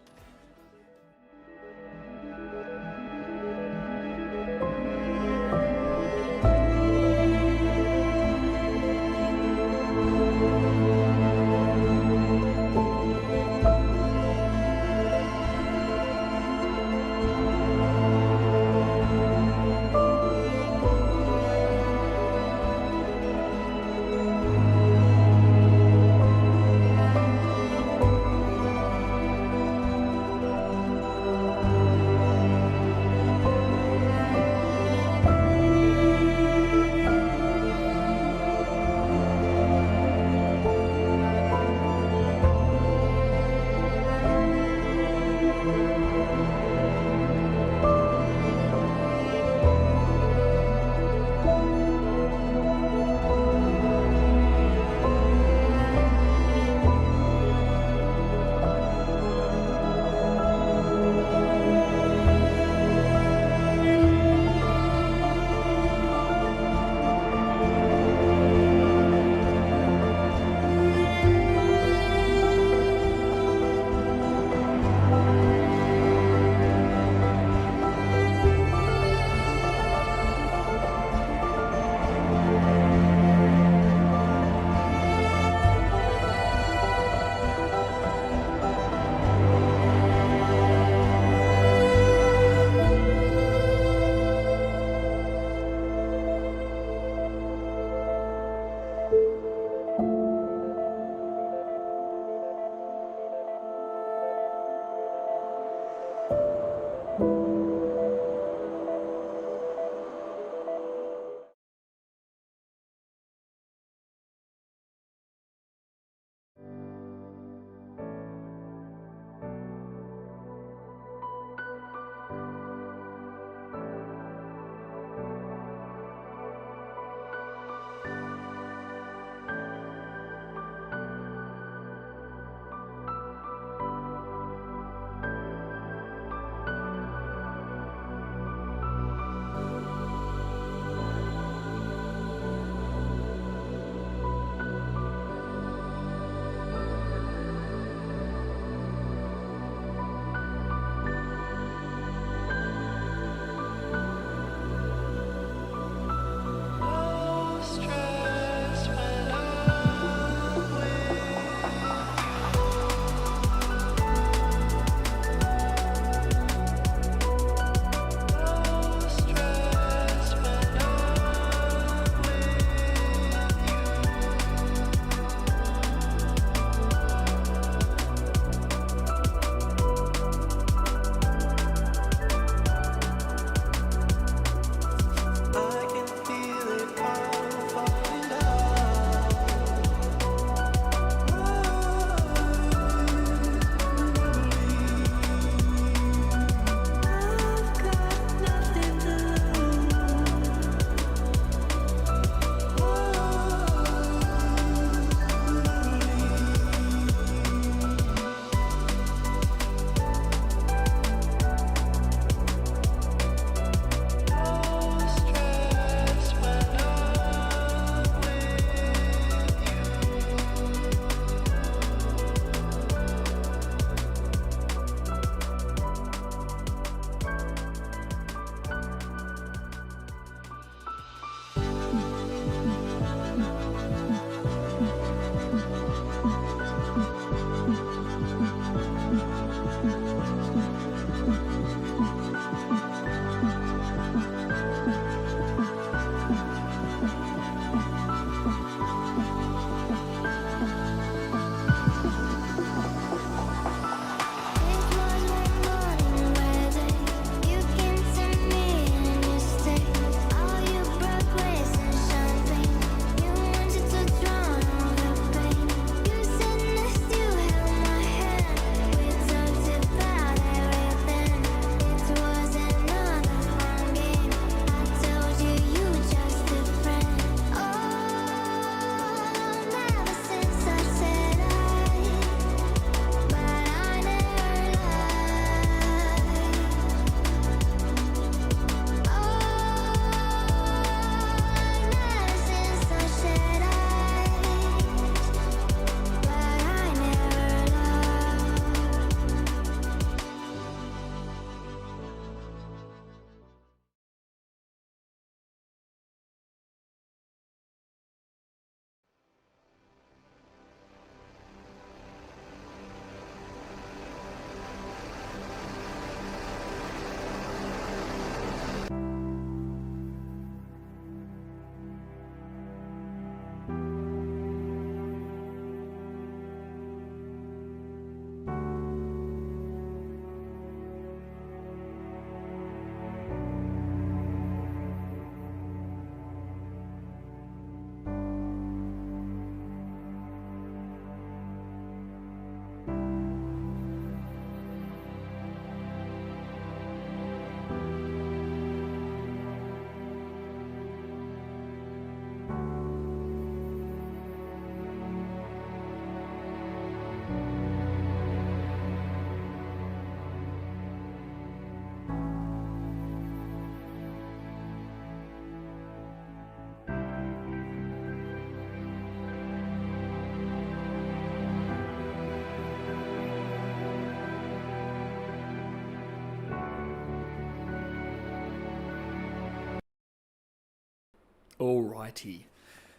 Alrighty.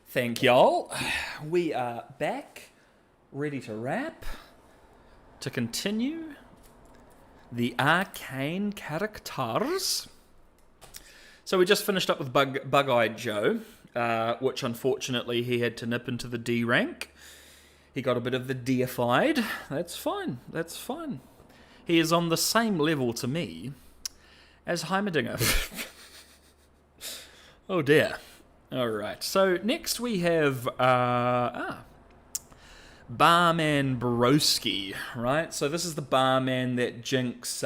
Thank y'all. We are back, ready to wrap, to continue the Arcane characters. So we just finished up with Bug-Eyed Joe, which unfortunately he had to nip into the D rank. He got a bit of the deified. That's fine. That's fine. He is on the same level to me as Heimerdinger. Oh dear. Alright, so next we have Barman Broski, right? So this is the barman that Jinx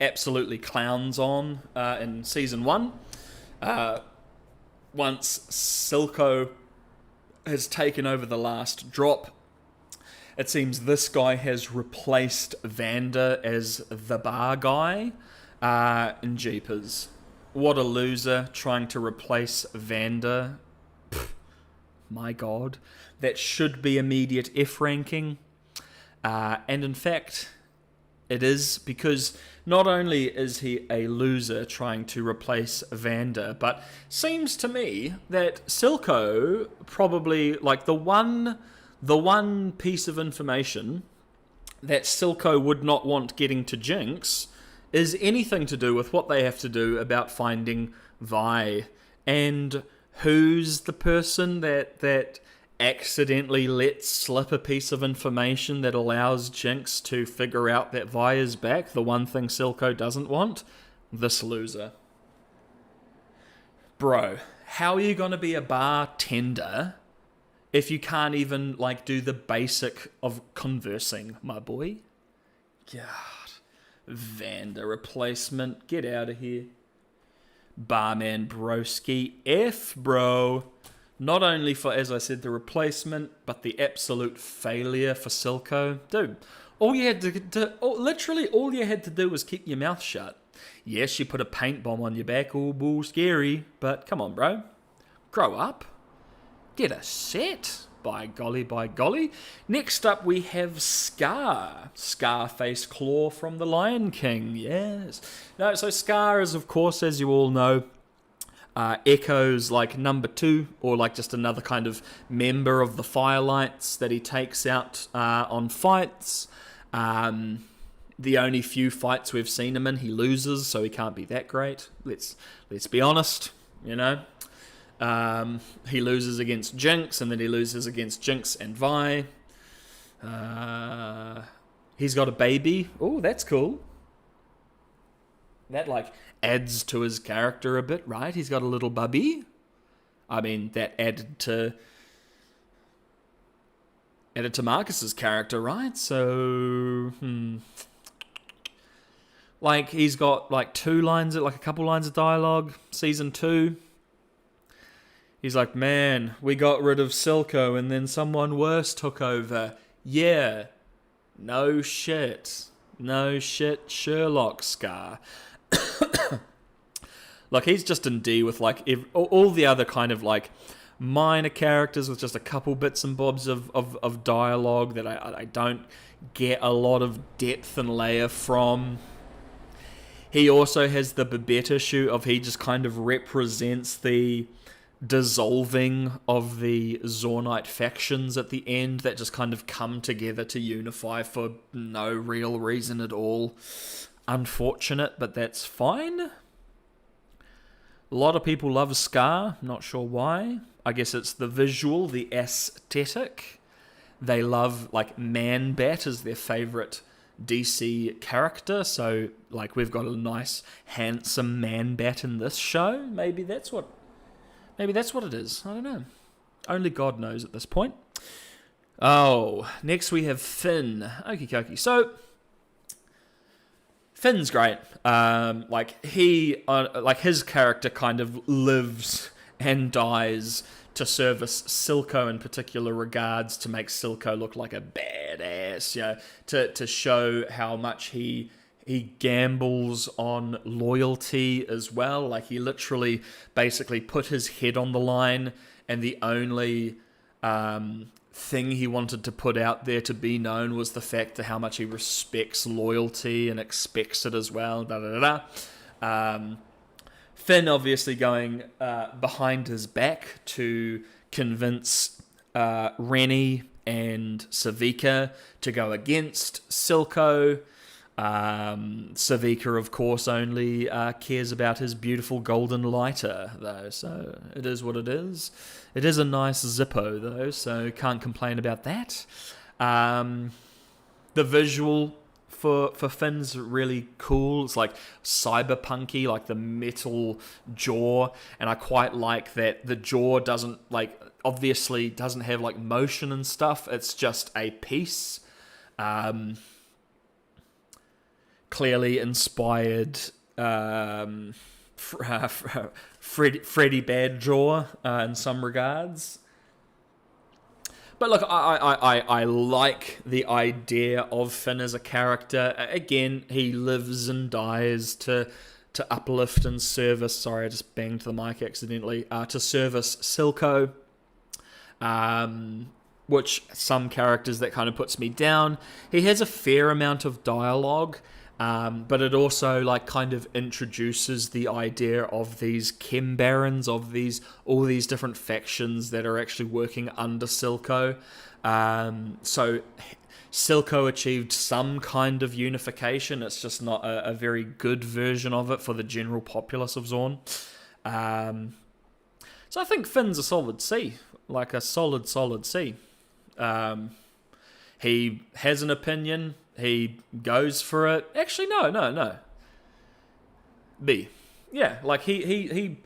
absolutely clowns on in Season 1. Once Silco has taken over the last drop, it seems this guy has replaced Vander as the bar guy. And jeepers. What a loser, trying to replace Vander. Pfft, my god. That should be immediate F ranking. And in fact, it is, because not only is he a loser trying to replace Vander, but seems to me that Silco probably, like, the one piece of information that Silco would not want getting to Jinx is anything to do with what they have to do about finding Vi. And who's the person that accidentally lets slip a piece of information that allows Jinx to figure out that Vi is back? The one thing Silco doesn't want? This loser. Bro, how are you going to be a bartender if you can't even, like, do the basic of conversing, my boy? God. Vander replacement. Get out of here. Barman Broski. F, bro. Not only for, as I said, the replacement, but the absolute failure for Silco. Dude, all you had literally all you had to do was keep your mouth shut. Yes, you put a paint bomb on your back. Oh, bull, scary. But come on, bro. Grow up. Get a set. By golly, by golly. Next up, we have Scar. Scarface Claw from the Lion King. Yes. No, so Scar is, of course, as you all know, Echo's, like, number 2, or, like, just another kind of member of the Firelights that he takes out on fights. The only few fights we've seen him in, he loses, so he can't be that great. Let's be honest, you know. He loses against Jinx, and then he loses against Jinx and Vi. He's got a baby. Oh, that's cool. That, like, adds to his character a bit, right? He's got a little bubby. I mean, that added to Marcus's character, right? So, like, he's got, like, a couple lines of dialogue. Season 2. He's like, man, we got rid of Silco and then someone worse took over. Yeah. No shit. No shit, Sherlock Scar. Like, he's just in D with, like, all the other kind of, like, minor characters with just a couple bits and bobs of dialogue that I don't get a lot of depth and layer from. He also has the Babette issue of he just kind of represents the dissolving of the Zornite factions at the end that just kind of come together to unify for no real reason at all. Unfortunate, but that's fine. A lot of people love Scar, not sure why. I guess it's the visual, the aesthetic. They love, like, Man-Bat as their favourite DC character, so, like, we've got a nice, handsome Man-Bat in this show. Maybe that's what it is. I don't know. Only God knows at this point. Oh, next we have Finn. Okie dokie. So, Finn's great. Like, his character kind of lives and dies to service Silco in particular regards, to make Silco look like a badass, you know, to show how much he gambles on loyalty as well. Like, he literally basically put his head on the line, and the only thing he wanted to put out there to be known was the fact of how much he respects loyalty and expects it as well. Finn obviously going behind his back to convince Rennie and Savika to go against Silco. Savika, of course, only cares about his beautiful golden lighter, though, so it is what it is. It is a nice Zippo, though, so can't complain about that. The visual for Finn's really cool. It's like cyberpunky, like the metal jaw, and I quite like that the jaw doesn't, like, obviously doesn't have like motion and stuff. It's just a piece. Clearly inspired Freddy Badjaw in some regards. But look, I like the idea of Finn as a character. Again, he lives and dies to uplift and service. Sorry, I just banged the mic accidentally. To service Silco, which some characters that kind of puts me down. He has a fair amount of dialogue. But it also like kind of introduces the idea of these Chem Barons, of all these different factions that are actually working under Silco. So Silco achieved some kind of unification. It's just not a very good version of it for the general populace of Zorn. So I think Finn's a solid C, like a solid C. He has an opinion. He goes for it. Actually, no. B. Yeah, like he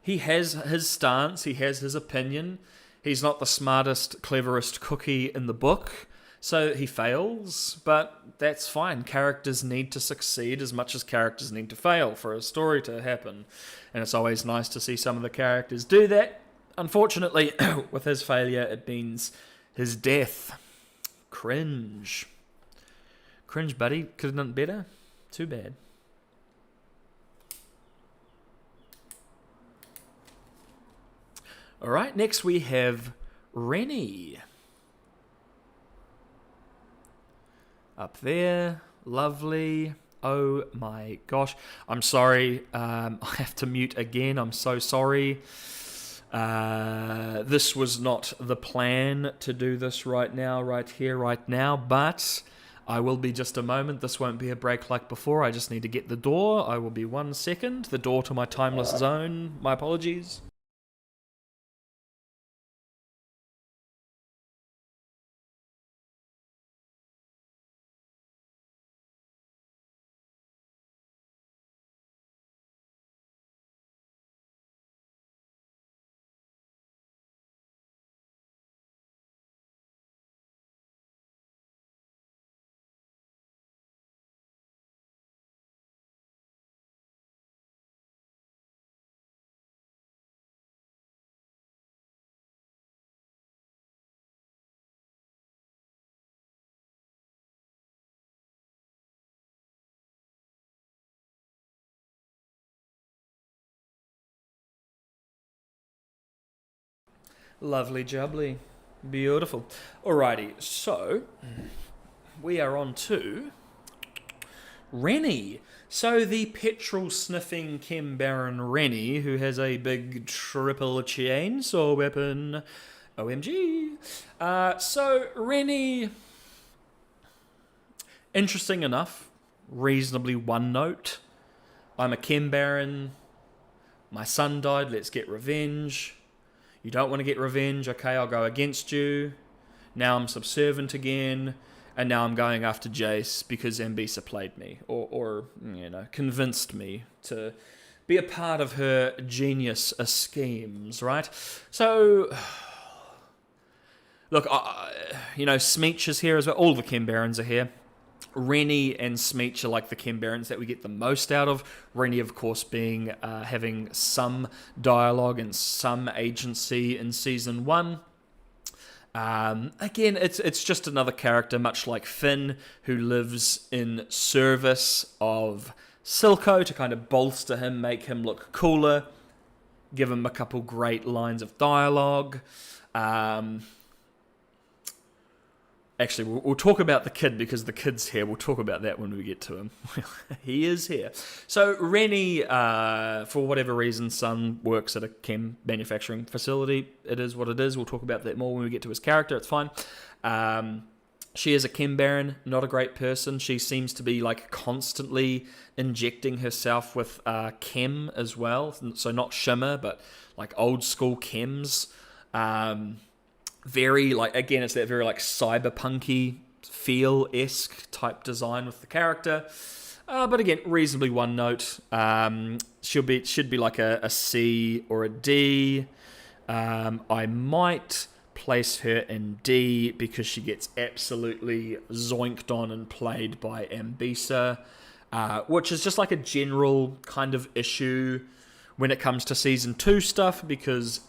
has his stance. He has his opinion. He's not the smartest, cleverest cookie in the book, so he fails. But that's fine. Characters need to succeed as much as characters need to fail for a story to happen. And it's always nice to see some of the characters do that. Unfortunately, with his failure, it means his death. Cringe. Cringe, buddy. Could have done better. Too bad. Alright, next we have Rennie. Up there. Lovely. Oh my gosh. I'm sorry. I have to mute again. I'm so sorry. This was not the plan to do this right now, right here, right now, but I will be just a moment. This won't be a break like before. I just need to get the door. I will be 1 second. The door to my timeless zone. My apologies. Lovely jubbly. Beautiful. Alrighty, so we are on to Rennie. So the petrol-sniffing Chem Baron Rennie, who has a big triple chainsaw weapon. OMG. So Rennie, interesting enough, reasonably one note. I'm a Chem Baron. My son died, let's get revenge. You don't want to get revenge, okay, I'll go against you. Now I'm subservient again, and now I'm going after Jayce because Ambisa played me, or convinced me to be a part of her genius schemes, right? So, look, Smeech is here as well. All the Chem Barons are here. Rennie and Smeech are like the Chem Barons that we get the most out of. Rennie, of course, being having some dialogue and some agency in Season 1. Again, it's just another character, much like Finn, who lives in service of Silco to kind of bolster him, make him look cooler, give him a couple great lines of dialogue. Actually, we'll talk about the kid because the kid's here. We'll talk about that when we get to him. He is here. So Rennie, for whatever reason, son works at a chem manufacturing facility. It is what it is. We'll talk about that more when we get to his character. It's fine. She is a chem baron, not a great person. She seems to be like constantly injecting herself with chem as well. So not shimmer, but like old school chems. Very like, again, it's that very like cyberpunky feel-esque type design with the character. But again, reasonably one note. Should be like a C or a D. I might place her in D because she gets absolutely zoinked on and played by Ambisa, which is just like a general kind of issue when it comes to season 2 stuff, because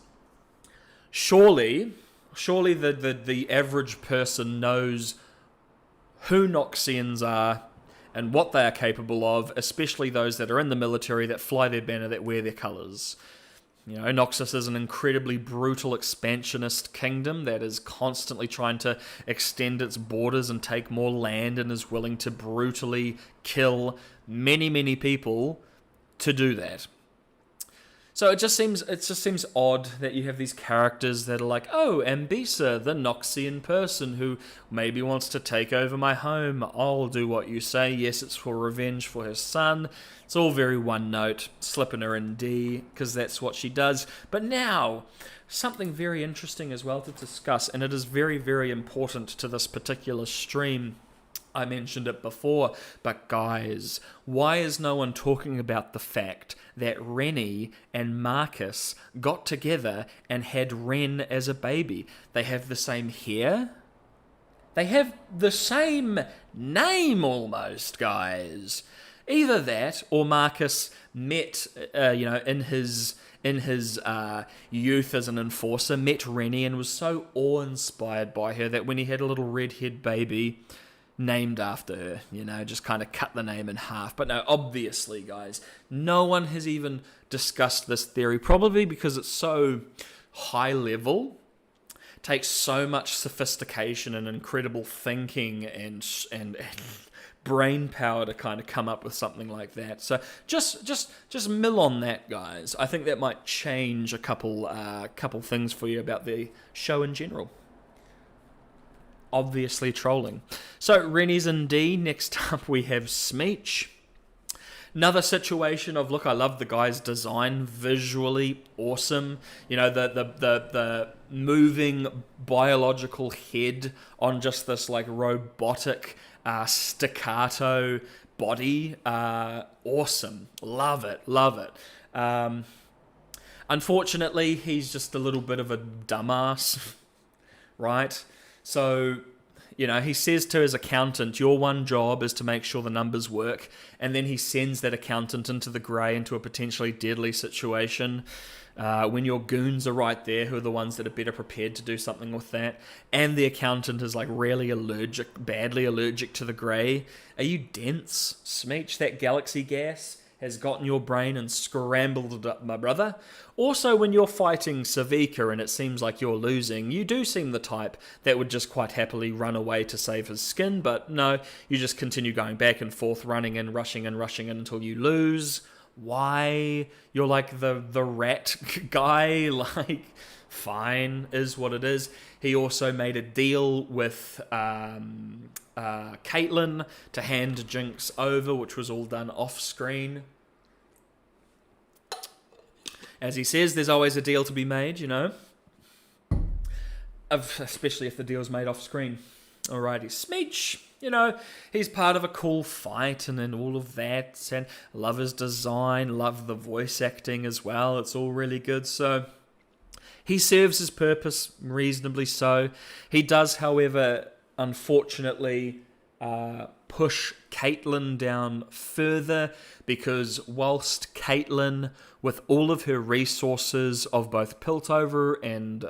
surely the average person knows who Noxians are and what they are capable of, especially those that are in the military, that fly their banner, that wear their colours. You know, Noxus is an incredibly brutal expansionist kingdom that is constantly trying to extend its borders and take more land, and is willing to brutally kill many, many people to do that. So it just seems odd that you have these characters that are like, oh, Ambisa, the Noxian person who maybe wants to take over my home. I'll do what you say. Yes, it's for revenge for her son. It's all very one note, slipping her in D, because that's what she does. But now, something very interesting as well to discuss, and it is very, very important to this particular stream. I mentioned it before, but guys, why is no one talking about the fact that Rennie and Marcus got together and had Ren as a baby? They have the same hair. They have the same name almost, guys. Either that, or Marcus met, in his youth as an enforcer, met Rennie and was so awe-inspired by her that when he had a little redhead baby named after her, just kind of cut the name in half. But no, obviously, guys, no one has even discussed this theory, probably because it's so high level, takes so much sophistication and incredible thinking and brain power to kind of come up with something like that. So just mill on that, guys. I think that might change a couple things for you about the show in general. Obviously trolling. So Rennie's in D. Next up we have Smeech. Another situation of, look, I love the guy's design, visually awesome. The moving biological head on just this like robotic staccato body. Awesome. Love it. Unfortunately, he's just a little bit of a dumbass, right? So, he says to his accountant, your one job is to make sure the numbers work, and then he sends that accountant into the grey, into a potentially deadly situation, when your goons are right there, who are the ones that are better prepared to do something with that, and the accountant is like badly allergic to the grey. Are you dense, Smeech? That galaxy gas has gotten your brain and scrambled it up, my brother. Also, when you're fighting Savika and it seems like you're losing, you do seem the type that would just quite happily run away to save his skin, but no, you just continue going back and forth, running and rushing until you lose. Why? You're like the rat guy, like, fine, is what it is. He also made a deal with Caitlyn to hand Jinx over, which was all done off screen. As he says, there's always a deal to be made, especially if the deal's made off screen. Alrighty, Smeech, he's part of a cool fight and all of that, and love his design, love the voice acting as well. It's all really good, so he serves his purpose reasonably so. He does, however, unfortunately, push Caitlyn down further, because whilst Caitlyn, with all of her resources of both Piltover and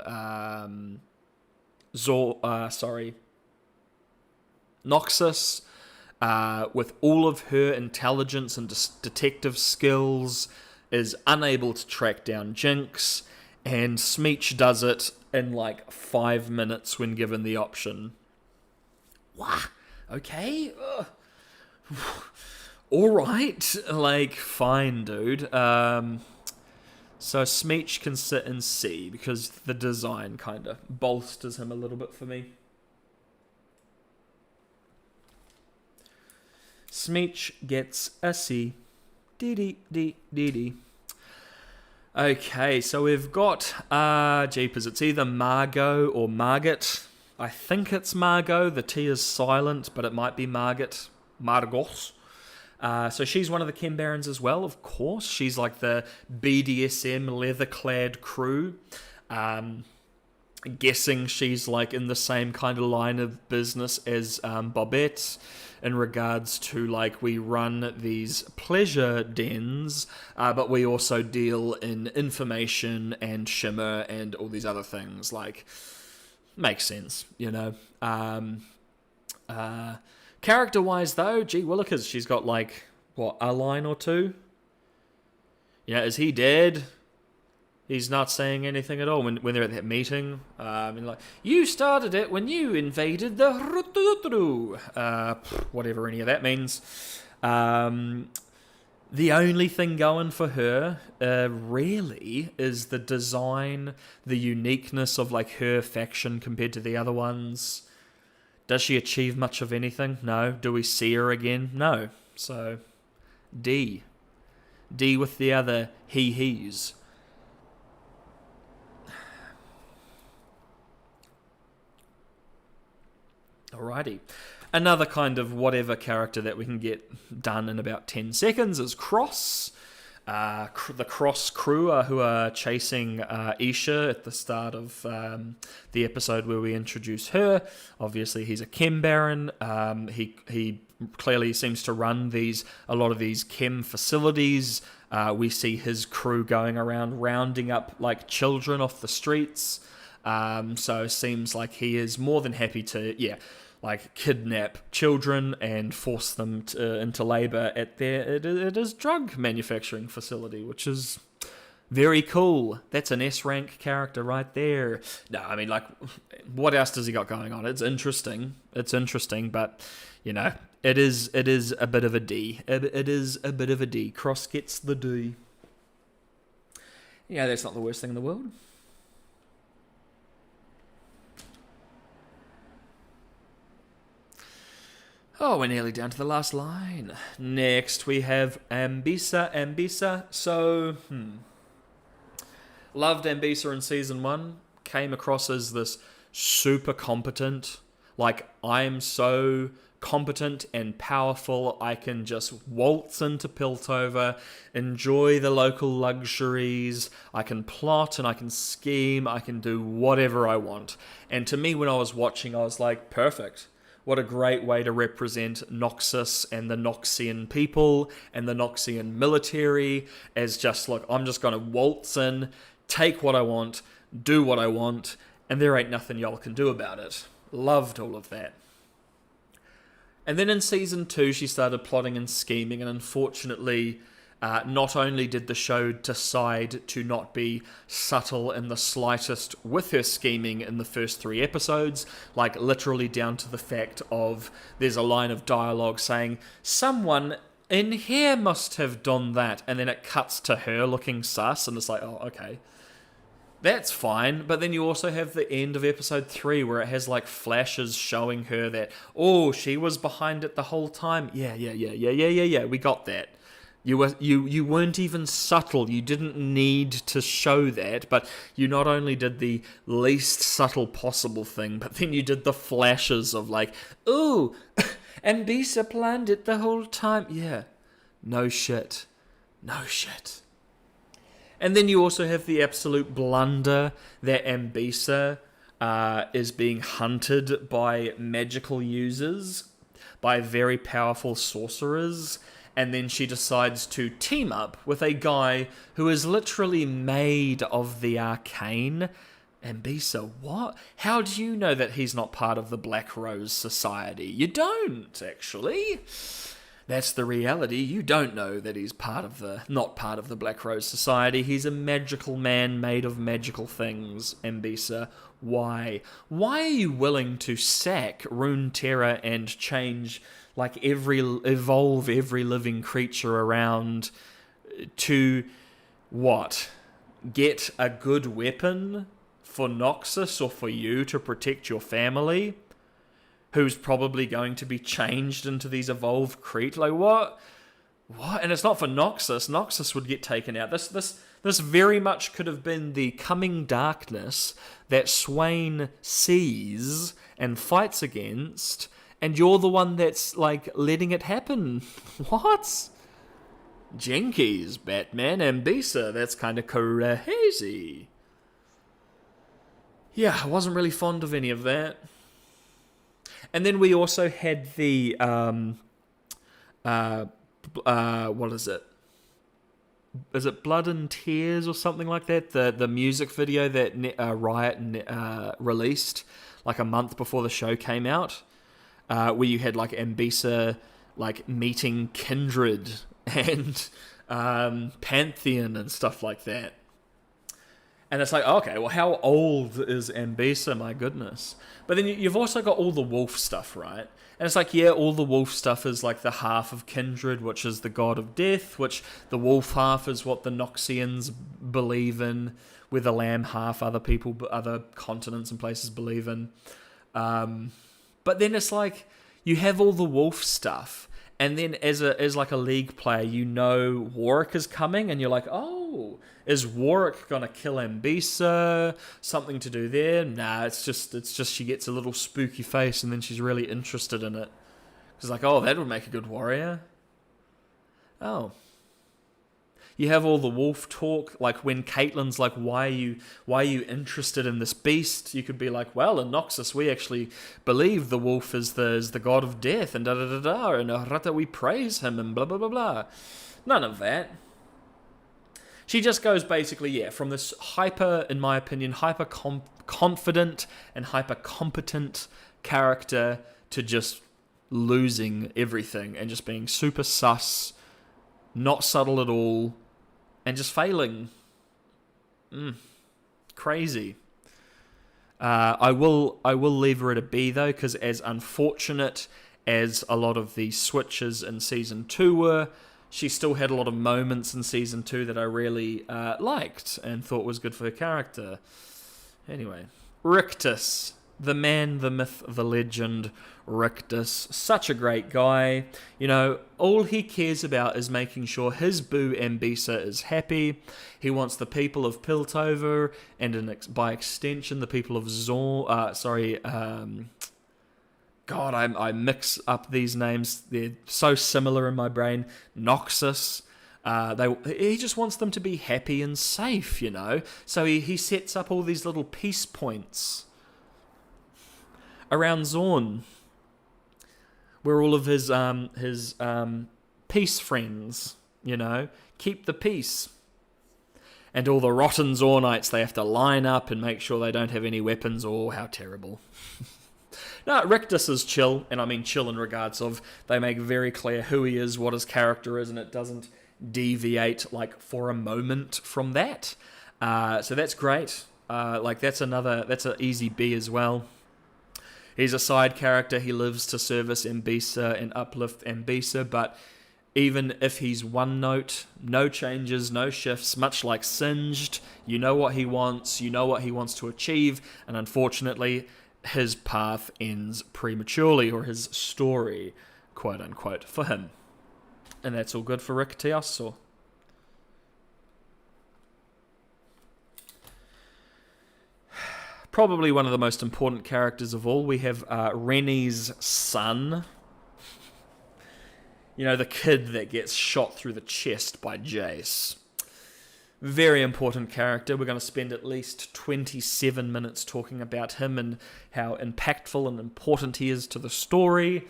Noxus, with all of her intelligence and detective skills, is unable to track down Jinx, and Smeech does it in like 5 minutes when given the option. Wah, okay. All right, like, fine, dude. So Smeech can sit in C because the design kind of bolsters him a little bit for me. Smeech gets a C. Dee. Okay, so we've got, jeepers, it's either Margot or Margit. I think it's Margot. The T is silent, but it might be Margit. Margos. So she's one of the Chem Barons as well, of course. She's like the BDSM leather-clad crew. Guessing she's like in the same kind of line of business as Bobette in regards to like we run these pleasure dens, but we also deal in information and shimmer and all these other things. Like, makes sense, you know. Character-wise, though, gee willikers, she's got, like, what, a line or two? Yeah, is he dead? He's not saying anything at all when they're at that meeting. Like, you started it when you invaded the... whatever any of that means. The only thing going for her, really, is the design, the uniqueness of, like, her faction compared to the other ones. Does she achieve much of anything? No. Do we see her again? No. So, D. D with the other he's. Alrighty. Another kind of whatever character that we can get done in about 10 seconds is Cross. The Cross crew who are chasing Isha at the start of the episode where we introduce her. Obviously, he's a Chem Baron. He clearly seems to run a lot of these chem facilities. We see his crew going around rounding up like children off the streets. So it seems like he is more than happy to, like kidnap children and force them into labor at his drug manufacturing facility, which is very cool. That's an S rank character right there. No, I mean, like, what else does he got going on? It's interesting, but you know, it is a bit of a D. It is a bit of a D. Cross gets the D. Yeah, that's not the worst thing in the world. Oh, we're nearly down to the last line. Next, we have Ambisa. So, loved Ambisa in Season 1. Came across as this super competent. Like, I'm so competent and powerful, I can just waltz into Piltover, enjoy the local luxuries, I can plot and I can scheme, I can do whatever I want. And to me, when I was watching, I was like, perfect. What a great way to represent Noxus and the Noxian people and the Noxian military as just, look, I'm just going to waltz in, take what I want, do what I want, and there ain't nothing y'all can do about it. Loved all of that. And then in Season 2, she started plotting and scheming, and unfortunately, not only did the show decide to not be subtle in the slightest with her scheming in the first 3 episodes, like literally down to the fact of there's a line of dialogue saying, someone in here must have done that, and then it cuts to her looking sus, and it's like, oh, okay. That's fine, but then you also have the end of episode 3 where it has like flashes showing her that, oh, she was behind it the whole time. Yeah, we got that. You weren't even subtle. You didn't need to show that, but you not only did the least subtle possible thing, but then you did the flashes of like, ooh, and Bisa planned it the whole time. Yeah, no shit. And then you also have the absolute blunder that Ambisa is being hunted by magical users, by very powerful sorcerers, and then she decides to team up with a guy who is literally made of the Arcane. Ambisa, what? How do you know that he's not part of the Black Rose Society? You don't, actually. That's the reality. You don't know that he's not part of the Black Rose Society. He's a magical man made of magical things, Ambisa. Why? Why are you willing to sack Runeterra and change, evolve every living creature around to, what? Get a good weapon for Noxus or for you to protect your family? Who's probably going to be changed into these evolved creatures? Like, what? What? And it's not for Noxus. Noxus would get taken out. This very much could have been the coming darkness that Swain sees and fights against, and you're the one that's, letting it happen. What? Jinkies, Batman, Ambisa. That's kind of crazy. Yeah, I wasn't really fond of any of that. And then we also had the, what is it? Is it Blood and Tears or something like that? The music video that Riot released a month before the show came out, where you had Ambisa meeting Kindred and Pantheon and stuff like that. And it's okay, well, how old is Ambisa? My goodness. But then you've also got all the wolf stuff, right? And it's all the wolf stuff is the half of Kindred, which is the god of death, which the wolf half is what the Noxians believe in, where the lamb half other continents and places believe in. But then it's you have all the wolf stuff, and then as a league player, Warwick is coming, and you're oh, is Warwick gonna kill Ambisa? Something to do there? Nah, it's just she gets a little spooky face, and then she's really interested in it. She's oh, that would make a good warrior. Oh. You have all the wolf talk, when Caitlyn's why are you interested in this beast? You could be well, in Noxus we actually believe the wolf is the god of death, and da-da-da-da, and that we praise him, and blah blah blah blah. None of that. She just goes basically, from this in my opinion, confident and hyper competent character to just losing everything and just being super sus, not subtle at all, and just failing. Crazy. I will leave her at a B though, because as unfortunate as a lot of the switches in Season 2 were, she still had a lot of moments in Season 2 that I really liked and thought was good for her character. Anyway, Rictus. The man, the myth, the legend, Rictus. Such a great guy. All he cares about is making sure his boo Ambisa is happy. He wants the people of Piltover, and by extension the people of God, I mix up these names. They're so similar in my brain. Noxus. He just wants them to be happy and safe, So he sets up all these little peace points around Zorn, where all of his peace friends, keep the peace. And all the rotten Zornites, they have to line up and make sure they don't have any weapons. Oh, how terrible. No, Rictus is chill, and I mean chill in regards of they make very clear who he is, what his character is, and it doesn't deviate for a moment from that. So that's great. That's an easy B as well. He's a side character. He lives to service Ambisa and uplift Ambisa, but even if he's one note, no changes, no shifts, much like Singed, you know what he wants, you know what he wants to achieve, and unfortunately, his path ends prematurely, or his story, quote unquote, for him. And that's all good for Rick Teoso. Probably one of the most important characters of all, we have Rennie's son. The kid that gets shot through the chest by Jayce. Very important character. We're going to spend at least 27 minutes talking about him and how impactful and important he is to the story.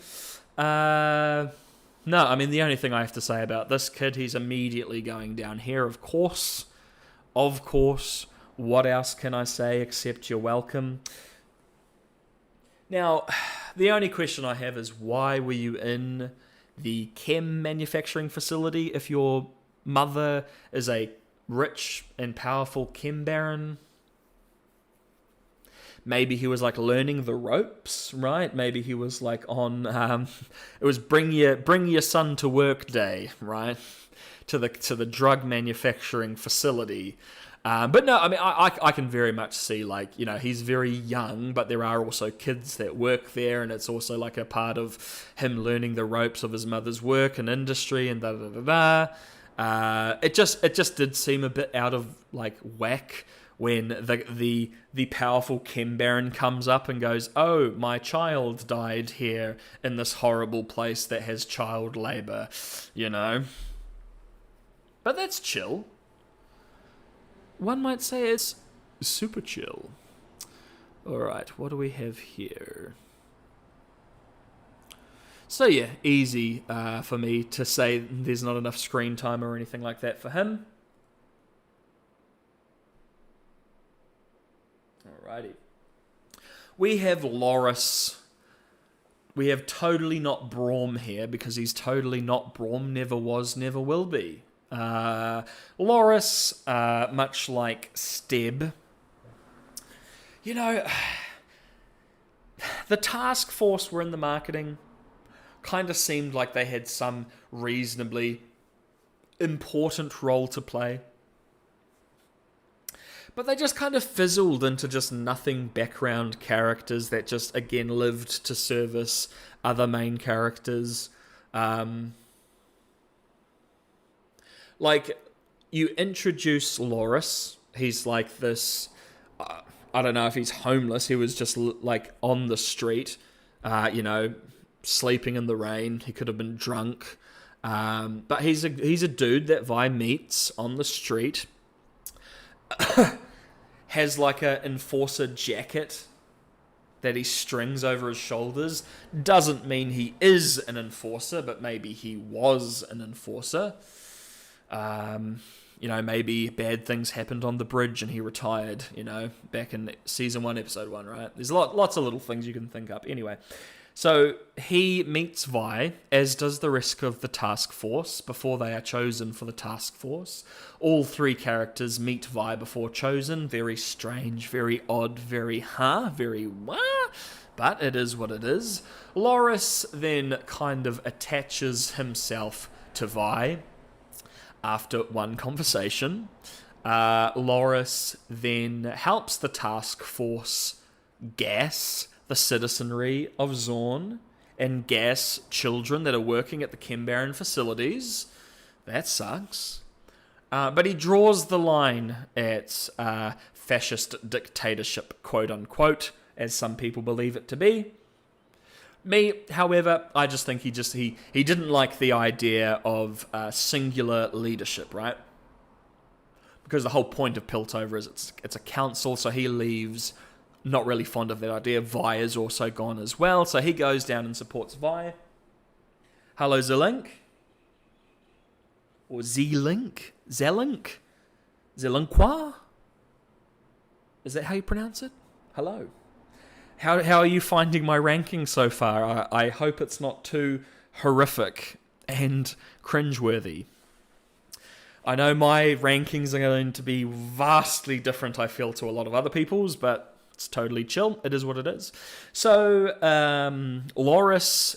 No, I mean, the only thing I have to say about this kid, he's immediately going down here, of course. Of course. What else can I say except you're welcome? Now, the only question I have is, why were you in the chem manufacturing facility if your mother is a rich and powerful chem baron. Maybe he was like learning the ropes, right? Maybe he was like on it was bring your son to work day, right? To the drug manufacturing facility. But no, I mean, I can very much see, like, you know, he's very young, but there are also kids that work there, and it's also like a part of him learning the ropes of his mother's work and industry and da-da-da-da. It just did seem a bit out of, like, whack when the powerful chem baron comes up and goes, oh, my child died here in this horrible place that has child labor, you know? But that's chill. One might say it's super chill. Alright, what do we have here? So yeah, easy for me to say there's not enough screen time or anything like that for him. Alrighty. We have Loris. We have totally not Braum here because he's totally not Braum, never was, never will be. Loris, much like Steb, you know, the task force were in the marketing, kind of seemed like they had some reasonably important role to play. But they just kind of fizzled into just nothing background characters that just, again, lived to service other main characters. Like, you introduce Loris, he's like this, I don't know if he's homeless, he was just like on the street, you know, sleeping in the rain, he could have been drunk, but he's a dude that Vi meets on the street, has like a enforcer jacket that he strings over his shoulders, doesn't mean he is an enforcer, but maybe he was an enforcer. You know, maybe bad things happened on the bridge and he retired, you know, back in season 1, episode 1, right? There's lots of little things you can think up. Anyway, so he meets Vi, as does the rest of the task force, before they are chosen for the task force. All 3 characters meet Vi before chosen. Very strange, very odd, very very wah, but it is what it is. Loris then kind of attaches himself to Vi. After one conversation, Loris then helps the task force gas the citizenry of Zorn and gas children that are working at the Chem Baron facilities. That sucks. But he draws the line at fascist dictatorship, quote unquote, as some people believe it to be. Me, however, I just think he didn't like the idea of singular leadership, right? Because the whole point of Piltover is it's a council, so he leaves not really fond of that idea. Vi is also gone as well, so he goes down and supports Vi. Hello, Zelink. Or Z-Link? Zelink? Zelinqua? Is that how you pronounce it? Hello. How are you finding my ranking so far? I hope it's not too horrific and cringeworthy. I know my rankings are going to be vastly different, I feel, to a lot of other people's, but it's totally chill. It is what it is. So, Loris,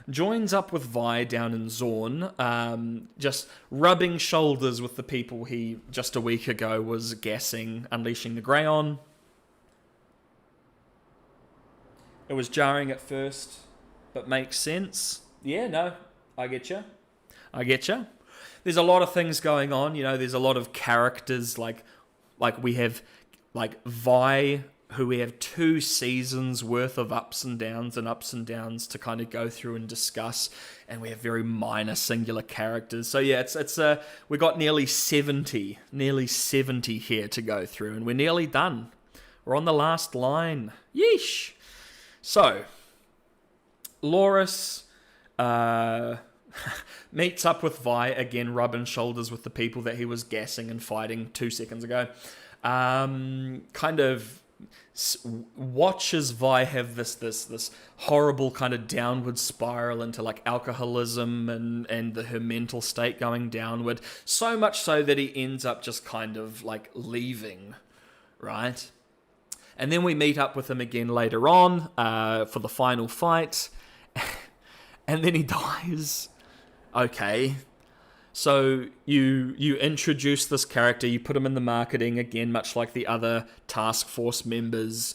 joins up with Vi down in Zorn, just rubbing shoulders with the people he, just a week ago, was gassing, unleashing the Grey on. It was jarring at first, but makes sense. Yeah, no, I get you. There's a lot of things going on, you know, there's a lot of characters, like we have, like, Vi, who we have 2 seasons worth of ups and downs to kind of go through and discuss, and we have very minor singular characters. So yeah, it's we got nearly 70 here to go through, and we're nearly done. We're on the last line. Yeesh. So, Loris meets up with Vi, again rubbing shoulders with the people that he was gassing and fighting 2 seconds ago. Kind of watches Vi have this horrible kind of downward spiral into like alcoholism and her mental state going downward, so much so that he ends up just kind of like leaving, right? And then we meet up with him again later on for the final fight, and then he dies. Okay. So you introduce this character, you put him in the marketing, again, much like the other task force members,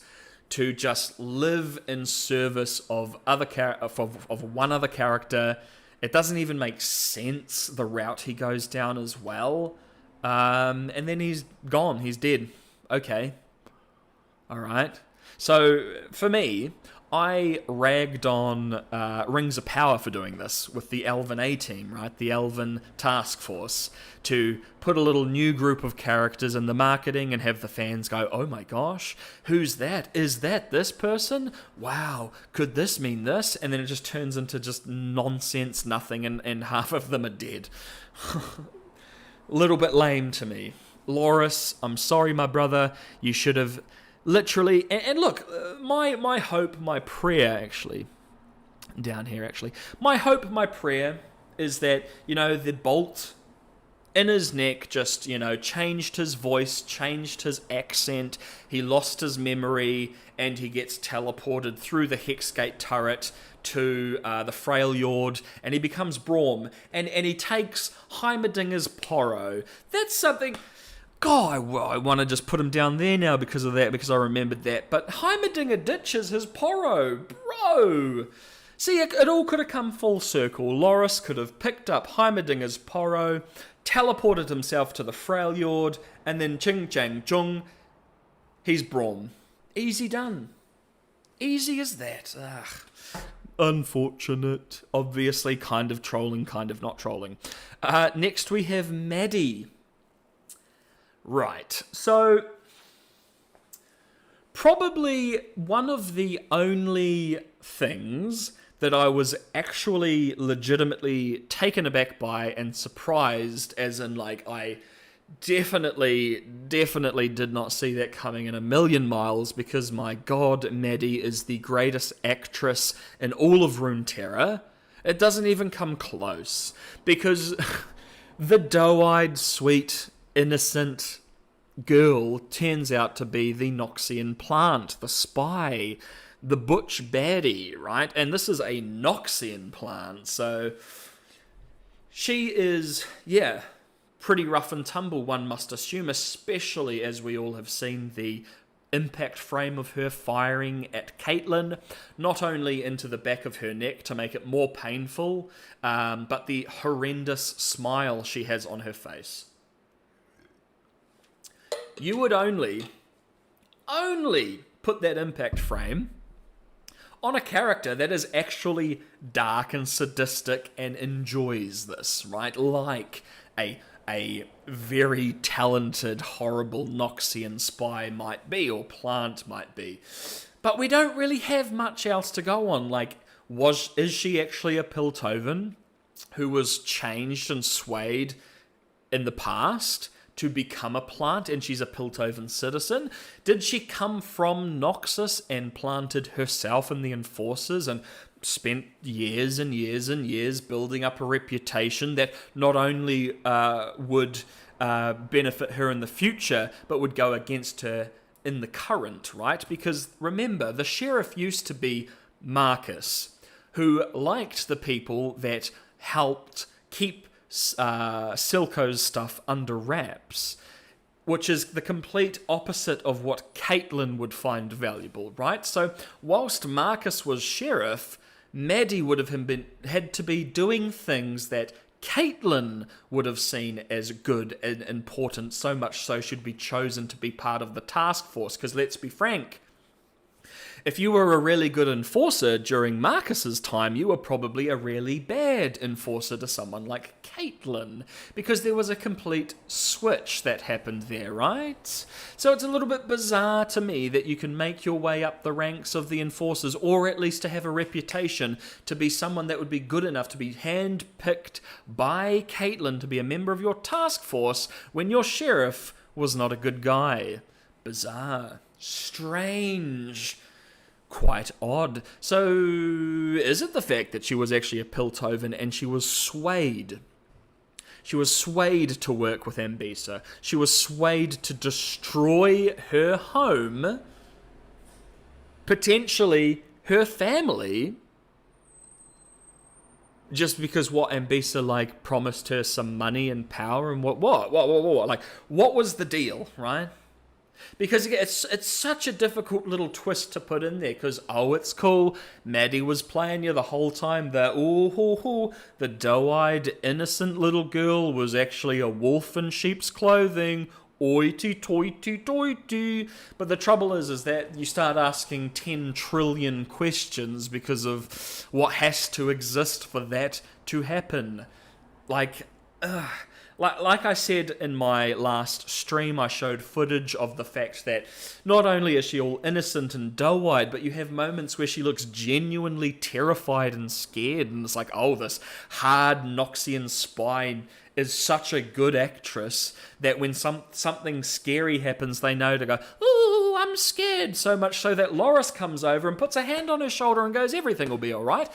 to just live in service of one other character. It doesn't even make sense, the route he goes down as well. And then he's gone, he's dead. Okay. Alright. So, for me, I ragged on Rings of Power for doing this with the Elven A-Team, right? The Elven Task Force, to put a little new group of characters in the marketing and have the fans go, oh my gosh, who's that? Is that this person? Wow, could this mean this? And then it just turns into just nonsense, nothing, and half of them are dead. Little bit lame to me. Loris, I'm sorry, my brother, you should have... Literally, and look, my hope, my prayer, actually, down here, actually, my hope, my prayer is that, the bolt in his neck just, changed his voice, changed his accent, he lost his memory, and he gets teleported through the Hexgate turret to the Freljord, and he becomes Braum, and he takes Heimerdinger's Porro. That's something... God, I want to just put him down there now because of that, because I remembered that. But Heimerdinger ditches his Porro, bro. See, it all could have come full circle. Loris could have picked up Heimerdinger's Porro, teleported himself to the Freljord, and then ching chang chung, he's Braum. Easy done. Easy as that. Ugh. Unfortunate. Obviously, kind of trolling, kind of not trolling. Next we have Maddie. Right, so probably one of the only things that I was actually legitimately taken aback by and surprised, as in like I definitely did not see that coming in a million miles, because my god, Maddie is the greatest actress in all of Runeterra. It doesn't even come close, because the doe-eyed, sweet, innocent girl turns out to be the Noxian plant, the spy, the butch baddie, right? And this is a Noxian plant, so she is, pretty rough and tumble, one must assume, especially as we all have seen the impact frame of her firing at Caitlyn, not only into the back of her neck to make it more painful, but the horrendous smile she has on her face. You would only put that impact frame on a character that is actually dark and sadistic and enjoys this, right? Like a very talented, horrible Noxian spy might be, or plant might be. But we don't really have much else to go on. Like, is she actually a Piltover who was changed and swayed in the past to become a plant, and she's a Piltover citizen? Did she come from Noxus and planted herself in the Enforcers and spent years and years and years building up a reputation that not only would benefit her in the future, but would go against her in the current, right? Because remember, the sheriff used to be Marcus, who liked the people that helped keep Silco's stuff under wraps, which is the complete opposite of what Caitlyn would find valuable, right? So whilst Marcus was sheriff, Maddie would have had to be doing things that Caitlyn would have seen as good and important, so much so she'd be chosen to be part of the task force. Because let's be frank, if you were a really good enforcer during Marcus's time, you were probably a really bad enforcer to someone like Caitlyn, because there was a complete switch that happened there, right? So it's a little bit bizarre to me that you can make your way up the ranks of the enforcers, or at least to have a reputation to be someone that would be good enough to be hand-picked by Caitlyn to be a member of your task force when your sheriff was not a good guy. Bizarre. Strange. Quite odd. So, is it the fact that she was actually a Piltover and she was swayed? She was swayed to work with Ambisa. She was swayed to destroy her home, potentially her family, just because what Ambisa like promised her some money and power and what like what was the deal, right? Because it's such a difficult little twist to put in there. Because it's cool. Maddie was playing you the whole time. The doe-eyed innocent little girl was actually a wolf in sheep's clothing. Oity toity toity. But the trouble is that you start asking 10 trillion questions because of what has to exist for that to happen. Like I said in my last stream, I showed footage of the fact that not only is she all innocent and doe-eyed, but you have moments where she looks genuinely terrified and scared, and it's like, this hard Noxian spy is such a good actress that when something scary happens, they know to go, ooh, I'm scared, so much so that Loris comes over and puts a hand on her shoulder and goes, everything will be alright.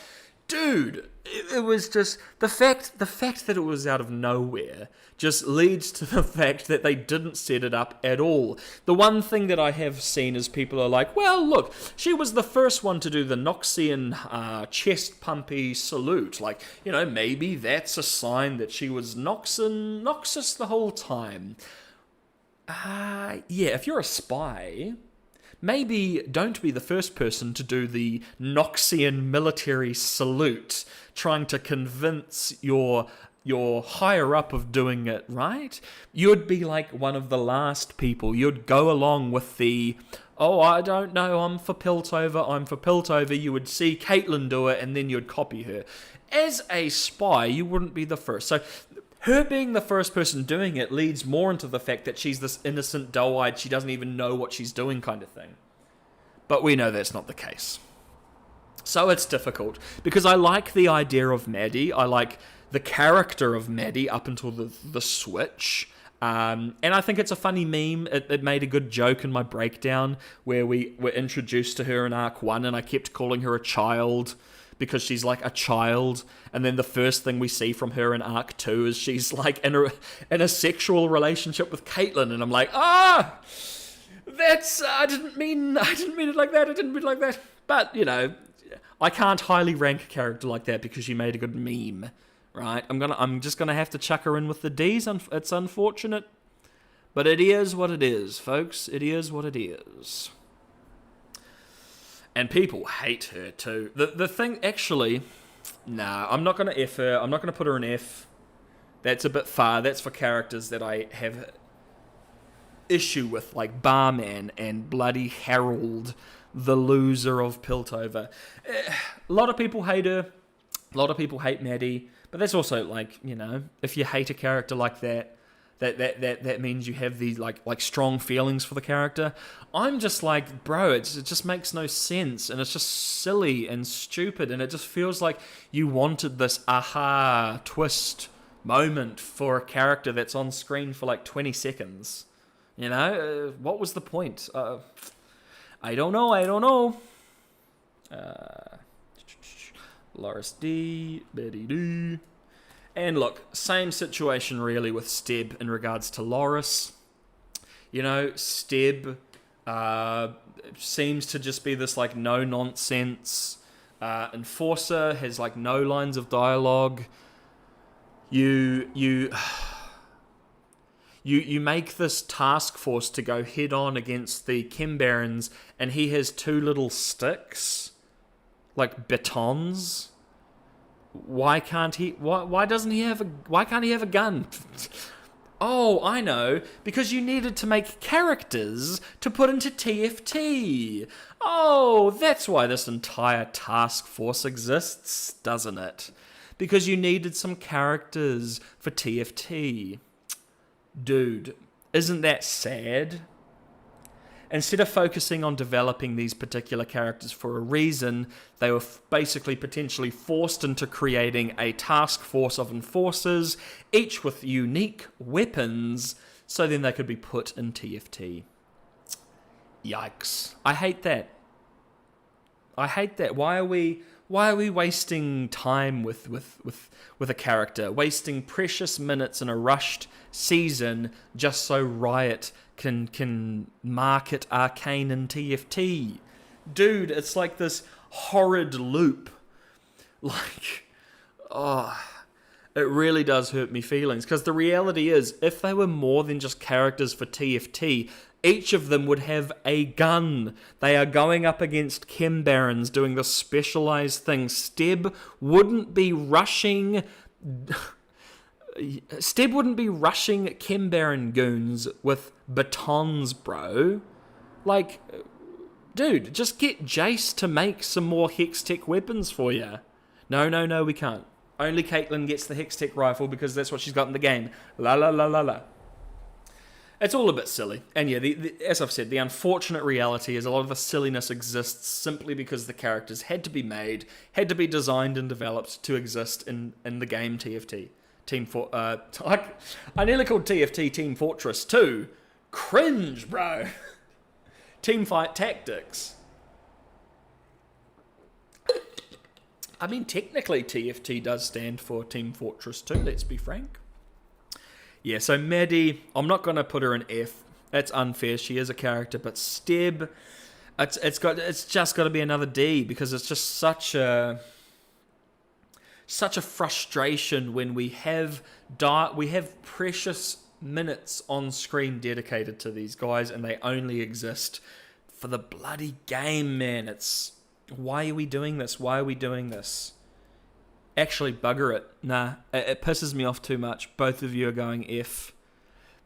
Dude, it was just the fact that it was out of nowhere just leads to the fact that they didn't set it up at all. The one thing that I have seen is people are like, well, look, she was the first one to do the Noxian chest pumpy salute. Like, maybe that's a sign that she was Noxus the whole time. Yeah, if you're a spy, maybe don't be the first person to do the Noxian military salute, trying to convince your higher up of doing it right. You'd be like one of the last people. You'd go along with the, I don't know, I'm for Piltover. You would see Caitlyn do it and then you'd copy her. As a spy, you wouldn't be the first. So her being the first person doing it leads more into the fact that she's this innocent, doe-eyed, she doesn't even know what she's doing kind of thing. But we know that's not the case. So it's difficult, because I like the idea of Maddie, I like the character of Maddie up until the switch, and I think it's a funny meme. It made a good joke in my breakdown, where we were introduced to her in Arc 1, and I kept calling her a child, because she's like a child, and then the first thing we see from her in Arc 2 is she's like in a sexual relationship with Caitlyn, and I'm like, that's, I didn't mean it like that, but, I can't highly rank a character like that because she made a good meme, right? I'm just gonna have to chuck her in with the D's, it's unfortunate, but it is what it is, folks, it is what it is. And people hate her too. The thing, actually, I'm not going to F her. I'm not going to put her in F. That's a bit far. That's for characters that I have issue with, like Barman and bloody Harold, the loser of Piltover. A lot of people hate her. A lot of people hate Maddie. But that's also, like, if you hate a character like that, that means you have these like strong feelings for the character. I'm just like, bro, it just makes no sense, and it's just silly and stupid, and it just feels like you wanted this aha twist moment for a character that's on screen for like 20 seconds. What was the point? I don't know. Loris D, Betty D. And look, same situation really with Steb in regards to Loris. Steb seems to just be this like no-nonsense enforcer, has like no lines of dialogue. You make this task force to go head on against the Kimbarons, and he has two little sticks, like batons. Why can't he? Why can't he have a gun? Oh, I know. Because you needed to make characters to put into TFT. Oh, that's why this entire task force exists, doesn't it? Because you needed some characters for TFT. Dude, isn't that sad? Instead of focusing on developing these particular characters for a reason, they were basically potentially forced into creating a task force of enforcers, each with unique weapons, so then they could be put in TFT. Yikes. I hate that. Why are we wasting time with a character, wasting precious minutes in a rushed season just so Riot can market Arcane and TFT? Dude, it's like this horrid loop. Like, oh, it really does hurt me feelings. Because the reality is, if they were more than just characters for TFT, each of them would have a gun. They are going up against Chem Barons doing this specialized thing. Steb wouldn't be rushing Chem Baron goons with batons, bro. Like, dude, just get Jayce to make some more Hextech weapons for you. No, we can't. Only Caitlyn gets the Hextech rifle because that's what she's got in the game. La la la la la. It's all a bit silly. And yeah, as I've said, the unfortunate reality is a lot of the silliness exists simply because the characters had to be made, had to be designed and developed to exist in the game TFT. I nearly called TFT Team Fortress 2. Cringe, bro. Teamfight Tactics. I mean, technically TFT does stand for Team Fortress 2, let's be frank. Yeah, so Maddie, I'm not going to put her in F. That's unfair. She is a character, but Steb, it's just got to be another D because it's just such a frustration when we have precious minutes on screen dedicated to these guys and they only exist for the bloody game, man. It's why are we doing this? Actually, bugger it. Nah, it pisses me off too much. Both of you are going F.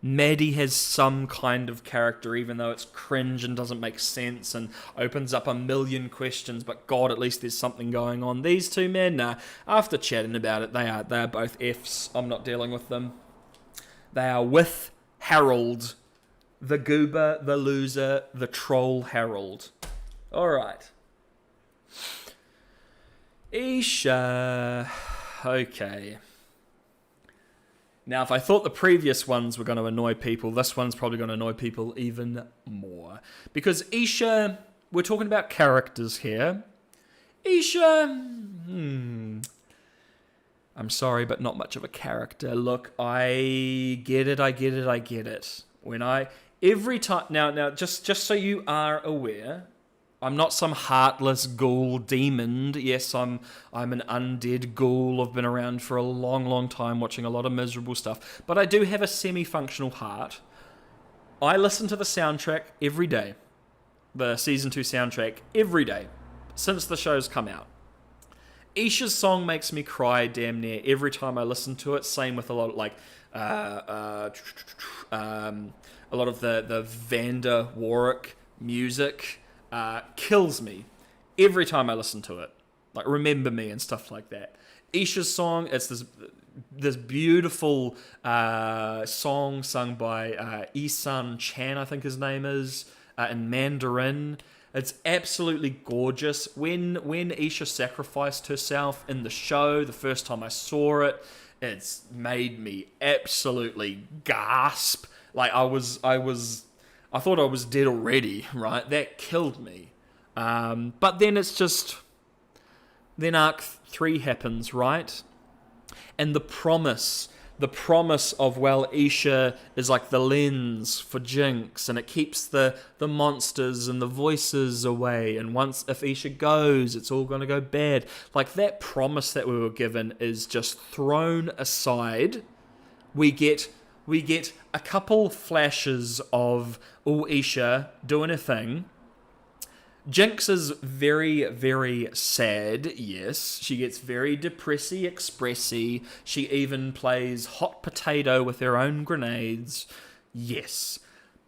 Maddie has some kind of character, even though it's cringe and doesn't make sense and opens up a million questions, but God, at least there's something going on. These two men, nah, after chatting about it, they are both Fs. I'm not dealing with them. They are with Harold, the goober, the loser, the troll Harold. Alright. Isha. Okay. Now, if I thought the previous ones were going to annoy people, this one's probably going to annoy people even more. Because Isha, we're talking about characters here. Isha, I'm sorry, but not much of a character. Look, I get it. Every time, now, just so you are aware, I'm not some heartless ghoul demon. Yes, I'm an undead ghoul. I've been around for a long, long time watching a lot of miserable stuff. But I do have a semi-functional heart. I listen to the soundtrack every day. The Season 2 soundtrack every day. Since the show's come out. Isha's song makes me cry damn near every time I listen to it. Same with a lot of, like, a lot of the Vander Warwick music. Kills me every time I listen to it. Like, Remember Me and stuff like that. Isha's song, it's this beautiful song sung by Isan Chan, I think his name is, in Mandarin. It's absolutely gorgeous. When Isha sacrificed herself in the show, the first time I saw it, it's made me absolutely gasp. Like, I thought I was dead already, right? That killed me. But then it's just... Then Arc 3 happens, right? And the promise of, well, Isha is like the lens for Jinx, and it keeps the monsters and the voices away, and if Isha goes, it's all going to go bad. Like, that promise that we were given is just thrown aside. We get a couple flashes of Isha doing a thing. Jinx is very, very sad, yes. She gets very depressy, expressy. She even plays hot potato with her own grenades. Yes.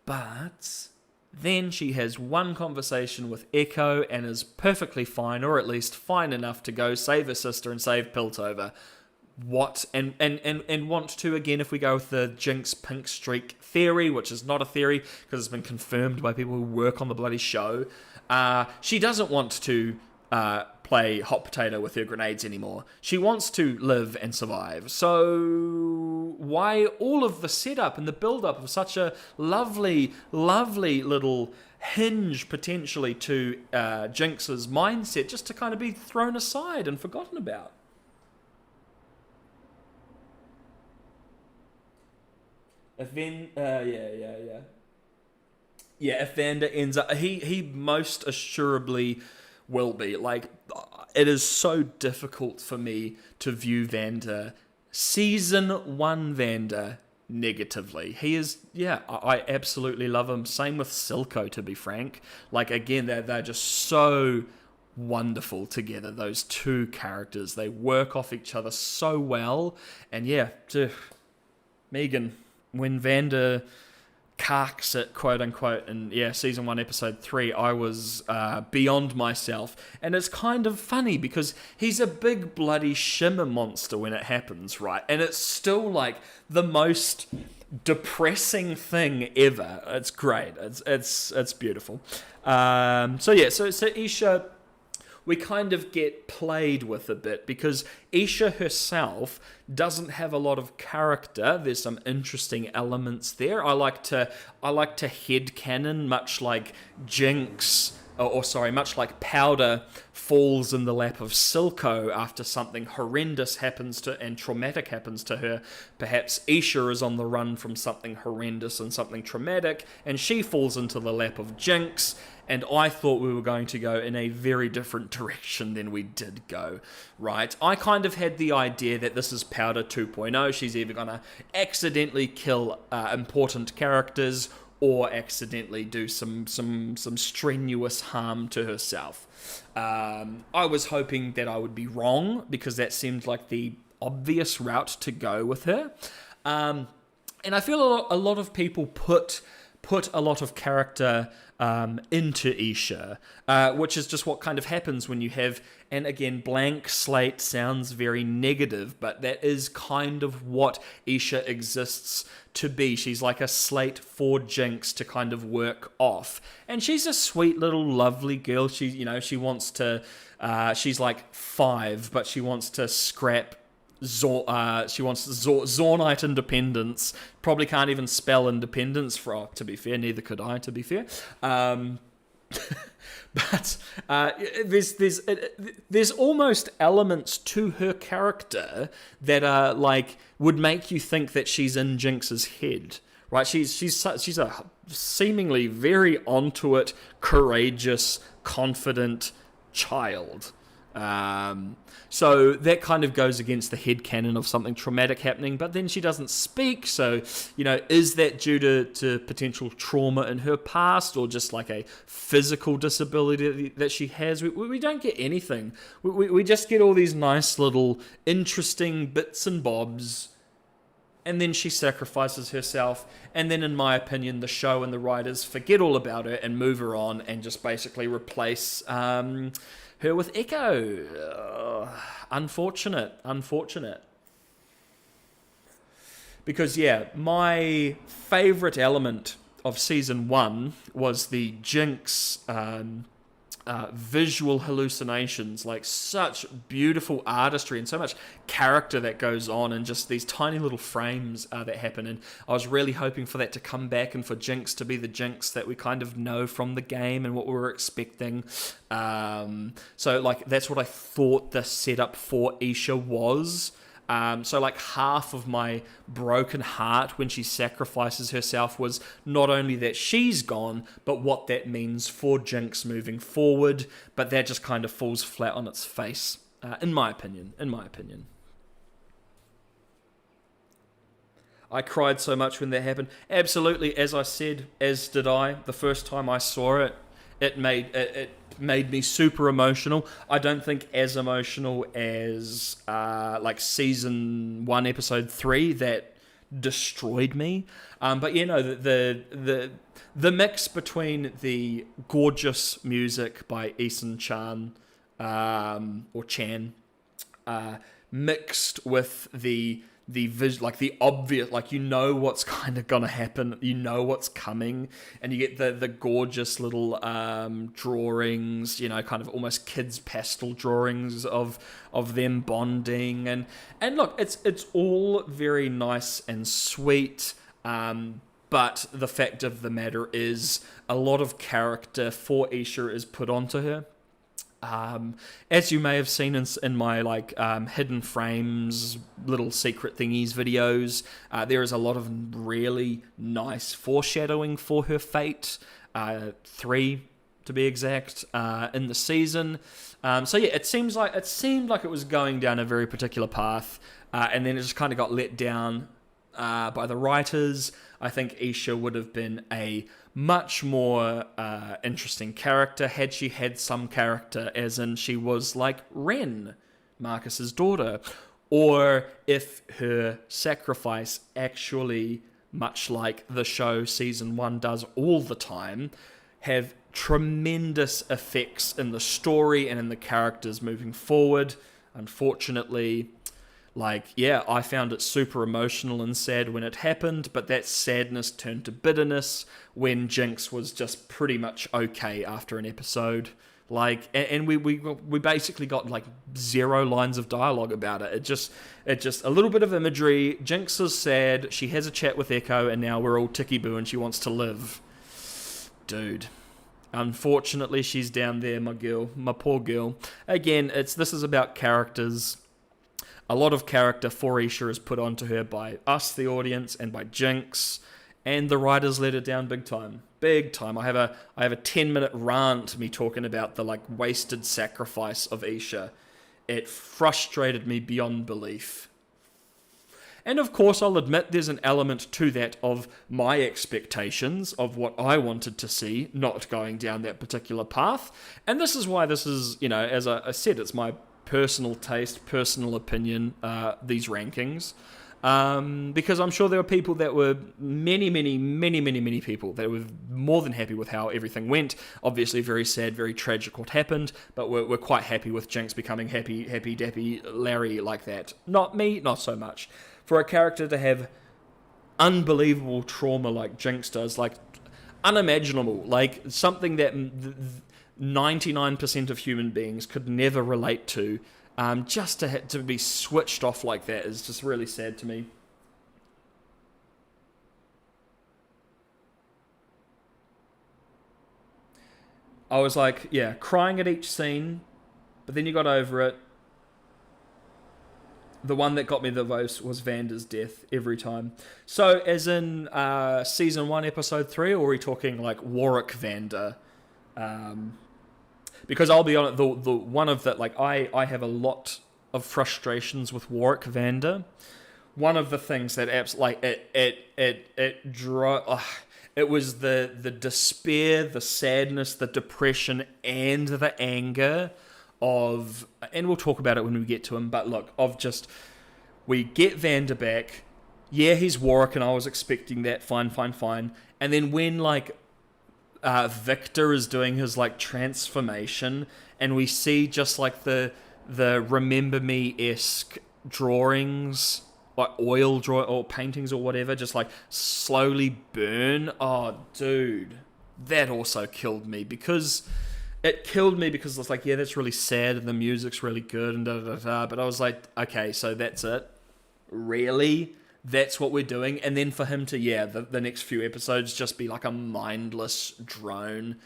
But then she has one conversation with Echo and is perfectly fine, or at least fine enough to go save her sister and save Piltover. What? And want to, again, if we go with the Jinx pink streak theory, which is not a theory because it's been confirmed by people who work on the bloody show, she doesn't want to play hot potato with her grenades anymore. She wants to live and survive. So why all of the setup and the build-up of such a lovely, lovely little hinge potentially to Jinx's mindset just to kind of be thrown aside and forgotten about? If if Vander ends up, he most assuredly will be. Like, it is so difficult for me to view Vander, season 1 Vander, negatively. He is, I absolutely love him. Same with Silco, to be frank. Like, again, they're just so wonderful together, those two characters. They work off each other so well. And Megan, when Vander carks it, quote unquote, and season 1 episode 3, I was beyond myself. And it's kind of funny because he's a big bloody shimmer monster when it happens, right? And it's still like the most depressing thing ever. It's great. It's beautiful. So Isha, we kind of get played with a bit because Isha herself doesn't have a lot of character. There's some interesting elements there. I like to headcanon, much like Jinx, much like Powder falls in the lap of Silco after something horrendous happens to and traumatic happens to her. Perhaps Isha is on the run from something horrendous and something traumatic, and she falls into the lap of Jinx. And I thought we were going to go in a very different direction than we did go, right? I kind of had the idea that this is Powder 2.0. She's either going to accidentally kill important characters or accidentally do some strenuous harm to herself. I was hoping that I would be wrong because that seemed like the obvious route to go with her. And I feel a lot of people put a lot of character into Isha, which is just what kind of happens when you have, and again, blank slate sounds very negative, but that is kind of what Isha exists to be. She's like a slate for Jinx to kind of work off. And she's a sweet little lovely girl. She wants to, she's like 5, but she wants to scrap she wants Zornite independence. Probably can't even spell independence to be fair. Neither could I, to be fair. But there's almost elements to her character that are like would make you think that she's in Jinx's head, right? She's a seemingly very onto it, courageous, confident child. So that kind of goes against the headcanon of something traumatic happening, but then she doesn't speak, so, is that due to potential trauma in her past, or just like a physical disability that she has? We don't get anything. We just get all these nice little interesting bits and bobs, and then she sacrifices herself, and then, in my opinion, the show and the writers forget all about her and move her on and just basically replace her with Echo. Unfortunate. Because, my favourite element of Season 1 was the Jinx visual hallucinations, like such beautiful artistry and so much character that goes on, and just these tiny little frames that happen. And I was really hoping for that to come back and for Jinx to be the Jinx that we kind of know from the game and what we were expecting. So like that's what I thought the setup for Isha was. So like half of my broken heart when she sacrifices herself was not only that she's gone, but what that means for Jinx moving forward. But that just kind of falls flat on its face, in my opinion. I cried so much when that happened. Absolutely, as I said, as did I. The first time I saw it, it made me super emotional. I don't think as emotional as like season 1 episode 3 that destroyed me. But the mix between the gorgeous music by Eason Chan or Chan mixed with the like the obvious, like you know what's kind of gonna happen, you know what's coming, and you get the gorgeous little drawings, you know, kind of almost kids pastel drawings of them bonding, and look, it's all very nice and sweet, but the fact of the matter is a lot of character for Isha is put onto her. As you may have seen in my like hidden frames, little secret thingies videos, there is a lot of really nice foreshadowing for her fate. 3 to be exact, in the season. So yeah, it seemed like it was going down a very particular path, and then it just kind of got let down by the writers. I think Isha would have been a much more interesting character had she had some character, as in she was like Ren, Marcus's daughter, or if her sacrifice actually, much like the show season 1 does all the time, have tremendous effects in the story and in the characters moving forward. Unfortunately, like, yeah, I found it super emotional and sad when it happened, but that sadness turned to bitterness when Jinx was just pretty much okay after an episode. Like, and we basically got like 0 lines of dialogue about it. It just a little bit of imagery. Jinx is sad. She has a chat with Echo, and now we're all ticky boo, and she wants to live. Dude. Unfortunately, she's down there, my girl, my poor girl. Again, this is about characters. A lot of character for Isha is put onto her by us, the audience, and by Jinx, and the writers let her down big time. Big time. I have a 10-minute rant me talking about the like wasted sacrifice of Isha. It frustrated me beyond belief. And of course, I'll admit there's an element to that of my expectations of what I wanted to see not going down that particular path. And this is why this is, you know, as I said, it's my personal taste, personal opinion, these rankings. Because I'm sure there were people that were many people that were more than happy with how everything went. Obviously very sad, very tragic what happened, but we're quite happy with Jinx becoming happy dappy Larry like that. Not me, not so much. For a character to have unbelievable trauma like Jinx does, like unimaginable, like something that 99% of human beings could never relate to, just to be switched off like that is just really sad to me. I was like, yeah, crying at each scene, but then you got over it. The one that got me the most was Vander's death every time. So, as in season 1, episode 3, or are we talking like Warwick Vander? Because I'll be honest, the one of that, like I have a lot of frustrations with Warwick Vander. One of the things that it was the despair, the sadness, the depression, and the anger of, and we'll talk about it when we get to him, but look, of just, we get Vander back, yeah, he's Warwick, and I was expecting that, fine, and then when, like, Victor is doing his, like, transformation, and we see just, like, the Remember Me-esque drawings, like, oil draw or paintings or whatever, just, like, slowly burn, oh, dude, that also killed me, because it's like, yeah, that's really sad and the music's really good and da-da-da-da, but I was like, okay, so that's it? Really? That's what we're doing? And then for him to, yeah, the next few episodes just be like a mindless drone.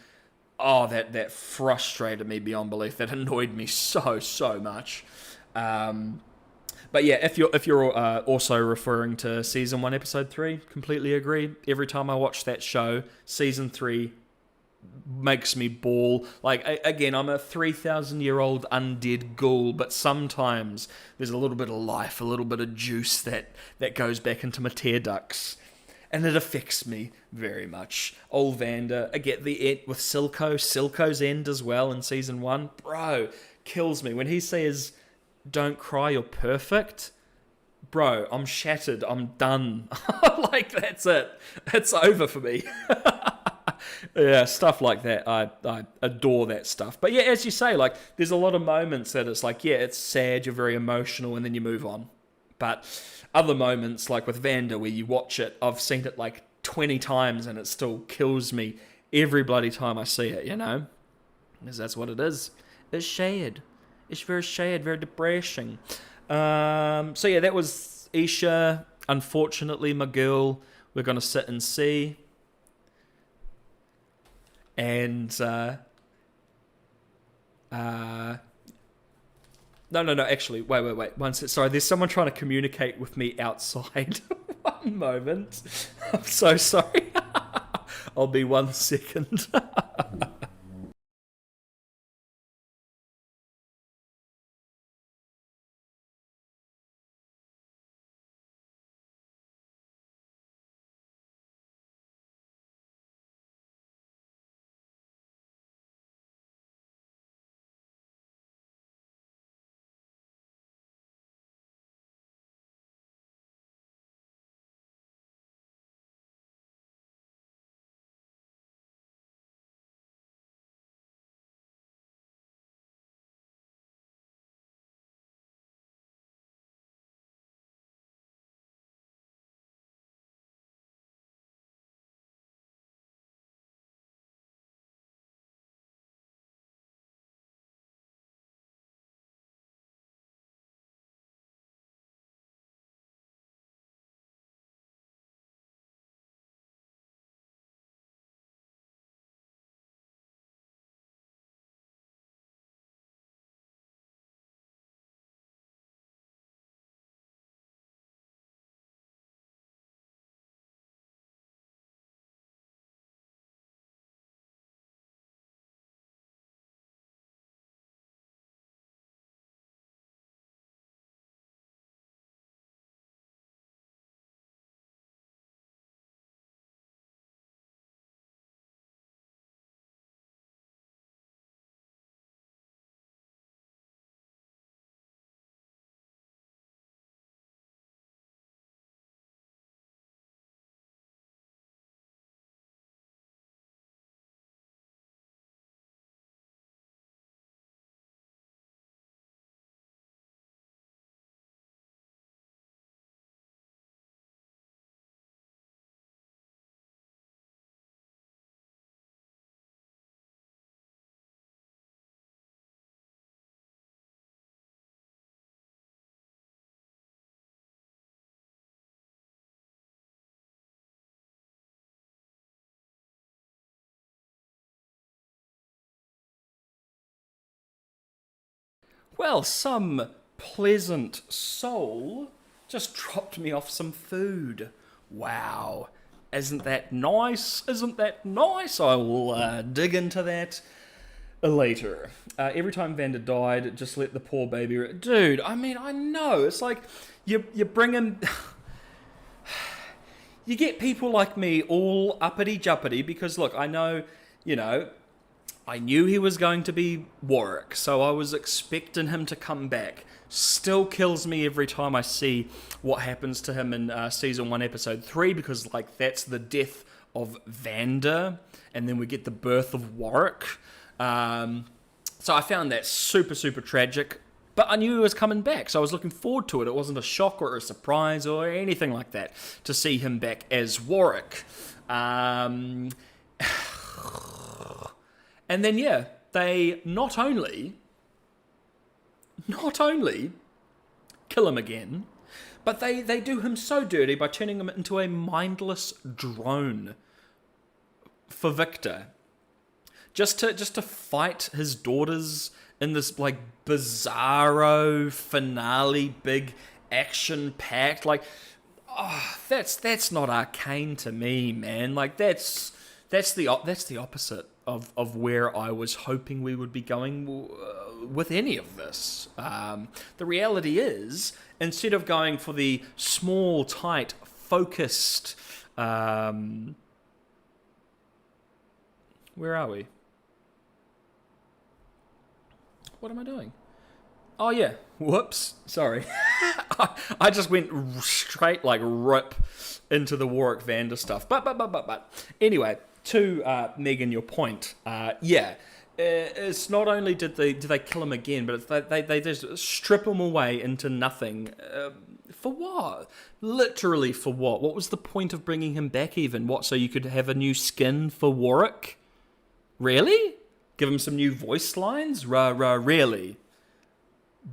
Oh, that frustrated me beyond belief. That annoyed me so much. But yeah, if you're also referring to season 1, episode 3, completely agree. Every time I watch that show, season 3 makes me bawl. Like, again, I'm a 3,000-year-old undead ghoul, but sometimes there's a little bit of life, a little bit of juice that goes back into my tear ducts, and it affects me very much. Old Vander, I get the end with Silco's end as well in season 1. Bro, kills me when he says, "Don't cry, you're perfect." Bro, I'm shattered. I'm done. Like, that's it. It's over for me. Yeah, stuff like that. I adore that stuff. But yeah, as you say, like, there's a lot of moments that it's like, yeah, it's sad, you're very emotional, and then you move on. But other moments, like with Vander, where you watch it, I've seen it like 20 times and it still kills me every bloody time I see it, you know? Because that's what it is. It's shade. It's very shade, very depressing. So yeah, that was Isha. Unfortunately, my girl, we're going to sit and see. And, no, actually, wait. Sorry, there's someone trying to communicate with me outside. One moment. I'm so sorry. I'll be 1 second. Well, some pleasant soul just dropped me off some food. Wow. Isn't that nice? Isn't that nice? I will dig into that later. Every time Vander died, just let the poor baby... Dude, I mean, I know. It's like you bring in... You get people like me all uppity-juppity because, look, I know, you know... I knew he was going to be Warwick, so I was expecting him to come back. Still kills me every time I see what happens to him in Season 1, Episode 3, because, like, that's the death of Vander, and then we get the birth of Warwick. So I found that super, super tragic, but I knew he was coming back, so I was looking forward to it. It wasn't a shock or a surprise or anything like that to see him back as Warwick. And then, yeah, they not only kill him again, but they do him so dirty by turning him into a mindless drone for Victor. Just to fight his daughters in this, like, bizarro finale, big action-packed, like, oh, that's not Arcane to me, man. Like, that's the opposite of where I was hoping we would be going with any of this. The reality is, instead of going for the small, tight, focused... where are we? What am I doing? Oh, yeah. Whoops. Sorry. I just went straight, like, rip into the Warwick Vander stuff. But. Anyway... To Megan, your point, it's not only did they kill him again, but they just strip him away into nothing. For what? Literally for what? What was the point of bringing him back even? What, so you could have a new skin for Warwick? Really? Give him some new voice lines? Really?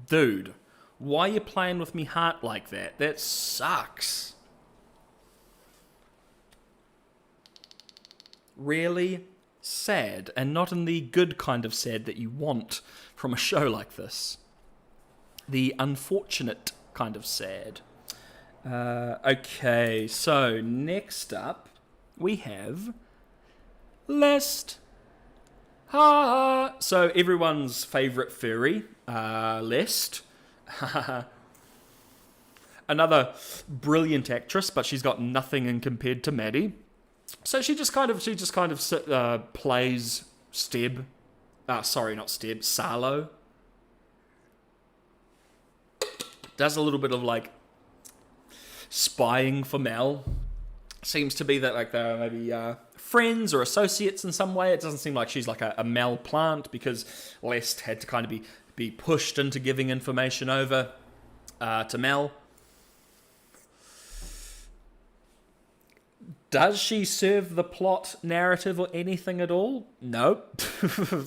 Dude, why are you playing with me heart like that? That sucks. Really sad, and not in the good kind of sad that you want from a show like this. The unfortunate kind of sad. Okay, so next up we have Lest. So everyone's favourite furry, Lest. Another brilliant actress, but she's got nothing in compared to Maddie. So she just kind of plays Steb. Sorry, not Steb. Salo. Does a little bit of like spying for Mel. Seems to be that like they're maybe friends or associates in some way. It doesn't seem like she's like a Mel plant, because Lest had to kind of be pushed into giving information over to Mel. Does she serve the plot narrative or anything at all? No,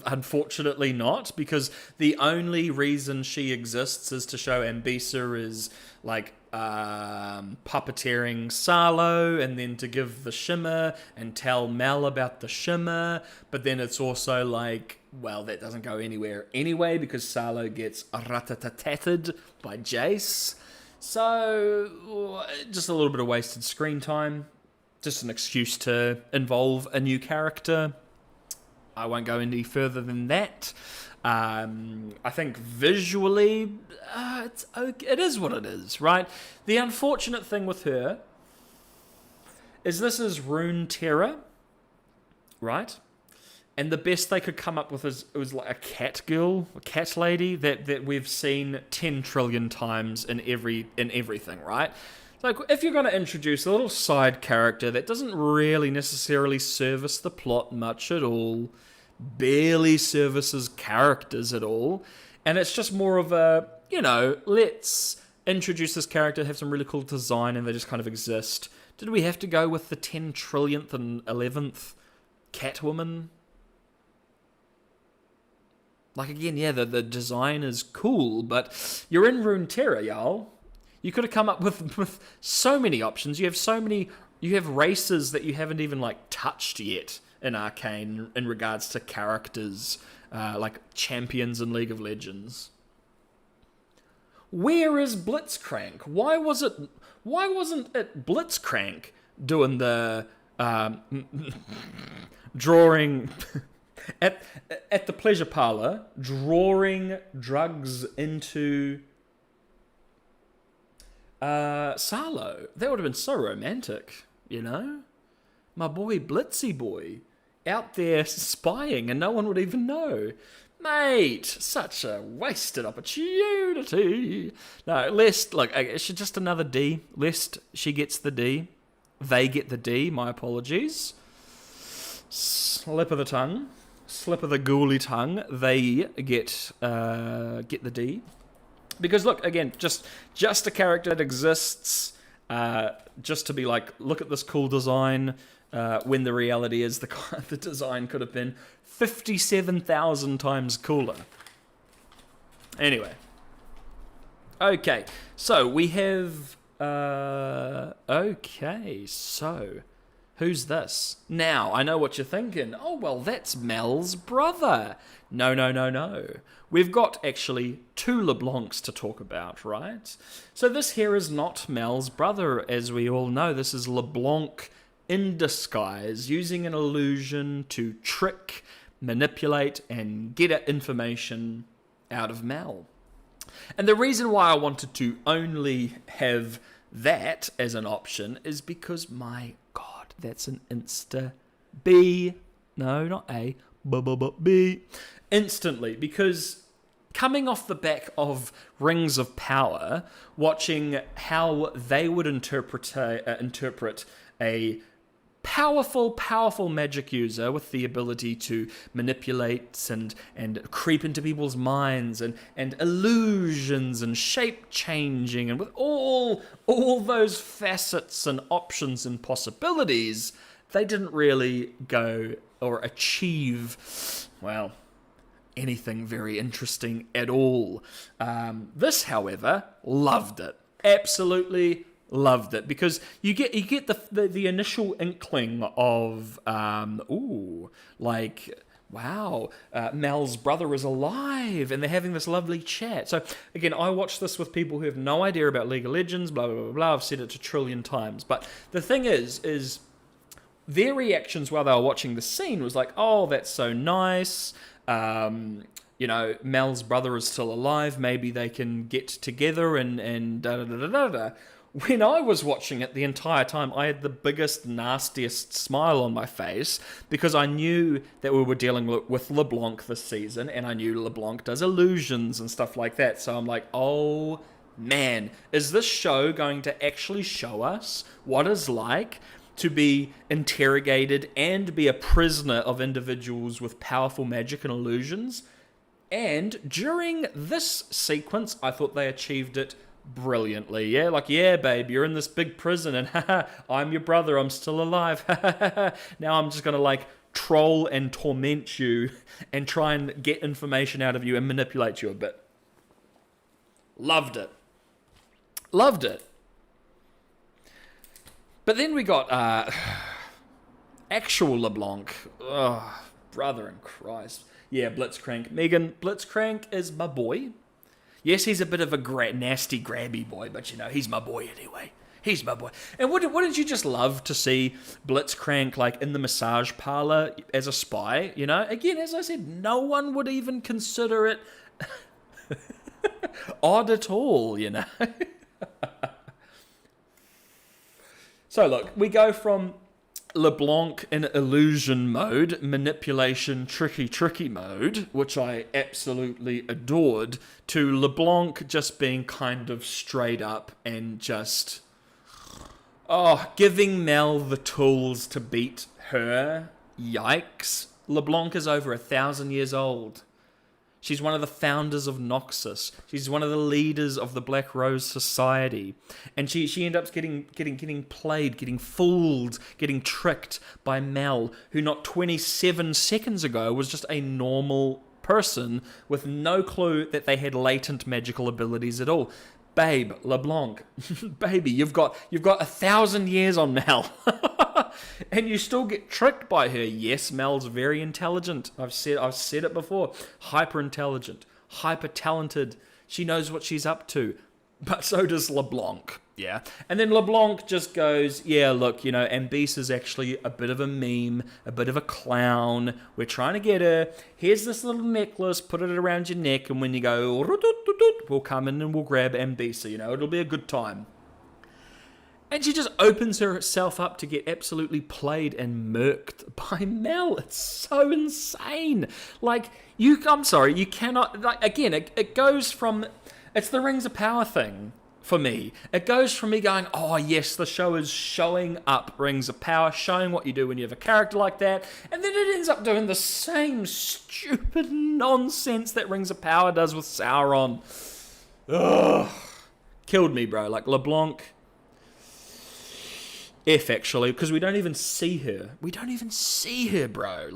unfortunately not, because the only reason she exists is to show Ambisa is like puppeteering Salo, and then to give the shimmer and tell Mel about the shimmer. But then it's also like, well, that doesn't go anywhere anyway, because Salo gets ratatated by Jayce. So just a little bit of wasted screen time. Just an excuse to involve a new character. I won't go any further than that. I think visually, it's okay. It is what it is, right? The unfortunate thing with her is this is Rune Terror, right? And the best they could come up with was like a cat girl, a cat lady that we've seen 10 trillion times in everything, right? Like, if you're going to introduce a little side character that doesn't really necessarily service the plot much at all, barely services characters at all, and it's just more of a, let's introduce this character, have some really cool design, and they just kind of exist. Did we have to go with the 10 trillionth and 11th Catwoman? Like, again, yeah, the design is cool, but you're in Rune Terror, y'all. You could have come up with so many options. You have races that you haven't even like touched yet in Arcane in regards to characters, like champions in League of Legends. Where is Blitzcrank? Why wasn't it Blitzcrank doing the drawing at the pleasure parlor, drawing drugs into Salo? That would have been so romantic, My boy Blitzy boy out there spying and no one would even know. Mate, such a wasted opportunity. No, Lest, look, it's just another D. Lest, she gets the D. They get the D, my apologies. Slip of the tongue. Slip of the ghouly tongue. They get the D. Because look, again, just a character that exists, just to be like, look at this cool design, when the reality is the design could have been 57,000 times cooler. Anyway. Okay, so we have, who's this? Now, I know what you're thinking. Oh, well, that's Mel's brother. No. We've got actually 2 LeBlancs to talk about, right? So this here is not Mel's brother, as we all know. This is LeBlanc in disguise, using an illusion to trick, manipulate, and get information out of Mel. And the reason why I wanted to only have that as an option is because, my God, that's an insta B. No, not A. B. Instantly, because coming off the back of Rings of Power, watching how they would interpret a powerful magic user with the ability to manipulate and creep into people's minds and illusions and shape changing, and with all those facets and options and possibilities, they didn't really go or achieve, well, anything very interesting at all. This, however, loved it. Absolutely loved it, because you get the initial inkling of wow, Mel's brother is alive, and they're having this lovely chat. So again, I watched this with people who have no idea about League of Legends, blah blah blah blah. I've said it a trillion times, but the thing is their reactions while they were watching the scene was like, oh, that's so nice. Mel's brother is still alive. Maybe they can get together and da da da da da. When I was watching it the entire time, I had the biggest, nastiest smile on my face, because I knew that we were dealing with LeBlanc this season, and I knew LeBlanc does illusions and stuff like that. So I'm like, oh man, is this show going to actually show us what it's like to be interrogated and be a prisoner of individuals with powerful magic and illusions? And during this sequence, I thought they achieved it brilliantly. Yeah, like, yeah, babe, you're in this big prison, and haha, I'm your brother, I'm still alive. Now I'm just gonna troll and torment you and try and get information out of you and manipulate you a bit. Loved it. But then we got actual LeBlanc. Oh, brother in Christ. Yeah, Blitzcrank. Megan, Blitzcrank is my boy. Yes, he's a bit of a nasty, grabby boy, but he's my boy anyway. He's my boy. And wouldn't you just love to see Blitzcrank in the massage parlor as a spy? Again, as I said, no one would even consider it odd at all. So look, we go from LeBlanc in illusion mode, manipulation, tricky mode, which I absolutely adored, to LeBlanc just being kind of straight up and just, giving Mel the tools to beat her. Yikes. LeBlanc is over 1,000 years old. She's one of the founders of Noxus. She's one of the leaders of the Black Rose Society. And she ends up getting played, getting fooled, getting tricked by Mel, who not 27 seconds ago was just a normal person with no clue that they had latent magical abilities at all. Babe, LeBlanc, baby, you've got 1,000 years on Mel. And you still get tricked by her. Yes, Mel's very intelligent. I've said it before. Hyper intelligent, hyper talented. She knows what she's up to. But so does LeBlanc. Yeah. And then LeBlanc just goes, yeah, look, Ambise is actually a bit of a meme, a bit of a clown. We're trying to get her. Here's this little necklace, put it around your neck, and when you go, we'll come in and we'll grab Ambise. It'll be a good time. And she just opens herself up to get absolutely played and murked by Mel. It's so insane. I'm sorry, you cannot, again, it goes from, it's the Rings of Power thing for me. It goes from me going, oh yes, the show is showing up Rings of Power, showing what you do when you have a character like that, and then it ends up doing the same stupid nonsense that Rings of Power does with Sauron. Ugh. Killed me, bro. LeBlanc, F, actually, because we don't even see her. We don't even see her, bro.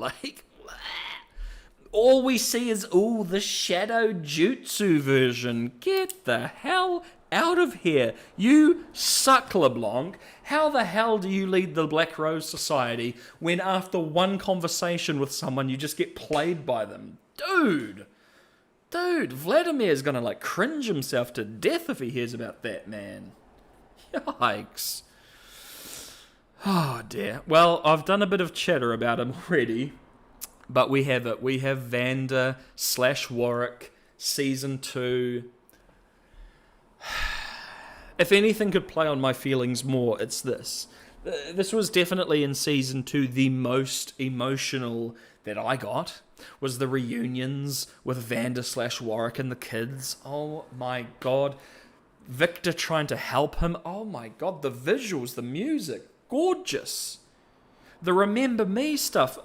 All we see is, the Shadow Jutsu version. Get the hell out of here. You suck, LeBlanc. How the hell do you lead the Black Rose Society when after one conversation with someone you just get played by them? Dude, Vladimir's gonna cringe himself to death if he hears about that, man. Yikes. Oh dear. Well, I've done a bit of chatter about him already, but we have it. We have Vander / Warwick Season 2. If anything could play on my feelings more, it's this. This was definitely in Season 2 the most emotional that I got, was the reunions with Vander / Warwick and the kids. Oh my god. Victor trying to help him. Oh my god, the visuals, the music. Gorgeous. the Remember Me stuff,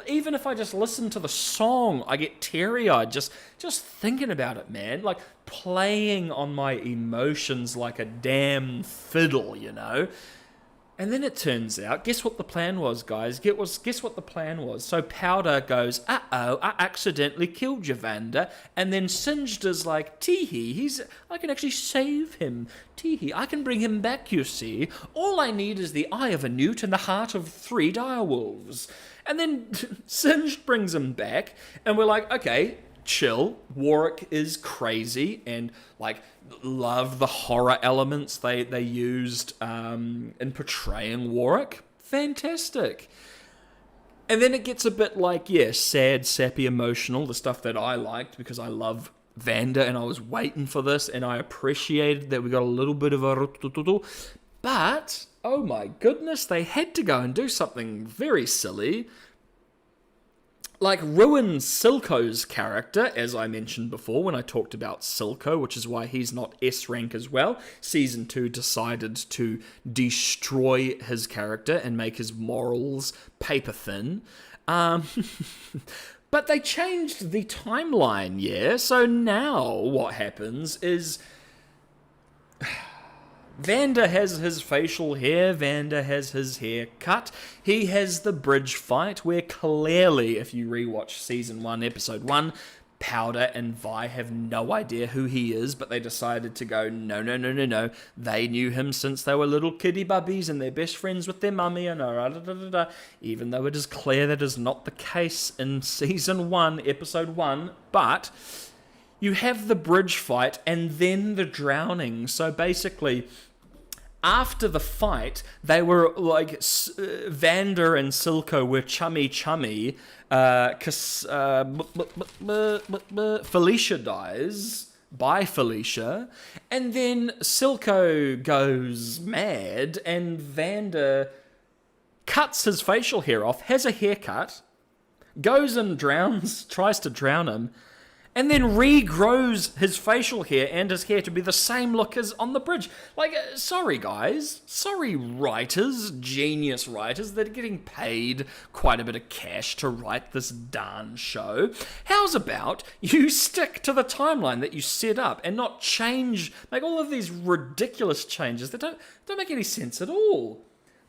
even if I just listen to the song, I get teary-eyed just thinking about it, man. Like, playing on my emotions like a damn fiddle, you know? And then it turns out, guess what the plan was, guys? Guess what the plan was? So Powder goes, uh-oh, I accidentally killed you, Vander. And then Singed is like, teehee, I can actually save him. Teehee, I can bring him back, you see. All I need is the eye of a newt and the heart of 3 direwolves. And then Singed brings him back, and we're like, okay, chill. Warwick is crazy, and like, love the horror elements they used in portraying Warwick. Fantastic. And then it gets a bit like, yeah, sad, sappy, emotional, the stuff that I liked because I love Vander and I was waiting for this and I appreciated that we got a little bit of a... But, oh my goodness, they had to go and do something very silly. Like, ruin Silco's character, as I mentioned before when I talked about Silco, which is why he's not S rank as well. Season 2 decided to destroy his character and make his morals paper thin. But they changed the timeline, yeah? So now what happens is... Vander has his facial hair, Vander has his hair cut. He has the bridge fight where clearly, if you rewatch Season 1, Episode 1, Powder and Vi have no idea who he is, but they decided to go, no. They knew him since they were little kiddie bubbies and they're best friends with their mummy and even though it is clear that is not the case in Season 1, Episode 1, but... You have the bridge fight and then the drowning. So basically, after the fight, they were like, Vander and Silco were chummy, because Felicia dies. By Felicia. And then Silco goes mad and Vander cuts his facial hair off, has a haircut, goes and drowns, tries to drown him, and then regrows his facial hair and his hair to be the same look as on the bridge. Like, sorry guys. Sorry writers, genius writers, that are getting paid quite a bit of cash to write this darn show. How's about you stick to the timeline that you set up and not change, make all of these ridiculous changes that don't make any sense at all.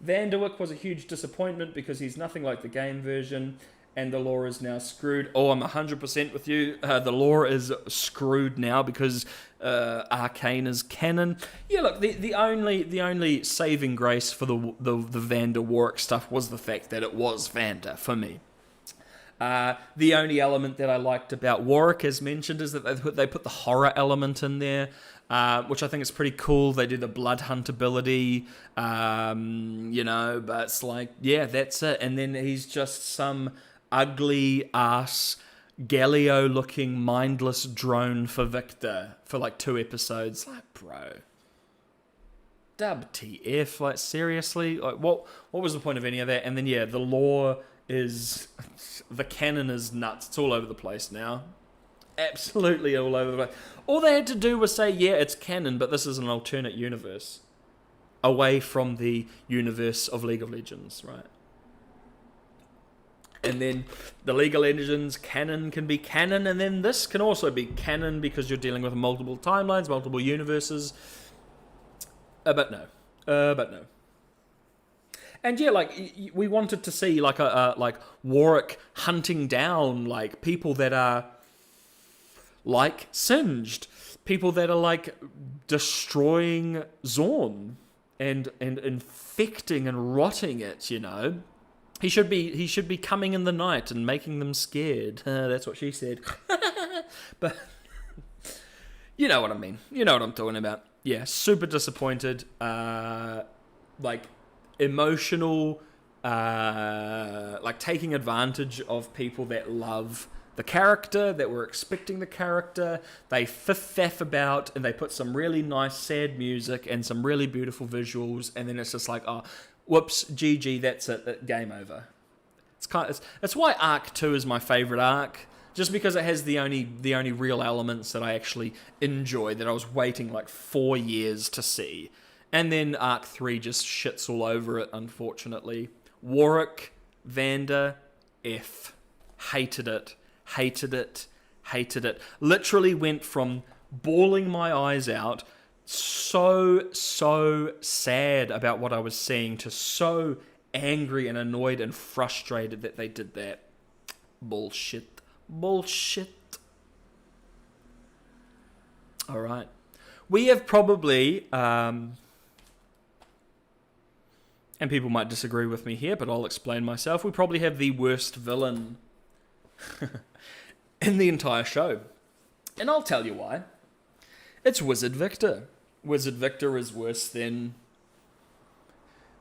Vanderwick was a huge disappointment because he's nothing like the game version. And the lore is now screwed. Oh, I'm 100% with you. The lore is screwed now because Arcane is canon. Yeah, look, the only saving grace for the Vander Warwick stuff was the fact that it was Vander for me. The only element that I liked about Warwick, as mentioned, is that they put the horror element in there, which I think is pretty cool. They do the blood hunt ability, but it's like, yeah, that's it. And then he's just some ugly ass Galileo looking mindless drone for Victor for like 2 episodes. Like, bro, dub TF, like, seriously, like, what was the point of any of that? And then yeah, the lore is, the canon is nuts. It's all over the place now, absolutely all over the place. All they had to do was say, yeah, it's canon, but this is an alternate universe away from the universe of League of Legends, right? And then the League of Legends canon can be canon, and then this can also be canon because you're dealing with multiple timelines, multiple universes. But no. And yeah, like, we wanted to see like like Warwick hunting down like people that are like Singed, people that are like destroying Zorn and infecting and rotting it, you know. He should be coming in the night and making them scared. That's what she said. But you know what I mean. You know what I'm talking about. Yeah, super disappointed. Like, emotional, like taking advantage of people that love the character, that were expecting the character. They faff about and they put some really nice sad music and some really beautiful visuals, and then it's just like, oh, whoops, GG, that's it, game over. It's why Arc 2 is my favourite arc, just because it has the only real elements that I actually enjoy, that I was waiting like 4 years to see. And then Arc 3 just shits all over it, unfortunately. Warwick, Vander, F. Hated it. Hated it. Hated it. Literally went from bawling my eyes out, so sad about what I was seeing, to so angry and annoyed and frustrated that they did that. Bullshit. Bullshit. Alright. We have probably, and people might disagree with me here, but I'll explain myself. We probably have the worst villain in the entire show. And I'll tell you why. It's Wizard Victor. Wizard Victor is worse than,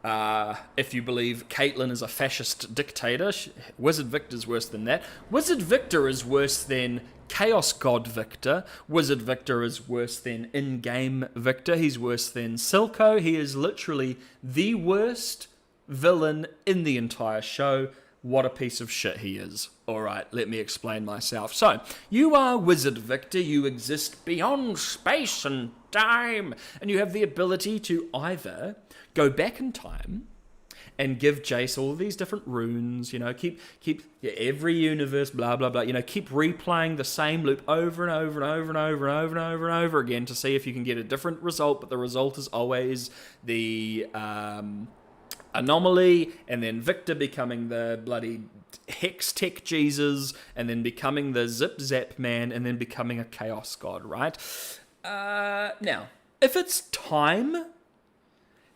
if you believe Caitlyn is a fascist dictator, Wizard Victor's worse than that. Wizard Victor is worse than Chaos God Victor. Wizard Victor is worse than in-game Victor. He's worse than Silco. He is literally the worst villain in the entire show. What a piece of shit he is. Alright, let me explain myself. So, you are Wizard Victor. You exist beyond space and time. And you have the ability to either go back in time and give Jayce all these different runes, you know, keep every universe, blah, blah, blah, you know, keep replaying the same loop over and over and over and over and over and over and over again to see if you can get a different result, but the result is always the anomaly, and then Victor becoming the bloody Hex Tech Jesus, and then becoming the Zip Zap Man, and then becoming a Chaos God, right? Now, if it's time,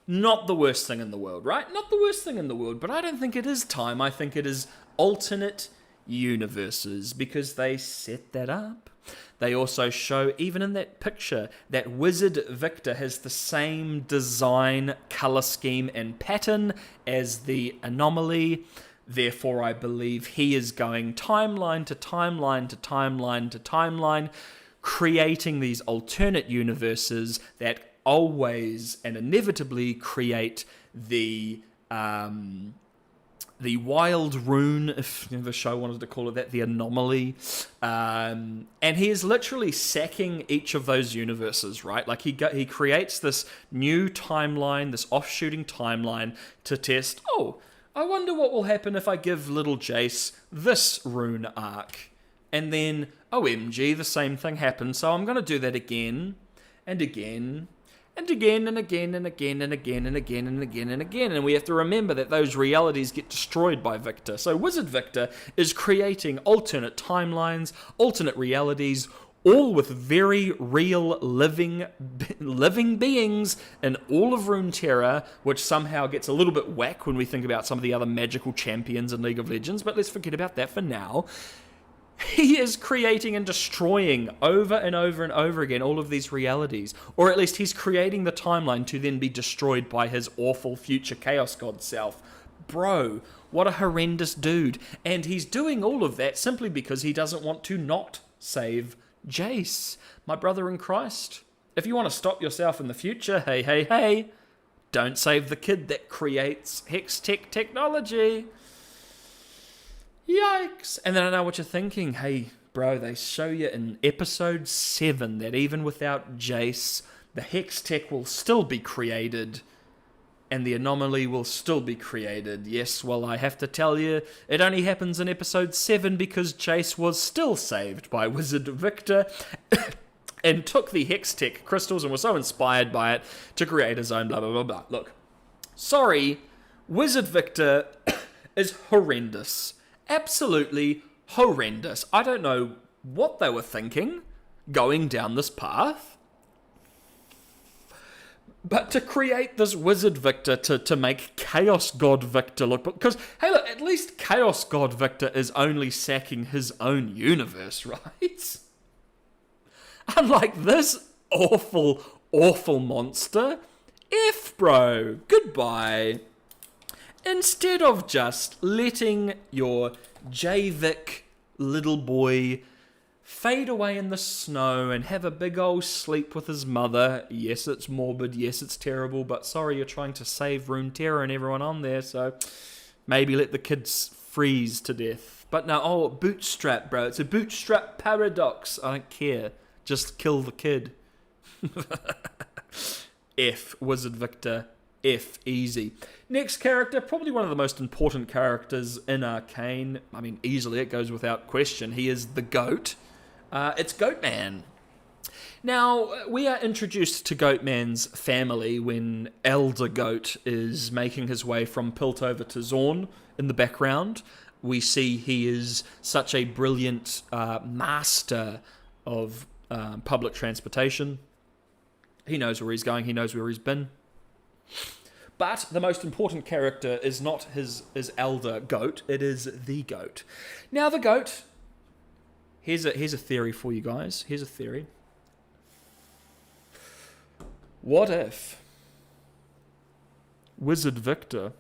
not the worst thing in the world, right? Not the worst thing in the world, but I don't think it is time. I think it is alternate universes, because they set that up. They also show, even in that picture, that Wizard Victor has the same design, color scheme, and pattern as the anomaly. Therefore, I believe he is going timeline to timeline to timeline to timeline, creating these alternate universes that always and inevitably create the wild rune, if the show wanted to call it that, the anomaly. And he is literally sacking each of those universes, right? Like he creates this new timeline, this offshooting timeline to test, oh, I wonder what will happen if I give little Jayce this rune arc. And then, OMG, the same thing happens. So I'm going to do that again and again and again and again and again and again and again and again and again. And we have to remember that those realities get destroyed by Victor. So Wizard Victor is creating alternate timelines, alternate realities, all with very real living beings in all of Runeterra, which somehow gets a little bit whack when we think about some of the other magical champions in League of Legends, but let's forget about that for now. He is creating and destroying over and over and over again all of these realities. Or at least he's creating the timeline to then be destroyed by his awful future Chaos God self. Bro, what a horrendous dude. And he's doing all of that simply because he doesn't want to not save Jayce, my brother in Christ. If you want to stop yourself in the future, hey, don't save the kid that creates Hex Tech technology. Yikes. And then I know what you're thinking. Hey, bro, they show you in episode 7 that even without Jayce, the Hex Tech will still be created and the anomaly will still be created. Yes, well, I have to tell you, it only happens in episode 7 because Jayce was still saved by Wizard Victor and took the Hex Tech crystals and was so inspired by it to create his own blah, blah, blah, blah. Look, sorry, Wizard Victor is horrendous. Absolutely horrendous. I don't know what they were thinking going down this path. But to create this Wizard Victor to make Chaos God Victor look... Because, hey look, at least Chaos God Victor is only sacking his own universe, right? Unlike this awful, awful monster. F, bro. Goodbye. Instead of just letting your J-Vic little boy fade away in the snow and have a big old sleep with his mother. Yes, it's morbid. Yes, it's terrible. But sorry, you're trying to save Runeterra and everyone on there. So maybe let the kids freeze to death. But no, oh, bootstrap, bro. It's a bootstrap paradox. I don't care. Just kill the kid. F, Wizard Victor. F easy. Next character, probably one of the most important characters in Arcane. I mean, easily, it goes without question. He is the GOAT. It's Goatman. Now, we are introduced to Goatman's family when Elder Goat is making his way from Piltover to Zorn in the background. We see he is such a brilliant master of public transportation. He knows where he's going, he knows where he's been. But the most important character is not his elder goat, it is the goat. Now the goat, here's a theory for you guys. Here's a theory. What if Wizard Victor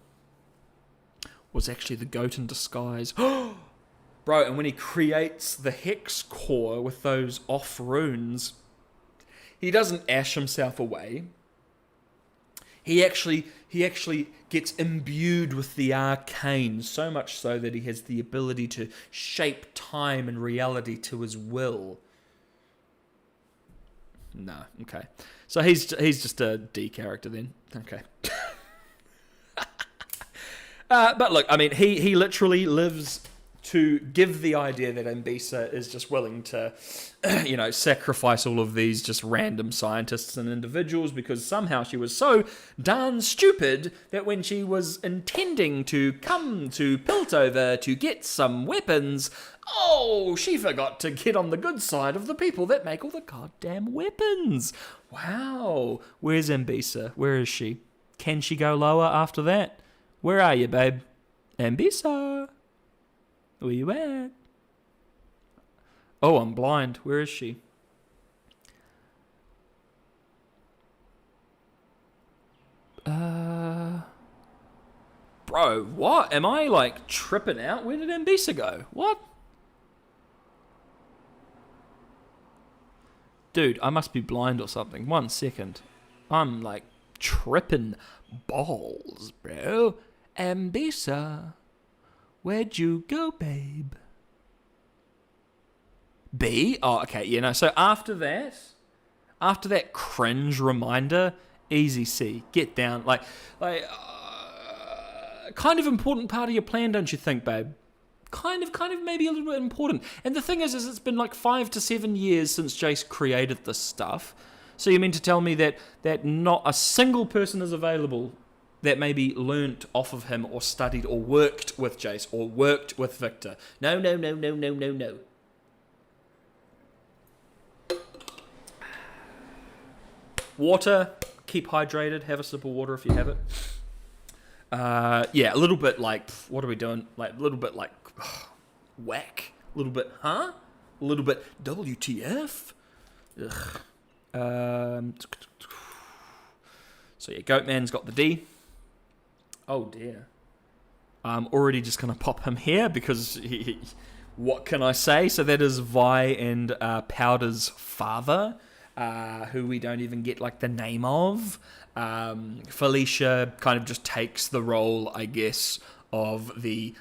was actually the goat in disguise? Bro, and when he creates the hex core with those off runes, he doesn't ash himself away. He actually gets imbued with the arcane, so much so that he has the ability to shape time and reality to his will. No, okay. So he's just a D character then. Okay. But look, I mean, he literally lives to give the idea that Ambisa is just willing to, sacrifice all of these just random scientists and individuals because somehow she was so darn stupid that when she was intending to come to Piltover to get some weapons, she forgot to get on the good side of the people that make all the goddamn weapons. Wow. Where's Ambisa? Where is she? Can she go lower after that? Where are you, babe? Ambisa? Where you at? Oh, I'm blind. Where is she? Bro, what? Am I, tripping out? Where did Ambisa go? What? Dude, I must be blind or something. 1 second. I'm, tripping balls, bro. Ambisa, where'd you go, babe? B? Oh, okay, yeah, no. So after that cringe reminder, easy C. Get down. Kind of important part of your plan, don't you think, babe? Kind of maybe a little bit important. And the thing is it's been 5 to 7 years since Jayce created this stuff. So you mean to tell me that not a single person is available that maybe learnt off of him or studied or worked with Jayce or worked with Victor? No. Water, keep hydrated, have a sip of water if you have it. Yeah, a little bit what are we doing? A little bit whack. A little bit, huh? A little bit WTF? Ugh. So yeah, Goatman's got the D. Oh dear. I'm already just going to pop him here because what can I say? So that is Vi and Powder's father, who we don't even get the name of. Felicia kind of just takes the role, I guess, of the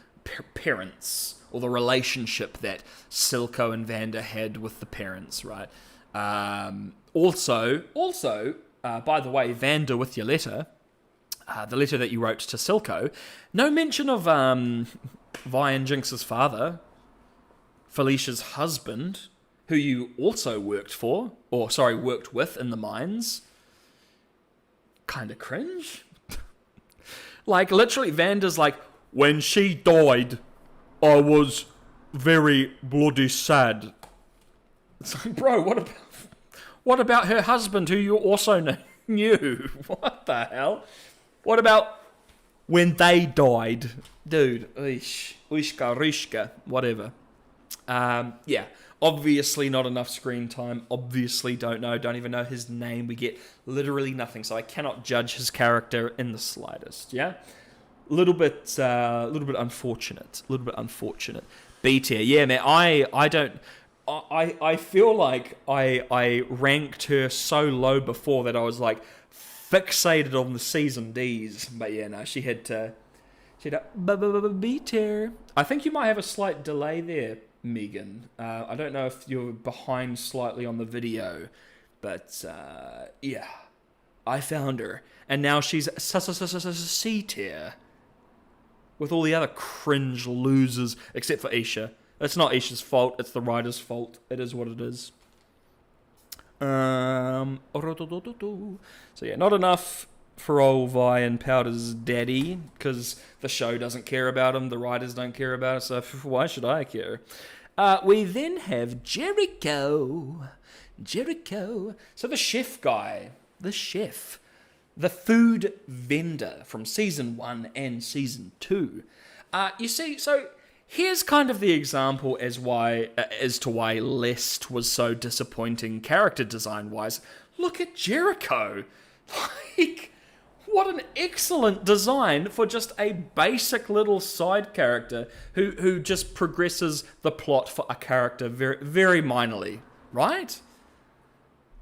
parents or the relationship that Silco and Vander had with the parents, right? Also, by the way, Vander, with your letter, the letter that you wrote to Silco, no mention of Vi and Jinx's father, Felicia's husband, who you also worked with in the mines. Kind of cringe. Literally, Vander's when she died, I was very bloody sad. It's bro, what about her husband, who you also knew? What the hell? What about when they died? Dude, ishka, rishka, whatever. Yeah, obviously not enough screen time. Obviously don't even know his name. We get literally nothing, so I cannot judge his character in the slightest. Yeah, little bit unfortunate. B tier. Yeah, man. I feel like I ranked her so low before that I was fixated on the season D's. But yeah, no, she had B tier. I think you might have a slight delay there, Megan. I don't know if you're behind slightly on the video, but yeah. I found her. And now she's C tier. With all the other cringe losers, except for Isha. It's not Isha's fault, it's the writer's fault. It is what it is. So yeah, not enough for old Vi and Powder's daddy, because the show doesn't care about him, the writers don't care about it, so why should I care? We then have Jericho. So the chef guy, the food vendor from season 1 and season 2. You see, so here's kind of the example as to why Lest was so disappointing character design wise. Look at Jericho. Like, what an excellent design for just a basic little side character who just progresses the plot for a character very, very minorly, right?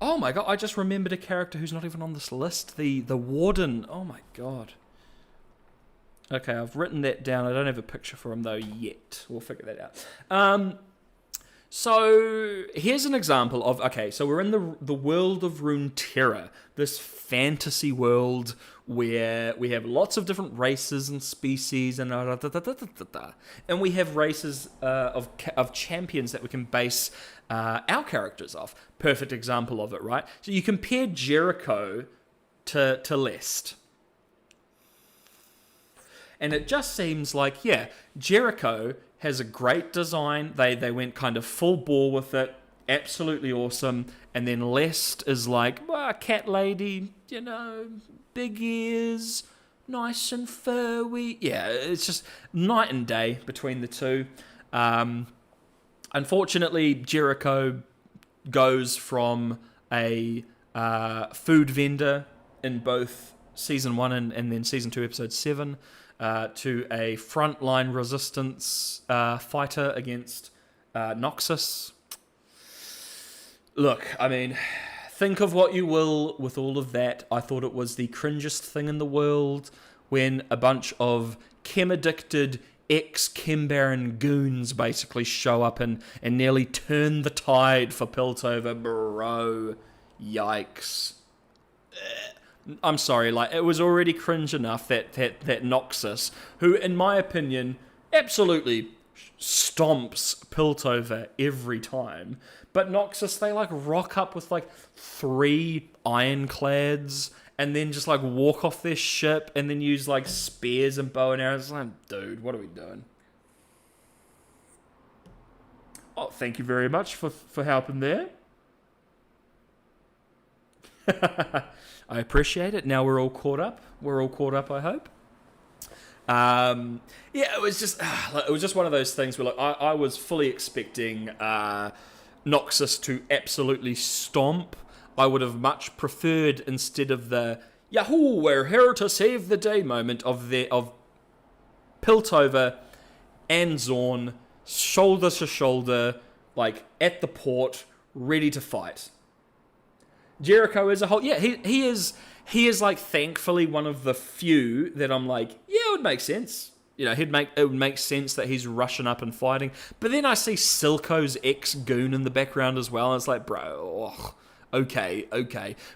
Oh my god, I just remembered a character who's not even on this list. The warden. Oh my god. Okay, I've written that down. I don't have a picture for him though yet. We'll figure that out. So here's an example of, okay, so we're in the world of Runeterra, this fantasy world where we have lots of different races and species and and we have races of champions that we can base our characters off. Perfect example of it, right? So you compare Jericho to Lest. And it just seems like, yeah, Jericho has a great design. They went kind of full bore with it. Absolutely awesome. And then Lest is like, well, cat lady, you know, big ears, nice and furry. Yeah, it's just night and day between the two. Unfortunately, Jericho goes from a food vendor in both season 1 and then season 2, episode 7, to a frontline resistance fighter against Noxus. Look, I mean, think of what you will with all of that. I thought it was the cringest thing in the world when a bunch of chem-addicted ex-Chem Baron goons basically show up and nearly turn the tide for Piltover. Bro, yikes. I'm sorry, like, it was already cringe enough that Noxus, who, in my opinion, absolutely stomps Piltover every time, but Noxus, they, like, rock up with, like, 3 ironclads, and then just, like, walk off their ship, and then use, like, spears and bow and arrows. Like, dude, what are we doing? Oh, thank you very much for helping there. I appreciate it. Now we're all caught up. I hope. Yeah, it was just one of those things where, like, I was fully expecting Noxus to absolutely stomp. I would have much preferred, instead of the "Yahoo, we're here to save the day" moment of Piltover and Zorn shoulder to shoulder, like at the port, ready to fight. Jericho as a whole, yeah, he is like, thankfully, one of the few that I'm like, yeah, it would make sense. You know, it would make sense that he's rushing up and fighting. But then I see Silco's ex-goon in the background as well, and it's like, bro, okay.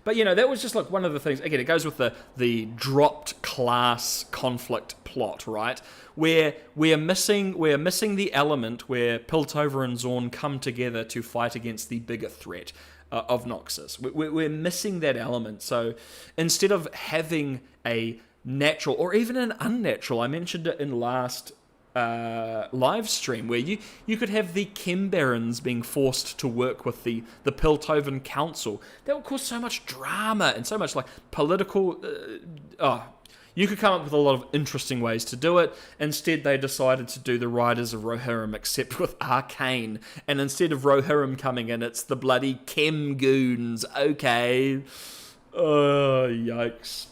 But, you know, that was just like one of the things. Again, it goes with the dropped class conflict plot, right? Where we're missing the element where Piltover and Zorn come together to fight against the bigger threat of Noxus. We're missing that element. So instead of having a natural or even an unnatural, I mentioned it in last live stream, where you could have the Chem Barons being forced to work with the Piltovan Council. That would cause so much drama and so much, like, political... You could come up with a lot of interesting ways to do it. Instead, they decided to do the Riders of Rohirrim, except with Arcane. And instead of Rohirrim coming in, it's the bloody Chem Goons. Okay. Yikes.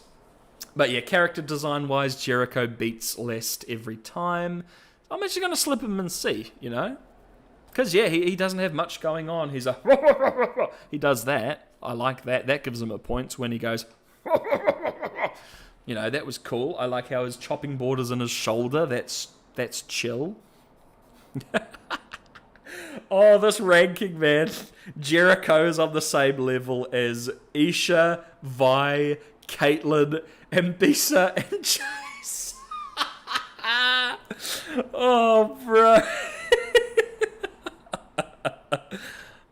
But yeah, character design-wise, Jericho beats Lest every time. I'm actually going to slip him in C, you know? Because, yeah, he doesn't have much going on. He's a... He does that. I like that. That gives him a point when he goes... You know, that was cool. I like how his chopping board is in his shoulder. That's chill. Oh, this ranking, man. Jericho's on the same level as Isha, Vi, Caitlyn, Ambisa, and Jayce. Oh, bro.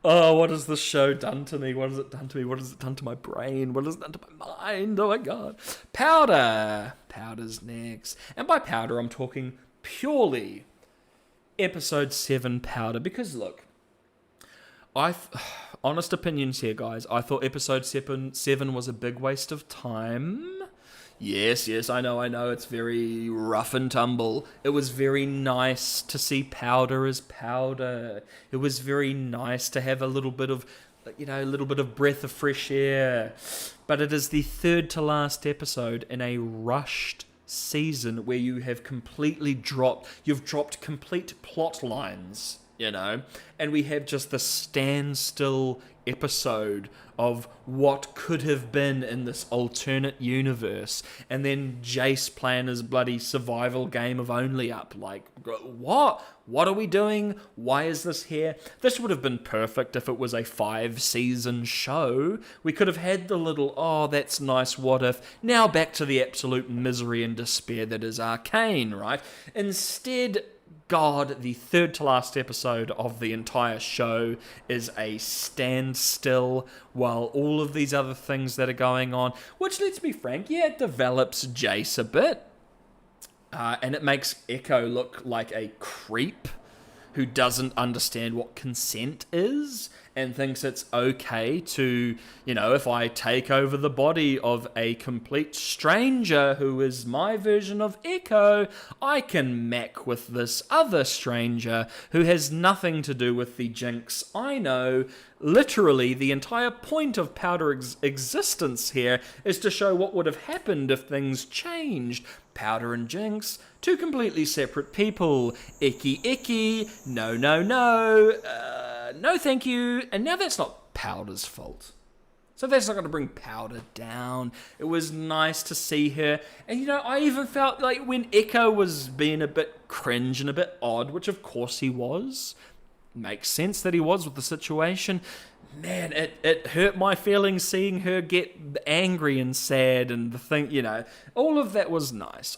Oh, what has this show done to me? What has it done to me? What has it done to my brain? What has it done to my mind? Oh my god. Powder. Powder's next. And by powder, I'm talking purely episode 7 Powder. Because look, honest opinions here, guys. I thought episode 7 was a big waste of time. Yes, I know, it's very rough and tumble. It was very nice to see Powder as Powder. It was very nice to have a little bit of breath of fresh air. But it is the third to last episode in a rushed season where you have you've dropped complete plot lines, and we have just the standstill episode of what could have been in this alternate universe, and then Jayce playing his bloody survival game of Only Up. Like, what are we doing? Why is this here? This would have been perfect if it was a 5-season show. We could have had the little, oh, that's nice, what if. Now back to the absolute misery and despair that is Arcane, right? Instead, God, the third to last episode of the entire show is a standstill while all of these other things that are going on, which, let's be frank, it develops Jayce a bit. And it makes Echo look like a creep who doesn't understand what consent is and thinks it's okay to, if I take over the body of a complete stranger who is my version of Echo, I can mech with this other stranger who has nothing to do with the Jinx I know. Literally, the entire point of Powder's existence here is to show what would have happened if things changed. Powder and Jinx, two completely separate people. Icky, no, no thank you. And now that's not Powder's fault. So that's not going to bring Powder down. It was nice to see her. And, I even felt like when Echo was being a bit cringe and a bit odd, which of course he was, makes sense that he was with the situation. Man, it hurt my feelings seeing her get angry and sad and the thing, all of that was nice.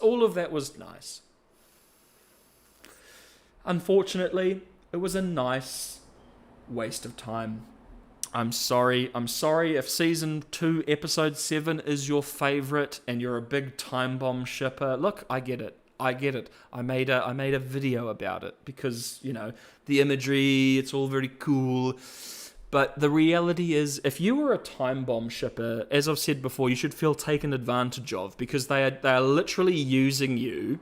Unfortunately, it was a nice waste of time. I'm sorry if season 2 episode 7 is your favorite and you're a big time bomb shipper. Look, I get it. I made a video about it because, the imagery, it's all very cool. But the reality is, if you were a time bomb shipper, as I've said before, you should feel taken advantage of because they are literally using you.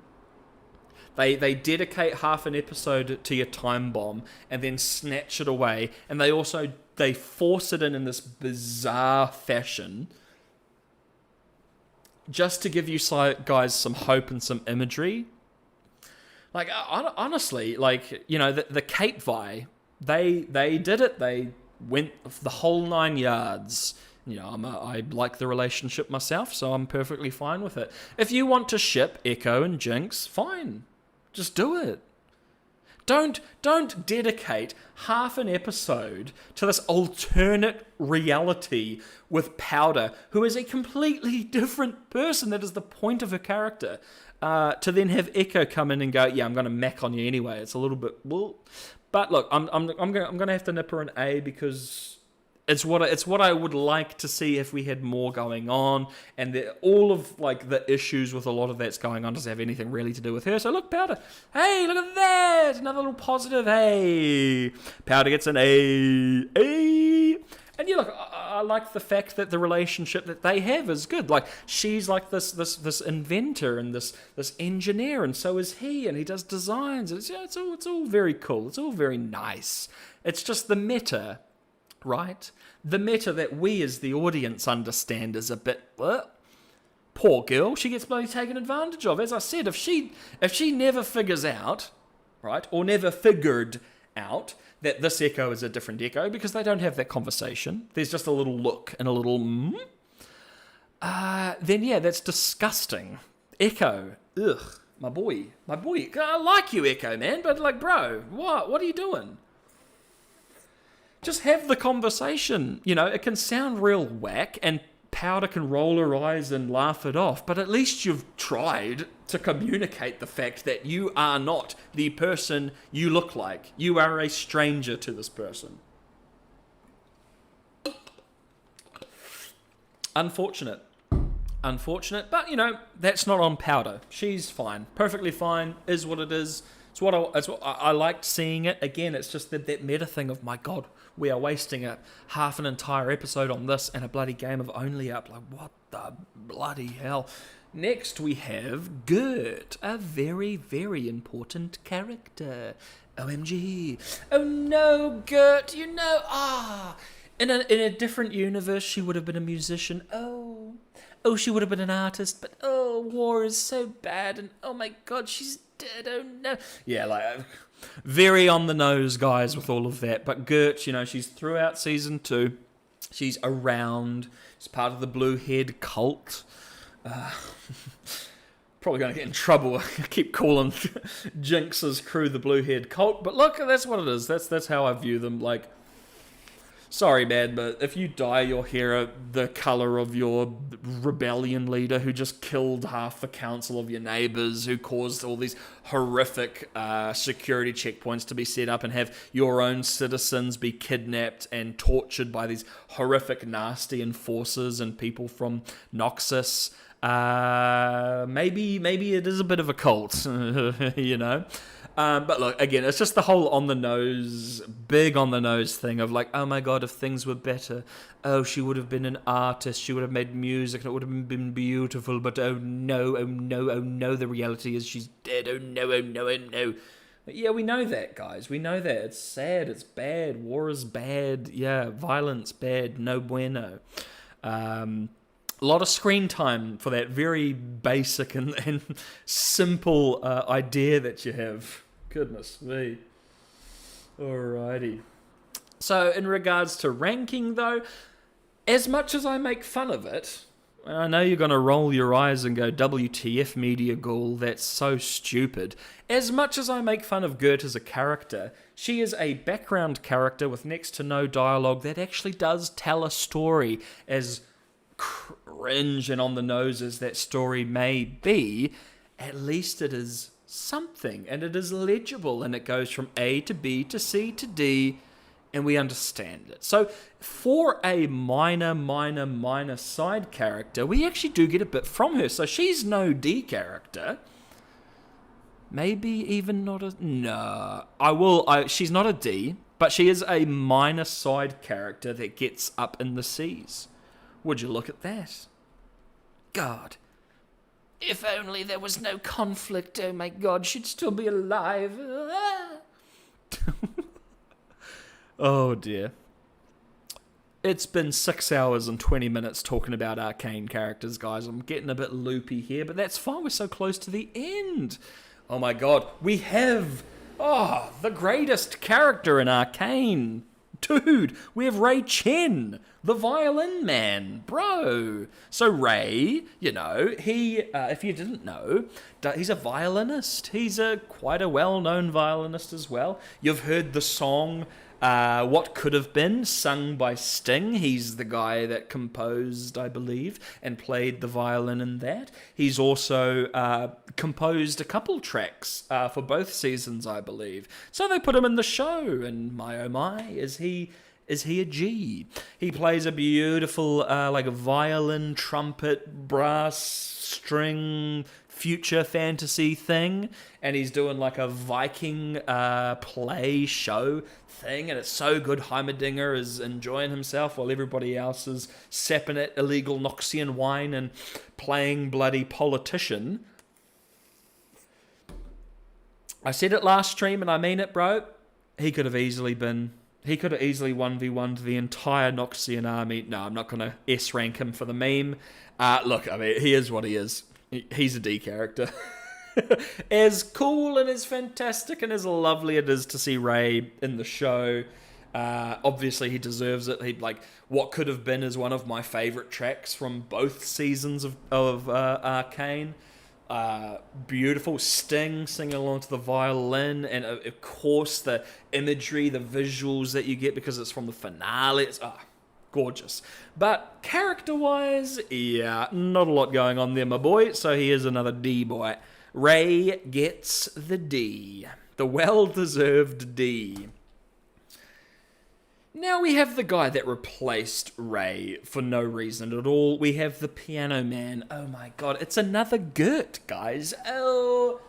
They dedicate half an episode to your time bomb and then snatch it away, and they force it in this bizarre fashion just to give you guys some hope and some imagery. Like, honestly, the Kate Vi, they did it. They went the whole 9 yards. I like the relationship myself, so I'm perfectly fine with it. If you want to ship Echo and Jinx, fine. Just do it. Don't dedicate half an episode to this alternate reality with Powder, who is a completely different person. That is the point of her character. To then have Echo come in and go, yeah, I'm going to mech on you anyway. It's a little bit, well, but look, I'm going to have to nip her an A because it's what I would like to see if we had more going on, and all of the issues with a lot of that's going on doesn't have anything really to do with her. So look, Powder, hey, look at that, another little positive. Hey, Powder gets an A. And yeah, look, I like the fact that the relationship that they have is good. Like, she's like this inventor and this engineer, and so is he, and he does designs. And it's all very cool. It's all very nice. It's just the meta, right? The meta that we as the audience understand is a bit, poor girl, she gets bloody taken advantage of. As I said, if she never figures out, right, or never figured out that this Echo is a different Echo, because they don't have that conversation. There's just a little look and a little then yeah, that's disgusting. Echo, ugh, my boy. I like you, Echo, man, but bro, what are you doing? Just have the conversation. You know, it can sound real whack and Powder can roll her eyes and laugh it off, but at least you've tried to communicate the fact that you are not the person you look like. You are a stranger to this person. Unfortunate, but you know, that's not on Powder. She's fine, perfectly fine, is what it is. It's what I liked seeing it. Again, it's just that meta thing of, my God, we are wasting half an entire episode on this and a bloody game of Only Up. Like, what the bloody hell? Next, we have Gert, a very, very important character. OMG. Oh no, Gert, you know, In a different universe, she would have been a musician. Oh, she would have been an artist. But war is so bad, and oh my God, she's dead. Oh no. Yeah, like very on the nose, guys, with all of that. But Gert, you know, she's throughout season 2. She's around. She's part of the Blue Head cult. Probably going to get in trouble. I keep calling Jinx's crew the Blue Head cult, but look, that's what it is. That's how I view them. Like, sorry, man, but if you dye your hair the colour of your rebellion leader who just killed half the council of your neighbours, who caused all these horrific security checkpoints to be set up and have your own citizens be kidnapped and tortured by these horrific, nasty enforcers and people from Noxus, maybe it is a bit of a cult, you know? But look, again, it's just the whole big on the nose thing of like, oh my God, if things were better, she would have been an artist, she would have made music, and it would have been beautiful, but oh no, the reality is she's dead, oh no. Yeah, we know that, guys, we know that. It's sad, it's bad, war is bad, yeah, violence bad, no bueno. A lot of screen time for that very basic and simple idea that you have. Goodness me. Alrighty. So in regards to ranking though, as much as I make fun of it, and I know you're going to roll your eyes and go, WTF Media Ghoul, that's so stupid. As much as I make fun of Gert as a character, she is a background character with next to no dialogue that actually does tell a story. As cringe and on the nose as that story may be, at least it is something, and it is legible, and it goes from A to B to C to D, and we understand it. So for a minor side character, we actually do get a bit from her. So she's no D character. Maybe even not a... No. She's not a D, but she is a minor side character that gets up in the C's. Would you look at that? God. If only there was no conflict, oh my God, she'd still be alive. Oh dear. It's been 6 hours and 20 minutes talking about Arcane characters, guys. I'm getting a bit loopy here, but that's fine. We're so close to the end. Oh my God, we have... the greatest character in Arcane. Dude, we have Ray Chen, the violin man, bro. So Ray, you know, he, if you didn't know, he's a violinist. He's quite a well-known violinist as well. You've heard the song What Could Have Been, sung by Sting. He's the guy that composed, I believe, and played the violin in that. He's also composed a couple tracks for both seasons, I believe. So they put him in the show, and my oh my, is he a G? He plays a beautiful, like a violin, trumpet, brass, string, future fantasy thing, and he's doing like a Viking play show thing, and it's so good. Heimerdinger is enjoying himself while everybody else is sapping at illegal Noxian wine and playing bloody politician. I said it last stream, and I mean it, bro. He could have easily 1v1'd the entire Noxian army. No, I'm not going to S-rank him for the meme. Look, I mean, he is what he is. He's a D character. As cool and as fantastic and as lovely it is to see Ray in the show, obviously he deserves it. What Could Have Been is one of my favourite tracks from both seasons of Arcane. Beautiful Sting singing along to the violin, and of course the imagery, the visuals that you get because it's from the finale. It's gorgeous. But character-wise, yeah, not a lot going on there, my boy. So here's another D boy. Ray gets the D. The well-deserved D. Now we have the guy that replaced Ray for no reason at all. We have the Piano Man. Oh my god, it's another Gert, guys. Oh,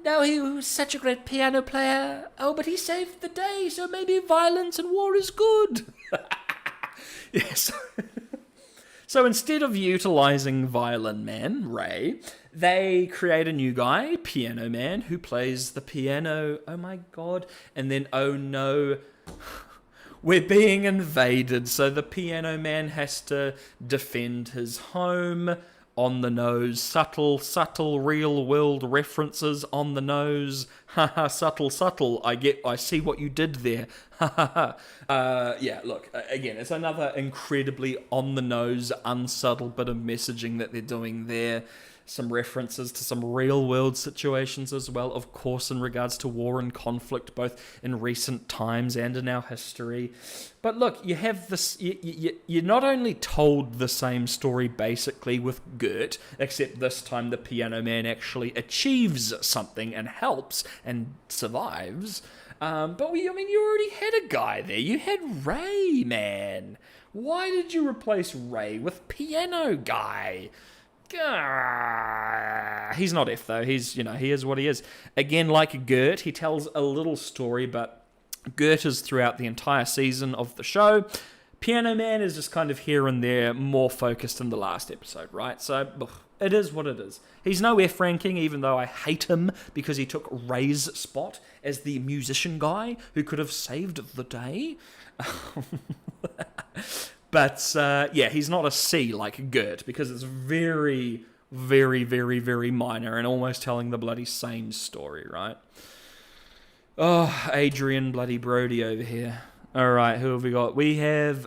no, he was such a great piano player. Oh, but he saved the day, so maybe violence and war is good. Yes. So instead of utilizing Violin Man, Ray, they create a new guy, Piano Man, who plays the piano. Oh my god. And then, oh no, we're being invaded. So the Piano Man has to defend his home. On the nose. Subtle real world references on the nose. Haha, subtle. I see what you did there. Yeah, look, again, it's another incredibly on the nose, unsubtle bit of messaging that they're doing there. Some references to some real world situations as well, of course, in regards to war and conflict, both in recent times and in our history. But look, you have this, you're not only told the same story basically with Gert, except this time the Piano Man actually achieves something and helps and survives. But you already had a guy there. You had Ray, man. Why did you replace Ray with Piano Guy? He's not F though. He is what he is. Again, like Gert, he tells a little story, but Gert is throughout the entire season of the show. Piano Man is just kind of here and there, more focused in the last episode, right? So, it is what it is. He's no F ranking, even though I hate him because he took Ray's spot as the musician guy who could have saved the day. But, yeah, he's not a C like Gert, because it's very, very, very, very minor and almost telling the bloody same story, right? Oh, Adrian bloody Brody over here. All right, who have we got? We have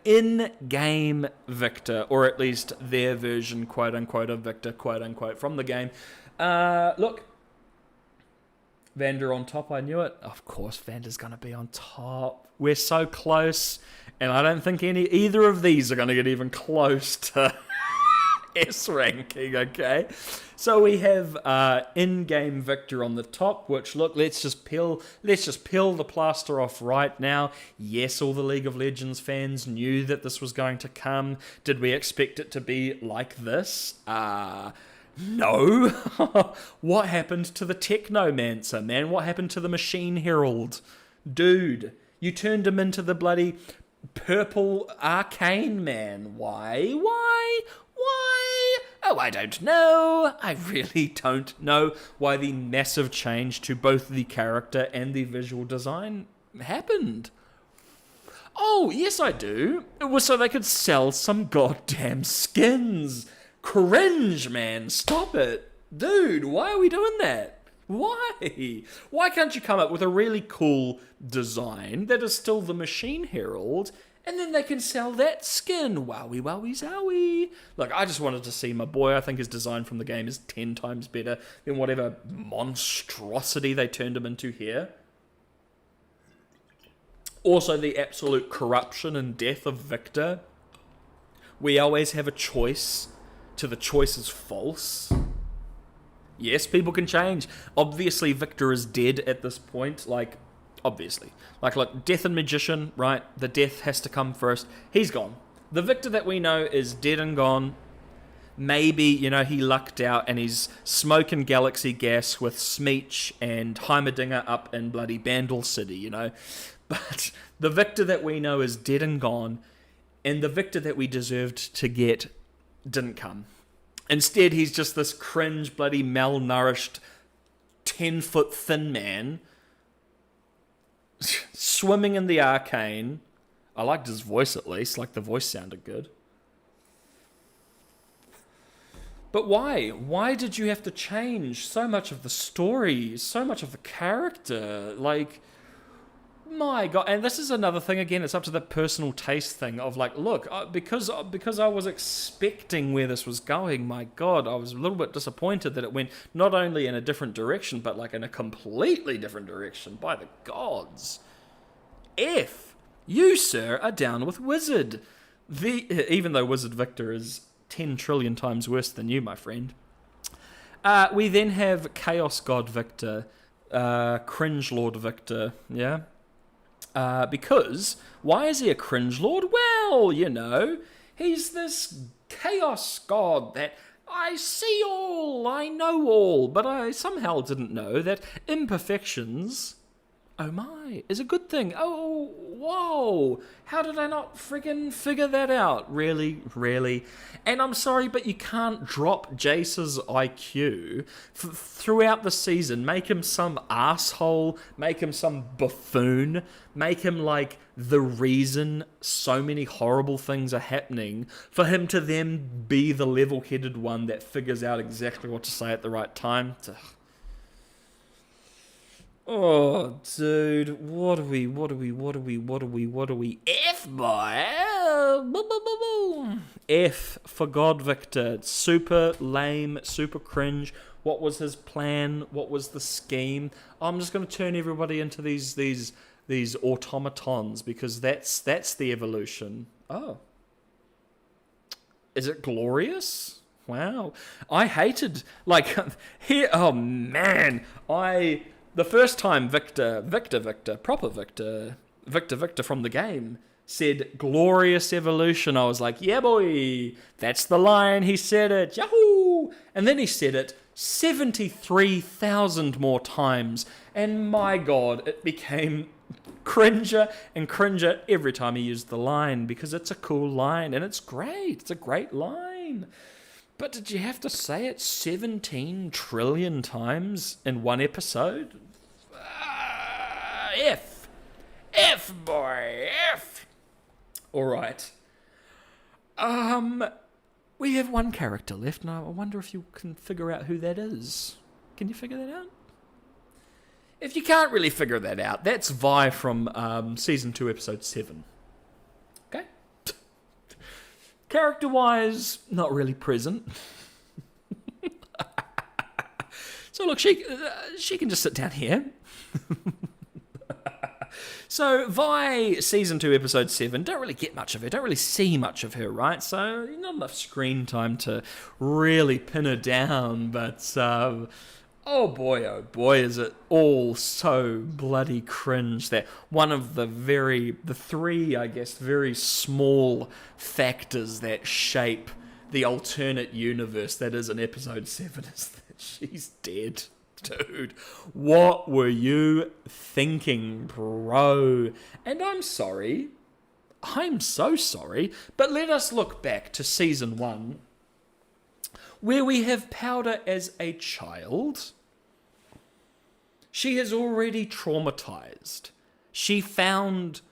in-game Victor, or at least their version, quote-unquote, of Victor, quote-unquote, from the game. Look, Vander on top, I knew it. Of course, Vander's going to be on top. We're so close, and I don't think either of these are going to get even close to S ranking, okay? So we have in-game Victor on the top, which, look, let's just peel the plaster off right now. Yes, all the League of Legends fans knew that this was going to come. Did we expect it to be like this? No. What happened to the Technomancer, man? What happened to the Machine Herald? Dude, you turned him into the bloody purple Arcane man. Why? Oh, I don't know. I really don't know why the massive change to both the character and the visual design happened. Oh, yes, I do. It was so they could sell some goddamn skins. Cringe, man. Stop it. Dude, why are we doing that? Why? Why can't you come up with a really cool design that is still the Machine Herald, and then they can sell that skin? Wowie, wowie, zowie. Look, I just wanted to see my boy. I think his design from the game is 10 times better than whatever monstrosity they turned him into here. Also, the absolute corruption and death of Victor. We always have a choice till the choice is false. Yes, people can change. Obviously, Victor is dead at this point. Obviously. Look, Death and Magician, right? The death has to come first. He's gone. The Victor that we know is dead and gone. Maybe, he lucked out and he's smoking galaxy gas with Smeech and Heimerdinger up in bloody Bandle City, But the Victor that we know is dead and gone, and the Victor that we deserved to get didn't come. Instead, he's just this cringe, bloody, malnourished, 10-foot thin man swimming in the Arcane. I liked his voice, at least. The voice sounded good. But why? Why did you have to change so much of the story, so much of the character? My God, and this is another thing, again, it's up to the personal taste thing of like, look, because I was expecting where this was going, my God, I was a little bit disappointed that it went not only in a different direction, but like in a completely different direction, by the gods. F, you, sir, are down with Wizard. Even though Wizard Victor is 10 trillion times worse than you, my friend. We then have Chaos God Victor, Cringe Lord Victor, yeah? Because, why is he a cringe lord? Well, you know, he's this chaos god that I see all, I know all, but I somehow didn't know that imperfections, oh my, is a good thing. Oh, whoa, how did I not friggin' figure that out? Really? And I'm sorry, but you can't drop Jayce's IQ throughout the season. Make him some asshole, make him some buffoon, make him like the reason so many horrible things are happening, for him to then be the level-headed one that figures out exactly what to say at the right time. Oh, dude, what are we? F, boy! F for God Victor. Super lame, super cringe. What was his plan? What was the scheme? I'm just going to turn everybody into these automatons, because that's the evolution. Oh. Is it glorious? Wow. I hated, like, here, oh man, the first time Victor from the game said glorious evolution, I was like, yeah boy, that's the line, he said it, yahoo! And then he said it 73,000 more times, and my God, it became cringer and cringer every time he used the line, because it's a cool line, and it's great, it's a great line. But did you have to say it 17 trillion times in one episode? F, boy, F. All right. We have one character left, and I wonder if you can figure out who that is. Can you figure that out? If you can't really figure that out, that's Vi from Season 2, Episode 7. Okay? Character-wise, not really present. So look, she can just sit down here. So, Vi, Season 2, Episode 7, don't really get much of her, don't really see much of her, right? So, not enough screen time to really pin her down, but, oh boy, is it all so bloody cringe that one of the three, I guess, very small factors that shape the alternate universe that is in Episode 7 is that she's dead. Dude, what were you thinking, bro? And I'm sorry. I'm so sorry. But let us look back to Season 1, where we have Powder as a child. She is already traumatized. She found,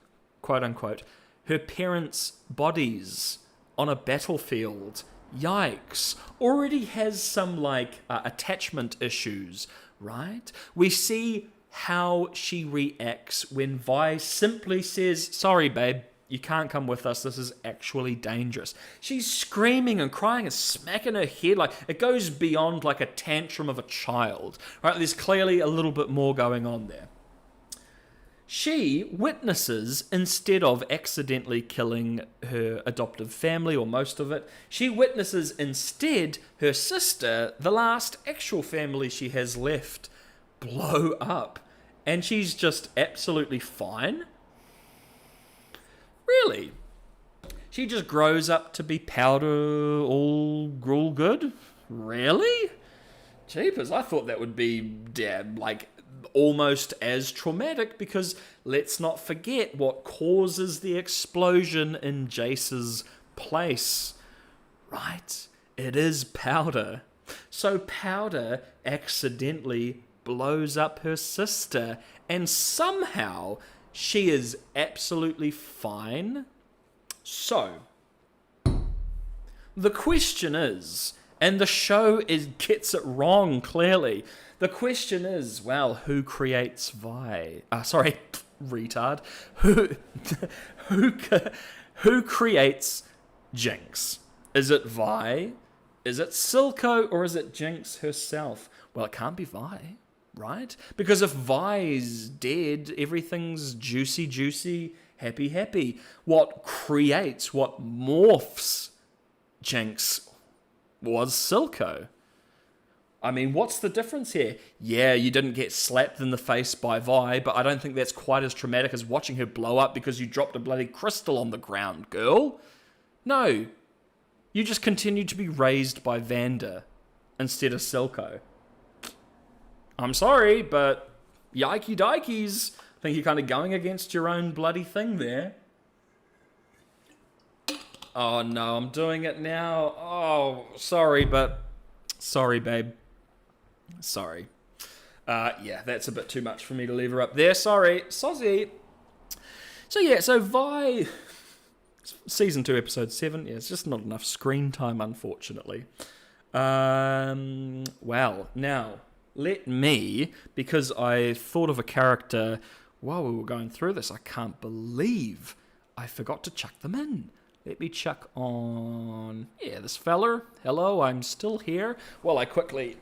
quote unquote, her parents' bodies on a battlefield. Yikes. Already has some, like, attachment issues, right? We see how she reacts when Vi simply says, sorry, babe, you can't come with us. This is actually dangerous. She's screaming and crying and smacking her head. Like, it goes beyond, like, a tantrum of a child, right? There's clearly a little bit more going on there. She witnesses, instead of accidentally killing her adoptive family, or most of it, she witnesses instead her sister, the last actual family she has left, blow up. And she's just absolutely fine. Really? She just grows up to be Powder all good? Really? Jeepers, I thought that would be, like, almost as traumatic, because let's not forget what causes the explosion in Jayce's place, right? It is Powder. So Powder accidentally blows up her sister, and somehow she is absolutely fine. So, the question is, and the show gets it wrong clearly, the question is, well, who creates Vi? retard. Who creates Jinx? Is it Vi? Is it Silco? Or is it Jinx herself? Well, it can't be Vi, right? Because if Vi's dead, everything's juicy, happy. What creates, what morphs Jinx was Silco. I mean, what's the difference here? Yeah, you didn't get slapped in the face by Vi, but I don't think that's quite as traumatic as watching her blow up because you dropped a bloody crystal on the ground, girl. No. You just continued to be raised by Vander instead of Silco. I'm sorry, but yikey dikeys. I think you're kind of going against your own bloody thing there. Oh no, I'm doing it now. Oh, sorry, babe. Sorry. Yeah, that's a bit too much for me to leave her up there. Sorry. Sozzy. So yeah, so Vi... Season 2, Episode 7. Yeah, it's just not enough screen time, unfortunately. Well, now, let me... Because I thought of a character while we were going through this. I can't believe I forgot to chuck them in. Let me chuck on... Yeah, this feller. Hello, I'm still here. Well, I quickly...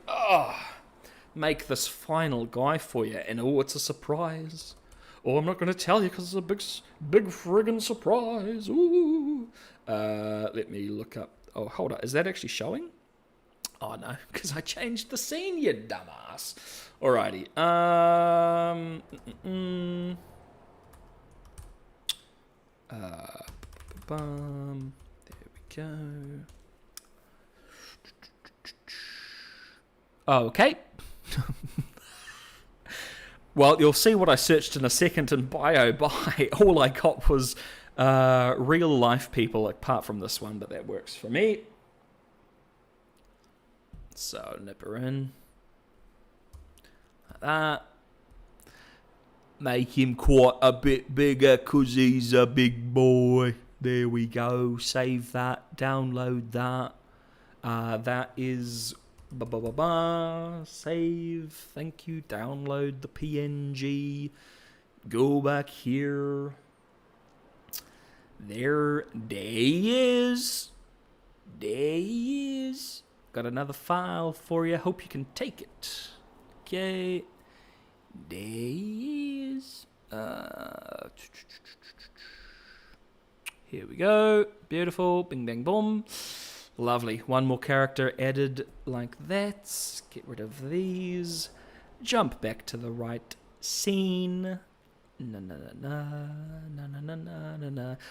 make this final guy for you. And it's a surprise. Oh, I'm not going to tell you because it's a big friggin' surprise. Ooh. Let me look up... Oh, hold on. Is that actually showing? Oh, no. Because I changed the scene, you dumbass. Alrighty. There we go. Okay. Well, you'll see what I searched in a second in bio by. All I got was real life people, apart from this one, but that works for me. So, nip her in. Like that. Make him quite a bit bigger because he's a big boy. There we go. Save that. Download that. That is... Save. Thank you. Download the PNG. Go back here. There he is. Got another file for you. Hope you can take it. Okay. There he is. Here we go. Beautiful. Bing, bang, boom. Lovely. One more character added like that. Get rid of these. Jump back to the right scene. Na.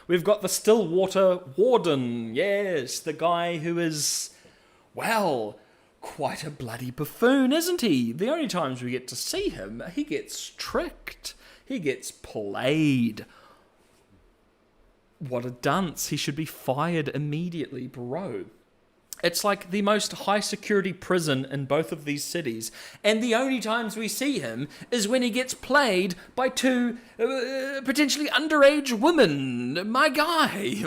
We've got the Stillwater Warden. Yes, the guy who is, well, quite a bloody buffoon, isn't he? The only times we get to see him, he gets tricked. He gets played. What a dunce. He should be fired immediately, bro. It's like the most high-security prison in both of these cities. And the only times we see him is when he gets played by two potentially underage women. My guy.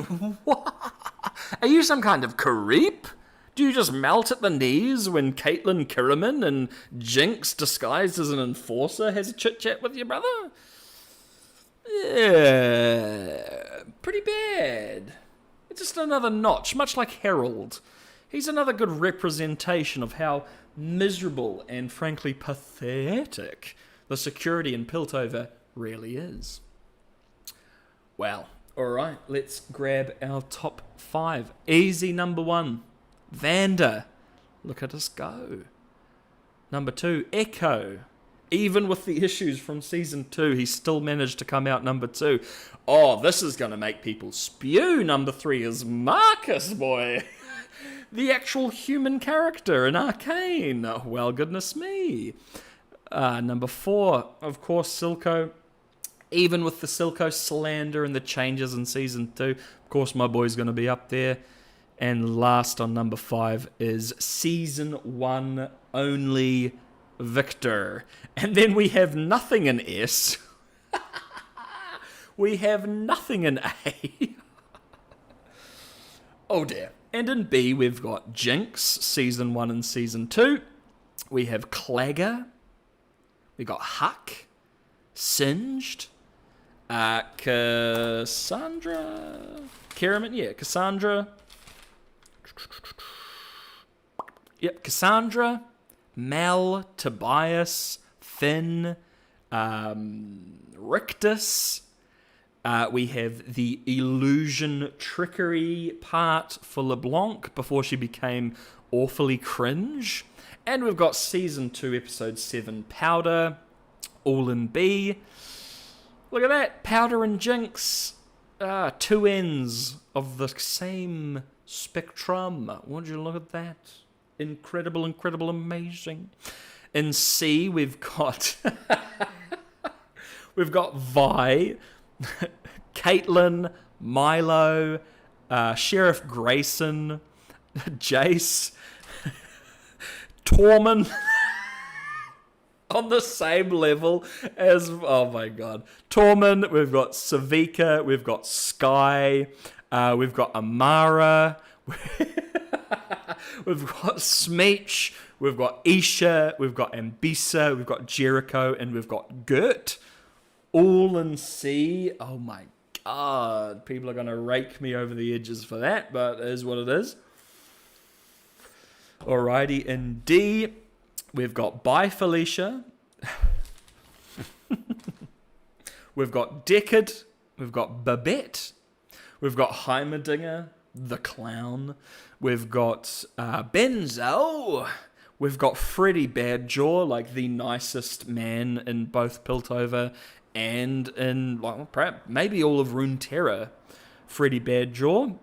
Are you some kind of creep? Do you just melt at the knees when Caitlyn Kiriman and Jinx, disguised as an enforcer, has a chit-chat with your brother? Yeah, pretty bad. It's just another notch, much like Harold. He's another good representation of how miserable and frankly pathetic the security in Piltover really is. Well, alright, let's grab our top 5. Easy number 1, Vander. Look at us go. Number 2, Echo. Even with the issues from Season 2, he still managed to come out number 2. Oh, this is going to make people spew. Number 3 is Marcus, boy. The actual human character in Arcane. Well, goodness me. Number 4, of course, Silco. Even with the Silco slander and the changes in Season 2, of course, my boy's going to be up there. And last on number 5 is Season 1 only Victor. And then we have nothing in S. We have nothing in A. Oh dear. And in B, we've got Jinx, Season 1 and Season 2. We have Clagger. We got Huck, Singed, Cassandra? Karaman? Yeah, Cassandra. Yep, Cassandra, Mel, Tobias, Finn, Rictus. We have the illusion trickery part for LeBlanc before she became awfully cringe. And we've got Season 2, Episode 7, Powder, all in B. Look at that, Powder and Jinx. Two ends of the same spectrum. Would you look at that? Incredible, incredible, amazing. In C, we've got... we've got Vi, Caitlyn, Milo, Sheriff Grayson, Jayce, Tormund on the same level as, oh my god, Tormund. We've got Savika, we've got Sky, we've got Amara, we've got Smeech, we've got Isha, we've got Ambisa, we've got Jericho, and we've got Gert. All in C. Oh my god. People are going to rake me over the edges for that, but it is what it is. Alrighty, in D, we've got Bye Felicia. We've got Deckard. We've got Babette. We've got Heimerdinger, the clown. We've got Benzo. We've got Freddy Badjaw, like the nicest man in both Piltover and in, well, perhaps maybe all of Runeterra. Freddy Badjaw.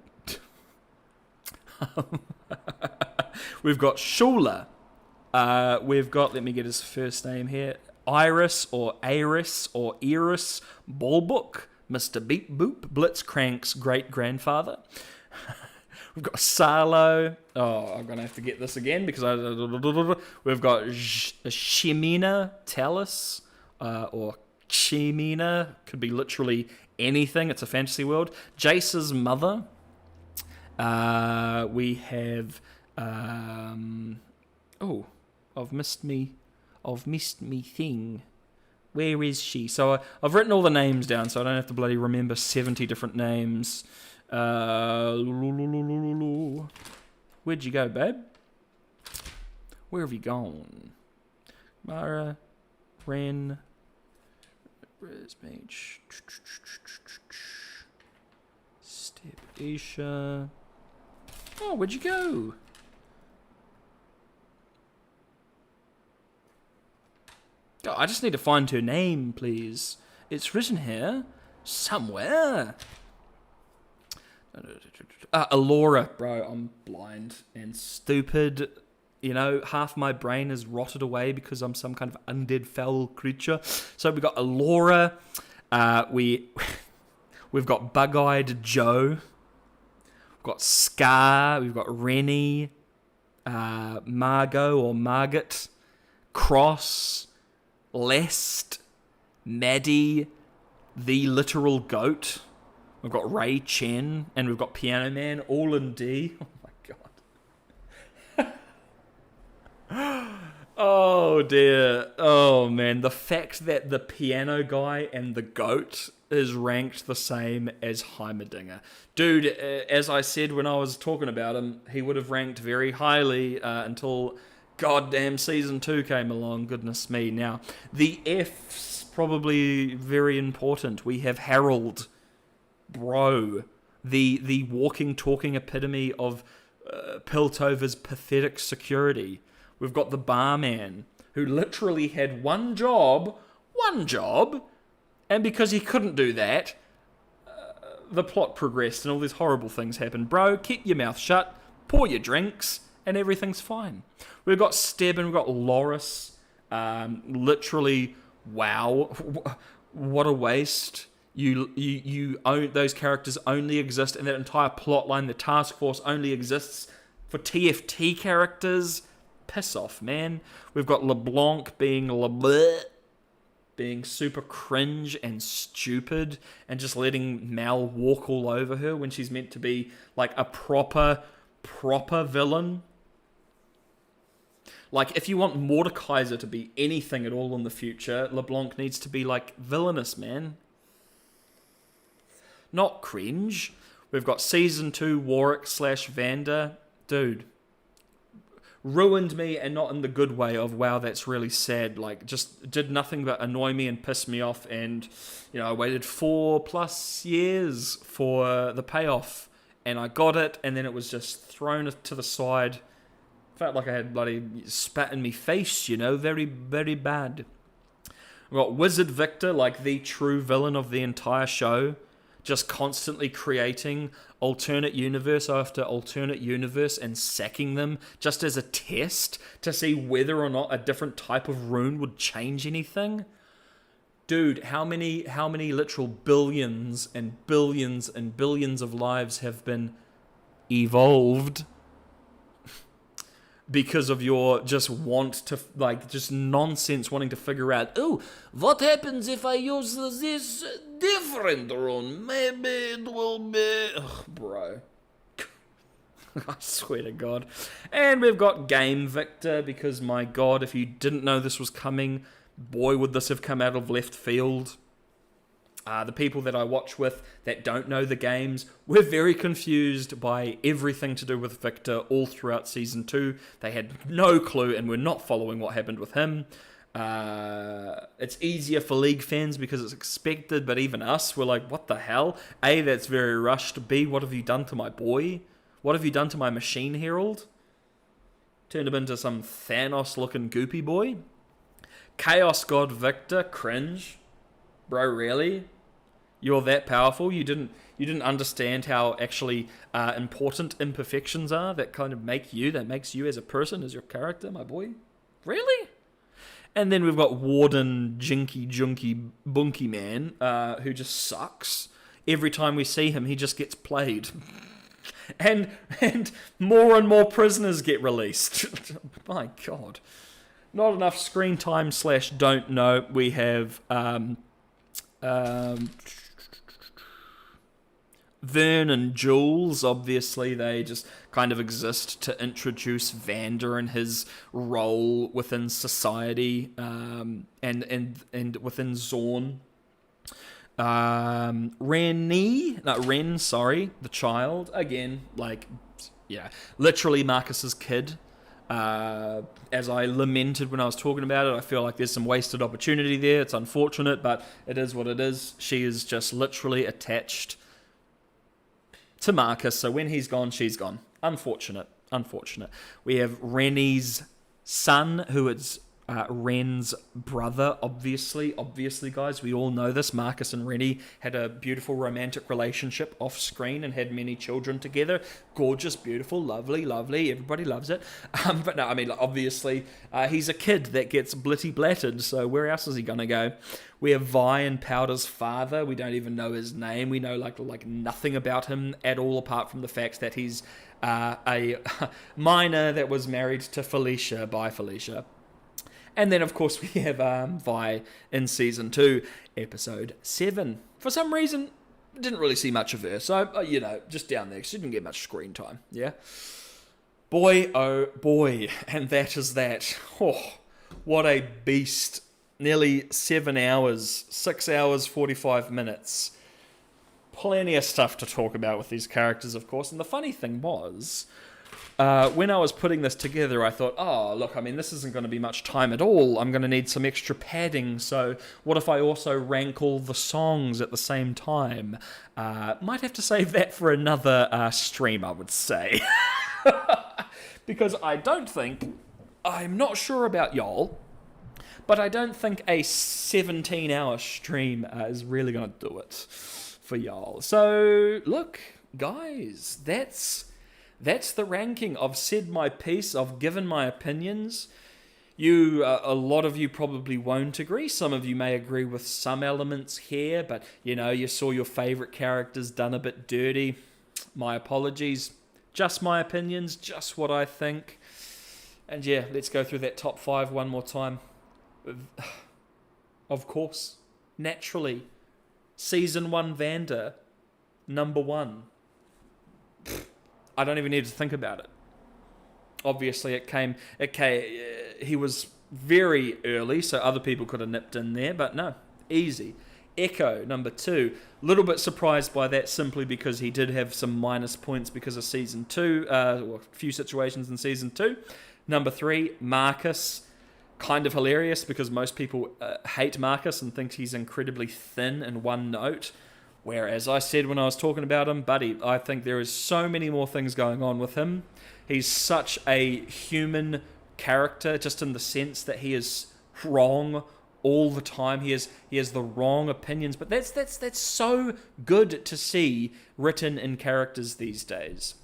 We've got Shula. We've got, let me get his first name here, Iris or Iris Ballbook, Mr. Beep Boop, Blitzcrank's great-grandfather. We've got Salo. Oh, I'm going to have to get this again because we've got Shemina Talus, or Shemina, could be literally anything. It's a fantasy world. Jayce's mother. We have... I've missed me thing. Where is she? So I've written all the names down so I don't have to bloody remember 70 different names. Where'd you go, babe? Where have you gone? Mara, Ren, where's Mage? Step Isha. Oh, where'd you go? Oh, I just need to find her name, please. It's written here somewhere. Alora, bro, I'm blind and stupid. You know, half my brain is rotted away because I'm some kind of undead foul creature. So we've got Alora. We've got Bug-Eyed Joe. We've got Scar. We've got Rennie. Margot or Margot. Cross. Lest. Maddie. The Literal Goat. We've got Ray Chen, and we've got Piano Man, all in D. Oh my god. Oh dear. Oh man, the fact that the piano guy and the goat is ranked the same as Heimerdinger. Dude, as I said when I was talking about him, he would have ranked very highly until goddamn Season 2 came along. Goodness me. Now, the F's probably very important. We have Harold. Bro, the walking, talking epitome of Piltover's pathetic security. We've got the barman, who literally had one job, and because he couldn't do that, the plot progressed and all these horrible things happened. Bro, keep your mouth shut, pour your drinks, and everything's fine. We've got Steb and we've got Loris. Literally, wow, what a waste. You own those characters only exist in that entire plot line. The task force only exists for TFT characters. Piss off, man. We've got LeBlanc being being super cringe and stupid and just letting Mal walk all over her when she's meant to be like a proper villain. Like, if you want Mordekaiser to be anything at all in the future, LeBlanc needs to be like villainous, man. not cringe. We've got Season 2 Warwick / Vander. Dude, ruined me, and not in the good way of, wow, that's really sad. Like, just did nothing but annoy me and piss me off. And, you know, I waited 4+ years for the payoff, and I got it, and then it was just thrown to the side. Felt like I had bloody spat in me face, you know, very, very bad. We've got Wizard Victor, like the true villain of the entire show, just constantly creating alternate universe after alternate universe and sacking them just as a test to see whether or not a different type of rune would change anything. Dude, how many literal billions and billions and billions of lives have been evolved because of your just want to, like, just nonsense wanting to figure out, oh, what happens if I use this different rune? Maybe it will be... Ugh, bro. I swear to God. And we've got Game Victor, because my God, if you didn't know this was coming, boy, would this have come out of left field. The people that I watch with that don't know the games, we're very confused by everything to do with Victor all throughout Season 2. They had no clue, and we're not following what happened with him. It's easier for League fans because it's expected, but even us, we're like, what the hell? A, that's very rushed. B, what have you done to my boy? What have you done to my Machine Herald? Turned him into some Thanos-looking goopy boy. Chaos God Victor, cringe. Bro, really? You're that powerful? You didn't understand how actually important imperfections are that kind of makes you as a person, as your character, my boy? Really? And then we've got Warden Jinky Junky Bunky Man, who just sucks. Every time we see him, he just gets played. and more and more prisoners get released. My God. Not enough screen time / don't know. We have... Vern and Jules, obviously, they just kind of exist to introduce Vander and his role within society, and within Zorn. Ren, the child, again, like, yeah, literally Marcus's kid. As I lamented when I was talking about it, I feel like there's some wasted opportunity there. It's unfortunate, but it is what it is. She is just literally attached to Marcus, so when he's gone, she's gone. Unfortunate. We have Rennie's son, who is Ren's brother, obviously, guys. We all know this. Marcus and Rennie had a beautiful romantic relationship off screen and had many children together. Gorgeous, beautiful, lovely. Everybody loves it. But no, I mean, obviously, he's a kid that gets blitty-blatted, so where else is he going to go? We have Vi and Powder's father. We don't even know his name. We know like nothing about him at all, apart from the fact that he's a minor that was married to Felicia by Felicia. And then, of course, we have Vi in Season 2, Episode 7. For some reason, didn't really see much of her. So, just down there. She didn't get much screen time, yeah? Boy, oh boy. And that is that. Oh, what a beast. Nearly 7 hours. 6 hours, 45 minutes. Plenty of stuff to talk about with these characters, of course. And the funny thing was... when I was putting this together, I thought, oh, look, I mean, this isn't going to be much time at all. I'm going to need some extra padding, so what if I also rank all the songs at the same time? Might have to save that for another stream, I would say. Because I'm not sure about y'all, but I don't think a 17-hour stream is really going to do it for y'all. So, look, guys, that's the ranking. I've said my piece. I've given my opinions. A lot of you probably won't agree. Some of you may agree with some elements here, but, you saw your favourite characters done a bit dirty. My apologies. Just my opinions, just what I think. And yeah, let's go through that top 5 one more time. Of course, naturally, Season 1 Vander, number 1. I don't even need to think about it. Obviously, he was very early, so other people could have nipped in there, but no, easy. Echo, number 2. A little bit surprised by that simply because he did have some minus points because of Season 2, or a few situations in Season 2. Number 3, Marcus. Kind of hilarious because most people hate Marcus and think he's incredibly thin in one note. Whereas I said when I was talking about him, buddy, I think there is so many more things going on with him. He's such a human character, just in the sense that he is wrong all the time. He has the wrong opinions, but that's so good to see written in characters these days.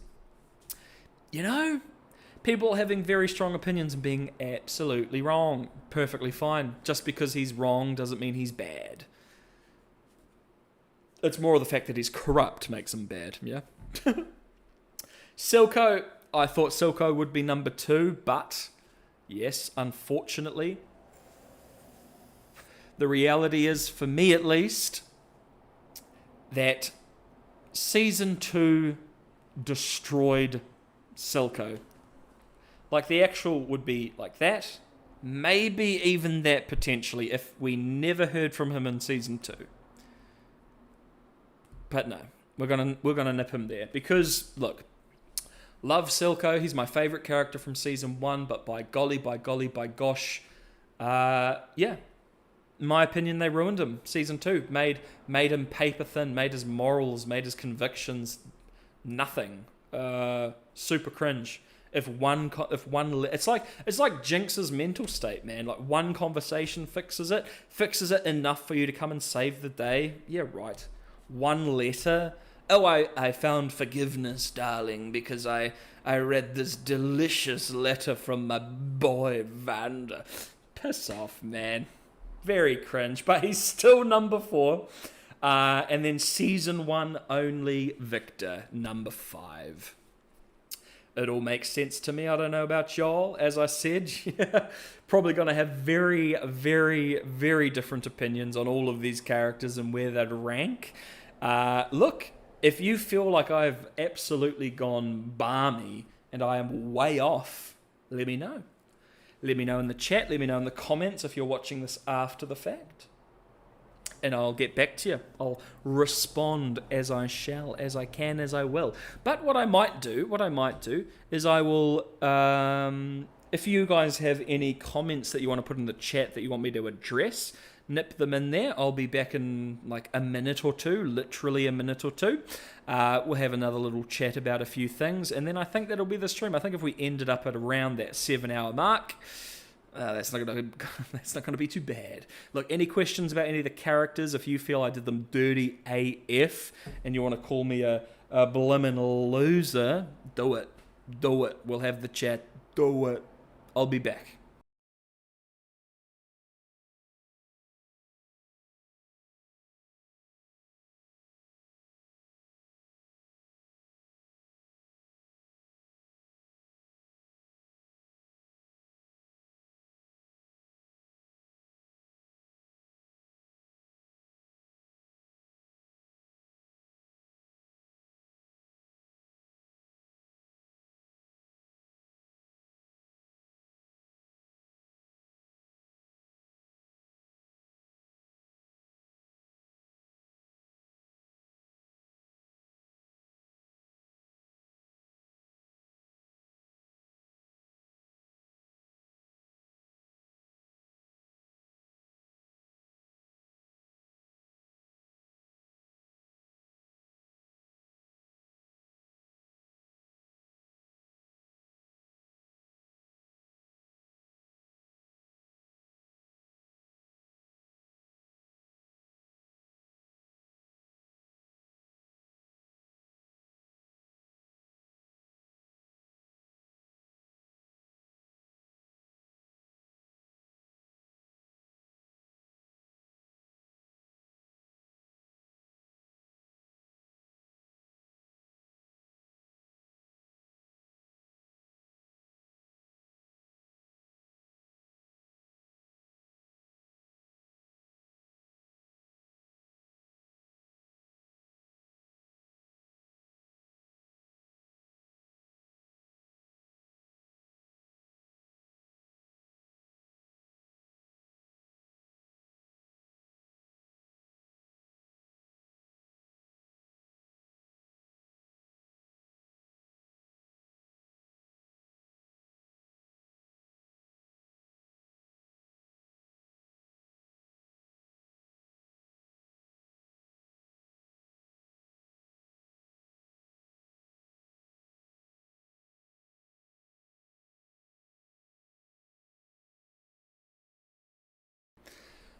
You know, people having very strong opinions and being absolutely wrong, perfectly fine. Just because he's wrong doesn't mean he's bad. It's more of the fact that he's corrupt makes him bad, yeah? Silco, I thought Silco would be number 2, but yes, unfortunately, the reality is, for me at least, that Season 2 destroyed Silco. Like, the actual would be like that, maybe even that potentially, if we never heard from him in Season 2. But no, we're gonna nip him there because look, love Silco. He's my favorite character from Season 1. But by golly, by gosh, yeah, in my opinion, they ruined him. Season 2 made him paper thin, made his morals, made his convictions nothing. Super cringe. It's like Jinx's mental state, man. Like, one conversation fixes it enough for you to come and save the day. Yeah, right. One letter. Oh, I found forgiveness, darling, because I read this delicious letter from my boy Vander. Piss off, man. Very cringe, but he's still number 4. And then Season 1 only Victor, number 5. It all makes sense to me. I don't know about y'all. As I said, probably going to have very, very, very different opinions on all of these characters and where they'd rank. Look, if you feel like I've absolutely gone balmy and I am way off, let me know. Let me know in the chat. Let me know in the comments if you're watching this after the fact. And I'll get back to you. I'll respond as I shall, as I can, as I will. But what I might do is I will, if you guys have any comments that you want to put in the chat that you want me to address, nip them in there. I'll be back in like a minute or two, literally a minute or two. We'll have another little chat about a few things, and then I think that'll be the stream. I think if we ended up at around that 7-hour mark, that's not gonna be too bad. Look, any questions about any of the characters? If you feel I did them dirty AF, and you want to call me a blimmin' loser, do it. We'll have the chat. Do it. I'll be back.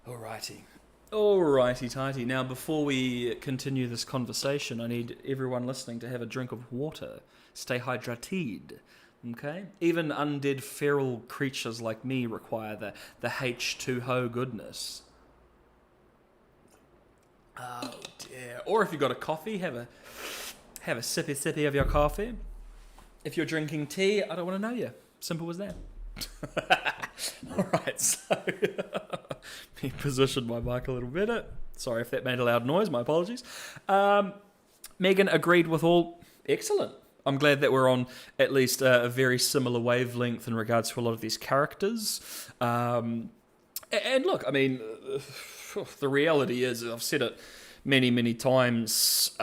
Alrighty, tighty. Now, before we continue this conversation, I need everyone listening to have a drink of water. Stay hydrated. Okay? Even undead feral creatures like me require the H2O goodness. Oh dear. Or if you've got a coffee, have a sippy of your coffee. If you're drinking tea, I don't want to know you. Simple as that. Alright, so let me position my mic a little better. Sorry if that made a loud noise, my apologies. Megan agreed with all. Excellent. I'm glad that we're on at least a very similar wavelength in regards to a lot of these characters. And look, I mean, the reality is, I've said it many times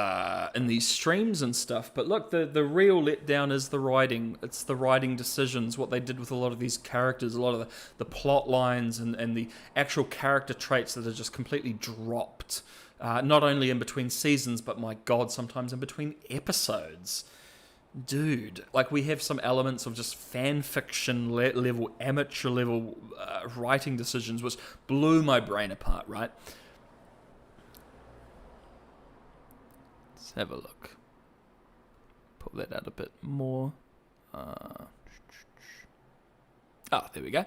in these streams and stuff, but look, the real letdown is the writing. It's the writing decisions, what they did with a lot of these characters, a lot of the plot lines and the actual character traits that are just completely dropped, not only in between seasons, but my god, sometimes in between episodes. Dude, like, we have some elements of just fan fiction level, amateur level writing decisions which blew my brain apart, right? Let's have a look. Pull that out a bit more. There we go.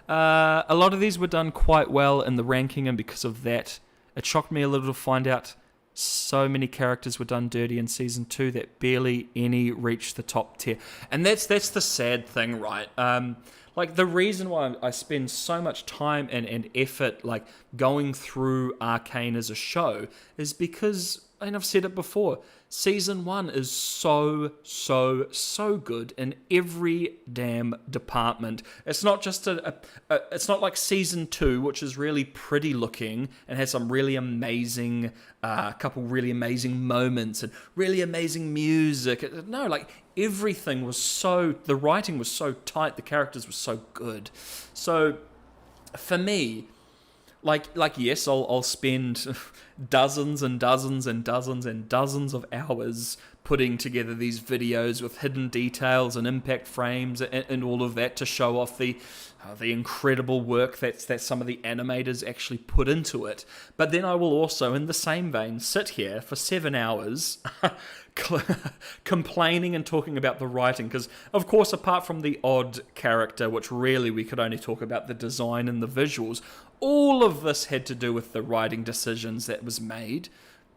A lot of these were done quite well in the ranking, and because of that, it shocked me a little to find out so many characters were done dirty in season 2 that barely any reached the top tier. And that's the sad thing, right? Like, the reason why I spend so much time and effort, like, going through Arcane as a show is because, and I've said it before, season 1 is so good in every damn department. It's not just it's not like season 2, which is really pretty looking and has some really amazing, couple really amazing moments and really amazing music. No, like, everything was the writing was so tight, the characters were so good. So, for me, like yes, I'll spend dozens and dozens and dozens and dozens of hours putting together these videos with hidden details and impact frames and all of that to show off the incredible work that some of the animators actually put into it. But then I will also, in the same vein, sit here for 7 hours complaining and talking about the writing, because of course, apart from the odd character, which really we could only talk about the design and the visuals, all of this had to do with the writing decisions that was made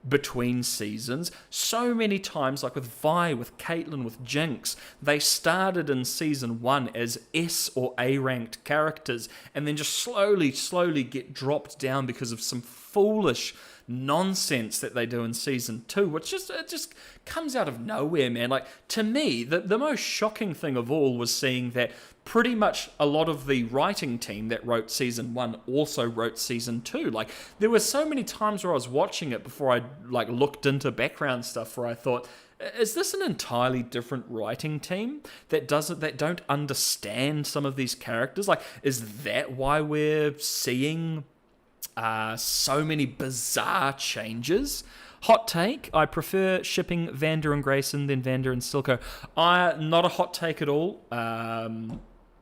between seasons. So many times, like with Vi, with Caitlyn, with Jinx, they started in season 1 as S or A ranked characters and then just slowly get dropped down because of some foolish nonsense that they do in season 2, which it just comes out of nowhere, man. Like, to me, the most shocking thing of all was seeing that pretty much a lot of the writing team that wrote season 1 also wrote season 2. Like, there were so many times where I was watching it before I looked into background stuff where I thought, is this an entirely different writing team that don't understand some of these characters? Like, is that why we're seeing so many bizarre changes? Hot take, I prefer shipping Vander and Grayson than Vander and Silco. Not a hot take at all.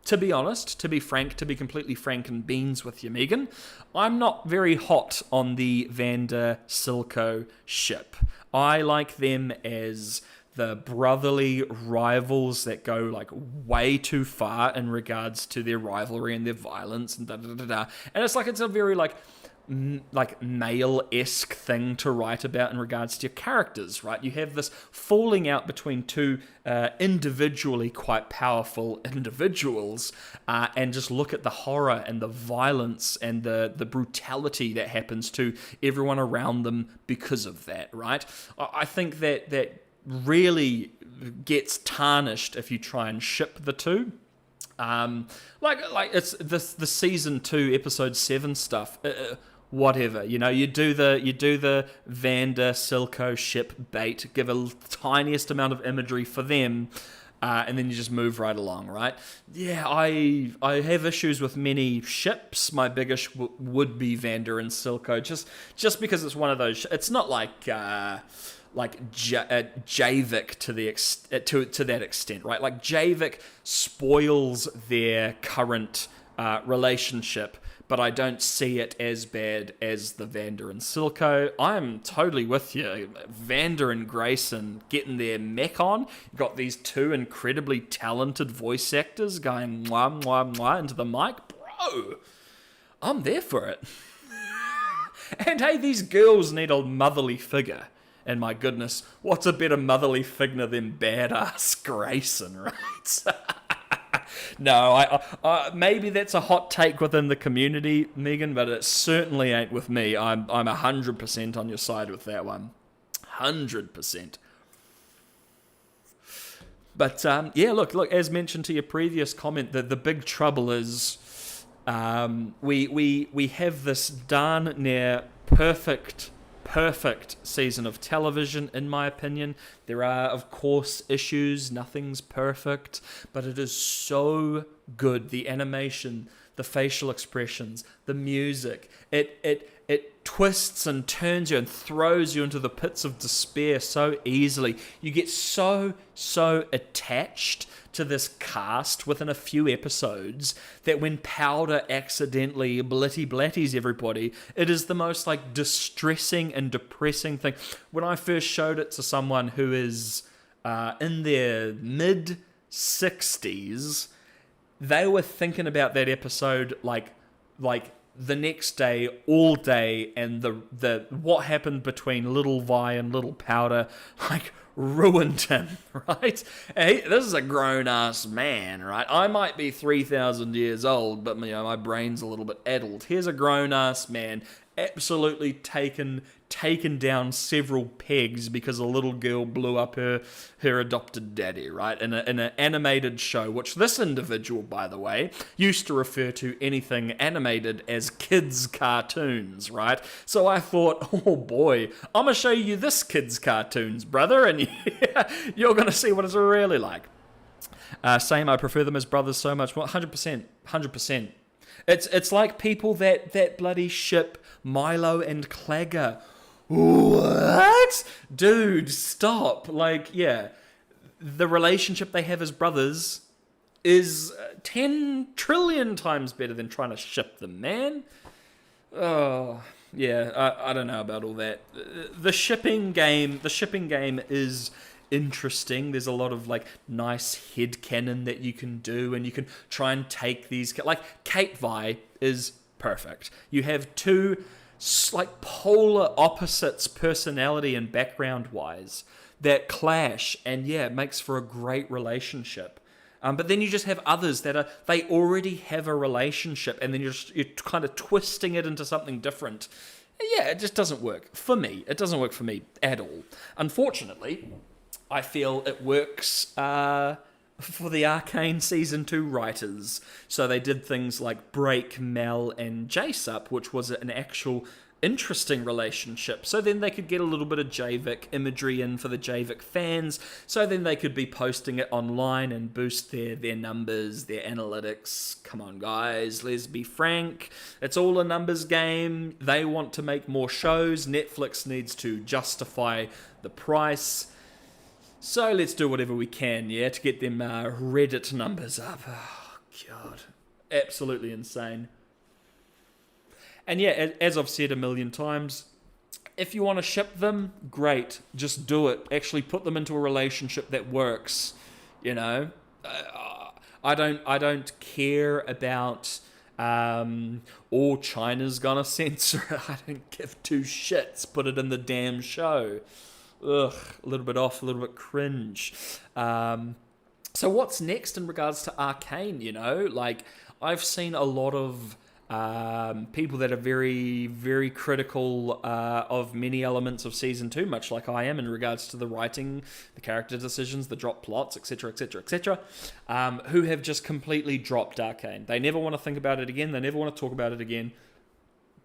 To be honest, to be frank, to be completely frank and beans with you, Megan, I'm not very hot on the Vander Silco ship. I like them as the brotherly rivals that go way too far in regards to their rivalry and their violence and da-da-da-da. And it's a very male-esque thing to write about in regards to your characters, right? You have this falling out between two individually quite powerful individuals, and just look at the horror and the violence and the brutality that happens to everyone around them because of that, right? I think that really gets tarnished if you try and ship the two. It's the season 2 episode 7 stuff. Whatever, you do the Vander Silco ship bait, give a tiniest amount of imagery for them, and then you just move right along, right? Yeah, I have issues with many ships. My biggest would be Vander and Silco, just because it's one of those. It's not like Javik to that extent, right? Like, Javik spoils their current relationship but I don't see it as bad as the Vander and Silco. I'm totally with you. Vander and Grayson getting their mech on. You've got these two incredibly talented voice actors going mwah, mwah, mwah into the mic. Bro, I'm there for it. And hey, these girls need a motherly figure. And my goodness, what's a better motherly figure than badass Grayson, right? No, I maybe that's a hot take within the community, Megan, but it certainly ain't with me. I'm 100% on your side with that one. 100%. But yeah, look, as mentioned to your previous comment, the big trouble is we have this darn near perfect season of television, in my opinion. There are, of course, issues. Nothing's perfect, but it is so good. The animation, the facial expressions, the music. It twists and turns you and throws you into the pits of despair so easily. You get so attached to this cast within a few episodes that when Powder accidentally blitty-blatties everybody, it is the most like distressing and depressing thing. When I first showed it to someone who is in their mid-60s, they were thinking about that episode like the next day, all day, and the what happened between Little Vi and Little Powder, like, ruined him, right? This is a grown-ass man, right? I might be 3,000 years old, but my brain's a little bit addled. Here's a grown-ass man absolutely taken down several pegs because a little girl blew up her adopted daddy, right? In an animated show, which this individual, by the way, used to refer to anything animated as kids' cartoons, right? So I thought, oh boy, I'm going to show you this kids' cartoons, brother, and you're going to see what it's really like. Same, I prefer them as brothers so much more. 100%. It's like people that bloody ship Milo and Clagger. What? Dude, stop. Like, yeah, the relationship they have as brothers is 10 trillion times better than trying to ship them, man. Oh, yeah, I don't know about all that. The shipping game is interesting. There's a lot of like nice headcanon that you can do, and you can try and take these, like Kate Vi is perfect. You have two like polar opposites, personality and background wise, that clash, and yeah, it makes for a great relationship. But then you just have others that they already have a relationship, and then you're kind of twisting it into something different. Yeah, it just doesn't work for me. It doesn't work for me at all. Unfortunately, I feel it works for the Arcane Season 2 writers. So they did things like break Mel and Jayce up, which was an actual interesting relationship. So then they could get a little bit of Javik imagery in for the Javik fans. So then they could be posting it online and boost their numbers, their analytics. Come on, guys, let's be frank. It's all a numbers game. They want to make more shows. Netflix needs to justify the price. So let's do whatever we can, yeah, to get them Reddit numbers up. Oh, God. Absolutely insane. And yeah, as I've said a million times, if you want to ship them, great. Just do it. Actually put them into a relationship that works, you know. I don't care about China's gonna censor it. I don't give two shits. Put it in the damn show. Ugh, a little bit off, a little bit cringe. So what's next in regards to Arcane, you know? Like, I've seen a lot of people that are very, very critical of many elements of Season 2, much like I am in regards to the writing, the character decisions, the drop plots, etc., etc., etc., who have just completely dropped Arcane. They never want to think about it again. They never want to talk about it again.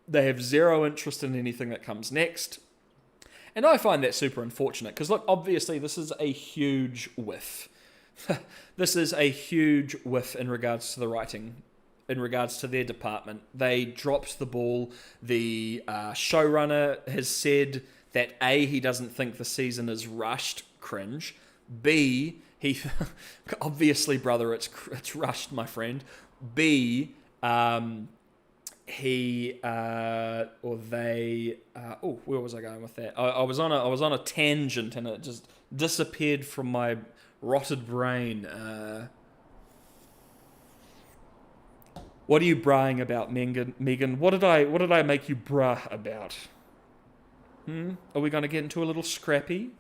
They have zero interest in anything that comes next. And I find that super unfortunate, because look, obviously this is a huge whiff. This is a huge whiff in regards to the writing, in regards to their department. They dropped the ball. The showrunner has said that A, he doesn't think the season is rushed, cringe. B, he obviously, brother, it's rushed, my friend. B, he or they where was I going with that? I was on a tangent and it just disappeared from my rotted brain. What are you braying about, Megan? What did I make you brah about? Are we going to get into a little scrappy,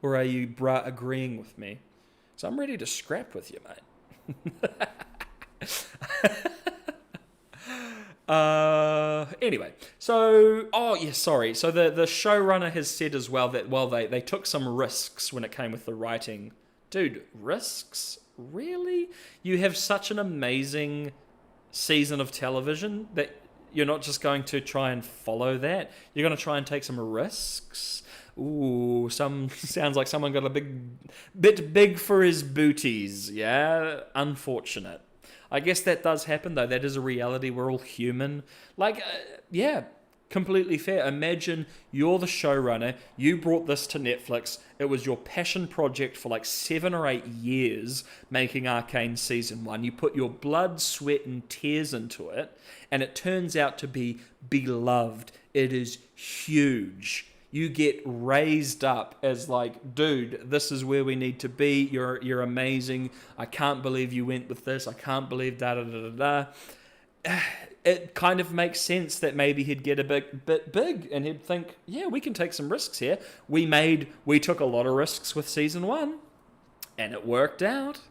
or are you brah agreeing with me? So I'm ready to scrap with you, mate. Anyway, so so the showrunner has said as well that they took some risks when it came with the writing. Dude, risks? Really? You have such an amazing season of television that you're not just going to try and follow that. You're going to try and take some risks. Ooh, sounds like someone got a bit big for his booties. Yeah, unfortunate. I guess that does happen, though. That is a reality. We're all human. Completely fair. Imagine you're the showrunner. You brought this to Netflix. It was your passion project for like 7 or 8 years, making Arcane Season 1. You put your blood, sweat, and tears into it, and it turns out to be beloved. It is huge. You get raised up as like, dude, this is where we need to be. You're amazing. I can't believe you went with this. I can't believe da-da-da-da-da. It kind of makes sense that maybe he'd get a bit big and he'd think, yeah, we can take some risks here. We took a lot of risks with Season 1 and it worked out.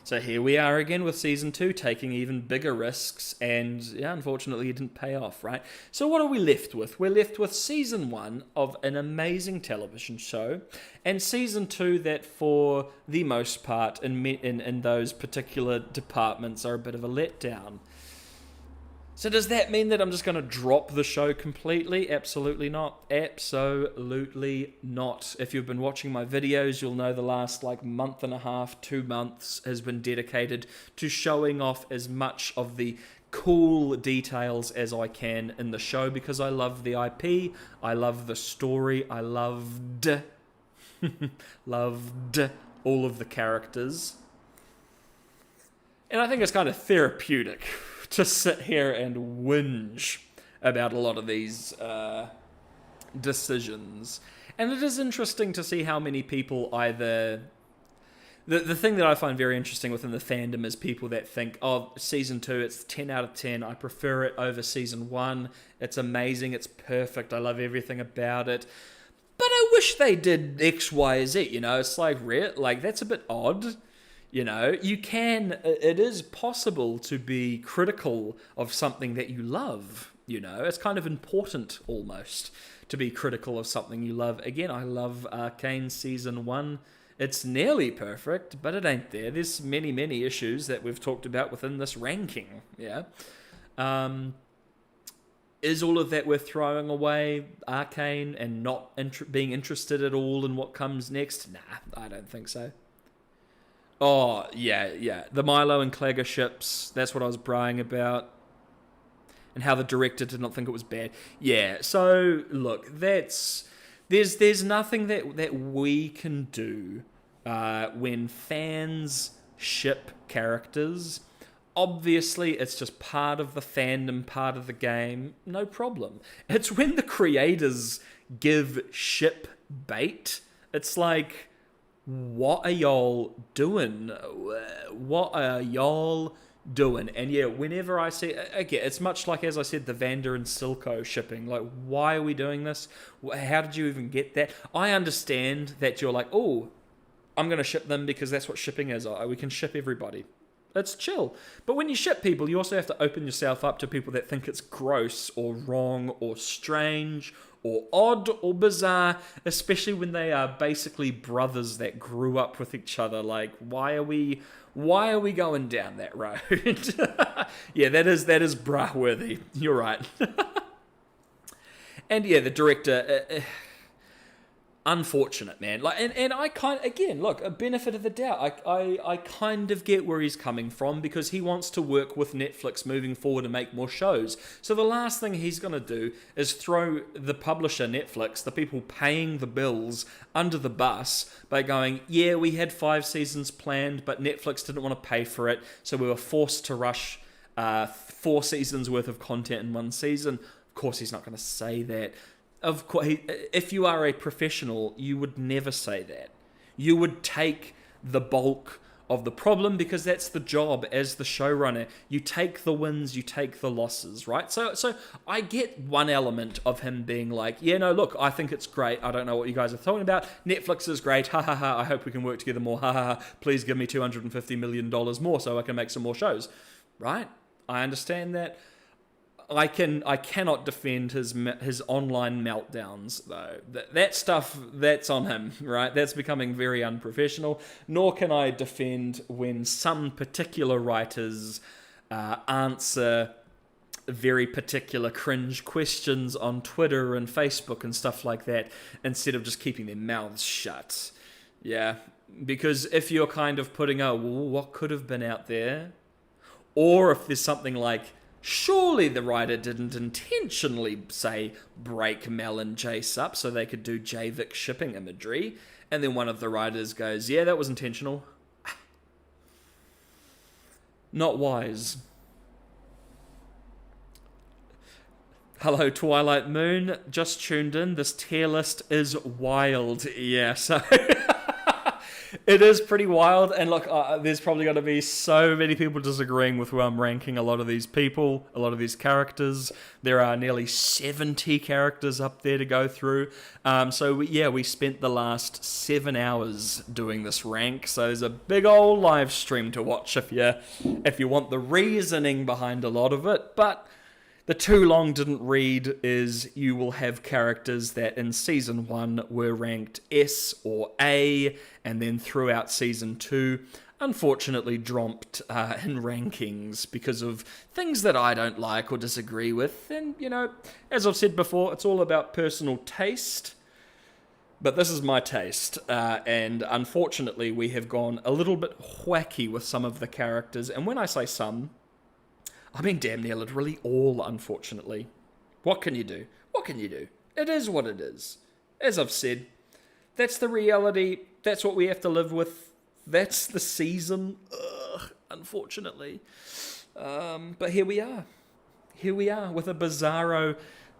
So here we are again with Season 2, taking even bigger risks, and yeah, unfortunately it didn't pay off, right? So what are we left with? We're left with Season 1 of an amazing television show, and Season 2 that for the most part in those particular departments are a bit of a letdown. So does that mean that I'm just going to drop the show completely? Absolutely not. Absolutely not. If you've been watching my videos, you'll know the last month and a half, 2 months has been dedicated to showing off as much of the cool details as I can in the show because I love the IP, I love the story, I loved all of the characters. And I think it's kind of therapeutic to sit here and whinge about a lot of these decisions. And it is interesting to see how many people either... The thing that I find very interesting within the fandom is people that think, oh, Season 2, it's 10 out of 10. I prefer it over Season 1. It's amazing. It's perfect. I love everything about it. But I wish they did X, Y, Z. It's like, that's a bit odd. It is possible to be critical of something that you love, It's kind of important, almost, to be critical of something you love. Again, I love Arcane Season 1. It's nearly perfect, but it ain't there. There's many, many issues that we've talked about within this ranking, yeah? Is all of that worth throwing away, Arcane, and not being interested at all in what comes next? Nah, I don't think so. Oh, yeah. The Milo and Clagger ships, that's what I was braying about. And how the director did not think it was bad. Yeah, so, look, there's nothing that we can do when fans ship characters. Obviously, it's just part of the fandom, part of the game. No problem. It's when the creators give ship bait. It's like... what are y'all doing? What are y'all doing? And yeah, whenever I see... again, it's much like, as I said, the Vander and Silco shipping. Like, why are we doing this? How did you even get that? I understand that you're like, oh, I'm going to ship them because that's what shipping is. We can ship everybody. It's chill. But when you ship people, you also have to open yourself up to people that think it's gross or wrong or strange or odd or bizarre, especially when they are basically brothers that grew up with each other. Like, why are we going down that road? Yeah, that is brah-worthy. You're right. And yeah, the director... unfortunate, man. And I look, a benefit of the doubt. I kind of get where he's coming from because he wants to work with Netflix moving forward and make more shows. So the last thing he's going to do is throw the publisher, Netflix, the people paying the bills, under the bus by going, yeah, we had 5 seasons planned, but Netflix didn't want to pay for it, so we were forced to rush 4 seasons worth of content in one season. Of course, he's not going to say that. Of course, if you are a professional, you would never say that. You would take the bulk of the problem because that's the job as the showrunner. You take the wins, you take the losses, right? So I get one element of him being like, yeah, no, look, I think it's great. I don't know what you guys are talking about. Netflix is great. Ha ha ha. I hope we can work together more. Ha ha ha. Please give me $250 million more so I can make some more shows, right? I understand that. I cannot defend his online meltdowns though. That stuff, that's on him, right? That's becoming very unprofessional. Nor can I defend when some particular writers answer very particular cringe questions on Twitter and Facebook and stuff like that instead of just keeping their mouths shut. Yeah, because if you're kind of putting, well, what could have been out there? Or if there's something like, surely the writer didn't intentionally, say, break Mel and Jayce up so they could do JVIC shipping imagery. And then one of the writers goes, yeah, that was intentional. Not wise. Hello, Twilight Moon. Just tuned in. This tier list is wild. Yeah, so... It is pretty wild, and look, there's probably going to be so many people disagreeing with where I'm ranking a lot of these people, a lot of these characters. There are nearly 70 characters up there to go through. We spent the last 7 hours doing this rank, so there's a big old live stream to watch if you want the reasoning behind a lot of it, but... The too long didn't read is you will have characters that in Season 1 were ranked S or A, and then throughout Season 2, unfortunately dropped in rankings because of things that I don't like or disagree with. And, as I've said before, it's all about personal taste. But this is my taste, and unfortunately we have gone a little bit wacky with some of the characters. And when I say some... I mean, damn near literally all, unfortunately. What can you do? What can you do? It is what it is. As I've said, that's the reality. That's what we have to live with. That's the season. Unfortunately. But here we are. Here we are with a bizarro,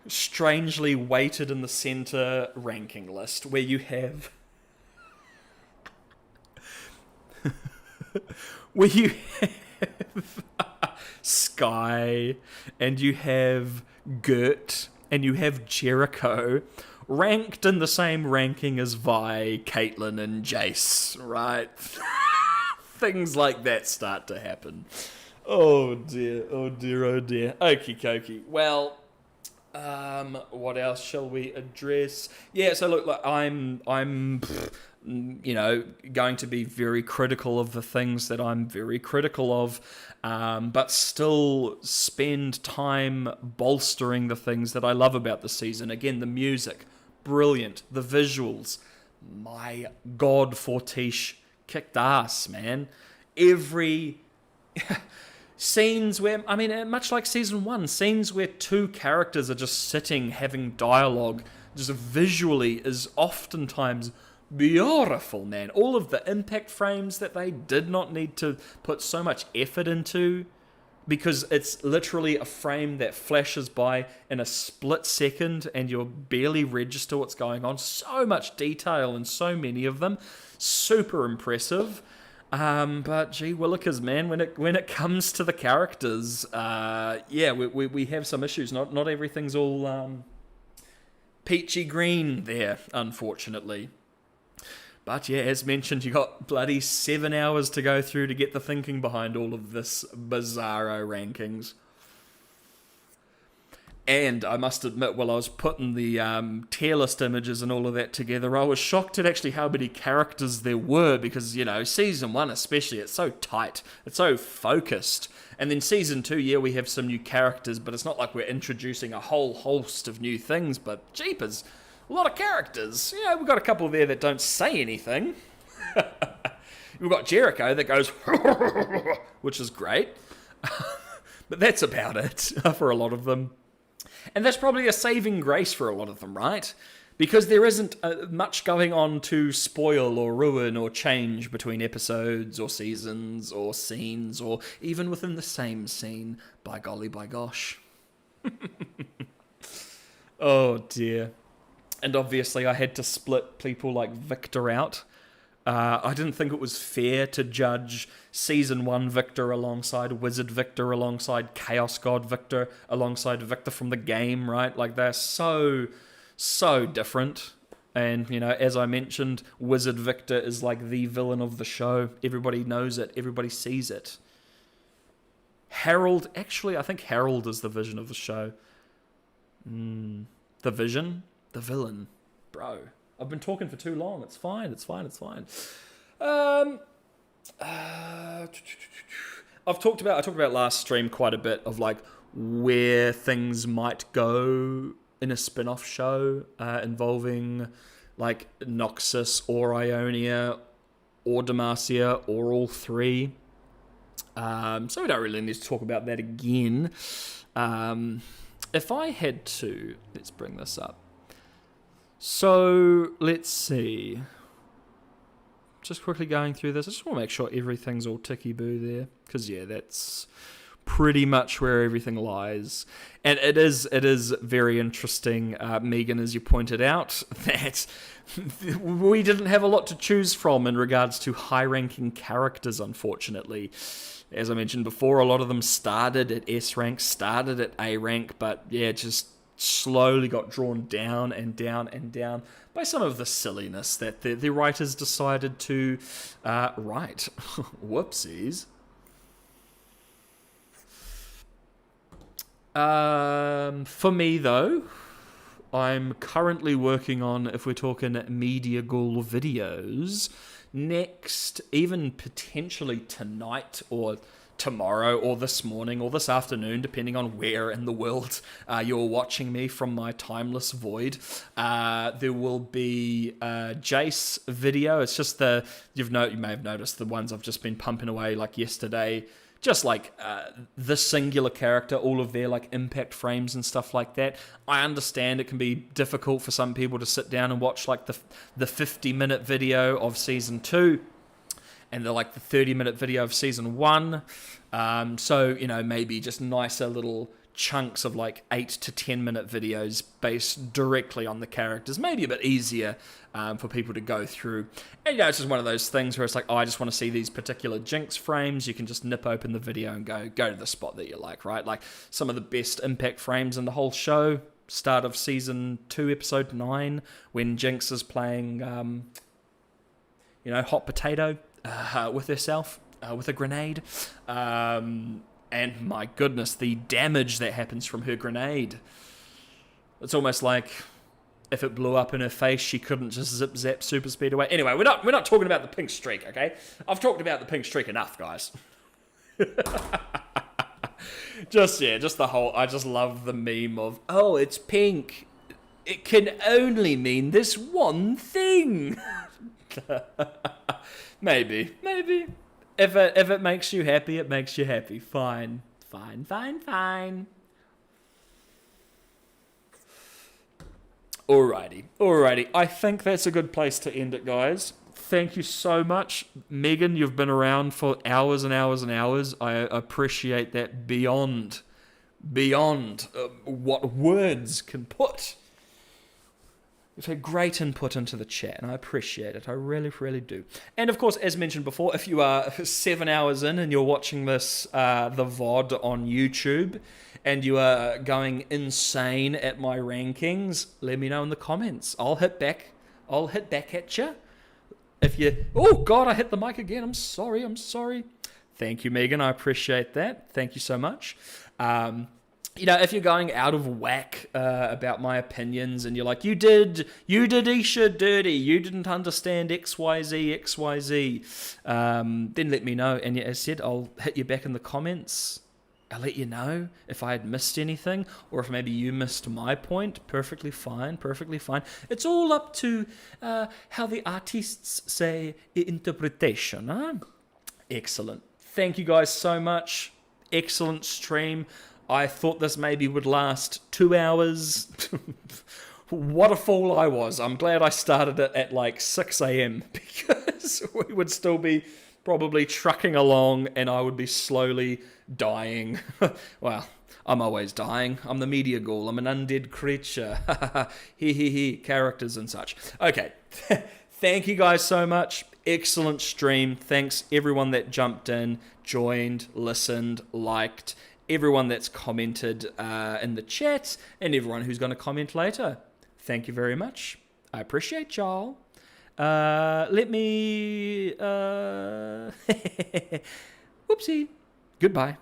strangely weighted in the center ranking list where you have... where you have... Sky, and you have Gert, and you have Jericho, ranked in the same ranking as Vi, Caitlyn, and Jayce, right? Things like that start to happen. Oh dear, oh dear, oh dear. Okie dokie. Well, what else shall we address? Yeah, so look, I'm going to be very critical of the things that I'm very critical of, but still spend time bolstering the things that I love about the season. Again, the music, brilliant. The visuals, my God, Fortiche kicked ass, man. Every... scenes where, much like Season 1, scenes where two characters are just sitting having dialogue, just visually is oftentimes beautiful, man. All of the impact frames that they did not need to put so much effort into, because it's literally a frame that flashes by in a split second and you'll barely register what's going on. So much detail and so many of them. Super impressive. But gee willikers, man, when it comes to the characters, we have some issues. Not everything's all peachy green there, unfortunately. But yeah, as mentioned, you got bloody 7 hours to go through to get the thinking behind all of this bizarro rankings. And I must admit, while I was putting the tier list images and all of that together, I was shocked at actually how many characters there were, because, Season 1 especially, it's so tight, it's so focused. And then Season 2, we have some new characters, but it's not like we're introducing a whole host of new things, but jeepers, a lot of characters. We've got a couple there that don't say anything. We've got Jericho that goes, which is great. But that's about it for a lot of them. And that's probably a saving grace for a lot of them, right? Because there isn't much going on to spoil or ruin or change between episodes or seasons or scenes or even within the same scene. By golly, by gosh. Oh dear. And obviously I had to split people like Victor out. I didn't think it was fair to judge Season 1 Victor alongside Wizard Victor, alongside Chaos God Victor, alongside Victor from the game, right? Like, they're so different. And, you know, as I mentioned, Wizard Victor is like the villain of the show. Everybody knows it. Everybody sees it. Harold, actually, I think Harold is the vision of the show. The vision? The villain. Bro. I've been talking for too long. It's fine. I talked about last stream quite a bit of like where things might go in a spin-off show involving like Noxus or Ionia or Demacia or all three. So we don't really need to talk about that again. If I had to, let's bring this up. So, let's see. Just quickly going through this. I just want to make sure everything's all ticky-boo there. Because, yeah, that's pretty much where everything lies. And it is very interesting, Megan, as you pointed out, that we didn't have a lot to choose from in regards to high-ranking characters, unfortunately. As I mentioned before, a lot of them started at S rank, started at A rank, but, yeah, just slowly got drawn down and down and down by some of the silliness that the writers decided to write. Whoopsies. For me, though, I'm currently working on, if we're talking Media Ghoul videos, next, even potentially tonight or tomorrow or this morning or this afternoon, depending on where in the world you're watching me from my timeless void, there will be a Jayce video. It's just you may have noticed the ones I've just been pumping away like yesterday, just like the singular character, all of their like impact frames and stuff like that. I understand it can be difficult for some people to sit down and watch like the 50-minute video of Season 2 and the 30-minute video of Season 1. So, you know, maybe just nicer little chunks of 8 to 10-minute videos based directly on the characters. Maybe a bit easier for people to go through. And, you know, it's just one of those things where it's like, oh, I just want to see these particular Jinx frames. You can just nip open the video and go to the spot that you like, right? Like some of the best impact frames in the whole show. Start of Season 2, Episode 9, when Jinx is playing, hot potato with herself, with a grenade. And my goodness, the damage that happens from her grenade. It's almost like if it blew up in her face, she couldn't just zip-zap super speed away. Anyway, we're not talking about the pink streak, okay? I've talked about the pink streak enough, guys. just the whole, I just love the meme of, oh, it's pink. It can only mean this one thing. Maybe. If it makes you happy, it makes you happy. Fine. Alrighty. I think that's a good place to end it, guys. Thank you so much. Megan, you've been around for hours and hours and hours. I appreciate that beyond what words can put. You've had great input into the chat, and I appreciate it. I really, really do. And of course, as mentioned before, if you are 7 hours in and you're watching this, the VOD on YouTube, and you are going insane at my rankings, let me know in the comments. I'll hit back at you. If you... Oh, God, I hit the mic again. I'm sorry. Thank you, Megan. I appreciate that. Thank you so much. If you're going out of whack about my opinions and you're like, you did Isha dirty, you didn't understand XYZ, then let me know. And as I said, I'll hit you back in the comments. I'll let you know if I had missed anything or if maybe you missed my point. Perfectly fine. It's all up to how the artists say interpretation. Huh? Excellent. Thank you guys so much. Excellent stream. I thought this maybe would last 2 hours. What a fool I was. I'm glad I started it at like 6 a.m. because we would still be probably trucking along and I would be slowly dying. Well, I'm always dying. I'm the media ghoul. I'm an undead creature. He, characters and such. Okay. Thank you guys so much. Excellent stream. Thanks everyone that jumped in, joined, listened, liked, everyone that's commented in the chat, and everyone who's going to comment later. Thank you very much. I appreciate y'all. Let me... Whoopsie. Goodbye.